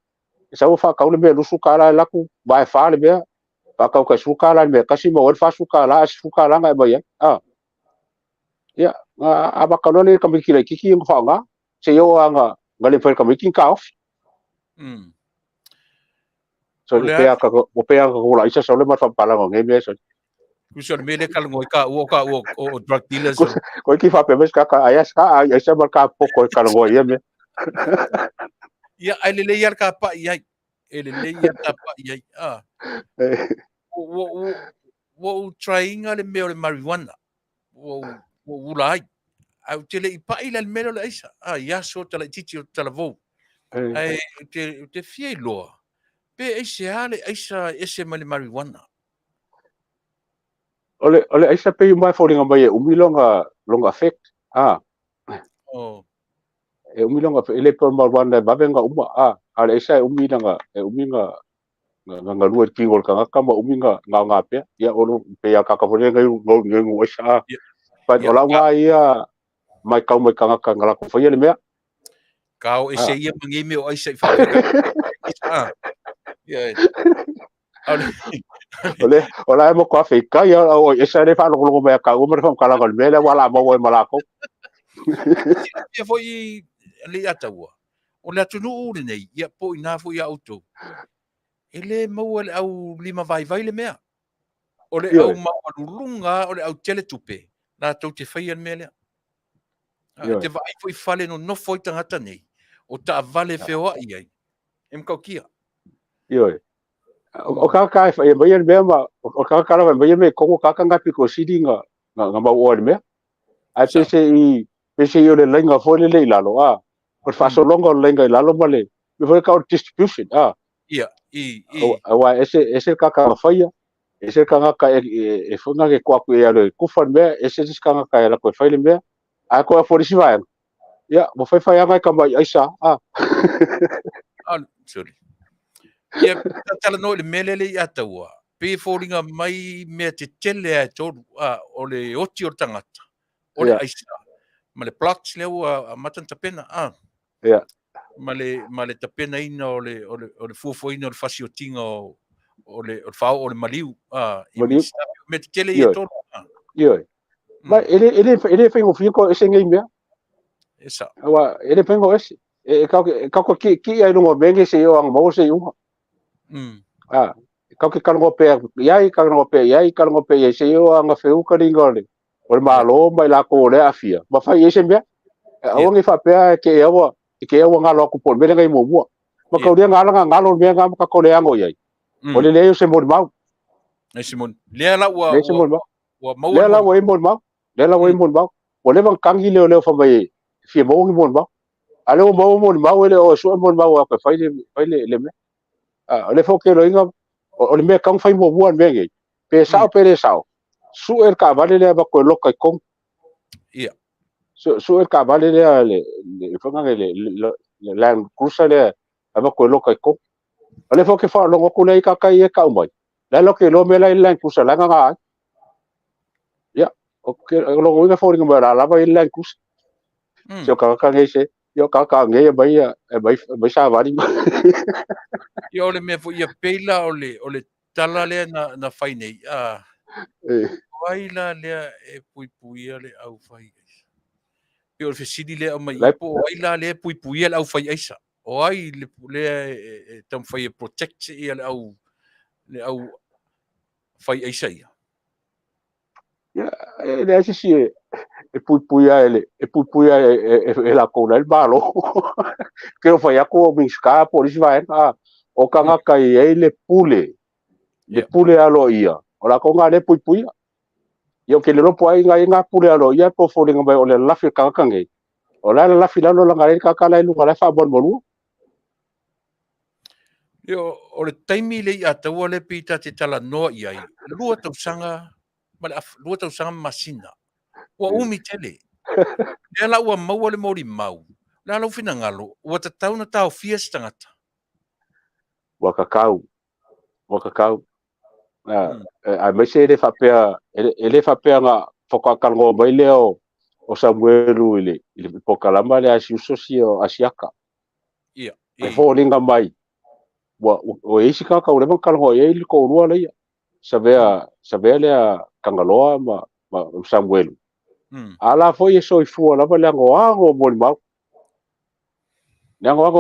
E: sa fa ka le me lu suka la ku ba fa le me ba ka suka la me kasi mo fa suka la nga ba ya ya abakalole kamikila kiki ngfanga se yo anga ngale fer kamikin kauf so le pea ka ko la isa sole ma fa pala nge me so
B: kuso mele kal ngoi ka o drug dealers
E: ko ki fa pe mes ka ayas ka ayasa mar ka poko ka ngoi ye me
B: ya ele yar ka pa ya ele yar ka pa ya wo trying ale me marijuana wo lai au tele I pa ila melo la isa ya so tala titi o tala vo ai te fie lo pe ese ale isa ese mali marijuana
E: ole isa pe mai fo ringa mai longa effect e umilonga ele pe marijuana ba venga ale isa uminga nga lua ki ngol ka ma uminga nga pe ya olo pe ya ka fo ringa ngo isa pa ola nga ia mai ka ngala ko fa ye me
B: kau ese ia mangime o isa fa ya
E: ole mo ko fe ka ya o esa le fa lo me ka o me fa kala gol me le wala mo mo malako
B: ya foi le atawa o le tunu le nei ya po ina fo ya auto ele mo le au lima vai le mea o le au ma lulunga o le au tele tupe na tau te fai an mele te vai foi fale no foi tangata nei o ta vale feo ai em kaukia
E: o ka fa e mai me ma o ka me ko ka ngapi ko sidinga nga mau o me ai pese i o le lenga fo le lalo o faso longa o lenga lalo male me foi ka distribution
B: ia
E: wa ese kaka faia ese kanga ka e funga ke kwa ku ya le kufan me ese kanga ka ya ko faile me a ko for si vai ya mo fai anga ka mai aisa
B: sorry ia tala no le melele ia taua pe foringa mai me te tele ai tolu o le oti o tangata o le aisa ma le plots le a matan tapena
E: ya
B: ma le tapena ina o le fuafuaina o le fasiotiga o le fao o le maliu i me te tele ia tolu
E: yo ma ele fai ngo fiko ese ngai me
B: esa
E: wa ele pengo ese ka ko ki ai no benge se yo ang mo se yo ka ke kalongo pe yai kalongo pe se yo ang feu ka ringole o malo mai la ko le afia ma fai ese me o ngi fa pe ke yo nga lo ko por be ngai mo mo ma ka ria nga lo me nga ka ko le ango yai o le yo se mo mau
B: Simon le la wa mau
E: le la wa mo mau le la wa mo mau o le bang kangi le fa mai fi mo ngi mo mau ale o mau ele o so mo mau ka fai le me le fo ke lo inga o le me kang fai mo buan me ngi pe sao su ka vale le ba ko lo ka kong
B: ia
E: su ka vale le fa nga le land cruiser le ba ko lo ka kong le fo ke fa lo ko le ka ka mai la lo ke lo me la land cruiser la nga ya o ke lo ngo fo ringa ba la ba land cruiser yo ka nge se yo ka nge bai sa vari
B: ia le me fo ia peila o le tala le na fai nei waila le e pui le au fai pe o fesidi le o mai po waila le pui le au fai aisa o ai le tam fai protect ia le au fai aisa ia
E: ya le asi si e pui e la ko le balo que o fai ako minska polisi vai o kanga kai e le pule alo ia o la ko nga le pui yo ke le ropo ai nga pule alo ia po fo nga mai o le lafi kanga ngai o la lafi la lo la ngai ka la lu la fa bon bolu
B: yo o le taimi le ia taua le pita te tala noa i ai lua tausanga ma le lua tausanga masina ua umi tele le la ua maua le mori mau la lau fina ngalo ua tatau na tau fia stangata
E: wakakau a me se le fa pe nga foka kalgo mai le o Samuelu ile pokalama le Asosi o asiaka
B: ia
E: e fo linga mai o isi ka le ban kalgo e ile ko rua le sabea le kangaloa ma Samuelu ala fo ye so fu ala ba le ngo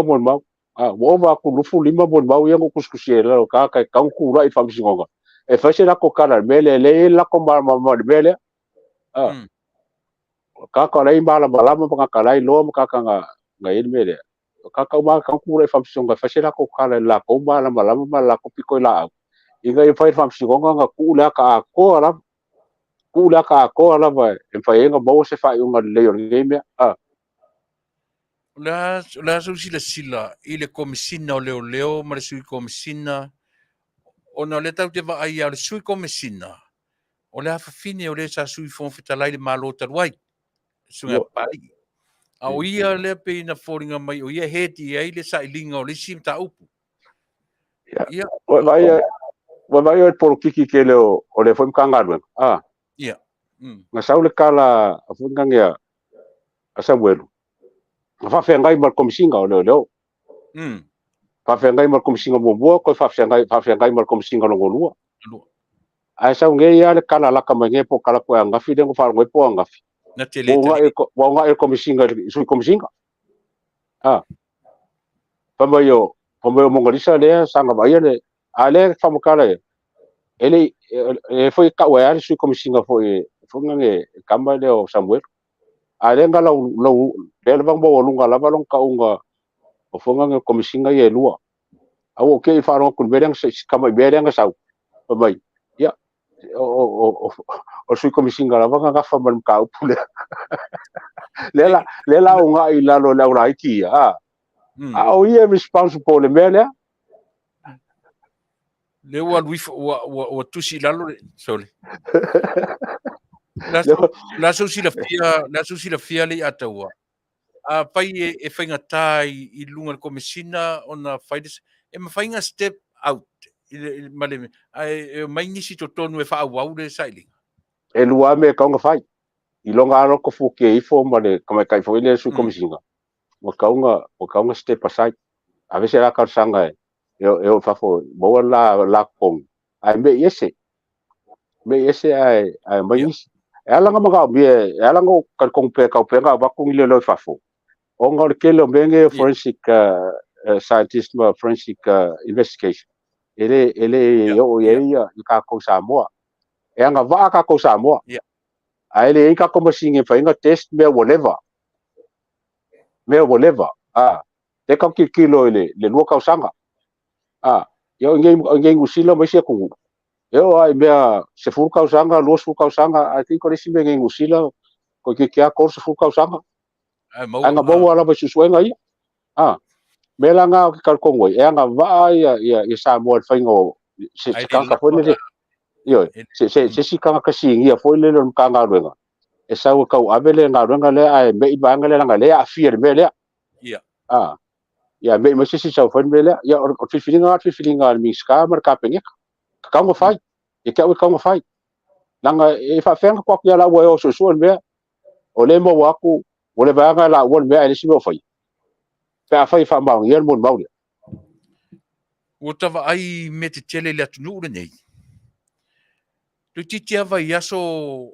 E: mo mau wo va ku lufu lima bon mau yang ku kuskusiela ka ku ra I famsingonga e fa se la ko kana mele le la ko ma mele ka lai mala malama ka ka lai lo ka nga il mele ka ma ka ku ra famsingonga fa se la ko kana la ko mala malama ma la ko piko la inga I fa famsingonga nga ku la ka ko ala va e fa inga bo se fa unga le yo game
B: la so sila i le komisina o leo ma le sui komisina ona le tau te va ai le sui komisina o le afafine o le sa sui fon fitalai le malo taruai sunga pali a o ia le pe na foringa mai o ia heti ai le sa ilinga o le sim ta upu ia
E: vai o por kiki ke le o le fo mkanga
B: ia
E: nga saule kala afunga a Samuelu fa fe ngai mal komisinga o leo fa fe ngai mal komisinga mo ko fa fe ngai mal komisinga lo ngolua ai sa ngai ya le kala la kama ngai po kala ko anga fi dengo fa ngai po anga fi
B: na tele
E: wa nga komisinga su komisinga pa mo mo ngolisa le sanga mai le ale fa mo kala ele foi ka wa ya su komisinga fo ngai kamba le o Samuel ale ngala lo le bang bo lunga la balong ka unga o fonga nge komisinga ye lua au ke fa ro kun bereng se kama bereng sa mai ya o sui komisinga lava nga fa man ka upule lela unga ila lo la ura iki o ia responsible le mele
B: le wa tusi lalo sorry la susi la fia le ataua a pai e fainga tai i lunga le komisina ona faides e ma fainga step out male ai mai nisi to tonu e fa au le sailing
E: e lua me kaunga fai i longa aro ko fu ke ifo male kama kai fo ile sui komisinga mo kaunga step aside a veces la kalsanga eu fa fo bo la kong ai me yese ai mai ela nga mga bie ela nga ka kong pe ka pe nga ba kong ile lo fa fo o nga ke lo benge forensic scientist ma forensic investigation ele yo ia ka ko Samoa e nga va ka ko Samoa ai le ka ko masinge fa nga test me whatever te ka kilo le lua ka sanga yo ngai ngusila mai se ku yo ai bea se furu ka sanga lo su ka sanga ai ko resi me ngai ngusila ko ke kia ko se furu ka sanga anga bo wala ba su suenga ia melanga ka ko ngoi e anga va ia Samoa fa ngo se ka ka fo le yo se ka ka singi fo le lo ka nga renga e sa ka Avele nga renga le ai me ba nga le nga le afia me le ya me mo se sa fo me le ya o filinga mi ska mar ka penga ka ngo fai e ka ngo fai nanga e fa fenga ko ya la wo so so me o le mo wa ku o le ba nga la wo me ai se mo fai fa fa ma yer mo mau
B: o tava ai me te tele le atunu le nei tu titi ava yaso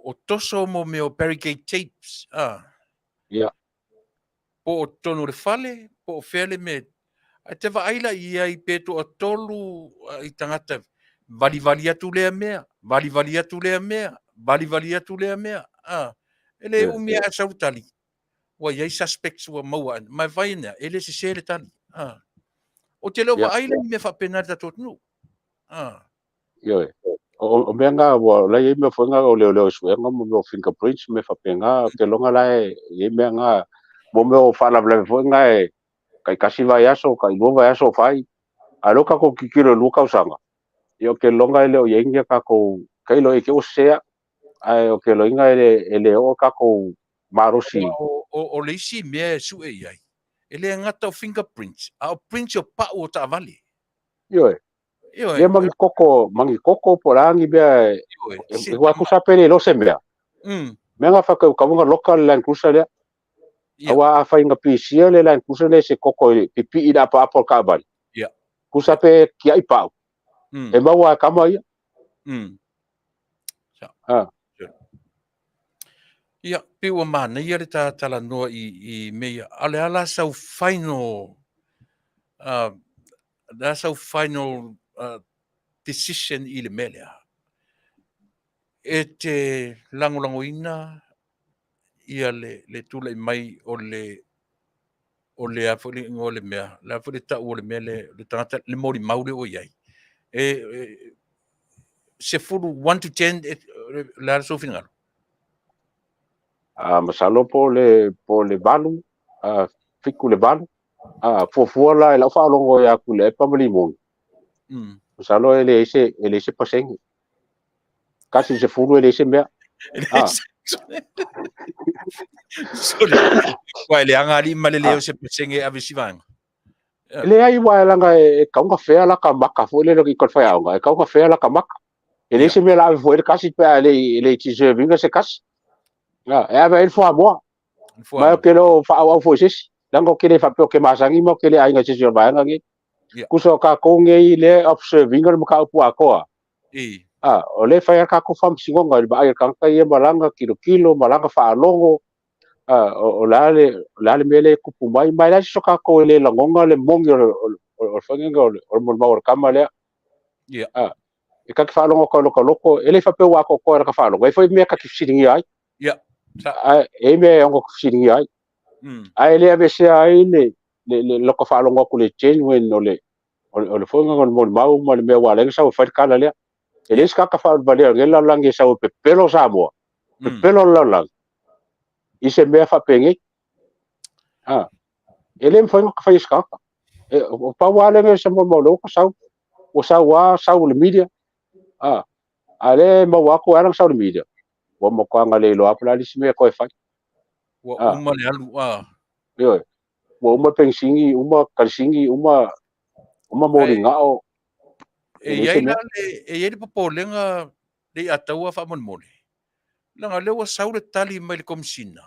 B: o toso mo me o barricade tapes po o tonu le fale po o fele me a te va aila ia i peto a tolu i tangata vali atu lea mea ele umia a sautali wa iai suspects wa maua mai vaina ele se sele tali o te leo va aila i me fa penata totnu
E: yo o menga wo la ye me fonga o le suenga mo fingerprints me fa penga ke longa la ye menga mo me o fala bla fonga kai kasi va yaso kai bo va yaso fai alo ka ko kikiro luka usanga yo ke longa le o yenga ka ko kai lo ke o sea ai o ke lo inga ele o ka ko marosi
B: o le isi me su e ai ele ngata o fingerprints a print o pa o ta vale
E: yo ye mangi koko porangi be e wa ku sapele lo sembea menga fa ka ka local land kusale awa fa inga pisia le land kusale se koko pipi ida pa apol ka bali kusape kia ipau e maua kama ia
B: ia piwa mana ia le tala noa i mea ale ala sau final decision i le melea e te langolangoina ia le tula i mai o le afoli ngo le mea la afoli ta o le mea le tangata le mori maure o iai se furu 1 to 10 la so final
E: masalo po le balu fiku le balu fo la la fa longo ya ku le pa mali mo masalo ele se paseng kasi se furu ele se mea
B: Wai le anga ali maleleo se pasenge avisivanga
E: le ai wa la nga e ka nga fe la ka maka fo le ki ko fa ya nga ka nga fe la ka maka ele se me la fo ele kasi pa ele ti je vinga se kasi e ava ele fo amo ma ke lo fa au fo sis lango ke le fa pe ke masangi mo ke le ai nga se je ba nga ki kuso ka ko nge le observing mo ka pu ako o le fa ka ko fam singo nga ba ai ka ye malanga kilo malanga fa longo o lale mele kupu mai la soka ko le langonga le mongi o fangenga o mo maor kamale e ka fa longo ko loko ele fa pe wa ko ka fa longo e foi me ka kisingi ai e me ngo kisingi ai ai le ave se ai le loko fa longo ko le change when o le fangenga mo mau mo le me wa le sa fa kala le Ele ska ka fa Vale ngela lange sa o pelo Samoa. Pelo lang. Ise me fa penge. Ele me foi ka fa iska. O pa wale me sa mo lo ka sa o sa wa sa o media. Ale ma wa ko arang sa o media. Wa mo ko ngale lo apla li me ko fa.
B: Wa uma le alu
E: Yo. Wa uma pensingi, uma kalsingi, uma moringa o.
B: E ye le popolenga le ataua fa mon mole. Langa le wa saule tali mai le komsina.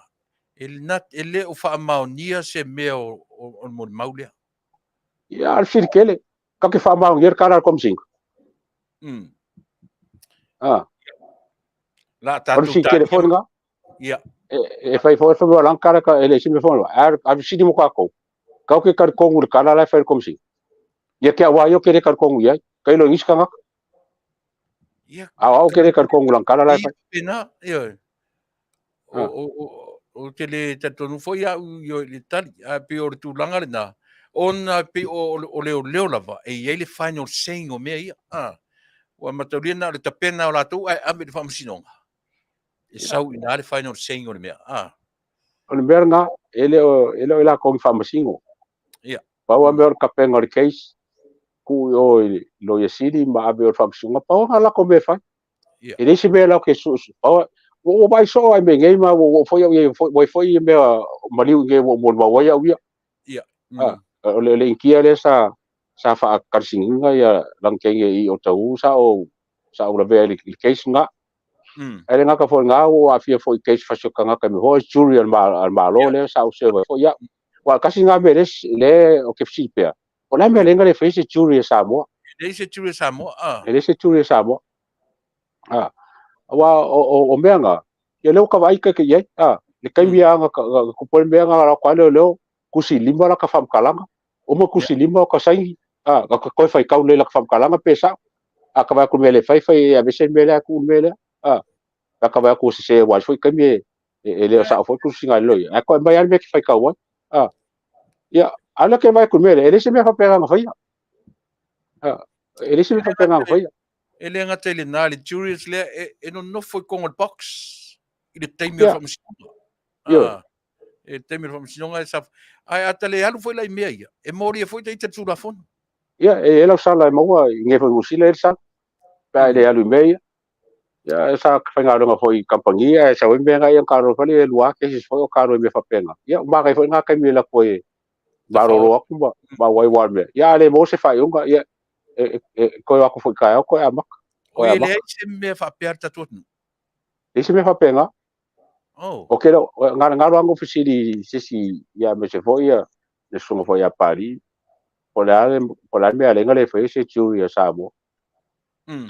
B: Ele o fa maonia se me o mon maule.
E: Ya al firkele. Ka ke fa ma ngir kara komsing.
B: La
E: Al
B: tatu
E: firkele fo nga.
B: Ya.
E: E fai fo lang kara ka ele sime fo. Ar sidi mo ka ko. Ka ke kar ko ngur kala la fa komsing. Ya ke wa yo kere kar ko ngu ya. Kai lo iska nga. Au kere kar ko ngulang kala la fa.
B: Pena, yo. O te le tatonu foi yo le tali a pe o tu langa na ona pe o leo lava e ele final saying o me wa matorina le tapena o la tu ai ame de famsinonga e sau ina le final saying o me
E: O le merga ele la ko fa masingo.
B: Ya.
E: Pa wa mer ka penga le case ku yo lo ye sidi ma abe o fa masingo pa wa la ko me fa. Ele se me la ke su o vai so ai me ngai ma o foi me mali nge mo wa ya wi.
B: Ya.
E: Le inkia le sa fa karsinga ya lang ke i o tau sa o la ve le case nga. Ele nga ka fo nga o afia fo case fa so nga ka me ho jury al malo le sa o se fo ya. Wa kasi nga me le o ke fsi pe. O la me le nga le fa se jury sa mo.
B: Le se jury sa mo
E: Ele se jury sa mo. Wa o me nga ye le ka vai ka ke ye le kai mi nga ko po me nga ra kwa le kusi lima la ka fam kalanga o mo kusi lima ka sai ka ko fai ka le la ka fam kalanga pesa ka va ku mele fai a vese mele ku mele ka va ku se wa foi ka mi ele sa fo ku singa lo ya ko ba ya me fai ka wa ya ala ke va ku mele ele se me fa pega nga fai ele se me fa pega nga fai
B: ele nga tele na le juries le e no foi con o box ile time from e temi from sinonga sa ai atale alu foi la meia e mori foi te te tura fon
E: ya e la sala mo wa nge foi usile sa pa ele alu meia ya sa fanga nga foi kampangia sa we menga yang karo fale lua ke si foi o karo me fa penga ya ba kai foi nga kai me la foi ba ro aku ba wai war me ya le mo se fa unga ya ko aku foi kai ko ya mak
B: o ele se me fa perta tot
E: ese me fa penga o que nga ro ango fisili sisi ya me se foi ya le sumo foi a Paris por la me ale nga le foi se chu ya sa mo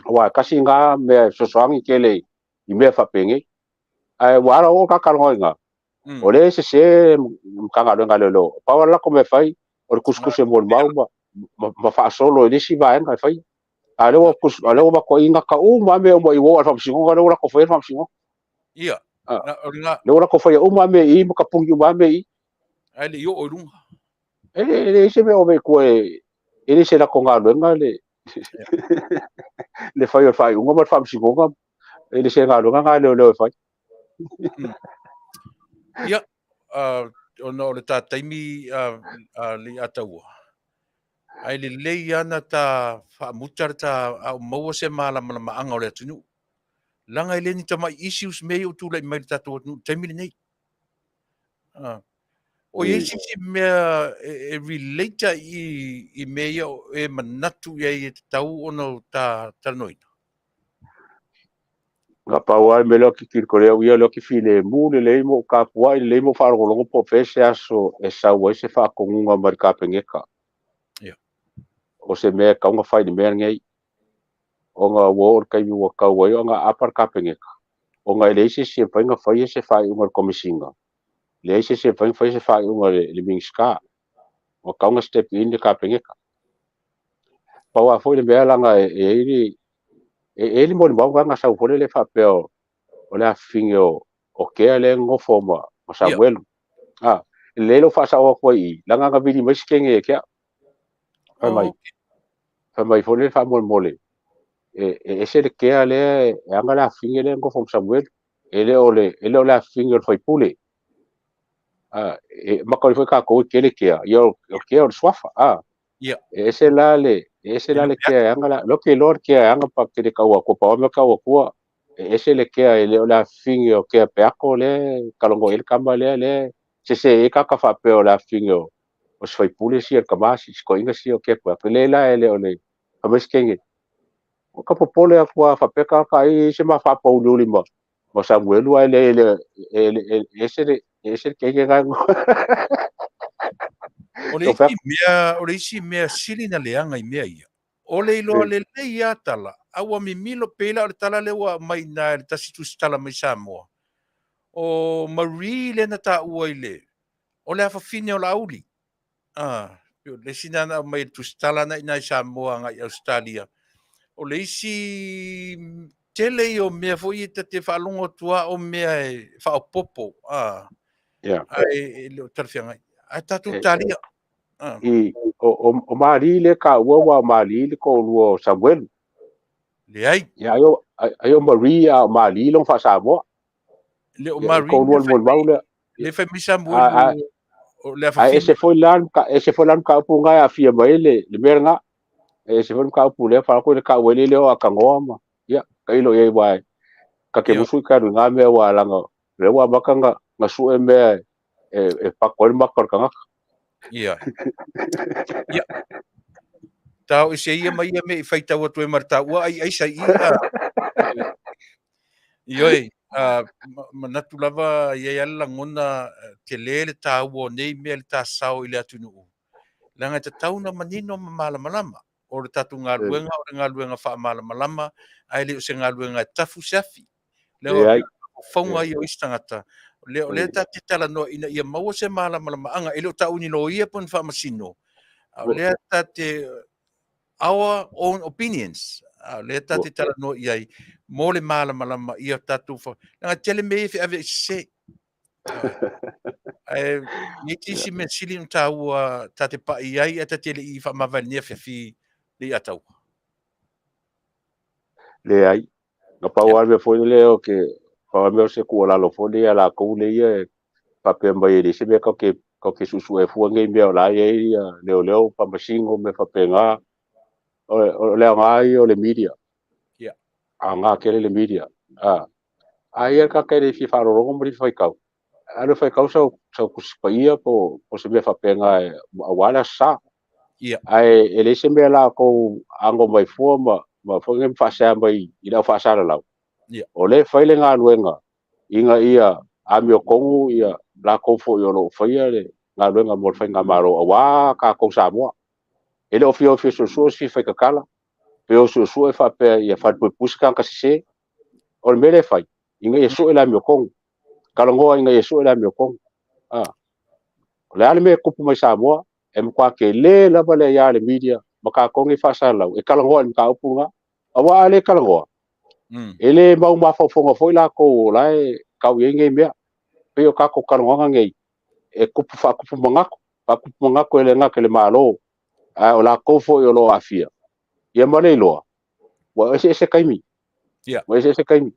E: wa kasi nga me so soangi kele I me fa pengi ai wara o ka kalonga o le se kanga nga le lo pa wala ko me fai o kuskus mo ma fa solo le si va nga fai ale o kus ale o ko inga ka o ma me mo I wo fa singo nga le ko fa singo
B: ia
E: le ora ko fa o ma me I mo ka pungi ma me I
B: ale yo o lunga
E: ele se me o me ko ele se la ko nga le le fai o ma fa singo nga ele se nga nga le fai
B: ia o no le taimi li ataua ai le lei ana ta fa mutar ta au mo se mala ma anga o le tunu langa ile ni tama issues me o tu le mai tatu taimi nei o ye si me relate I me e manatu ye tau ono ta noina
E: nga pa wa me lo ki ko le wi lo ki file mu le mo ka wa le mo fa ro po fese aso e sa wa se fa ko nga mar ka pengeka o se me ka nga fa ni me ngai o nga wo ka yu wa ka wa nga apar ka pengeka o nga le se fa nga fa se fa nga komisinga le se fa nga le mingska o ka nga step in de ka pengeka pa wa fo le me la nga ele mo ba nga sa fo le fa pe o le afingo o ke ale ngofo ma sa welu le lo fa sa o ko I langa nga vidi mas kenge ke fa mai fo le fa mo mole ese le kea le anga la finge le ngo from Samuel ele ole la finger foi pule makoi foi ka ko kele kea yo kea o swafa ese la le kea anga la lo que lord kea anga pa que ka wa ko pa me ka wa ko ese le kea ele la finger o kea pe ako le kalongo el kamba le se e ka fa pe o la finger o foi pule si el kamasi ko inga si o ke pa le la ele ole ameskenge o ka popole a kua whapeka ka i se ma whapau luli ma Samuelu ai le ese kenge ngai
B: o le isi mea sili na leanga I mea ia. O le iloa le ia tala, aua mi milo pela o le tala le ua mai na le tasitu stala mai Samoa. O Marie le na ta ua ile, o le afa fine o la auli. Le sinana mai tu stala na ina Samoa ngai Ausetalia. O le isi tele I o mea foi te whaalongo tua o mea whaopopo. Ai le o tarwhiangai. Ai tatu talia.
E: o mari le ka ua wa mari le ko luo Samuel.
B: Le ai.
E: Ya ayo Maria o mari long fa Samoa.
B: Le o mari le fai mi Samuel le afa
E: ese foi lan ka punga afia mai le merga ese foi ka pule fa ko le ka wele le o akangoma ya kailo ye wai ka ke musu ka nga me wa langa le wa makanga ngasu me pa ko makor kanga
B: ya tau ese ia mai me fai tau tu e marta wa ai sai Ioi, manatu lava ia ala ngona te lele tā ua nei mea le tā sao I le atunuu. Langa te tauna manino malama o le tatu ngā luenga o le ngā luenga wha malama ai le o se ngā luenga tafu safi. Leo whaunga I o istangata. Leo le tā te tala no ina ia maua se malama anga ele o tā uni no ia pun wha masino. Le tā te our own opinions. Le tā te tala no iai. Mo le malama ia tatu fa nga tele me fe ave se ni tisi me sili nta ua tate pa iai ata tele I fa mavania fe fi le atau
E: le ai nga pa wa me foi le o ke pa me se ku la lo fo le ala ko le ia pa pe mai le se me ka ke susu e fu ngai me la ia leo pa masingo me fa pe nga o le ngai o le media nga ke le media ai ka ke le fi fa ro mo ri fa kau ano fai kau sa kuspaia po se me fa penga wala sa ai ele se me la ko ango mai forma ma fo ngem fa sa mai ina fa sa la ole fai le nga luenga inga ia amio kongu ia la ko fo yo lo fai le nga luenga mo fai nga maro wa ka ko Samoa ele ofio so si fai ka kala pe o so e fa pe ia fa pu puska ka se o mele fai inga ia so ela mio kongu kalongoa inga yesu ela mio kong le ale me kupu mai Samoa e mkwa ke le lava le ya le media maka kongi fasa lau e kalongoa ni ka upunga awa ale kalongoa ele mau mafofonga foi la ko lai kau yenge mea pe o kako kalongoa ngei e kupu mangako ele ngake le malo o la ko foi o lo afia ye mane loa wa ese kaimi wa ese kaimi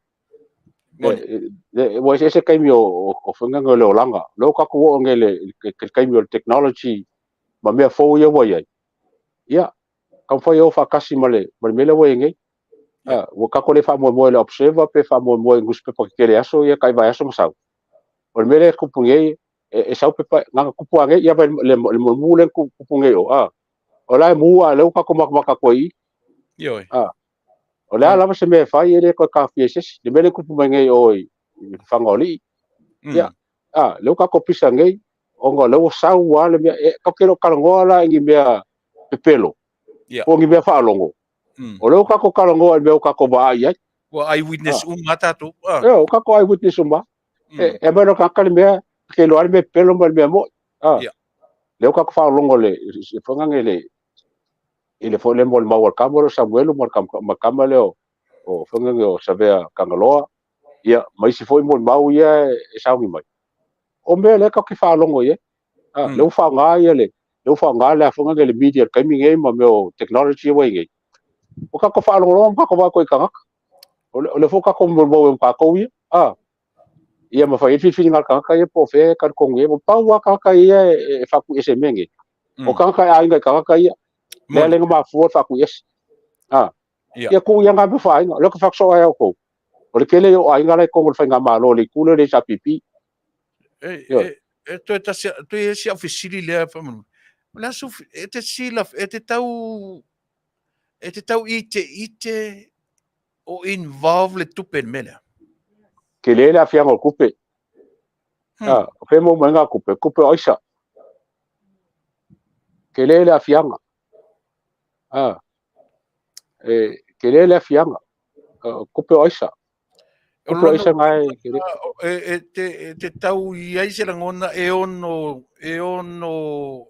E: wa ese kaimi o fenga ngole o langa lo ka ko ngele kaimi o technology ma me fo ye wa ya ka fo yo fa kasi male mele wa nge wo ka ko le fa mo le observer pe fa mo ngus pe ke le aso ye kai va aso masau o mele ku punge e sa pe nga ku punge ya le mo le ku punge o la mu a le ka ko maka ko I
B: yo
E: o le ala se me fa ye le ko ka fieses le mele ku punge oi fangoli ya le ka ko pisa ngai o ngo le sa wa le ka ke lo kalongoa la ngi mea pepelo o ngi mea fa longo o le ka ko kalongoa le ka ko ba ia
B: wa ai witness matatu
E: o ka ko ai witness umba e ba no ka ka le mea ke lo ale me pelo mo me mo le ka ko fa longo le fonga ngele ile fo le mo ma wa kamoro Samuel mo kama le o fonga ngo sabea kangaloa ia mai si foi mo mau ia e sa ngi mai o me le ka ki fa longo ye le fa nga ia le fa nga le fonga ngele media ka mi ngai ma me o technology wa ngai o ka ko fa lo ka ko va ko ka o le fo ka ko mo ka ko ia ma fa fi ngal ka ia po fe ka ko nge pa wa ka ia e fa ku ese menge o ka ai ngai ka ia le le ma fu fa ku es ia ku ia nga fa lo ka fa so ai ko o le kele o ai ngai ko fa nga ma lo le ku le sa pipi
B: to ta to si ofisili le fa mo la su te sila te tau ite o involve le tupen mele
E: kele la fianga kupe fe mo nga kupe oisa kele la fianga kele la fianga kupe oisa kupe oisa ngai kele
B: te tau ia se la ngona e ono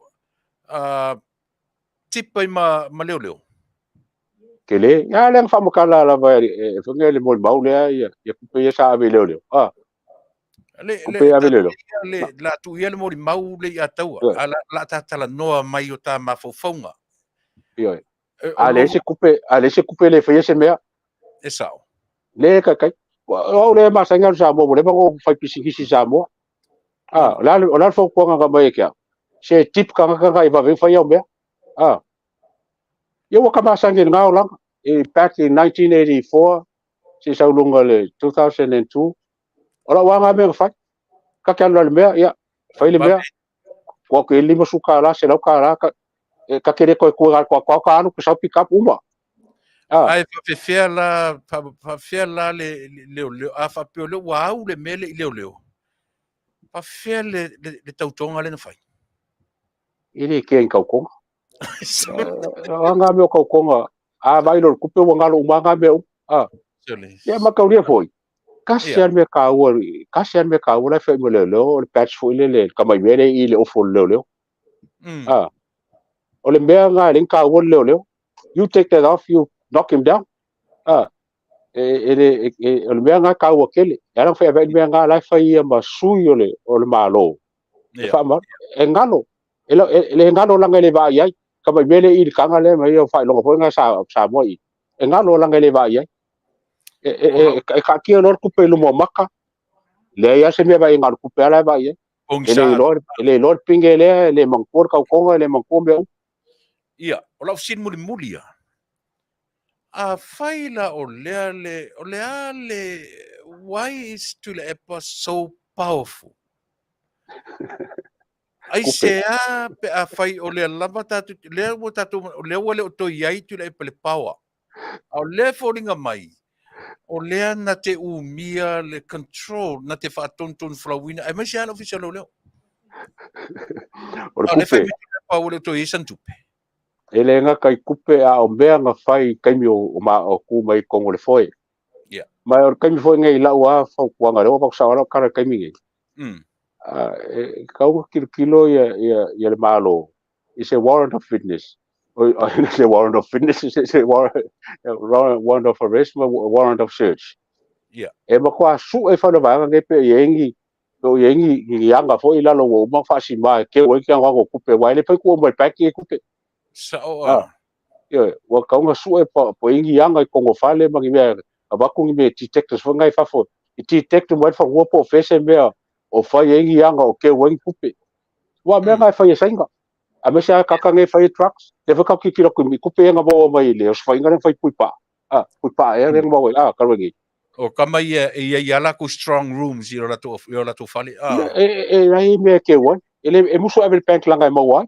B: tipa ma leo
E: kele ya le fa mo kala la va fa ngele mo baule ya kupe ya sa ave leo kupe ave leo
B: la tu ia le mo mau le ia tau la tala noa mai o ta mafofonga
E: ale se kupe le fa se mea
B: sao
E: le ka kai o le ma sanga sa mo le mo fa pisi sa mo la fo ko nga mai ka se tip ka i va ve fa yo mea yo ka ma sanga nga o lang back in 1984 si sa lunga le 2002 ora wa nga me fa ka ka le mea ya fa le mea ko ke lima suka la se la ka ka kere ko ka anu ku sa pick up uma
B: ai fa fe la le a fa pe le wa le mele le fa fe le tautonga le na fai
E: ini ke ka ko nga me ka ko a vai lo ku pe nga lo ma nga me ya ma ka ria foi kasian me ka la fe mo le patch foi le ka mai vere i le ofo le o le mea nga le ka wo le you take that off you knock him down le mea nga ka wo kele ya la fe mea nga la fa ia ma sui o le malo fa ma engalo ele ngalo la ngele va ia ka mai vere i ka nga le mai fa lo ko nga sa mo i engalo la ngele va ia ka ki no ku pe lu mo maka le ya se me va ngal ku pe la va ia ele lor pingele le mangpor ka ko le mangpor me
B: ia o la sin muli a faila o le why is Tuilaepa so powerful ai se pe a fai o le lava tatu le o tatu le o to iai Tuilaepa le power o le folinga mai o le na te umia le control na te whātontun flawina ai mai se ana official o leo
E: o
B: le fai mi Tuilaepa o le to isan tupe
E: ele nga kai kupe a o mea nga fai kai mi o ma o ku mai kongo le foi mai o kai mi foi ngai la wa fa ku nga le wa sa wa ka kai mi ngai ka o kilo ya le malo is a warrant of fitness o is a warrant of fitness is a warrant of arrest warrant of search e ma kwa su e fa no ba ngai pe yengi o yengi nga foi la lo mo fa si ma ke o ki nga ko kupe wa le pe ku mo pa ki kupe wa ka nga su e po ingi yanga ko ngo fale ma ngi me ba ku ngi me detectors fo ngai fa fo i detect mo fa wo po fese me o fa ingi yanga o ke wen kupe wa me ngai fa yesenga a me sa ka ka ngai fa trucks le fa ka ki kilo ku mi kupe nga bo mai le o fa inga fa puipa e reng mo ka ringi
B: o kama ia la ku strong rooms i la to fale
E: ai me ke won ele muso abel bank langa mo wa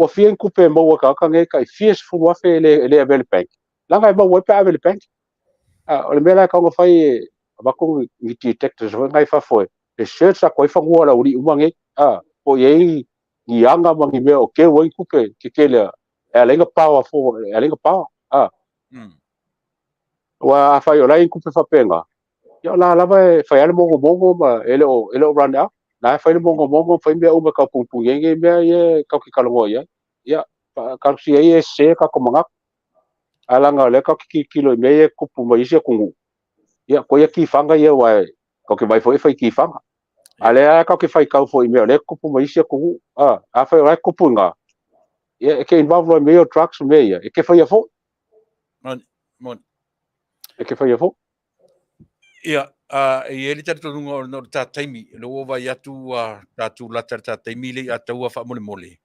E: wa fien kupe mo ka ka ngai kai fies fu wa fe le Avele bank langa mo wa pa Avele bank o le mela ka ngo fai ba ko ngi detectors ngai fa foi le search ko fa ngo la uri umange o ye ngi anga mangi me o ke wo kupe ke le lenga power fo lenga power wa fa yo la kupe fa penga yo la va fa ya mo ma ele o run out na fa le mo fa me o ka pu ye me ye ka ki ka lo ya ka si ye se ka ko manga alanga le ka ki kilo me ye kupu mai se kungu ya ko ye ki fanga ye wa ko ke vai foi ki fanga ale ka ke fai ka foi me le kupu mai se kungu a fa ra kupu nga ye ke involve me yo trucks me ye ke fa ye fo
B: Mon.
E: E ke whai fo?
B: Ia, e eri tatu nunga no tā taimi, lo vai atu tātu latar tā taimi le ataua wha mole mole.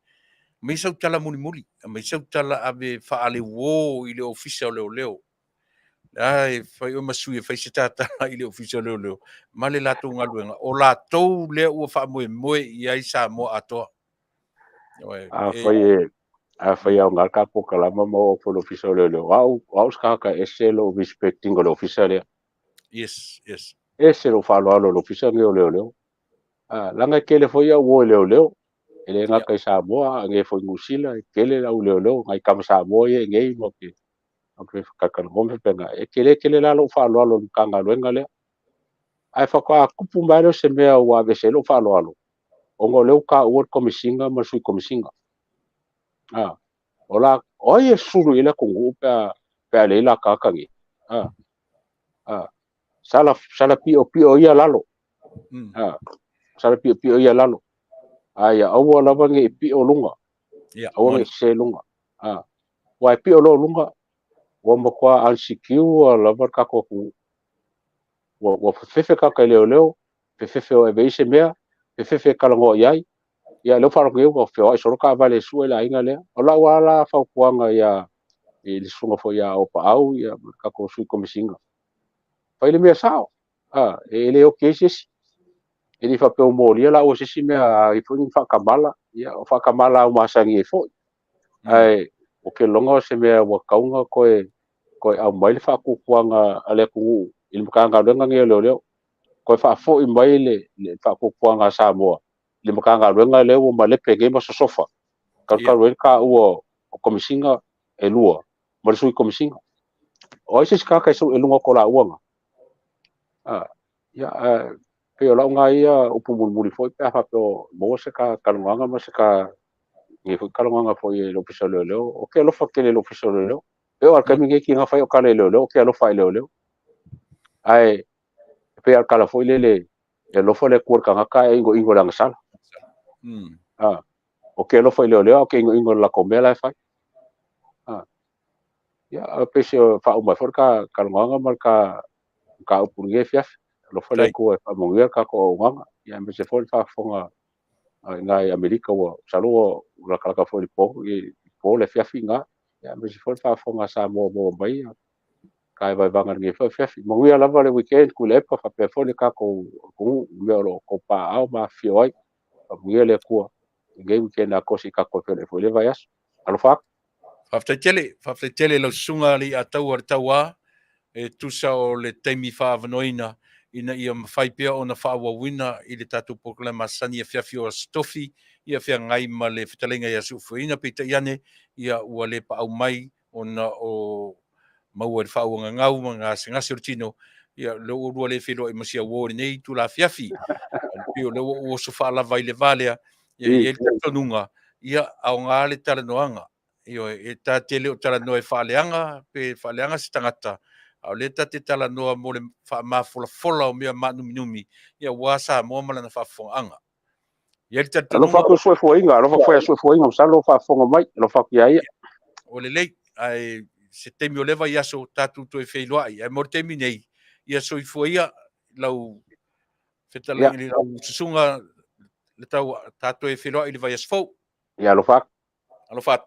B: Mai sau tala muli muli, mai sau tala ave whaale wō i le ofisa o leo leo. Ai, whai o masui e whai se tātala i le ofisa o leo leo. Ma le lātou ngaluenga, o lātou lea ua wha moe moe i ai Samoa atoa.
E: Whai au ngā kako kalama mo o whono ofisa o leo leo. Au skaka ese lo respecting o le ofisa lea.
B: Yes.
E: Ese lo whalo alo lo ofisa nge o leo leo. Langa kele whai au o leo leo. Ele ngā kai Samoa, nge whai ngusila, kele lau leo leo, ngai kama Samoa e ngei mo ke. Aku kakana ngome penga. E kele lalo whalo alo kanga luenga lea. Ai whaka kupu mai se mea ua vese lo whalo alo. Ongo leo ka uot komisinga, masui komisinga. Ola, oye suru ila kungu pe leila kakangi. Sala pio ia lalo. Sala pio ia lalo. Aya, awa lava nge pio lunga. Awa nge se lunga. Wai pio lo lunga. Wamba kwa ansikiu lava kako ku. Wa fefe kaka leo. Fefe o ebe ise mea. Fefe kalango iai. Ia leo wharo ngeu o whio ai soroka Vale sua ila inga lea. Ola wala whaukuanga ia i le sunga fo ia opa au ia kako sui komisinga. Whaile mea sao. E leo keisesi. E ni whapeo mōria la o sisi mea i fwingi whakamala. Ia o whakamala au masangi e fwoi. Ai o ke longa o se mea wakaunga koe au maile whakukuanga ale kungu. I mkanga renga ngeo leo. Koe whafoi maile whakukuanga Samoa. Le makanga renga leo ma le pege ma sofa. Kalkaru ka ua o komisinga e lua. Marisui komisinga. O isi kaka isu e lunga ko la uanga. Pe o la unga ia upu mulmuli foi pe ha pe o mo se ka kalunganga ma se ka ngi fu kalunganga foi e l'official leo. O ke lo fa ke le l'official leo. Pe o ka mi ki nga fa o ka le leo. Ke lo fa leo. Ai pe al kala foi le lo fa le kur ka ka ingo lang sala. O ke lo fa leo ke ingo la komela fa. Ya pe se fa o ma for ka kalunganga ma ka upu nge fiaf. Lo fa le ko fa Manuia ka ko nganga. Ya me se foi fa fonga ngai Amerika wa salo la kala foi po le fiaf nga. Ya me se foi fa fonga Samoa mo mai. Kai vai vanga nge fiaf. Manuia la le weekend Tuilaepa fa pe foi ka ko me lo ko pa au ma fioi. Manuia le ko ngai weekend a ko si ka ko foi le vai as. Alo fa
B: Faafetai lau sunga li atau ar taua e tusa o le taimi whaavanoina ina ia mawhaipea o na whaawawina i le tatu poklama sani a whiawhi o stofi ia whia ngai ma le whitalenga ia sufuina pita iane ia ua le pa au mai o na o maua le whaawanga ngau ma ngā sengasi o tino ia le urua le whiro i masia wōri nei tu la whiawhi pio le o sofa lava i le valea ia i le tatonunga ia au ngā le talanoanga io e ta tele o tala noa e whaaleanga, pe whaaleanga si tangata. Au le ta te tala noa mo le wha fola o mea manumi ia wasa mo malana whafonga. Ia le tatu
E: alo fa ko soi foi inga, alo fa foi soi foi inga, salo fa fonga mai, alo fa ki ai.
B: O le lei, ai se temi o leva ia so tatu to e whailoa ai mo temi nei, ia soi foi ia lau whetalengi lau susunga le tau tatu e whailoa i le vai asfau.
E: Ia alo fa.
B: Alo fa.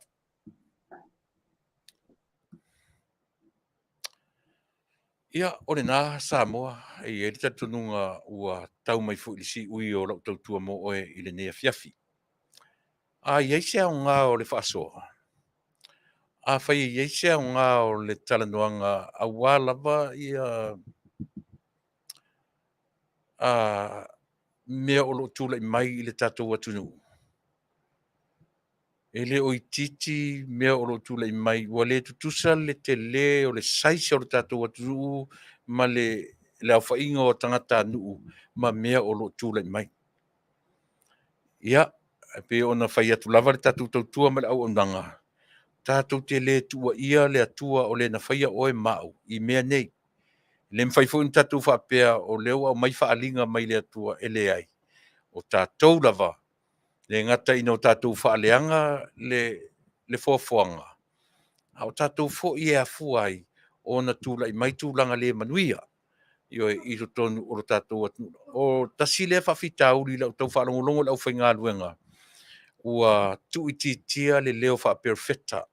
B: Ia, ore nā Samoa, e e rita tununga ua tau mai fu ilisi ui o lau tautua mo oe i le nea fiafi. A iei se au ngā o le whaasoa. A whai iei se au ngā o le talanoanga a wālava ia mea o lo tūla i mai i le tātou atunu. E le o i titi mea o lo tūla i mai, ua le tutusa le te le o le saisi o le tātou atunu, ma le au whainga o tangata nuu, ma mea o lo tūla i mai. Ia, pe ona whai atu lava le tātou tautua ma le au aunanga. Tātou te le tua ia le atua o le na whaia oe mau, i mea nei. Le mwhai fwin tātou whapea o leo au mai whaalinga mai le atua ele ai. O tātou lava, le ngata ino tātou whaaleanga le fuafuanga. Au tātou fo i e afuai o na tūlai mai tūlanga le manuia. Io i to tonu o tātou atu. O tasile whawhitauri lau tau whalongolongo lau whainga luenga. Ua tuititia le leo wha perfecta.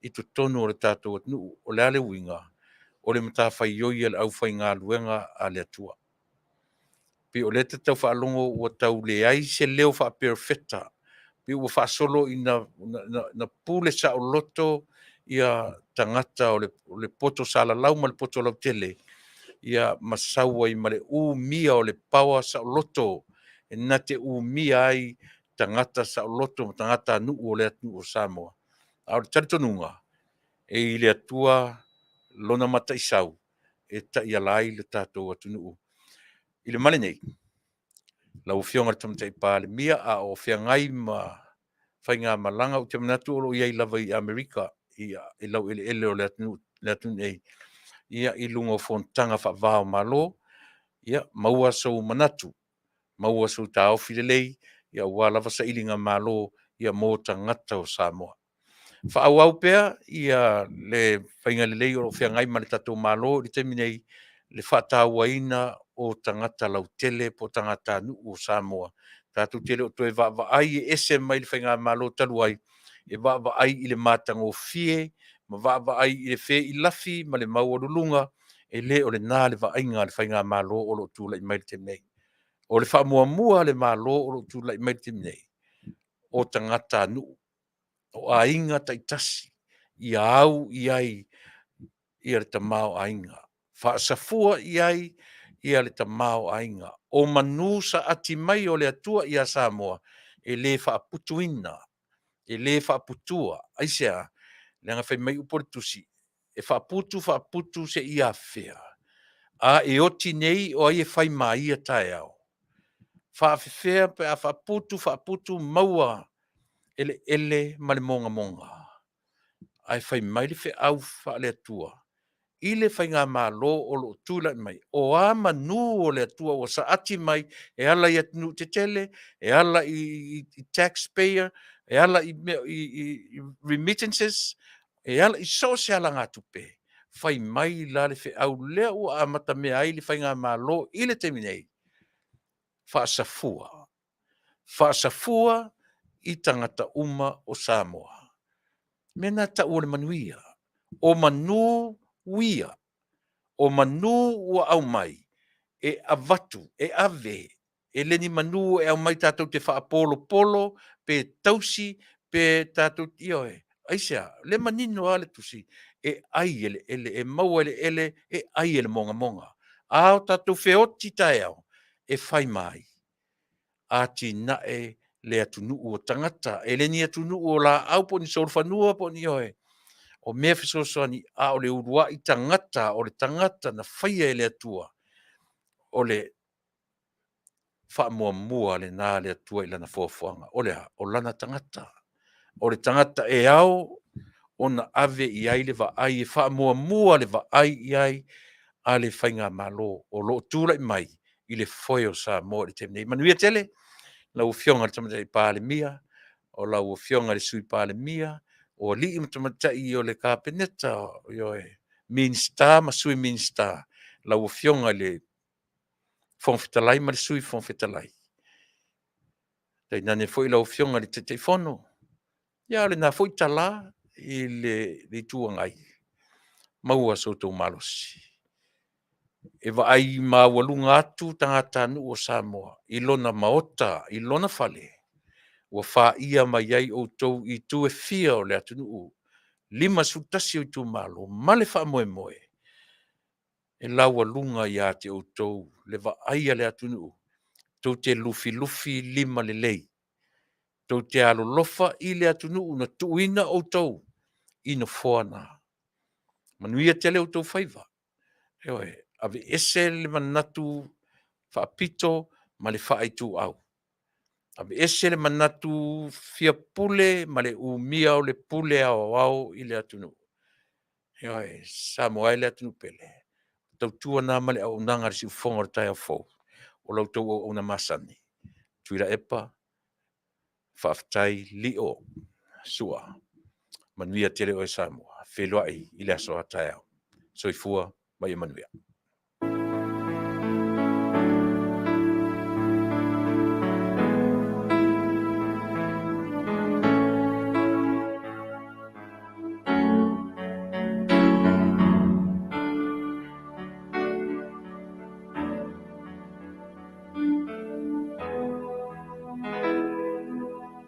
B: I to tonu o tātou atu. O le ale winga. O le mata whaioi al au whainga luenga a le atua. Pi o le te tau whalongo ua tau le ai se leo wha perfecta. Pi ua whaasolo i na pule sa o loto ia tangata o le poto sala lau ma le poto lau tele. Ia masaua i male mia o le pawa sa o loto. E na te mia ai tangata sa o loto, tangata nuu o le atu o Samoa. Au le taritonunga, e i le atua lona mata isau, e ta ia lai le tātou atu nuu. I le male nei, lau fionga tamata i pāle mia a o whiangai ma whainga malanga o te manatu o iai lava i Amerika, i lau ele o le atu nei. Ia i lunga o fontanga wha malo, ia maua sau manatu, maua sau tau whilelei, ia walawa sa ilinga malo, ia mō tangata o Samoa. Wha au pea, ia le whainga lelei o whiangai ma le tatou malo, li teminei le whatawaina o tangata lau tele po tangata nu o Samoa. Tatou tele o toe ai e ese mai le whainga malo taluai, e ai i le matanga o fie, ma ai i le fe i lafi, ma le maua lulunga, e le o le nā le ainga le whainga malo o lo tūla i mai te nei. O le wha le malo o lo tūla i mai te nei. O tangata nu. O a inga taitasi. I au i ai i le tamao a inga. Whaasafua i ai i le tamao a inga. O manu sa ati mai o le atua i a Samoa. E le whaaputuina. E le whaaputua. Aisea. Lenga whai mai upore tusi. E whaaputu se i a whea. A e oti nei o ai e whai mai a tae au. Faafetai pe a whaaputu maua ele ma le monga. Ai whai mai le whi au wha le atua. I le whai ngā malo o lo tūla mai. O a manu o le atua o sa ati mai e ala i atunu te tele, e ala i taxpayer, e ala i remittances, e ala i sosiala ngā tupe. Whai mai la le whi au lea o a mata mea ai le whai ngā malo i le teminei. Faasafua i tangata uma o Samoa. Mena ta o le manuia. O manu wia. O manu ua au mai. E avatu, e ave. E leni manu e au mai tātou te whaapolo, pe tausi, pe tātou ioe. Aisea, le manino ale tusi. E ai ele, e maua ele, e ai ele monga. Ao tātou whioti tae au. E whai mai. Ati nae le atunu o tangata. E le ni atunu o la au po ni sorfanua po ni oe. O mea whisosani a o le urua i tangata, o le tangata na whaia e le atua. O le wha le nā le atua i lana fuafuanga. O le o lana tangata. O le tangata e au, o na ave i ai le va ai, e wha le va ai i ai, a le whainga malo, o lo tūra i mai, i le whoio sa mo le temnei. Manuia tele, lau fionga le tamata i pāle mia, o lau fionga le sui pāle mia, o li i tamata i o le kāpeneta, o e minsta, ma sui minsta, lau fionga le fonfetalai, ma le sui fonfetalai. Dai nane foi lau fionga le te fono. Ia le na foi tala, i le tuangai. Maua soto malosi. E va ai mawalunga atu tangata nu o Samoa, i lona maota, i lona fale. Ua wha ia mai ai o tau i tu e fia o le atu nuu. 5 sutasi o tu malo, male wha moe. E laua lunga ia te o tau, le va ai le atu nuu. Tau te lufi 5 le lei. Tau te alo lofa i le atu nuu na tuina o tau. Ina foana. Manuia tele o tau whaiva. Eoe, ave ese le manatu whaapito ma le whaaitu au. Ave ese le manatu fia pule ma le umia o le pule au i le atunu. Eoe, Samoa le atunu pele. Tau tua nā ma le au nanga si ufonga o tai au fau. O lau tau o una masani. Tuilaepa, Faafetai, Lio, Sua. Manuia tele o Samoa. wheluai i le aso atao. Soifua mai Manuia.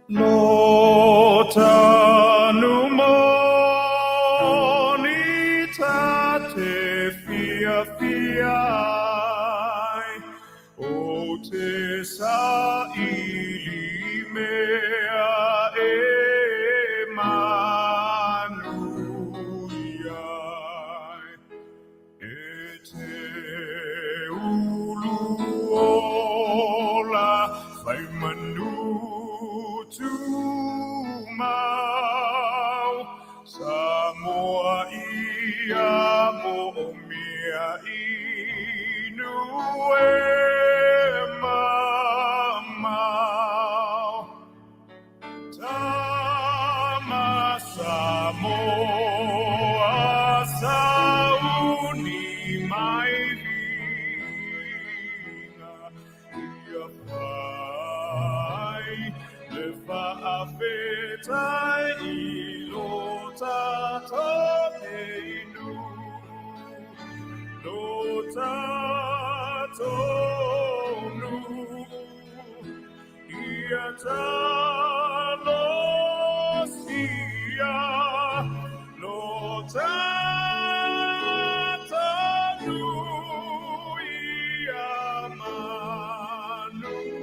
A: Lo Taunuu moni tate fia o te saili mea Manuia e te ulu ola fai manu tu mau Samoa ia mo mia inu e mamau Tama Samoa sauni mai vina ia pai le Faafetai I lo tatou lo tatou ia talosia lo tatou ia Manuia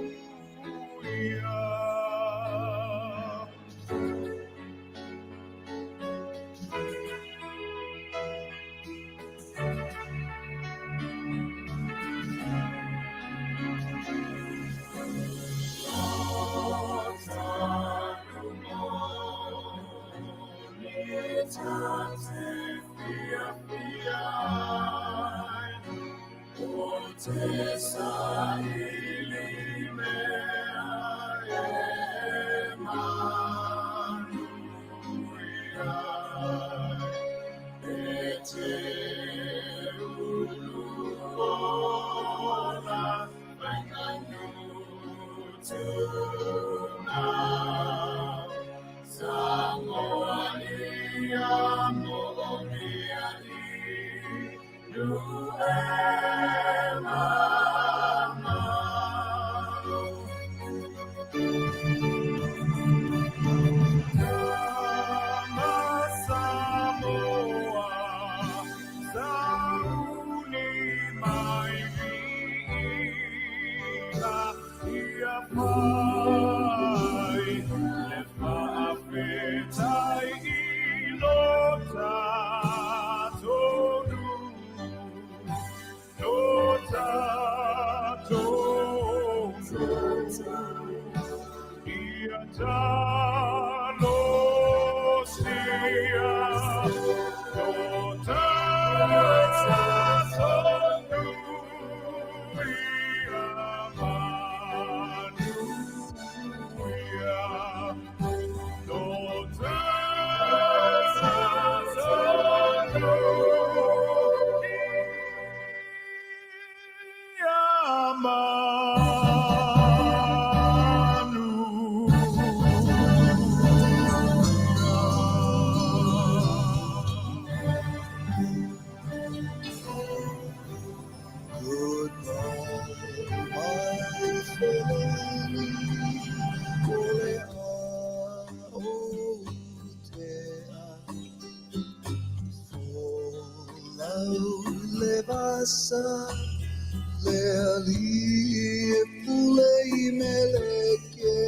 F: Fasa Leali Pulei Meleke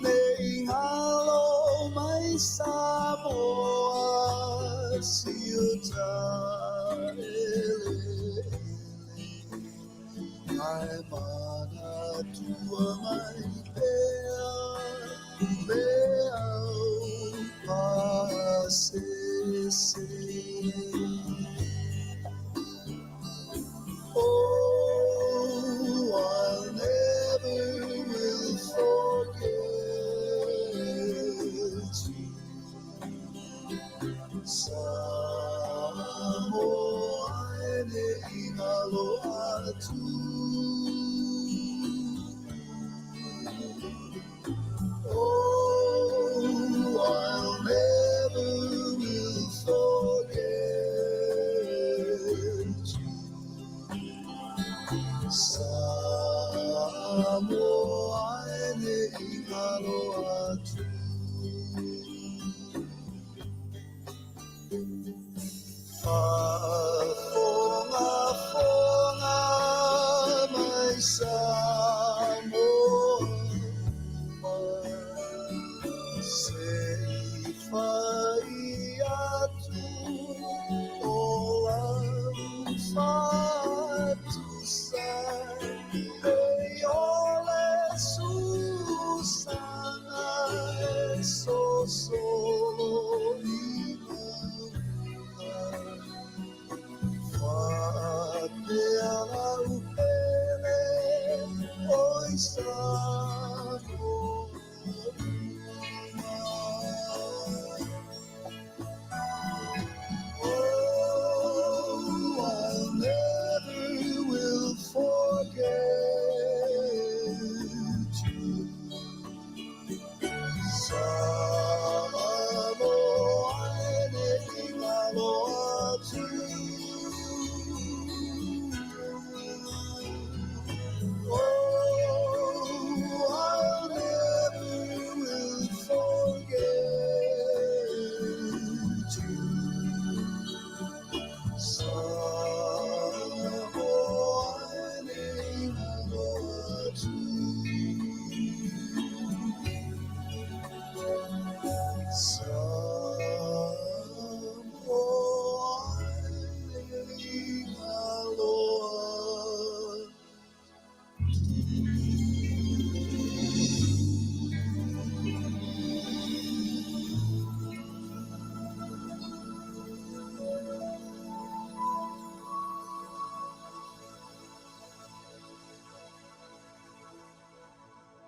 F: Nei Halo Mai Samoa Siuta Ele Mai Mana Tua Mai Pea Leau Pasese Oh, I never will forget you. Samoa ene I halo atu. Fonga mai Samoa sei fai atu o au fatu sai e ole susana e so Faatea upele oi sa